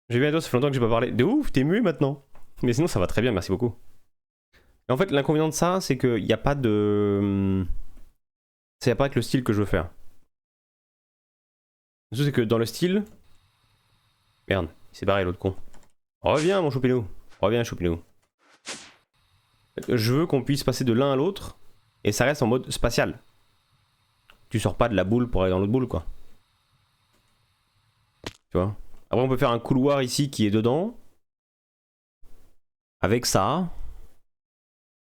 J'ai bien toi, ça fait longtemps que j'ai pas parlé. De ouf, t'es muet maintenant. Mais sinon ça va très bien, merci beaucoup. Et en fait, l'inconvénient de ça, c'est qu'il n'y a pas de. Ça va pas avec le style que je veux faire. Le truc, c'est que dans le style. Merde, il s'est barré l'autre con. Reviens, mon choupinou. Reviens, choupinou. Je veux qu'on puisse passer de l'un à l'autre. Et ça reste en mode spatial. Tu sors pas de la boule pour aller dans l'autre boule, quoi. Tu vois. Après, on peut faire un couloir ici qui est dedans. Avec ça.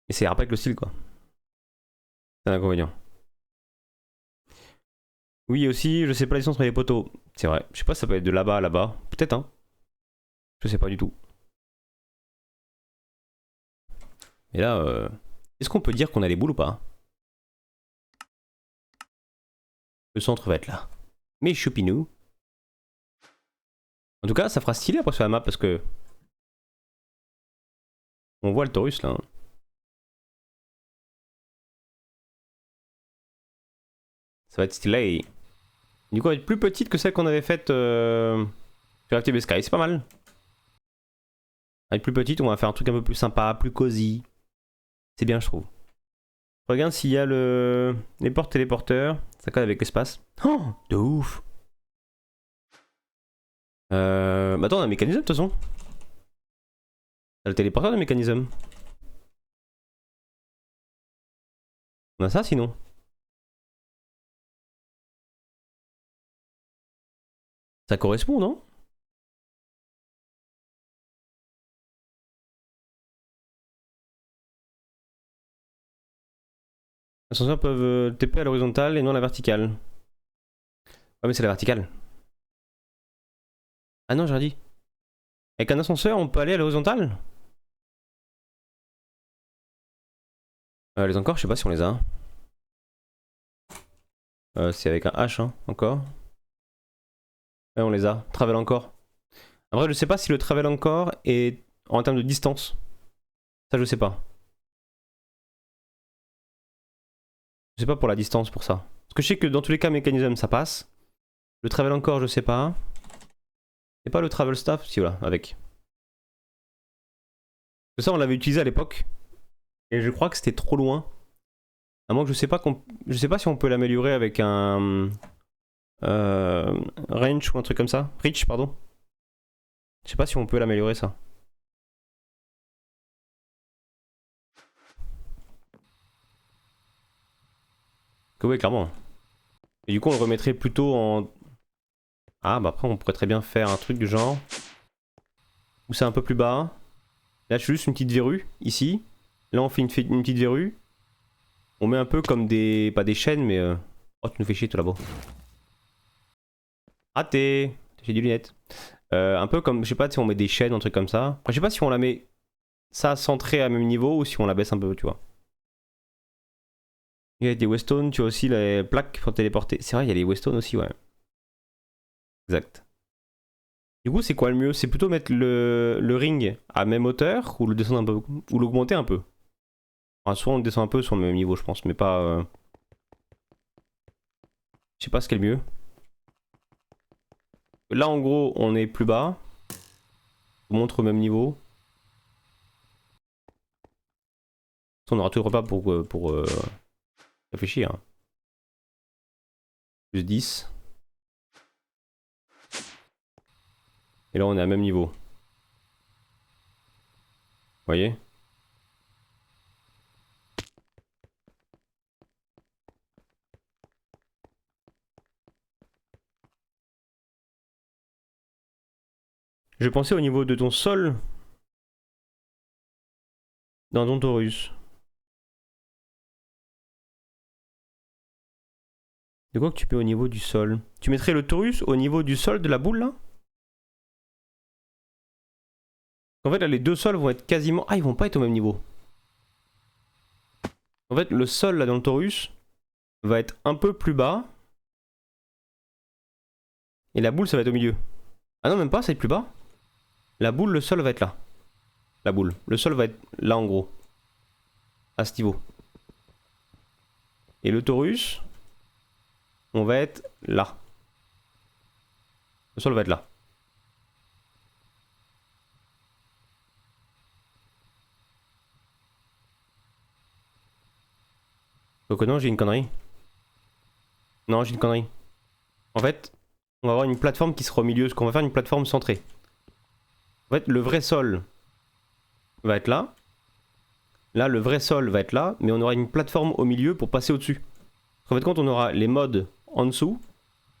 Mais ça ira pas avec le style, quoi. C'est un inconvénient. Oui, aussi, je sais pas la distance entre les poteaux. C'est vrai. Je sais pas si ça peut être de là-bas à là-bas. Peut-être, hein. Je sais pas du tout. Et là, est-ce qu'on peut dire qu'on a les boules ou pas? Le centre va être là. Mais choupinou. En tout cas, ça fera stylé après sur la map parce que. On voit le Taurus là. Ça va être stylé. Du coup, elle va être plus petite que celle qu'on avait faite sur FTB Sky. C'est pas mal. Elle est plus petite, on va faire un truc un peu plus sympa, plus cosy. C'est bien, je trouve. Regarde s'il y a les portes téléporteurs. Ça colle avec l'espace. Oh, de ouf. Bah attends, on a un mécanisme de toute façon. Le téléporteur de mécanisme. On a ça sinon. Ça correspond, non? Les ascenseurs peuvent TP à l'horizontale et non à la verticale. Ouais, mais c'est la verticale. Ah non, j'ai dit. Avec un ascenseur, on peut aller à l'horizontale? Les encore, je sais pas si on les a. C'est avec un H, hein, encore. Ouais, on les a. Travel encore. En vrai, je sais pas si le travel encore est en termes de distance. Ça, je sais pas. Je sais pas pour la distance pour ça. Parce que je sais que dans tous les cas, mécanisme ça passe. Le travel encore, je sais pas. Et pas le travel staff, si voilà, avec. Ça, on l'avait utilisé à l'époque. Et je crois que c'était trop loin. À moins que je sais pas si on peut l'améliorer avec un. Range ou un truc comme ça. Reach, pardon. Je sais pas si on peut l'améliorer ça. Que oui, clairement. Et du coup, on le remettrait plutôt en. Ah, bah après, on pourrait très bien faire un truc du genre. Où c'est un peu plus bas. Là, je fais juste une petite verrue, ici. Là, on fait une petite verrue. On met un peu comme des. Pas des chaînes, mais. Oh, tu nous fais chier, toi là-bas. Raté! J'ai des lunettes. Un peu comme, je sais pas si on met des chaînes, un truc comme ça. Après, je sais pas si on la met ça centré à même niveau ou si on la baisse un peu, tu vois. Il y a des Weston, tu as aussi les plaques pour téléporter. C'est vrai, il y a les Weston aussi, ouais. Exact. Du coup, c'est quoi le mieux? C'est plutôt mettre le ring à même hauteur ou le descendre un peu, ou l'augmenter un peu. Enfin, soit on le descend un peu sur le même niveau, je pense, mais pas. Je sais pas ce qui est le mieux. Là, en gros, on est plus bas. On montre au même niveau. On aura tout le repas pour réfléchir. Hein. Plus 10. Et là, on est à même niveau. Vous voyez? Je pensais au niveau de ton sol. Dans ton torus. De quoi que tu mets au niveau du sol? Tu mettrais le torus au niveau du sol de la boule là? En fait là les deux sols vont être quasiment... Ah ils vont pas être au même niveau. En fait le sol là dans le torus va être un peu plus bas. Et la boule ça va être au milieu. Ah non même pas, ça va être plus bas. La boule, le sol va être là. La boule. Le sol va être là en gros. À ce niveau. Et le torus, on va être là. Le sol va être là. Donc non, j'ai une connerie. Non, j'ai une connerie. En fait, on va avoir une plateforme qui sera au milieu, parce qu'on va faire une plateforme centrée. En fait, le vrai sol va être là. Là, le vrai sol va être là, mais on aura une plateforme au milieu pour passer au-dessus. En fait, quand on aura les mods en dessous,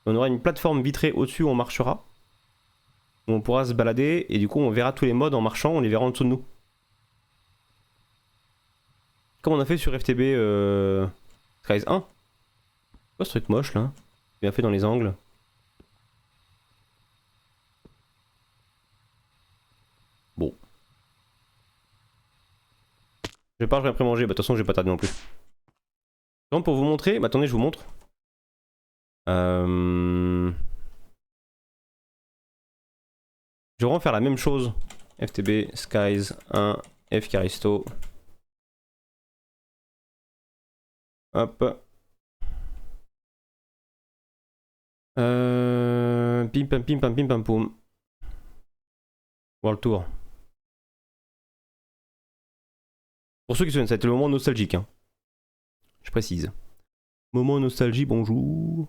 on aura une plateforme vitrée au-dessus où on marchera. Où on pourra se balader, et du coup, on verra tous les mods en marchant, on les verra en dessous de nous. Comme on a fait sur FTB Skies 1. Quoi ce truc moche là? Bien fait dans les angles. Bon. Je vais pas après manger, bah de toute façon j'ai pas tarder non plus. Donc pour vous montrer, bah attendez je vous montre. Je vais vraiment faire la même chose. FTB Skies 1 F Caristo. Hop. Pim pam pim pam pim pam poum. World Tour. Pour ceux qui se souviennent, ça a été le moment nostalgique. Hein. Je précise. Moment nostalgie, bonjour.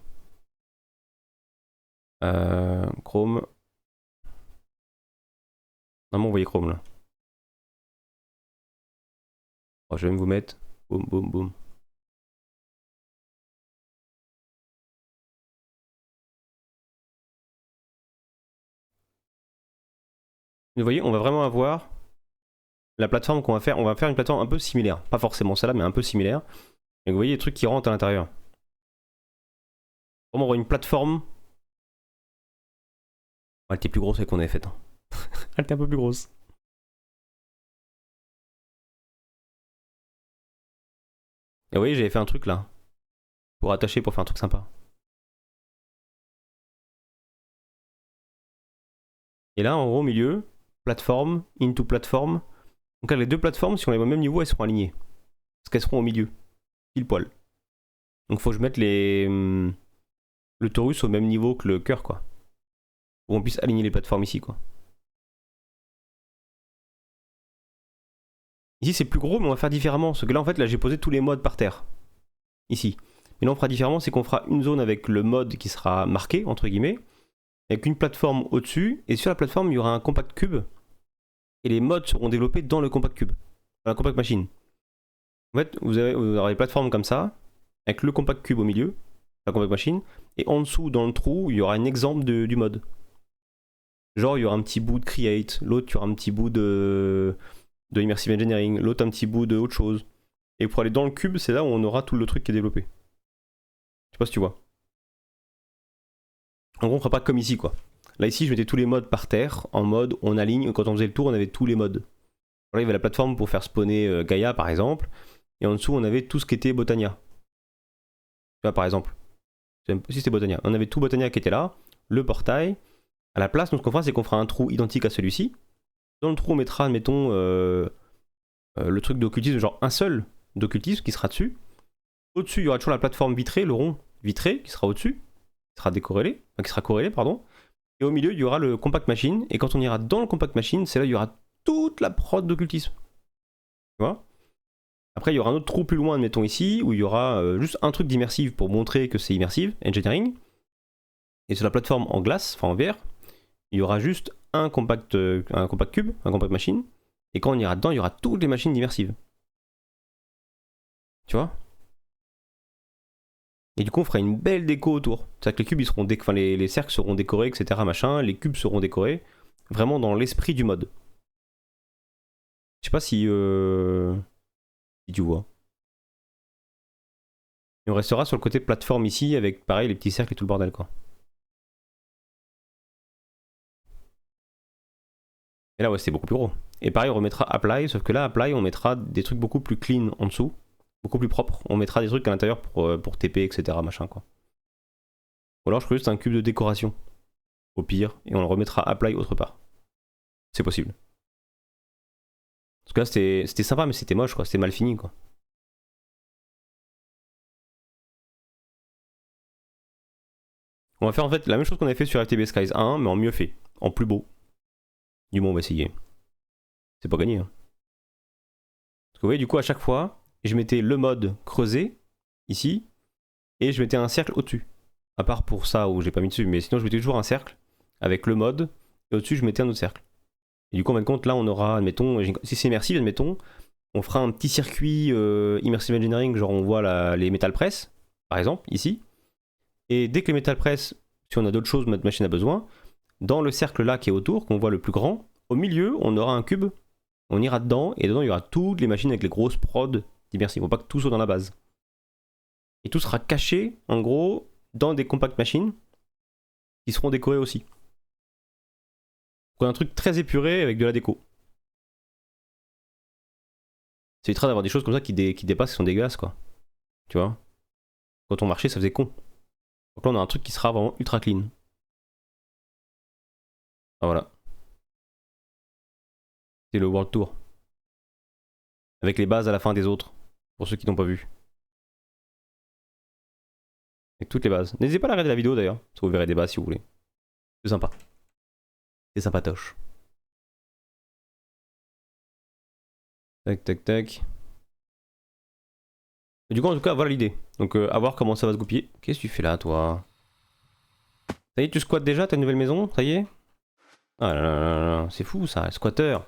Chrome. Normalement, vous voyez Chrome là. Oh, je vais même vous mettre. Boum, boum, boum. Vous voyez, on va vraiment avoir la plateforme qu'on va faire. On va faire une plateforme un peu similaire. Pas forcément celle-là, mais un peu similaire. Et vous voyez les trucs qui rentrent à l'intérieur. Vraiment, on aura une plateforme. Elle était plus grosse que qu'on avait faite. Hein. Elle était un peu plus grosse. Et vous voyez, j'avais fait un truc là. Pour attacher, pour faire un truc sympa. Et là, en haut, au milieu, plateforme, into plateforme. Donc là, les deux plateformes, si on les met au même niveau, elles seront alignées. Parce qu'elles seront au milieu. Pile poil. Donc faut que je mette le torus au même niveau que le cœur, quoi. Pour qu'on puisse aligner les plateformes ici, quoi. Ici, c'est plus gros, mais on va faire différemment. Parce que là, en fait, là, j'ai posé tous les modes par terre. Ici. Mais là, on fera différemment, c'est qu'on fera une zone avec le mode qui sera marqué, entre guillemets. Avec une plateforme au-dessus. Et sur la plateforme, il y aura un compact cube. Et les modes seront développés dans le compact cube. Dans la compact machine. En fait, vous aurez des plateformes comme ça. Avec le compact cube au milieu. La compact machine. Et en dessous, dans le trou, il y aura un exemple du mode. Genre, il y aura un petit bout de create. L'autre, il y aura un petit bout de immersive engineering. L'autre, un petit bout de autre chose. Et pour aller dans le cube, c'est là où on aura tout le truc qui est développé. Je sais pas si tu vois. En gros, on fera pas comme ici, quoi. Là ici je mettais tous les modes par terre, en mode on aligne, quand on faisait le tour on avait tous les modes. Là il y avait la plateforme pour faire spawner Gaïa par exemple, et en dessous on avait tout ce qui était Botania. Tu vois par exemple, si c'était Botania, on avait tout Botania qui était là, le portail. À la place, nous ce qu'on fera c'est qu'on fera un trou identique à celui-ci. Dans le trou on mettra, admettons, le truc d'occultisme, genre un seul d'occultisme qui sera dessus. Au-dessus il y aura toujours la plateforme vitrée, le rond vitré qui sera au-dessus, qui sera décorrélé, enfin qui sera corrélé pardon. Et au milieu, il y aura le compact machine. Et quand on ira dans le compact machine, c'est là où il y aura toute la prod d'occultisme. Tu vois? Après, il y aura un autre trou plus loin, admettons ici, où il y aura juste un truc d'immersive pour montrer que c'est immersive, engineering. Et sur la plateforme en glace, enfin en verre, il y aura juste un compact cube, un compact machine. Et quand on ira dedans, il y aura toutes les machines d'immersive. Tu vois? Et du coup, on fera une belle déco autour. C'est-à-dire que les cubes, ils seront enfin, les cercles seront décorés, etc. Machin. Les cubes seront décorés. Vraiment dans l'esprit du mode. Je sais pas si tu vois. Et on restera sur le côté plateforme ici, avec pareil les petits cercles et tout le bordel quoi. Et là ouais, c'est beaucoup plus gros. Et pareil, on remettra apply, sauf que là, apply, on mettra des trucs beaucoup plus clean en dessous. Beaucoup plus propres. On mettra des trucs à l'intérieur pour TP, etc. Machin quoi. Ou alors je ferai juste un cube de décoration. Au pire, et on le remettra apply autre part. C'est possible. Parce que là c'était sympa mais c'était moche quoi, c'était mal fini quoi. On va faire en fait la même chose qu'on avait fait sur FTB Skies 1 mais en mieux fait, en plus beau. Du moins on va essayer. C'est pas gagné hein. Parce que vous voyez du coup à chaque fois, je mettais le mode creusé, ici, et je mettais un cercle au-dessus. À part pour ça où j'ai pas mis dessus, mais sinon je mettais toujours un cercle avec le mode, et au-dessus je mettais un autre cercle. Et du coup en fin de compte là on aura, admettons, si c'est immersive, admettons, on fera un petit circuit immersive engineering, genre on voit les metal press, par exemple, ici. Et dès que les metal press, si on a d'autres choses, notre machine a besoin, dans le cercle là qui est autour, qu'on voit le plus grand, au milieu on aura un cube, on ira dedans, et dedans il y aura toutes les machines avec les grosses prods d'immersive. Faut pas que tout soit dans la base. Et tout sera caché, en gros, dans des compact machines qui seront décorées aussi. Donc un truc très épuré avec de la déco. C'est très d'avoir des choses comme ça qui dépassent, qui sont dégueulasses quoi. Tu vois? Quand on marchait, ça faisait con. Donc là on a un truc qui sera vraiment ultra clean. Ah voilà. C'est le World Tour. Avec les bases à la fin des autres. Pour ceux qui n'ont pas vu. Avec toutes les bases. N'hésitez pas à regarder la vidéo d'ailleurs. Parce que vous verrez des bases si vous voulez. C'est sympa. C'est sympatoche. Tac tac tac. Et du coup en tout cas voilà l'idée. Donc à voir comment ça va se goupiller. Qu'est-ce que tu fais là toi? Ça y est tu squattes déjà ta nouvelle maison? Ça y est? Ah là là là là. C'est fou ça, squatter.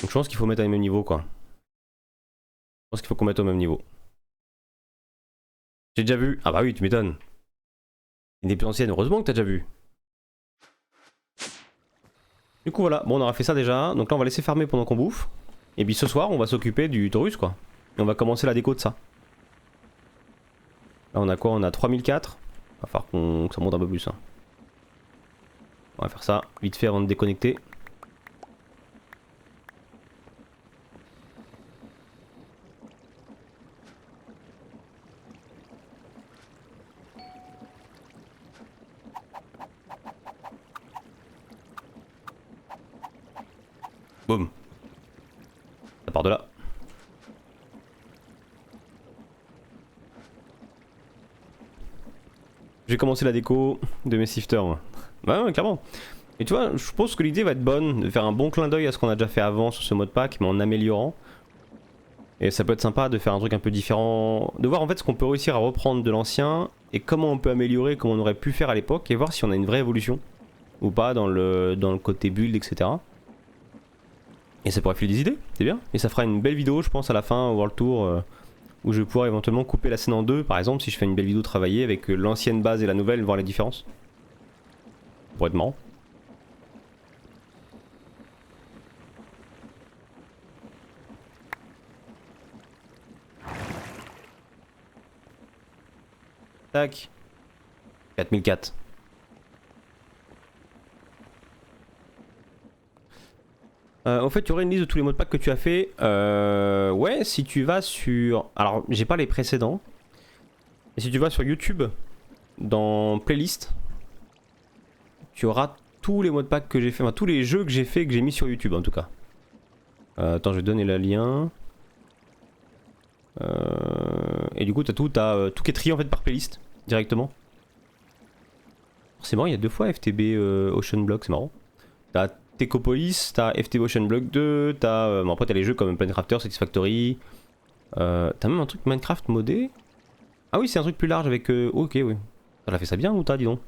Donc je pense qu'il faut mettre au même niveau quoi. Je pense qu'il faut qu'on mette au même niveau. J'ai déjà vu. Ah bah oui tu m'étonnes. Une des plus anciennes, heureusement que t'as déjà vu. Du coup voilà, bon on aura fait ça déjà, donc là on va laisser farmer pendant qu'on bouffe. Et puis ce soir on va s'occuper du Taurus quoi. Et on va commencer la déco de ça. Là on a quoi? On a 3004. Va falloir que ça monte un peu plus. Hein. On va faire ça vite fait avant de déconnecter. Boum. Ça part de là. J'ai commencé la déco de mes sifters. Moi. Bah ouais, clairement. Et tu vois, je pense que l'idée va être bonne de faire un bon clin d'œil à ce qu'on a déjà fait avant sur ce mode pack, mais en améliorant. Et ça peut être sympa de faire un truc un peu différent, de voir en fait ce qu'on peut réussir à reprendre de l'ancien et comment on peut améliorer, comme on aurait pu faire à l'époque, et voir si on a une vraie évolution ou pas dans le côté build, etc. Et ça pourrait filer des idées, c'est bien. Et ça fera une belle vidéo, je pense, à la fin, au World Tour, où je vais pouvoir éventuellement couper la scène en deux, par exemple, si je fais une belle vidéo travaillée avec l'ancienne base et la nouvelle, voir les différences. Ça pourrait être marrant. Tac. 4004. Au fait, tu aurais une liste de tous les mots de pack que tu as fait. Ouais, si tu vas sur... Alors, j'ai pas les précédents. Et si tu vas sur YouTube, dans Playlist, tu auras tous les mots de pack que j'ai fait, enfin tous les jeux que j'ai fait, que j'ai mis sur YouTube en tout cas. Attends, je vais te donner le lien. Et du coup, t'as tout qui est trié en fait par playlist directement. C'est marrant, il y a deux fois FTB Ocean Block, c'est marrant. T'as Tecopolis, t'as FTB Ocean Block 2, t'as. Bon, après, t'as les jeux comme Planecrafter, Satisfactory. T'as même un truc Minecraft modé. Ah oui, c'est un truc plus large avec. Ok, oui. T'as fait ça bien ou t'as, dis donc.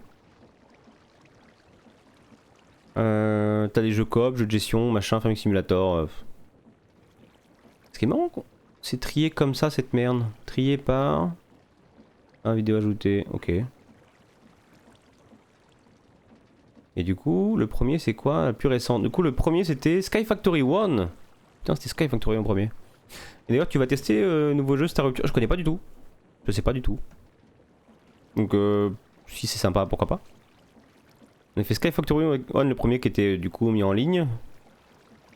T'as des jeux coop, jeux de gestion, machin, Farming Simulator. Ce qui est marrant, quoi. C'est trié comme ça cette merde. Trié par. Un vidéo ajoutée, ok. Et du coup, le premier c'est quoi? Le plus récent. Du coup, le premier c'était Sky Factory 1. Putain, c'était Sky Factory en premier. Et d'ailleurs, tu vas tester nouveau jeu Star Rupture. Je connais pas du tout. Je sais pas du tout. Donc, si c'est sympa, pourquoi pas. On a fait Sky Factory 1, le premier qui était du coup mis en ligne.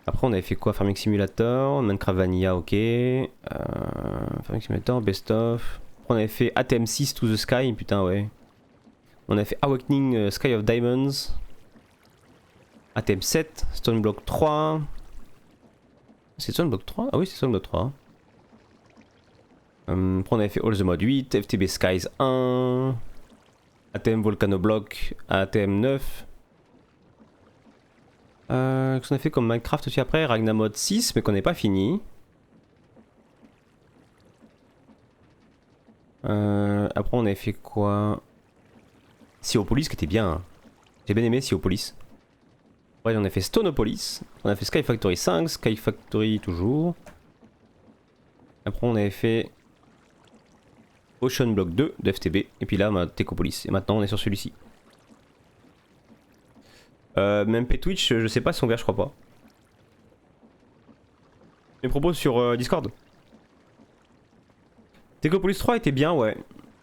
Après, on avait fait quoi? Farming Simulator, Minecraft Vanilla, ok. Farming Simulator, Best of. Après, on avait fait ATM 6 to the Sky, putain, ouais. On a fait Awakening Sky of Diamonds. ATM 7, Stone Block 3. C'est Stone Block 3? Ah oui, c'est Stone Block 3. Après, on avait fait All the Mode 8, FTB Skies 1. ATM Volcano Block, ATM 9. Qu'est-ce qu'on a fait comme Minecraft aussi après? Ragnar Mode 6, mais qu'on n'est pas fini. Après, on avait fait quoi? Siopolis qui était bien. Hein. J'ai bien aimé Siopolis. Après, on a fait Stoneopolis. On a fait Sky Factory 5, Sky Factory toujours. Après, on avait fait Ocean Block 2 de FTB. Et puis là, Tecopolis. Et maintenant, on est sur celui-ci. MP Twitch, je sais pas si on verra, je crois pas. Mes propos sur Discord. Tecopolis 3 était bien, ouais.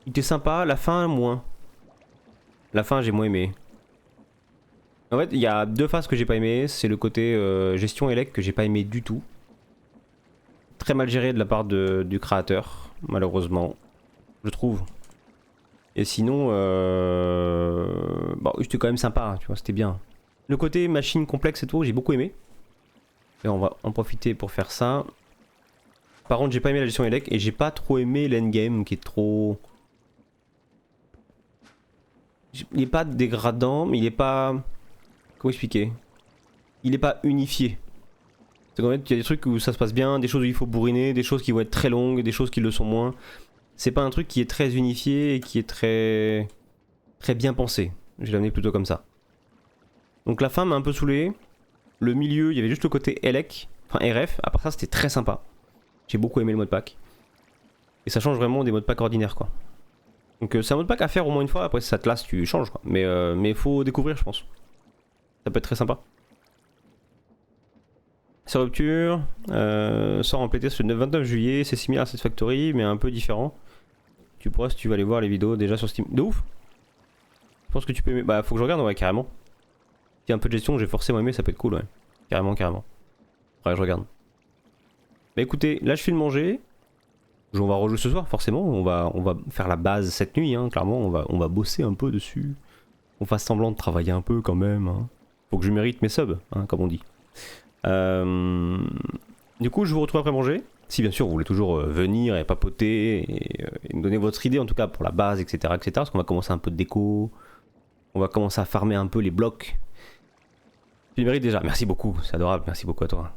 Il était sympa, la fin, moins. La fin, j'ai moins aimé. En fait, il y a deux phases que j'ai pas aimé. C'est le côté gestion élect que j'ai pas aimé du tout. Très mal géré de la part du créateur, malheureusement. Je trouve. Et sinon, bon, c'était quand même sympa, tu vois, c'était bien. Le côté machine complexe et tout, j'ai beaucoup aimé. Et on va en profiter pour faire ça. Par contre, j'ai pas aimé la gestion élect et j'ai pas trop aimé l'endgame qui est trop... Il est pas dégradant, mais il est pas... Comment expliquer? Il est pas unifié. C'est qu'en fait, il y a des trucs où ça se passe bien, des choses où il faut bourriner, des choses qui vont être très longues, des choses qui le sont moins. C'est pas un truc qui est très unifié et qui est très bien pensé. Je vais l'amener plutôt comme ça. Donc la fin m'a un peu saoulé. Le milieu, il y avait juste le côté Elec, enfin RF. À part ça, c'était très sympa. J'ai beaucoup aimé le mode pack. Et ça change vraiment des modes pack ordinaires, quoi. Donc c'est un mode pack à faire au moins une fois. Après, si ça te lasse, tu changes, quoi. Mais faut découvrir, je pense. Ça peut être très sympa. C'est Rupture. Sort en playtest le 29 juillet. C'est similaire à Satisfactory, mais un peu différent. Tu pourras, si tu vas aller voir les vidéos déjà sur Steam. De ouf! Je pense que tu peux aimer. Bah, faut que je regarde, ouais, carrément. Il y a un peu de gestion, j'ai forcément aimé, ça peut être cool, ouais. Carrément. Ouais, je regarde. Bah écoutez, là je file manger. On va rejouer ce soir, forcément. On va faire la base cette nuit, hein, clairement. On va bosser un peu dessus. On fasse semblant de travailler un peu quand même. Hein. Faut que je mérite mes subs, hein, comme on dit. Du coup, je vous retrouve après manger. Si bien sûr vous voulez toujours venir et papoter et me donner votre idée en tout cas pour la base, etc. Parce qu'on va commencer un peu de déco. On va commencer à farmer un peu les blocs. Tu le mérites déjà, merci beaucoup, c'est adorable, merci beaucoup à toi.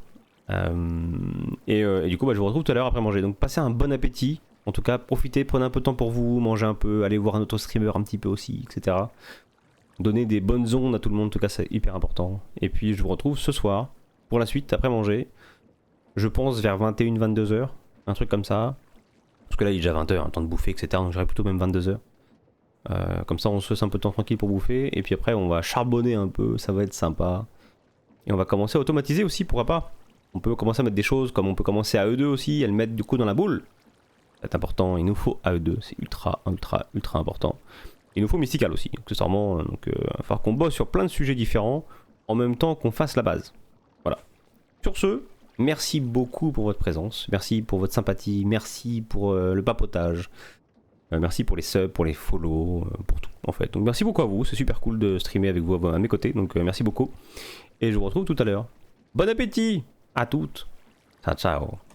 Et du coup bah, je vous retrouve tout à l'heure après manger. Donc passez un bon appétit. En tout cas profitez, prenez un peu de temps pour vous, mangez un peu, allez voir un autre streamer un petit peu aussi, etc. Donnez des bonnes ondes à tout le monde, en tout cas c'est hyper important. Et puis je vous retrouve ce soir pour la suite après manger. Je pense vers 21-22h, un truc comme ça. Parce que là il est déjà 20h, hein, temps de bouffer, etc. Donc j'aurais plutôt même 22h. Comme ça on se laisse un peu de temps tranquille pour bouffer. Et puis après on va charbonner un peu, ça va être sympa. Et on va commencer à automatiser aussi, pourquoi pas. On peut commencer à mettre des choses, comme on peut commencer à E2 aussi, à le mettre du coup dans la boule. C'est important, il nous faut AE2, c'est ultra important. Il nous faut Mystical aussi, accessoirement, donc il va falloir qu'on bosse sur plein de sujets différents en même temps qu'on fasse la base. Voilà. Sur ce, merci beaucoup pour votre présence, merci pour votre sympathie, merci pour le papotage, merci pour les subs, pour les follow, pour tout en fait. Donc merci beaucoup à vous, c'est super cool de streamer avec vous à mes côtés, donc merci beaucoup. Et je vous retrouve tout à l'heure. Bon appétit à toutes. Ciao ciao.